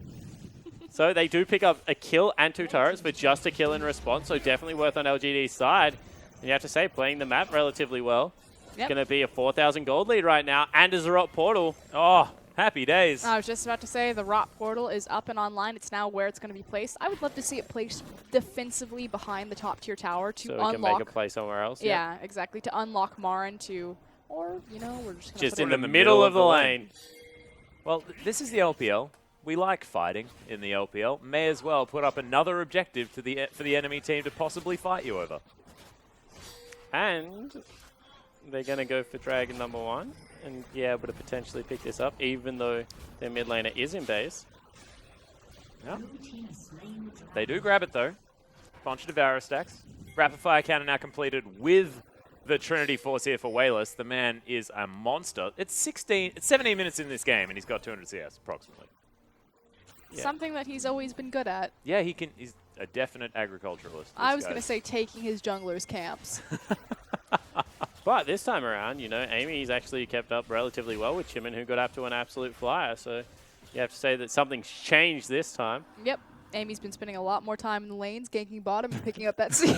So they do pick up a kill and 2 turrets for just a kill in response, so definitely worth on LGD's side. And you have to say, playing the map relatively well. It's going to be a 4,000 gold lead right now, and a Zarot portal. Oh, happy days. I was just about to say, the Rot portal is up and online. It's now where it's going to be placed. I would love to see it placed defensively behind the top tier tower to unlock. So we can make a play somewhere else. Yeah, exactly. To unlock Marin to, or, you know, we're just going to in the middle of the lane. Well, this is the LPL. We like fighting in the LPL. May as well put up another objective for the enemy team to possibly fight you over. And they're going to go for Dragon number 1 and be able to potentially pick this up, even though their mid laner is in base. Yeah. They do grab it, though. Bunch of Devour stacks. Rapid fire cannon now completed with the Trinity Force here for Wayless. The man is a monster. It's 17 minutes in this game, and he's got 200 CS, approximately. Yeah. Something that he's always been good at. Yeah, he's a definite agriculturalist. I was going to say taking his junglers' camps. But this time around, you know, Amy's actually kept up relatively well with Chimin, who got up to an absolute flyer. So you have to say that something's changed this time. Yep. Amy's been spending a lot more time in the lanes, ganking bottom, and picking up that CS.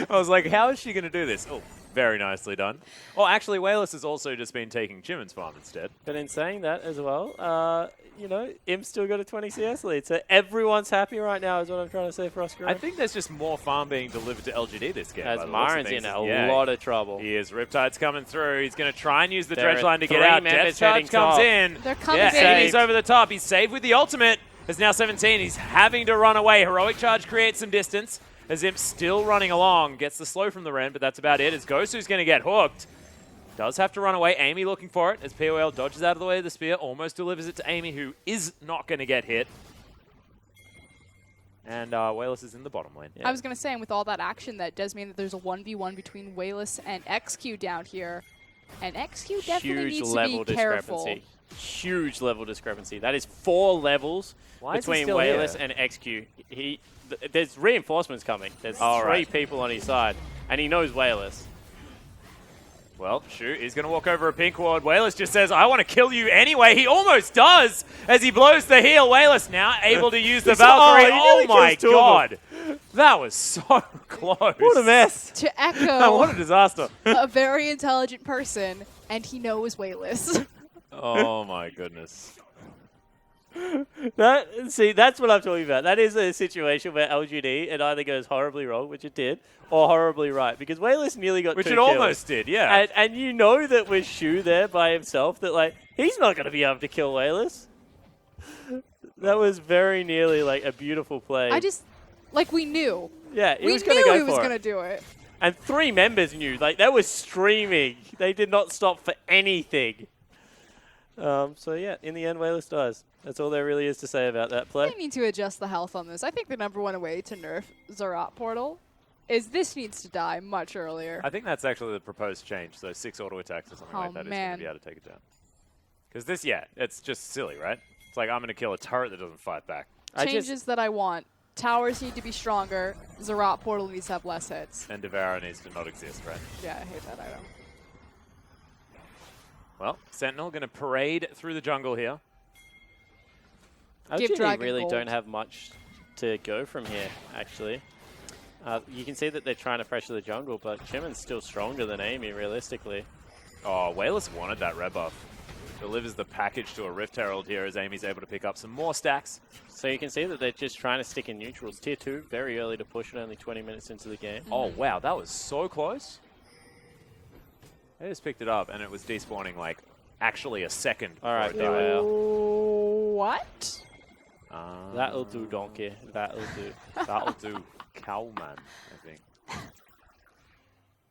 I was like, how is she going to do this? Oh, very nicely done. Well, actually, Wayless has also just been taking Chimin's farm instead. But in saying that as well, you know, Im's still got a 20 CS lead. So everyone's happy right now is what I'm trying to say for Oscar. I think there's just more farm being delivered to LGD this game. As Marin's in a lot of trouble. He is. Riptide's coming through. He's going to try and use the dredge line to get out. Death Charge comes in. They're coming in. Amy's over the top. He's saved with the ultimate. Is now 17. He's having to run away. Heroic Charge creates some distance. As Imp still running along. Gets the slow from the Ren, but that's about it. As Gosu's going to get hooked. Does have to run away. Amy looking for it. As POL dodges out of the way of the spear. Almost delivers it to Amy, who is not going to get hit. And Wayless is in the bottom lane. Yeah. I was going to say, and with all that action, that does mean that there's a 1v1 between Wayless and XQ down here. And XQ definitely needs to be careful. Huge level discrepancy. That is 4 levels between Wayless and XQ. There's reinforcements coming. There's 3 people on his side, and he knows Wayless. Well, shoot, he's going to walk over a pink ward. Wayless just says, I want to kill you anyway. He almost does as he blows the heal. Wayless now able to use the Valkyrie. Oh my god. That was so close. What a mess. To echo what a disaster. A very intelligent person, and he knows Wayless. Oh my goodness. See, that's what I'm talking about. That is a situation where LGD, it either goes horribly wrong, which it did, or horribly right. Because Wayless nearly got 2 kills. Which it almost did, yeah. And you know that with Shu there by himself, that, like, he's not going to be able to kill Wayless. That was very nearly, like, a beautiful play. We knew. Yeah, we knew he was going to do it. And 3 members knew. Like, they were streaming. They did not stop for anything. So, yeah, in the end, Wayless dies. That's all there really is to say about that play. They need to adjust the health on this. I think the #1 way to nerf Zarot portal is this needs to die much earlier. I think that's actually the proposed change. So 6 auto attacks or something like that is going to be able to take it down. Because this, it's just silly, right? It's like I'm going to kill a turret that doesn't fight back. Changes that I want. Towers need to be stronger. Zarot portal needs to have less hits. And Devour needs to not exist, right? Yeah, I hate that item. Well, Sentinel going to parade through the jungle here. LGD really don't have much to go from here, actually. You can see that they're trying to pressure the jungle, but Chimin's still stronger than Amy, realistically. Oh, Wayless wanted that red buff. Delivers the package to a Rift Herald here as Amy's able to pick up some more stacks. So you can see that they're just trying to stick in neutrals. Tier 2, very early to push it, only 20 minutes into the game. Oh, wow, that was so close. They just picked it up, and it was despawning, like, actually a second. All right, what? That'll do, donkey. That'll do. That'll do. Cowman, I think.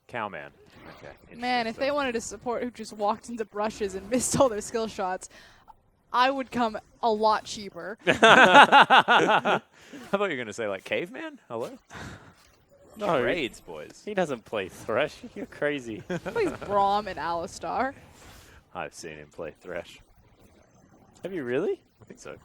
Cowman. Okay. Man, if they wanted a support who just walked into brushes and missed all their skill shots, I would come a lot cheaper. I thought you were going to say, like, caveman? Hello? No. Raids, boys. He doesn't play Thresh. You're crazy. Plays Braum and Alistar. I've seen him play Thresh. Have you really? I think so.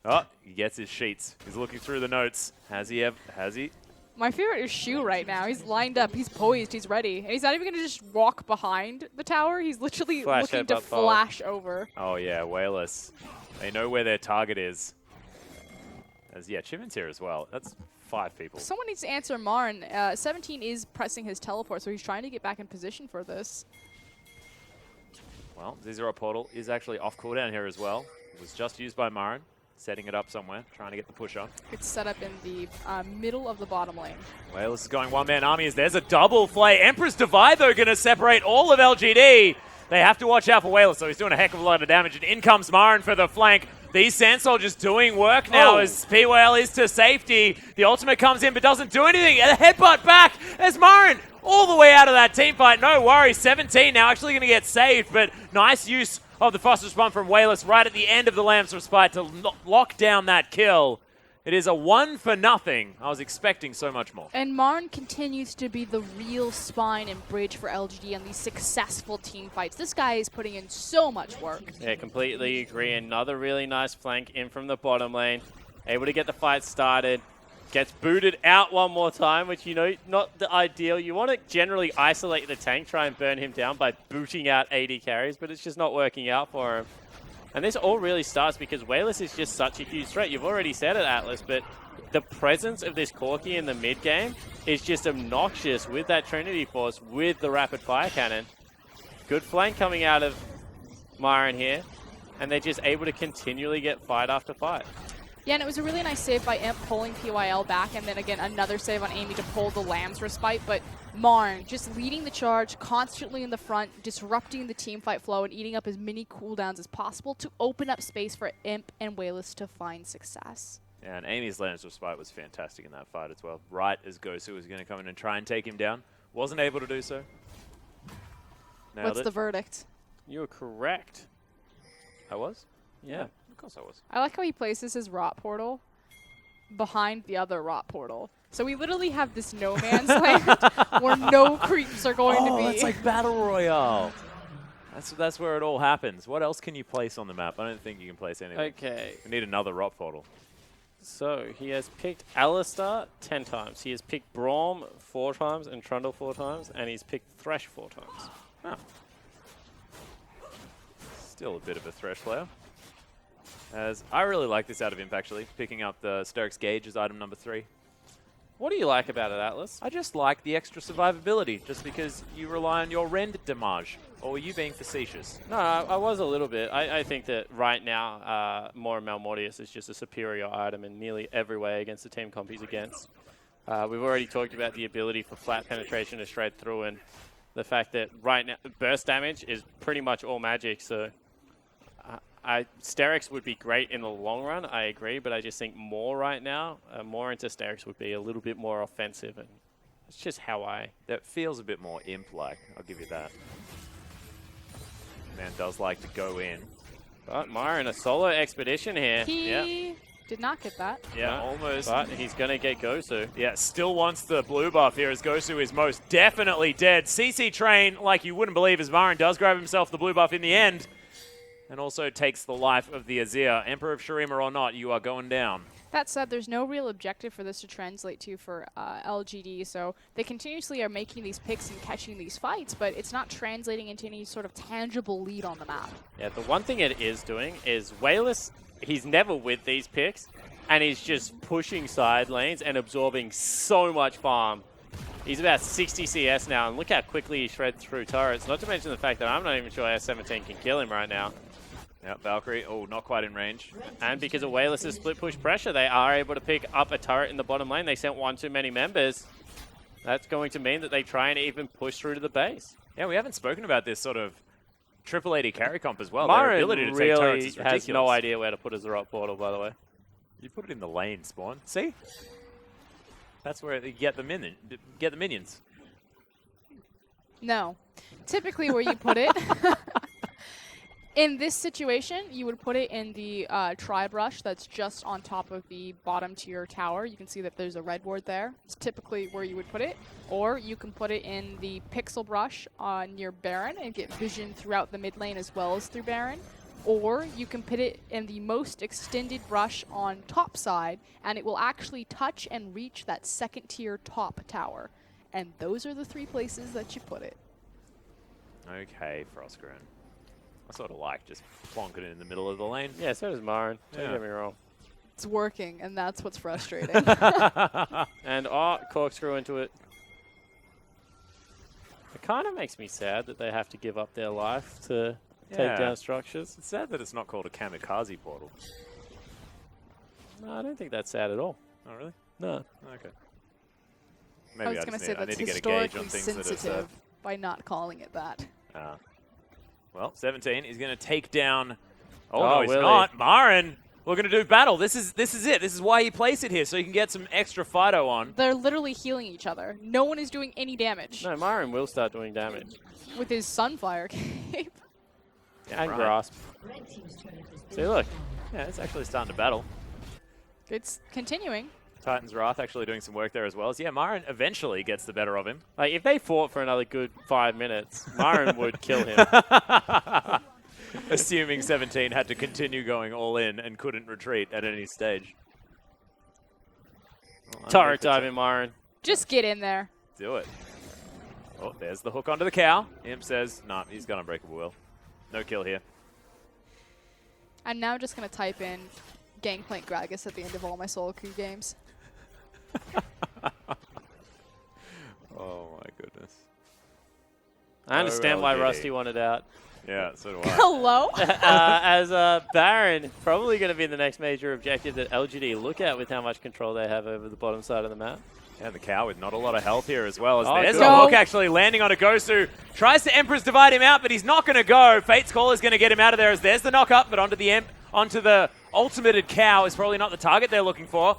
Oh, he gets his sheets. He's looking through the notes. Has he? My favorite is Shu right now. He's lined up. He's poised. He's ready. And he's not even going to just walk behind the tower. He's literally looking to flash over. Oh, yeah, Wayless. They know where their target is. Yeah, Chivin's here as well. That's 5 people. Someone needs to answer Marn. 17 is pressing his teleport, so he's trying to get back in position for this. Well, Z0 Portal is actually off cooldown here as well. It was just used by Marin, setting it up somewhere, trying to get the push on. It's set up in the middle of the bottom lane. Wayless is going one-man army as there's a double play. Emperor's Divide, though, going to separate all of LGD. They have to watch out for Wayless, so he's doing a heck of a lot of damage. And in comes Marin for the flank. These Sand Soldiers doing work now as P-Whale is to safety. The ultimate comes in but doesn't do anything. And a headbutt back as Marin all the way out of that team fight. No worries, 17 now actually going to get saved, but nice use of the fast respawn from Wayless right at the end of the Lamb's Respite to lock down that kill. It is a 1-0. I was expecting so much more. And Marn continues to be the real spine and bridge for LGD on these successful team fights. This guy is putting in so much work. Yeah, completely agree. Another really nice flank in from the bottom lane. Able to get the fight started. Gets booted out one more time, which, you know, not the ideal. You want to generally isolate the tank, try and burn him down by booting out 80 carries, but it's just not working out for him. And this all really starts because Wayless is just such a huge threat. You've already said it, Atlas, but the presence of this Corki in the mid game is just obnoxious with that Trinity Force, with the rapid fire cannon. Good flank coming out of Myron here, and they're just able to continually get fight after fight. Yeah, and it was a really nice save by Imp pulling PYL back, and then again another save on Amy to pull the Lamb's Respite, but Marn just leading the charge, constantly in the front, disrupting the team fight flow and eating up as many cooldowns as possible to open up space for Imp and Wayless to find success. Yeah, and Amy's Lamb's Respite was fantastic in that fight as well. Right as Gosu was going to come in and try and take him down. Wasn't able to do so. Nailed What's it. the verdict? You were correct. I was? Yeah. Of course I was. I like how he places his rot portal behind the other rot portal. So we literally have this no man's land where no creeps are going to be. It's like Battle Royale. That's where it all happens. What else can you place on the map? I don't think you can place anything. Okay. We need another rot portal. So he has picked Alistar 10 times. He has picked Braum 4 times and Trundle 4 times, and he's picked Thresh 4 times. Oh. Still a bit of a Thresh player. As I really like this out of Imp, actually, picking up the Sterix Gauge as item number 3. What do you like about it, Atlas? I just like the extra survivability, just because you rely on your rend damage. Or were you being facetious? No, I was a little bit. I think that right now, Mora Malmortius is just a superior item in nearly every way against the team comp he's against. We've already talked about the ability for flat penetration to shred through, and the fact that right now burst damage is pretty much all magic, so Sterix would be great in the long run, I agree, but I just think more right now, more into Sterix would be a little bit more offensive, and it's just how That feels a bit more Imp-like, I'll give you that. Man does like to go in. But Myron, a solo expedition here. He did not get that. Yeah, almost. But he's going to get Gosu. Yeah, still wants the blue buff here as Gosu is most definitely dead. CC Train, like you wouldn't believe, as Myron does grab himself the blue buff in the end. And also takes the life of the Azir. Emperor of Shurima or not, you are going down. That said, there's no real objective for this to translate to for LGD, so they continuously are making these picks and catching these fights, but it's not translating into any sort of tangible lead on the map. Yeah, the one thing it is doing is Wayless, he's never with these picks, and he's just pushing side lanes and absorbing so much farm. He's about 60 CS now, and look how quickly he shreds through turrets, not to mention the fact that I'm not even sure S17 can kill him right now. Yep, Valkyrie, oh, not quite in range. And because of Wayless' split push pressure, they are able to pick up a turret in the bottom lane. They sent one too many members. That's going to mean that they try and even push through to the base. Yeah, we haven't spoken about this sort of triple AD carry comp as well. Myron Their ability to take turrets really is ridiculous. has no idea where to put his rock portal, by the way. You put it in the lane, Spawn. See? That's where you get the minions. No. Typically where you put it In this situation, you would put it in the tri-brush that's just on top of the bottom tier tower. You can see that there's a red ward there. It's typically where you would put it. Or you can put it in the pixel brush near Baron and get vision throughout the mid lane as well as through Baron. Or you can put it in the most extended brush on top side, and it will actually touch and reach that second tier top tower. And those are the 3 places that you put it. Okay, Frostgren. I sort of like just plonking it in the middle of the lane. Yeah, so does Marin. Don't get me wrong. It's working, and that's what's frustrating. And corkscrew into it. It kind of makes me sad that they have to give up their life to take down structures. It's sad that it's not called a kamikaze portal. No, I don't think that's sad at all. Oh, really? No. Okay. I Maybe was going to say I that's need to get a gauge on historically things that are said. sensitive by not calling it that. Well, 17 is going to take down. Oh, Oh, no, he's Willie. not. Marin, we're going to do battle. This is it. This is why he placed it here, so you can get some extra Fido on. They're literally healing each other. No one is doing any damage No, Marin will start doing damage. with his Sunfire cape. And Right. grasp. See, look. Yeah, it's actually starting to battle. It's continuing. Titan's Wrath actually doing some work there as well. So yeah, Marin eventually gets the better of him. Like, if they fought for another good 5 minutes, Marin would kill him. Assuming 17 had to continue going all in and couldn't retreat at any stage. Well, Turret diving Marin. Just get in there. Do it. Oh, there's the hook onto the cow. Imp says, nah, he's got Unbreakable Will. No kill here. I'm now just going to type in Gangplank Gragas at the end of all my solo queue games. Oh my goodness. I understand why LGD. Rusty wanted out. Yeah, so do I. Hello? As Baron, probably going to be the next major objective that LGD look at with how much control they have over the bottom side of the map. And the cow with not a lot of health here as well. As Oh, there's good. a hook actually landing on a Gosu. Tries to Emperor's Divide him out, but he's not going to go. Fate's Call is going to get him out of there as there's the knock up, but onto the Imp, onto the ultimated cow is probably not the target they're looking for.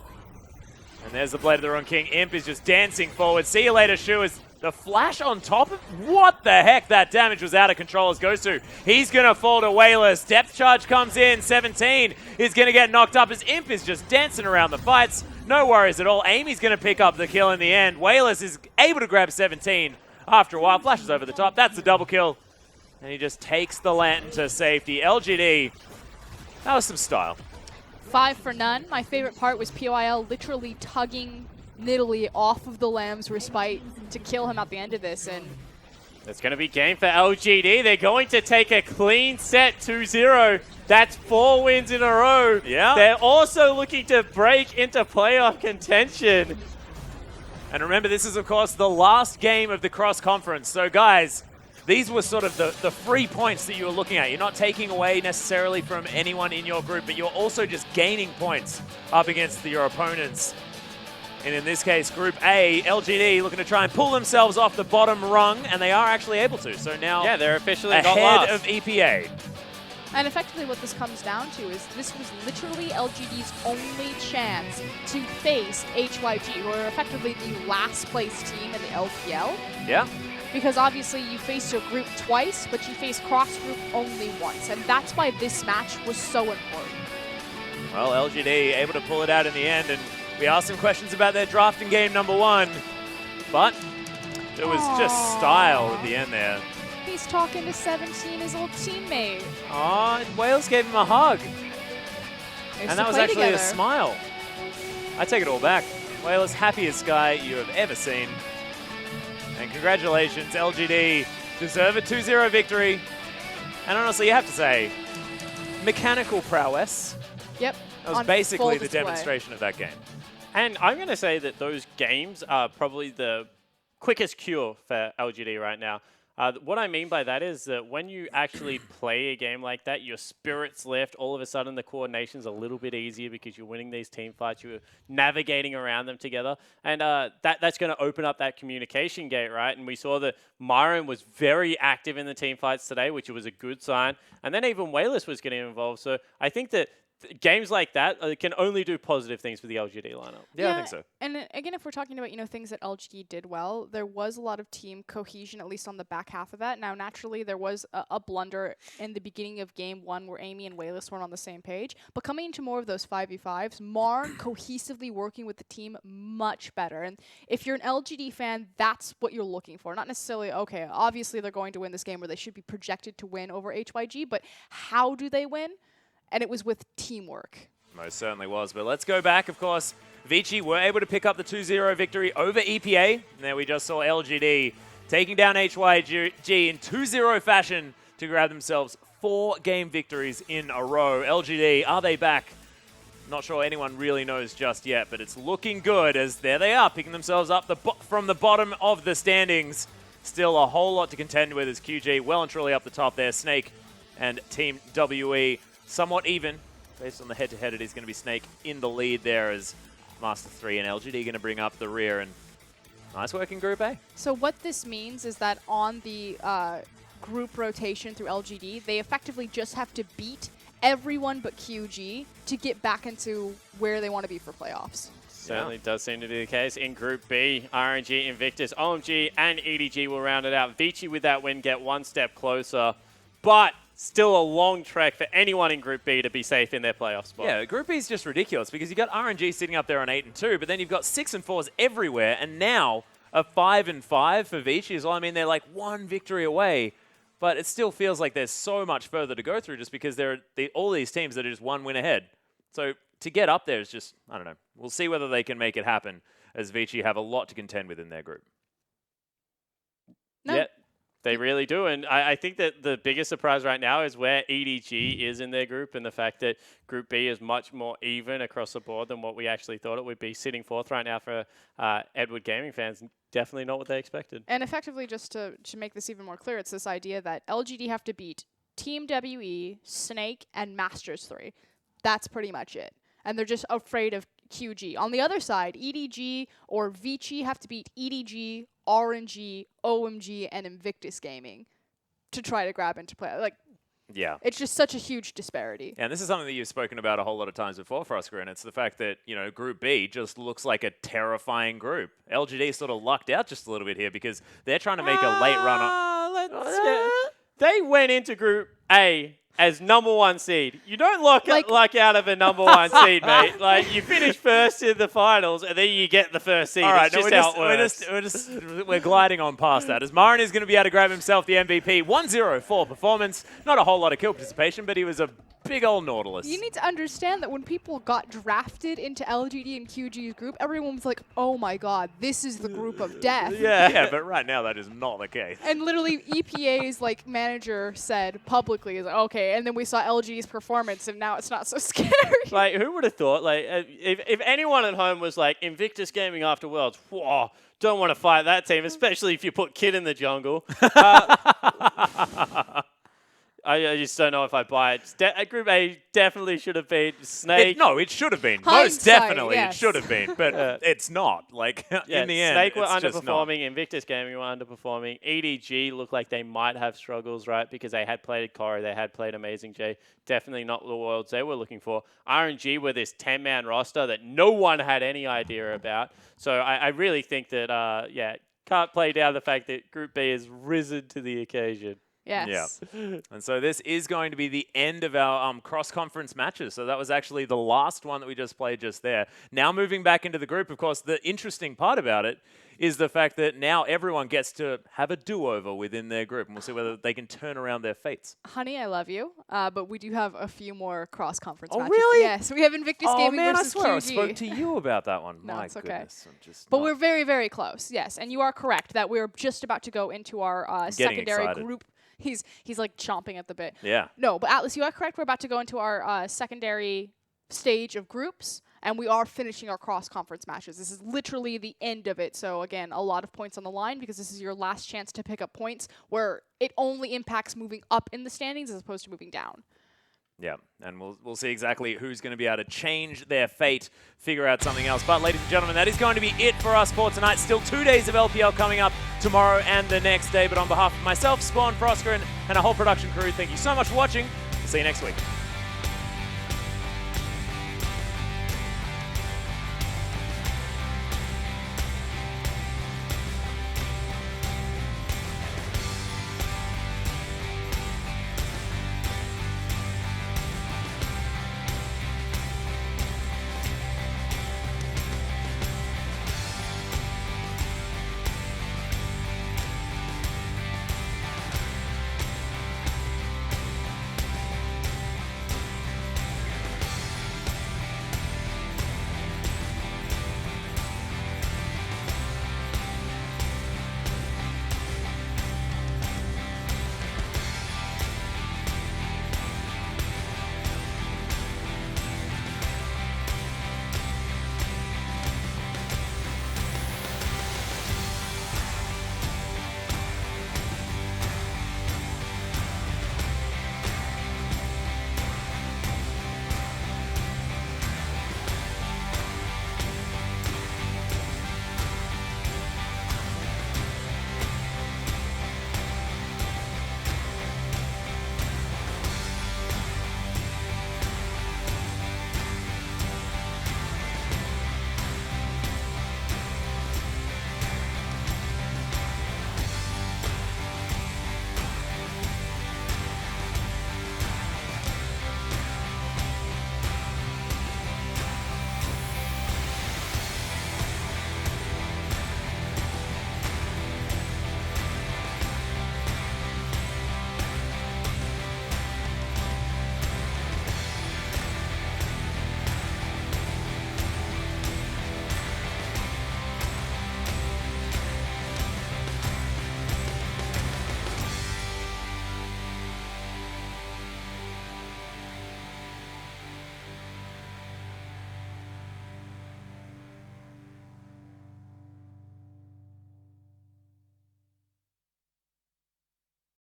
And there's the Blade of the Rune King. Imp is just dancing forward. See you later, Shu, as the flash on top of... What the heck? That damage was out of control as Gosu. He's going to fall to Wayless. Depth charge comes in. 17 is going to get knocked up as Imp is just dancing around the fights. No worries at all. Amy's going to pick up the kill in the end. Wayless is able to grab 17 after a while. Flashes over the top. That's the double kill. And he just takes the Lantern to safety. LGD, that was some style. 5 for none. My favorite part was POIL literally tugging Nidalee off of the Lamb's Respite to kill him at the end of this. And It's going to be game for LGD. They're going to take a clean set 2-0. That's 4 wins in a row. Yeah. They're also looking to break into playoff contention. And remember, this is, of course, the last game of the cross-conference. So, guys, these were sort of the free points that you were looking at. You're not taking away necessarily from anyone in your group, but you're also just gaining points up against your opponents. And in this case, Group A, LGD looking to try and pull themselves off the bottom rung, and they are actually able to. So now Yeah, they're officially not ahead last. of EPA. And effectively what this comes down to is this was literally LGD's only chance to face HYG, who are effectively the last place team in the LPL. Yeah. Because obviously you face your group twice, but you face cross-group only once. And that's why this match was so important. Well, LGD able to pull it out in the end, and we asked some questions about their draft in game number 1, but it was just style at the end there. He's talking to 17, his old teammate. Oh, and Wales gave him a hug. They used And to that was play actually together. a smile. I take it all back. Wales, happiest guy you have ever seen. And congratulations, LGD. Deserve a 2-0 victory. And honestly, you have to say, mechanical prowess. Yep. That was on basically full the display. demonstration of that game. And I'm going to say that those games are probably the quickest cure for LGD right now. What I mean by that is that when you actually play a game like that, your spirits lift. All of a sudden, the coordination's a little bit easier because you're winning these team fights. You're navigating around them together. And that's going to open up that communication gate, right? And we saw that Myron was very active in the team fights today, which was a good sign. And then even Wayless was getting involved. So I think that games like that can only do positive things for the LGD lineup. Yeah, I think so. And again, if we're talking about, things that LGD did well, there was a lot of team cohesion, at least on the back half of that. Now, naturally, there was a blunder in the beginning of game 1 where Amy and Wayless weren't on the same page. But coming into more of those 5v5s, Mar cohesively working with the team much better. And if you're an LGD fan, that's what you're looking for. Not necessarily, okay, obviously they're going to win this game, or they should be projected to win over HYG, but how do they win? And it was with teamwork. Most certainly was. But let's go back, of course. Vici were able to pick up the 2-0 victory over EPA. And there we just saw LGD taking down HYG in 2-0 fashion to grab themselves 4 game victories in a row. LGD, are they back? Not sure anyone really knows just yet, but it's looking good as there they are, picking themselves up from the bottom of the standings. Still a whole lot to contend with as QG well and truly up the top there. Snake and Team WE somewhat even. Based on the head-to-head, it is going to be Snake in the lead there as Master 3 and LGD going to bring up the rear. And nice work in Group A. So what this means is that on the group rotation through LGD, they effectively just have to beat everyone but QG to get back into where they want to be for playoffs. Certainly does seem to be the case. In Group B, RNG, Invictus, OMG, and EDG will round it out. Vici with that win get one step closer, but still a long trek for anyone in Group B to be safe in their playoff spot. Yeah, Group B is just ridiculous because you've got RNG sitting up there on 8 and 2, but then you've got 6 and 4s everywhere, and now a 5 and 5 for Vici as well. I mean, they're like one victory away, but it still feels like there's so much further to go through just because there are all these teams that are just one win ahead. So to get up there is just, I don't know. We'll see whether they can make it happen as Vici have a lot to contend with in their group. No. Yeah, they really do. And I think that the biggest surprise right now is where EDG is in their group and the fact that Group B is much more even across the board than what we actually thought it would be. Sitting 4th right now for Edward Gaming fans, definitely not what they expected. And effectively, just to make this even more clear, it's this idea that LGD have to beat Team WE, Snake, and Masters 3. That's pretty much it. And they're just afraid of QG. On the other side, EDG or Vici have to beat EDG, RNG, OMG, and Invictus Gaming to try to grab into play. Like, yeah. It's just such a huge disparity. Yeah, and this is something that you've spoken about a whole lot of times before, Frosker, and it's the fact that, Group B just looks like a terrifying group. LGD sort of lucked out just a little bit here because they're trying to make a late run on. They went into Group A as #1 seed. You don't luck out of a #1 seed, mate. Like, you finish first in the finals, and then you get the first seed. All right, it's just how it works. We're gliding on past that. As Marin is going to be able to grab himself the MVP. 1-0-4 performance. Not a whole lot of kill participation, but he was a big old Nautilus. You need to understand that when people got drafted into LGD and QG's group, everyone was like, oh my god, this is the group of death. Yeah, but right now that is not the case. And literally EPA's manager said publicly, is like, okay, and then we saw LG's performance and now it's not so scary. Like, who would have thought, if anyone at home was like, Invictus Gaming after Worlds, whoa, don't want to fight that team, especially if you put Kid in the jungle. I just don't know if I buy it. Group A definitely should have been Snake. It should have been. Hindsight, Most definitely yes. It should have been, but it's not. In the end, Snake were it's just not. underperforming. Invictus Gaming were underperforming. EDG looked like they might have struggles, right? Because they had played Corey, they had played Amazing J. Definitely not the worlds they were looking for. RNG were this 10-man roster that no one had any idea about. So I really think that, can't play down the fact that Group B has risen to the occasion. Yes. Yeah. And so this is going to be the end of our cross-conference matches. So that was actually the last one that we just played just there. Now moving back into the group, of course, the interesting part about it is the fact that now everyone gets to have a do-over within their group. And we'll see whether they can turn around their fates. Honey, I love you, but we do have a few more cross-conference matches. Really? Yes, we have Invictus Gaming man, versus I swear QG. I spoke to you about that one. No, My it's okay. goodness. I'm just But not- we're very, very close, yes. And you are correct that we're just about to go into our secondary excited. group. He's like chomping at the bit. Yeah. No, but Atlas, you are correct. We're about to go into our secondary stage of groups, and we are finishing our cross-conference matches. This is literally the end of it. So again, a lot of points on the line because this is your last chance to pick up points where it only impacts moving up in the standings as opposed to moving down. Yeah, and we'll see exactly who's going to be able to change their fate, figure out something else. But ladies and gentlemen, that is going to be it for us for tonight. Still 2 days of LPL coming up tomorrow and the next day. But on behalf of myself, Spawn, Frosker, and our whole production crew, thank you so much for watching. We'll see you next week.